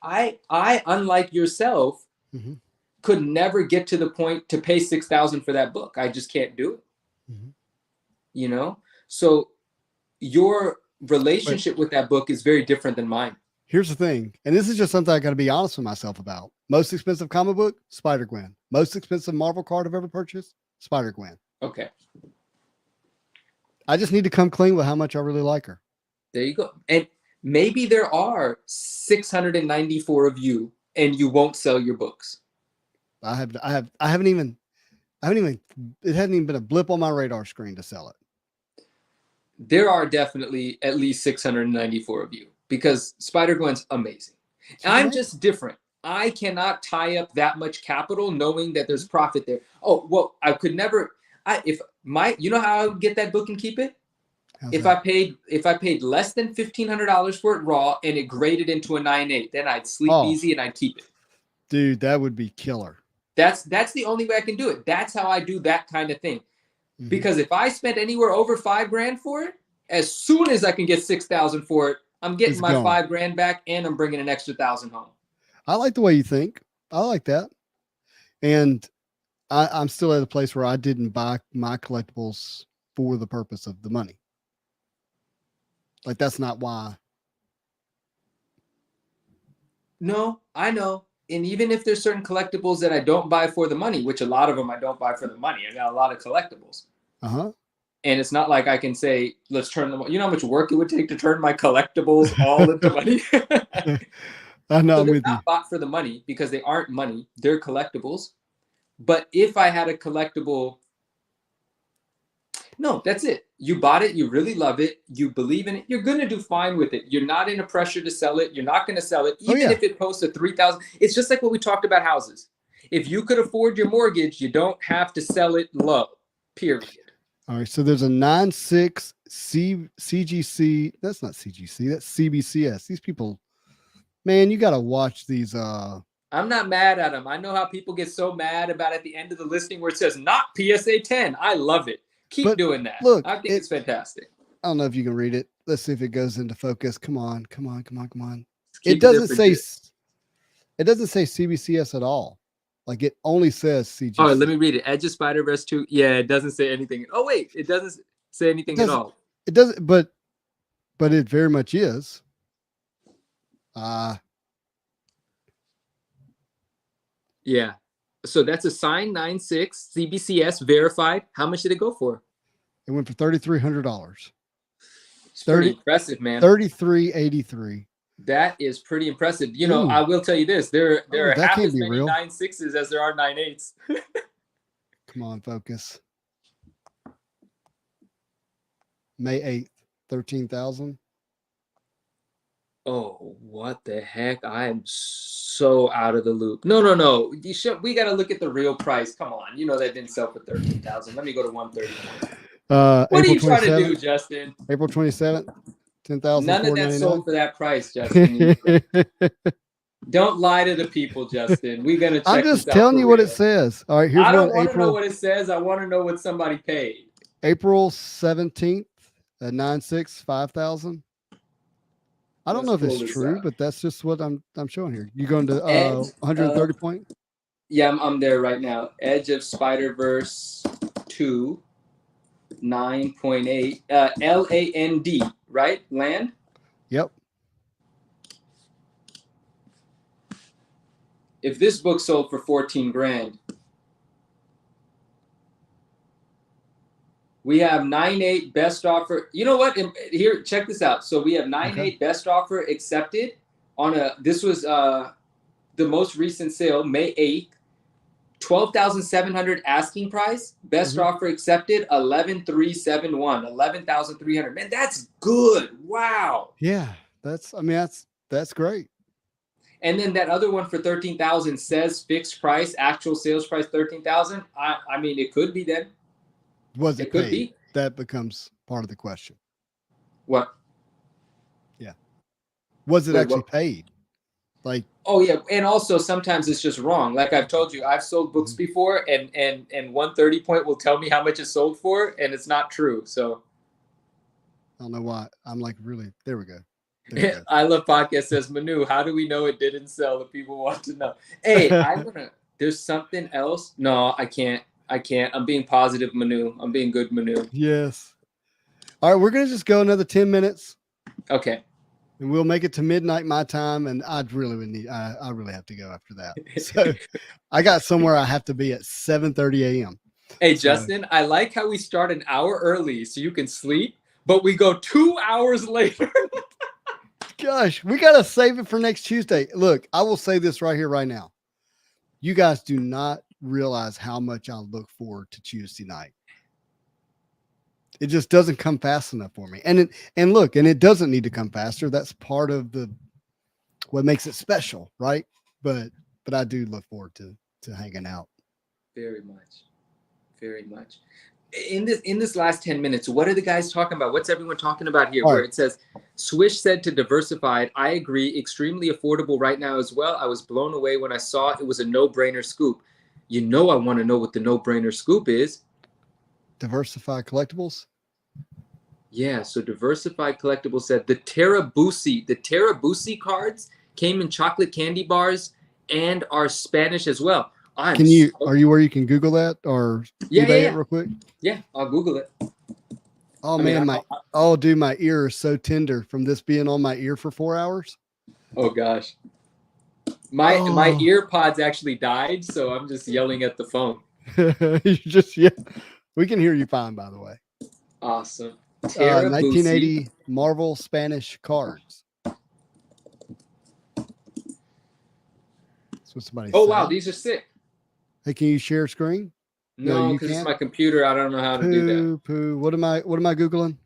unlike yourself, could never get to the point to pay $6,000 for that book. I just can't do it. So your relationship with that book is very different than mine. Here's the thing, and this is just something I got to be honest with myself about. Most expensive comic book, Spider-Gwen. Most expensive Marvel card I've ever purchased, Spider-Gwen. Okay. I just need to come clean with how much I really like her. There you go. And maybe there are 694 of you and you won't sell your books. I haven't even, it hadn't even been a blip on my radar screen to sell it. There are definitely at least 694 of you because Spider-Gwen's amazing. I'm just different. I cannot tie up that much capital knowing that there's profit there. Oh, well, I could never, you know how I would get that book and keep it? If I paid less than $1,500 for it raw and it graded into a 9.8, then I'd sleep easy and I'd keep it. Dude, that would be killer. That's the only way I can do it. That's how I do that kind of thing. Because if I spent anywhere over $5,000 for it, as soon as I can get $6,000 for it, I'm getting my $5,000 back and I'm bringing an extra $1,000 home. I like the way you think. I like that. And I'm still at a place where I didn't buy my collectibles for the purpose of the money. Like, that's not why. No, I know. And even if there's certain collectibles that I don't buy for the money, which a lot of them I don't buy for the money. I got a lot of collectibles. And it's not like I can say, let's turn them. You know how much work it would take to turn my collectibles all into money? I know. So they're not bought for the money because they aren't money. They're collectibles. But if I had a collectible, no, that's it. You bought it. You really love it. You believe in it. You're going to do fine with it. You're not in a pressure to sell it. You're not going to sell it. Even if it posts a 3,000, it's just like what we talked about houses. If you could afford your mortgage, you don't have to sell it low, period. All right. So there's a 9.6 CGC. That's not CGC. That's CBCS. These people, man, you got to watch these. I'm not mad at them. I know how people get so mad about at the end of the listing where it says not PSA 10. I love it. Keep doing that. Look, I think it's fantastic. I don't know if you can read it. Let's see if it goes into focus. Come on. It doesn't say CBCS at all. Like, it only says CGC. Oh, let me read it. Edge of Spider-Verse 2. Yeah, it doesn't say anything. Oh, wait. It doesn't say anything at all. It doesn't, but it very much is. Yeah. So that's a signed 9.6 CBCS verified. How much did it go for? It went for $3,300. It's pretty impressive, man. $33.83. That is pretty impressive. You know, I will tell you this: there are half as many 9.6s as there are 9.8s. Come on, focus. May 8th, 13,000. Oh, what the heck? I am so out of the loop. No. We got to look at the real price. Come on. You know that didn't sell for 13,000. Let me go to 130 points. What are April you trying to 27th. do, Justin? April 27th, None of that 10,499. sold for that price, Justin. Don't lie to the people, Justin. We're going to check I'm just this out telling for you what real. it says. All right, here's I don't one want to know April what it says. I want to know what somebody paid. April 17th at 96, 5,000. I don't Let's know if pull it's this true, out. but that's just what I'm showing here. You going to Edge 130 of- point? Yeah, I'm there right now. Edge of Spider-Verse 2, 9.8. LAND, right? Land? Yep. If this book sold for 14 grand, we have 9.8 best offer. You know what? Here, check this out. So we have 9.8 best offer accepted on this was the most recent sale, May 8th. 12,700 asking price. Best offer accepted, 11,371, 11,300. Man, that's good. Wow. Yeah, that's great. And then that other one for 13,000 says fixed price, actual sales price 13,000. I mean, it could be then. Was it could paid? be. That becomes part of the question. What? Yeah. Was it Wait, actually what? paid? Like, oh yeah, and also sometimes it's just wrong. Like I've told you, I've sold books before, and 130 point will tell me how much it sold for, and it's not true. So I don't know why. I'm like, really, there we go. I Love Podcast says, Manu, how do we know it didn't sell if people want to know? Hey, there's something else. No, I can't. I'm being positive, Manu. I'm being good, Manu. Yes. All right, we're gonna just go another 10 minutes. Okay. And we'll make it to midnight my time, and I really have to go after that. So I got somewhere I have to be at 7:30 a.m. Hey, Justin, I like how we start an hour early so you can sleep, but we go 2 hours later. Gosh, we got to save it for next Tuesday. Look, I will say this right here, right now. You guys do not realize how much I look forward to Tuesday night. It just doesn't come fast enough for me. And it doesn't need to come faster. That's part of what makes it special, right? But I do look forward to hanging out. Very much. Very much. In this last 10 minutes, what are the guys talking about? What's everyone talking about here? Where it says, Swish said to Diversified, I agree, extremely affordable right now as well. I was blown away when I saw it was a no-brainer scoop. You know I want to know what the no-brainer scoop is. Diversified Collectibles? Yeah, so Diversified Collectibles said the Terabusi cards came in chocolate candy bars and are Spanish as well. Are you where you can Google that or eBay it real quick? Yeah, I'll Google it. Oh man, my ear is so tender from this being on my ear for 4 hours. Oh gosh. My ear pods actually died, so I'm just yelling at the phone. We can hear you fine, by the way. Awesome. 1980 Marvel Spanish cards. That's what somebody said. Wow, these are sick. Hey, can you share screen? No, because it's my computer. I don't know how to do that. What am I Googling?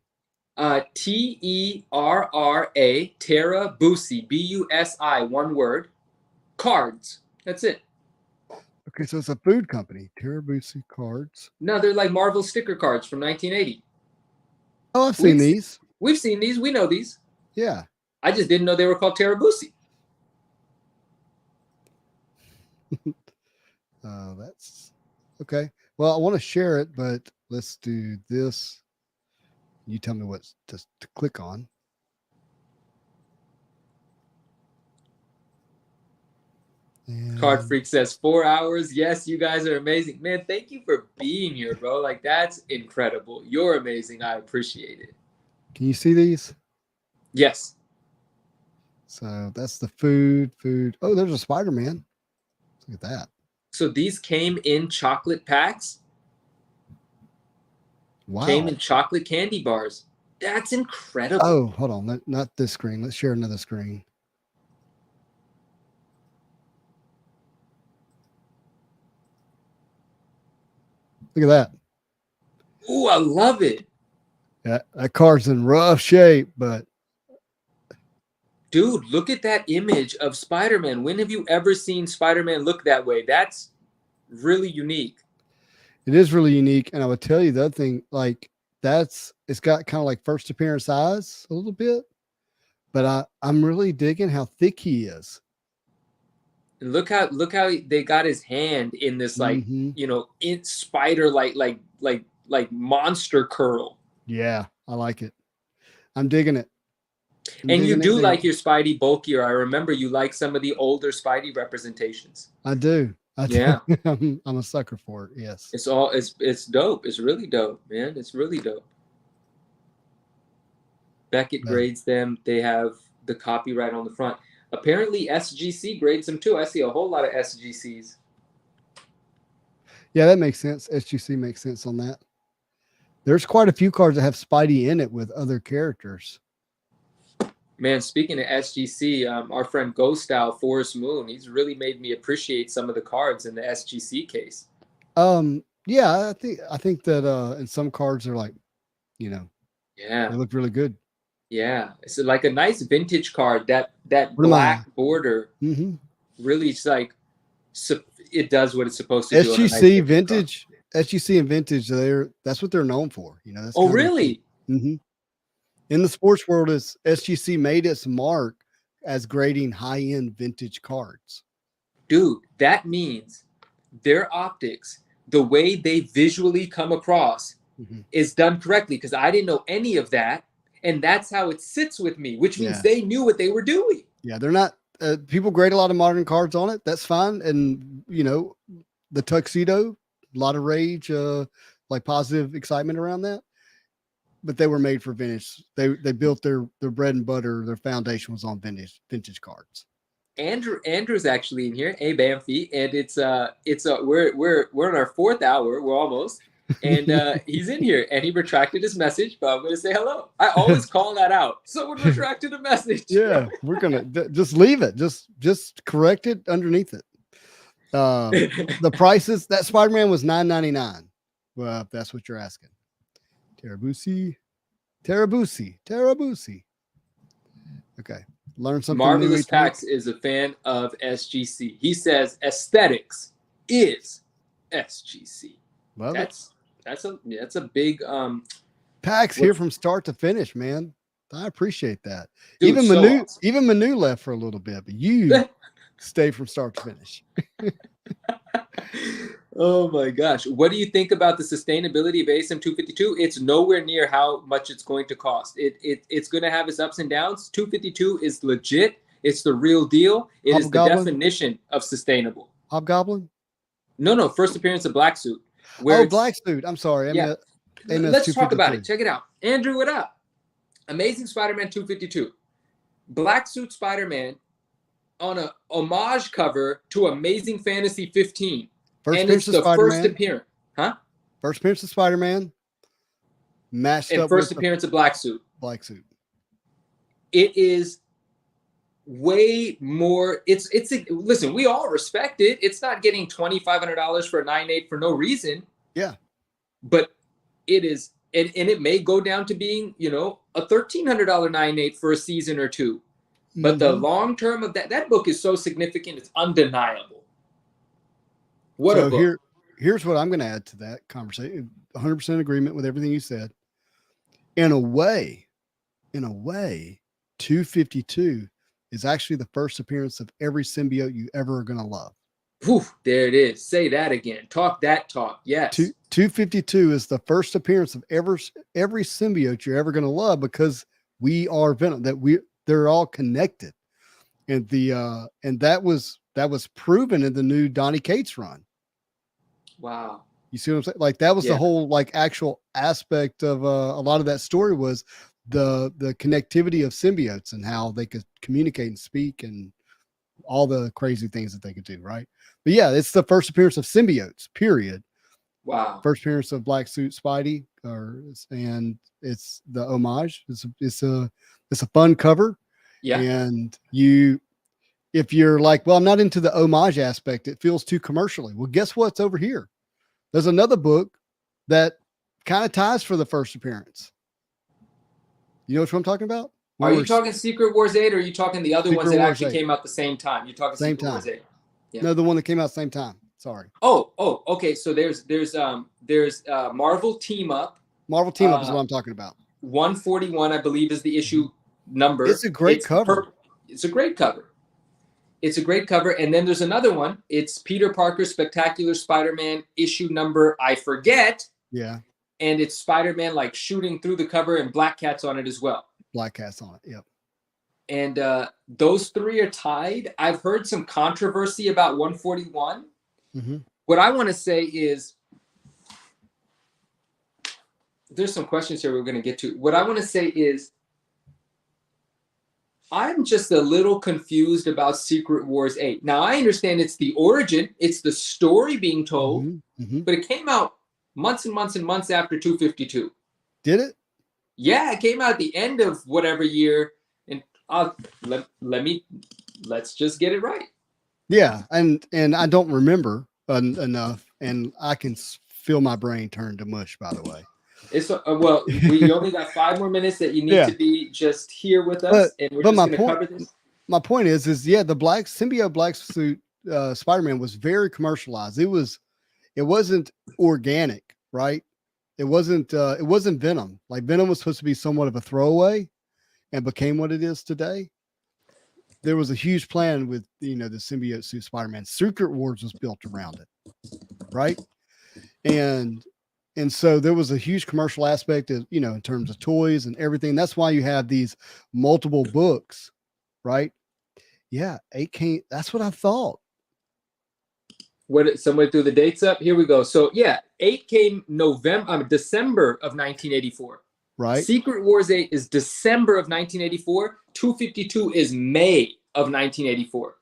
Terra Terabusi, BUSI, one word. Cards. That's it. Okay, so it's a food company. Terabusi cards. No, they're like Marvel sticker cards from 1980. Oh, I've seen these. We've seen these. We know these. Yeah. I just didn't know they were called Terabusi. That's okay. Well, I want to share it, but let's do this. You tell me what to click on. And Card Freak says 4 hours. Yes, you guys are amazing. Man, thank you for being here, bro. Like, that's incredible. You're amazing. I appreciate it. Can you see these? Yes. So that's the food. Oh, there's a Spider-Man. Look at that. So these came in chocolate packs. Wow. Came in chocolate candy bars. That's incredible. Oh, hold on. Not this screen. Let's share another screen. Look at that. Ooh, I love it. Yeah, that card's in rough shape, but Dude, look at that image of Spider-Man. When have you ever seen Spider-Man look that way? That's really unique. It is really unique. And I would tell you the other thing, like it's got kind of like first appearance eyes a little bit, but I'm really digging how thick he is. And look how they got his hand in this like in spider like monster curl. Yeah, I like it. I'm digging it. And you do like your Spidey bulkier. I remember you like some of the older Spidey representations. I do. Yeah. I'm a sucker for it. Yes. It's dope. It's really dope, man. It's really dope. Beckett grades them. They have the copyright on the front. Apparently SGC grades them too. I see a whole lot of SGCs. Yeah, that makes sense. SGC makes sense on that. There's quite a few cards that have Spidey in it with other characters. Man, speaking of SGC, our friend Ghost Style Forest Moon, he's really made me appreciate some of the cards in the SGC case. Yeah, I think that in some cards they're like, yeah, they look really good. Yeah, it's like a nice vintage card. That black border really, it's like it does what it's supposed to do. SGC vintage, SGC and vintage, that's what they're known for. That's really? In the sports world, is SGC made its mark as grading high-end vintage cards. Dude, that means their optics, the way they visually come across, is done correctly, because I didn't know any of that. And that's how it sits with me, which means they knew what they were doing. Yeah, they're not people grade a lot of modern cards on it. That's fine. And the tuxedo, a lot of rage, like positive excitement around that. But they were made for vintage. They built their bread and butter, their foundation was on vintage cards. Andrew's actually in here, Bamfy, and we're in our 4th hour. We're almost. And he's in here, and he retracted his message, but I'm going to say hello. I always call that out. Someone retracted a message. Yeah, we're going to just leave it. Just correct it underneath it. The prices, that Spider-Man was $9.99. Well, if that's what you're asking. Terabusi. Okay. Learn something. Marvelous Pax is a fan of SGC. He says aesthetics is SGC. Well, that's a big Pax here from start to finish, man. I appreciate that. Dude, even Manu left for a little bit, but you stay from start to finish. Oh my gosh. What do you think about the sustainability of ASM 252? It's nowhere near how much it's going to cost. It's going to have its ups and downs. 252 is legit. It's the real deal. It is the definition of sustainable. Hobgoblin? No. First appearance of Black Suit. Black Suit. I'm sorry. Yeah. Let's talk about it. Check it out. Andrew, what up? Amazing Spider-Man 252. Black Suit Spider-Man on a homage cover to Amazing Fantasy 15. And it's the first appearance. Huh? First appearance of Spider-Man. Matched up first appearance of Black Suit. Black Suit. It is way more. Listen, we all respect it. It's not getting $2,500 for a 9.8 for no reason. Yeah. But it is, and it may go down to being, a $1,300 9.8 for a season or two. But the long term of that book is so significant, it's undeniable. What a book. Here's what I'm going to add to that conversation. 100% agreement with everything you said. In a way, 252 is actually the first appearance of every symbiote you ever are going to love. Whew, there it is. Say that again. Talk that talk. Yes. 252 is the first appearance of every symbiote you're ever going to love, because we are Venom. They're all connected, and that was proven in the new Donny Cates run. Wow. You see what I'm saying? Like that was the whole actual aspect of a lot of that story was the connectivity of symbiotes and how they could communicate and speak and all the crazy things that they could do. Right. But yeah, it's the first appearance of symbiotes, period. Wow. First appearance of Black Suit Spidey, and it's the homage. It's a fun cover. Yeah. And if you're like, well, I'm not into the homage aspect, it feels too commercially. Well, guess what's over here? There's another book that kind of ties for the first appearance. You know what I'm talking about? Are you talking Secret Wars 8 or are you talking the other ones that actually came out the same time? You're talking same Secret time. Wars 8. Yeah. No, the one that came out same time. Sorry. Oh, okay. So there's Marvel Team Up. Marvel Team Up is what I'm talking about. 141, I believe, is the issue number. It's a great cover. It's a great cover. It's a great cover. And then there's another one. It's Peter Parker Spectacular Spider-Man issue number, I forget. Yeah. And it's Spider-Man like shooting through the cover and Black Cat's on it as well. Black Cat's on it. Yep. And those three are tied. I've heard some controversy about 141. What I want to say is there's some questions here we're going to get to. What I want to say is I'm just a little confused about Secret Wars 8. Now, I understand it's the origin. It's the story being told. But it came out months and months and months after 252. Did it? Yeah, it came out at the end of whatever year. And let's just get it right. Yeah, and I don't remember enough, and I can feel my brain turn to mush. By the way, it's well, we only got 5 more minutes that you need to be just here with us, and we're just going to cover this. My point is the symbiote black suit Spider-Man was very commercialized. It wasn't organic, right? It wasn't Venom. Like Venom was supposed to be somewhat of a throwaway, and became what it is today. There was a huge plan with, the symbiote suit Spider-Man. Secret Wars was built around it, right? And so there was a huge commercial aspect of, in terms of toys and everything. That's why you have these multiple books, right? Yeah, 8 came. That's what I thought. Somebody threw the dates up. Here we go. So yeah, 8 came December of 1984. Right. Secret Wars 8 is December of 1984. 252 is May of 1984.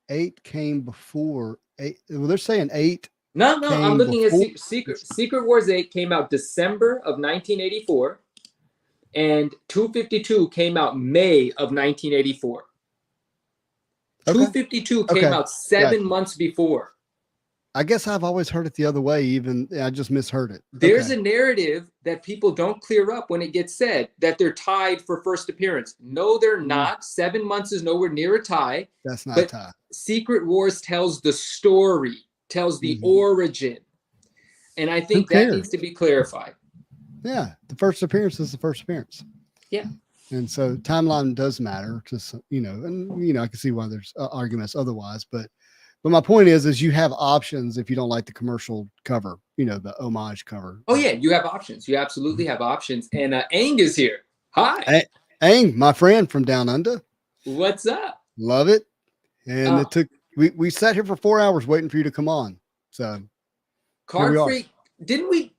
8 came before 8. Well, they're saying 8. No, I'm looking at Secret Wars 8 came out December of 1984, and 252 came out May of 1984. Okay. 252 came out 7 months before. I guess I've always heard it the other way. Even I just misheard it. There's a narrative that people don't clear up when it gets said that they're tied for first appearance. No, they're not. 7 months is nowhere near a tie. That's not a tie. Secret Wars tells the story, tells the origin. And I think that needs to be clarified. Yeah. The first appearance is the first appearance. Yeah. And so timeline does matter to, I can see why there's arguments otherwise, but my point is you have options if you don't like the commercial cover, the homage cover. Oh yeah, you have options. You absolutely have options. And Aang is here. Hi. Aang, my friend from down under. What's up? Love it. And it took we sat here for 4 hours waiting for you to come on. So Card Freak, did we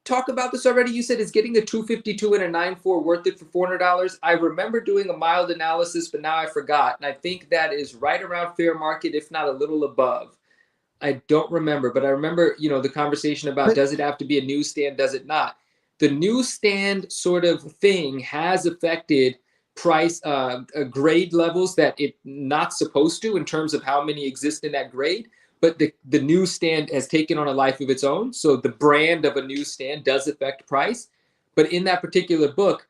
talk about this already? You said it's getting a 252 and a 9.4 worth it for $400. I remember doing a mild analysis, but now I forgot. And I think that is right around fair market, if not a little above. I don't remember, but I remember, the conversation about does it have to be a newsstand? Does it not? The newsstand sort of thing has affected price, grade levels that it not supposed to in terms of how many exist in that grade. But the newsstand has taken on a life of its own. So the brand of a newsstand does affect price. But in that particular book,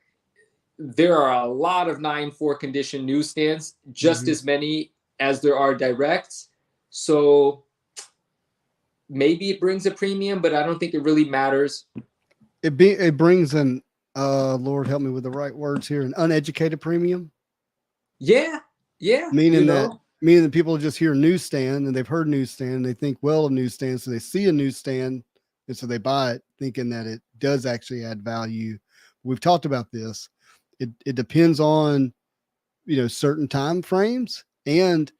there are a lot of 9.4 condition newsstands, just as many as there are directs. So maybe it brings a premium, but I don't think it really matters. It brings an, Lord help me with the right words here, an uneducated premium. Yeah. Meaning that people just hear newsstand and they've heard newsstand and they think well of newsstand, so they see a newsstand and so they buy it thinking that it does actually add value. We've talked about this. It depends on certain time frames, and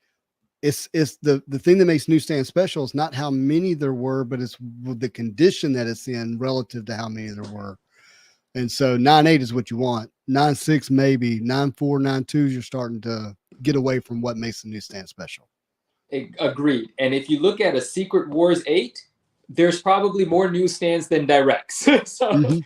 it's the thing that makes newsstand special is not how many there were, but it's the condition that it's in relative to how many there were. And so 9.8 is what you want. 9.6 maybe. 9.4, 9.2 you're starting to get away from what makes the newsstand special. Agreed. And if you look at a Secret Wars 8, there's probably more newsstands than directs. so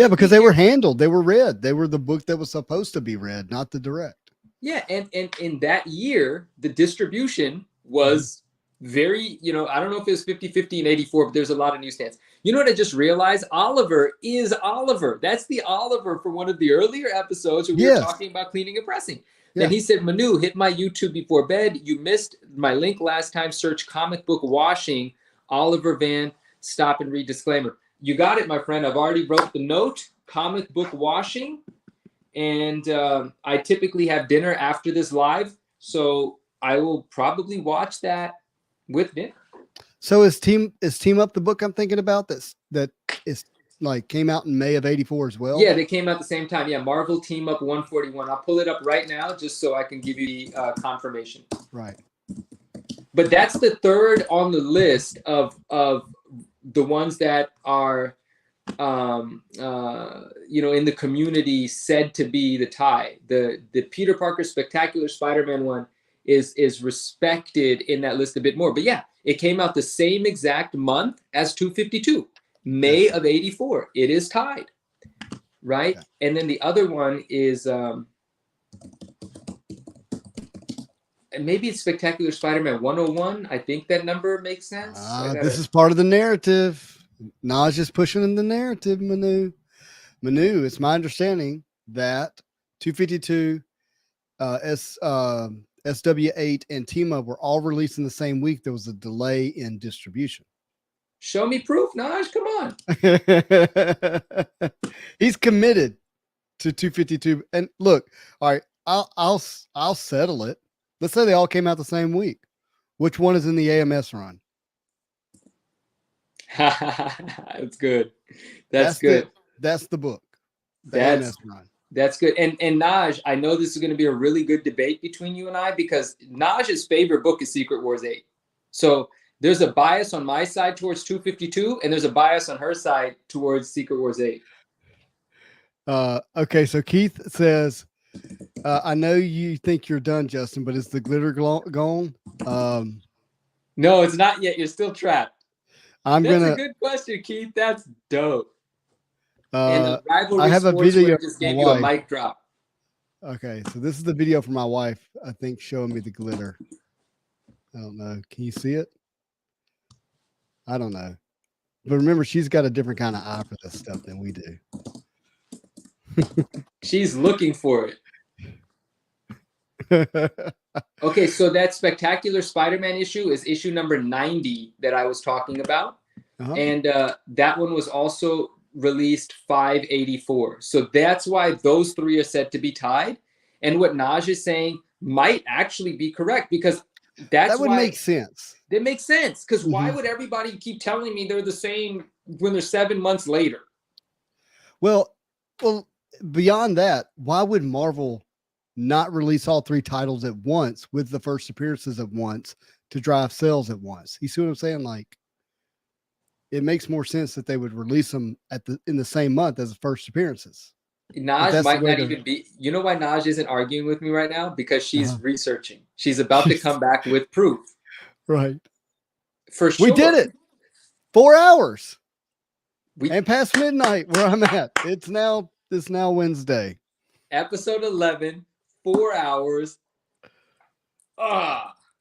because they were handled. They were read. They were the book that was supposed to be read, not the direct. Yeah, and in that year, the distribution was very, I don't know if it was 50-50 and 84, but there's a lot of newsstands. You know what I just realized? Oliver is Oliver. That's the Oliver from one of the earlier episodes where we were talking about cleaning and pressing. Yeah. And he said, Manu, hit my YouTube before bed. You missed my link last time. Search comic book washing, Oliver Van, stop and read disclaimer. You got it, my friend. I've already wrote the note, comic book washing. And I typically have dinner after this live. So I will probably watch that with dinner. So is Team Up the book I'm thinking about that is like came out in May of 84 as well? Yeah, they came out at the same time. Yeah, Marvel Team Up 141. I'll pull it up right now just so I can give you the confirmation. Right. But that's the third on the list of the ones that are in the community said to be the tie. The Peter Parker Spectacular Spider-Man one is respected in that list a bit more. But yeah, it came out the same exact month as 252, May of 84. It is tied, right? Yeah. And then the other one is maybe it's Spectacular Spider-Man 101. I think that number makes sense. This is part of the narrative. Naj is pushing in the narrative, Manu. It's my understanding that 252, SW8, and Team Up were all released in the same week. There was a delay in distribution. Show me proof, Naj. Come on. He's committed to 252. And look, all right, I'll settle it. Let's say they all came out the same week. Which one is in the AMS run? That's good. That's good. That's the book. AMS run. That's good. And Naj, I know this is going to be a really good debate between you and I because Naj's favorite book is Secret Wars 8. So there's a bias on my side towards 252, and there's a bias on her side towards Secret Wars 8. Okay, so Keith says, I know you think you're done, Justin, but is the glitter gone? No, it's not yet. You're still trapped. That's a good question, Keith. That's dope. And the rivalry I have a video. Just gave you a mic drop. Okay, so this is the video from my wife, I think, showing me the glitter. I don't know. Can you see it? I don't know. But remember, she's got a different kind of eye for this stuff than we do. She's looking for it. Okay, so that Spectacular Spider-Man issue is issue number 90 that I was talking about. Uh-huh. And that one was also released 584. So that's why those three are said to be tied. And what Naj is saying might actually be correct because that would make sense. It makes sense because why would everybody keep telling me they're the same when they're 7 months later? Well, beyond that, why would Marvel not release all three titles at once with the first appearances at once to drive sales at once? You see what I'm saying? Like, it makes more sense that they would release them in the same month as the first appearanures. Naj might not even be. You know why Naj isn't arguing with me right now? Because she's researching. She's about to come back with proof. Right. For sure. We did it. 4 hours. And past midnight where I'm at. It's now Wednesday. Episode 11, 4 hours.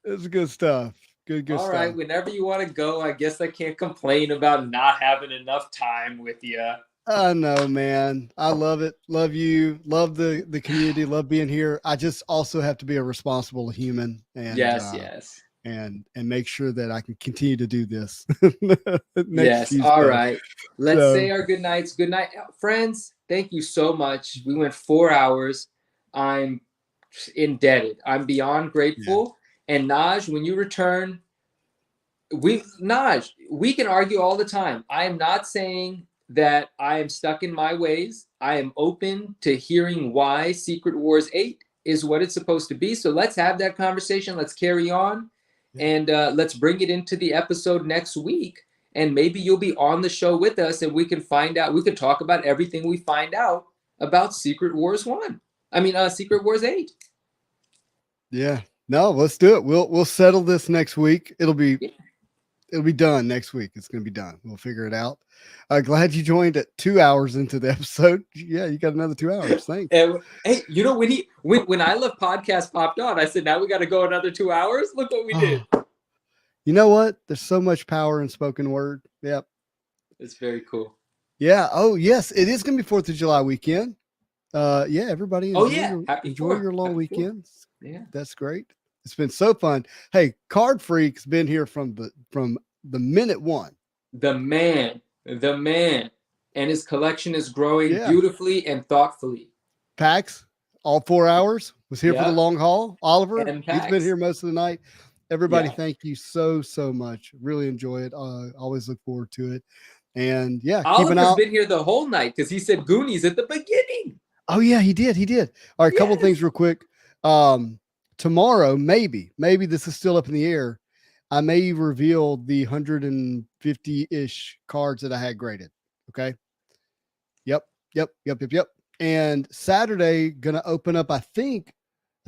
It's good stuff. Good All stuff. right, whenever you want to go, I guess I can't complain about not having enough time with you. I know, man. I love it. Love you. Love the community. Love being here. I just also have to be a responsible human. And, yes. And make sure that I can continue to do this. Yes. Tuesday. All right. Let's say our good nights. Good night, friends. Thank you so much. We went 4 hours. I'm indebted. I'm beyond grateful. Yeah. And Naj, when you return, we can argue all the time. I am not saying that I am stuck in my ways. I am open to hearing why Secret Wars 8 is what it's supposed to be. So let's have that conversation. Let's carry on. And let's bring it into the episode next week. And maybe you'll be on the show with us and we can find out. We could talk about everything we find out about Secret Wars Secret Wars 8. Yeah. No, let's do it. We'll settle this next week. It'll be done next week. It's going to be done. We'll figure it out. Glad you joined at 2 hours into the episode. Yeah, you got another 2 hours. Thanks. Hey, when I Love Podcast popped on, I said, now we got to go another 2 hours. Look what we did. You know what? There's so much power in spoken word. Yep. It's very cool. Yeah. Oh, yes. It is going to be 4th of July weekend. Yeah, everybody Oh, enjoy, yeah. your, Happy enjoy 4th. your long Happy 4th. weekends. Yeah. That's great. It's been so fun. Hey, Card Freak's been here from the minute one. The man, and his collection is growing Yeah. beautifully and thoughtfully. Pax, all 4 hours, was here for the Yep. long haul. Oliver, And he's been Pax. here most of the night. Everybody, Yeah. thank you so much. Really enjoy it. Always look forward to it. And yeah, keep an Oliver's eye. been here the whole night because he said Goonies at the beginning. Oh yeah, he did. All right, a couple Yes. things real quick. Tomorrow, maybe this is still up in the air. I may reveal the 150-ish cards that I had graded. Okay. Yep. And Saturday, gonna open up. I think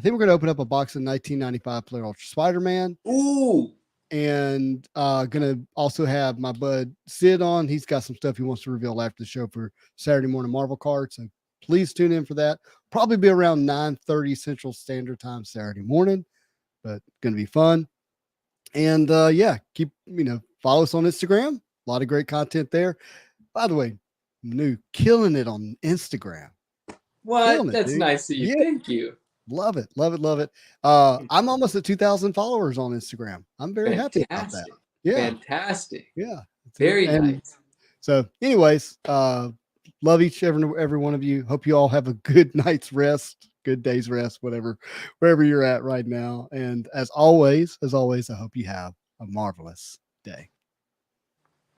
we're gonna open up a box of 1995 Flair Ultra Spider-Man. Ooh. And gonna also have my bud Sid on. He's got some stuff he wants to reveal after the show for Saturday morning Marvel cards. So please tune in for that. Probably be around 9:30 Central Standard Time Saturday morning, but gonna be fun. And yeah, keep follow us on Instagram. A lot of great content there. By the way, Manu killing it on Instagram. What? Killing it, That's dude. nice of you. Yeah. Thank you. Love it. I'm almost at 2,000 followers on Instagram. I'm very happy about that. Fantastic. Yeah. Fantastic. Yeah. Very And nice. so, anyways, love every one of you. Hope you all have a good night's rest, good day's rest, wherever you're at right now. And as always, I hope you have a marvelous day.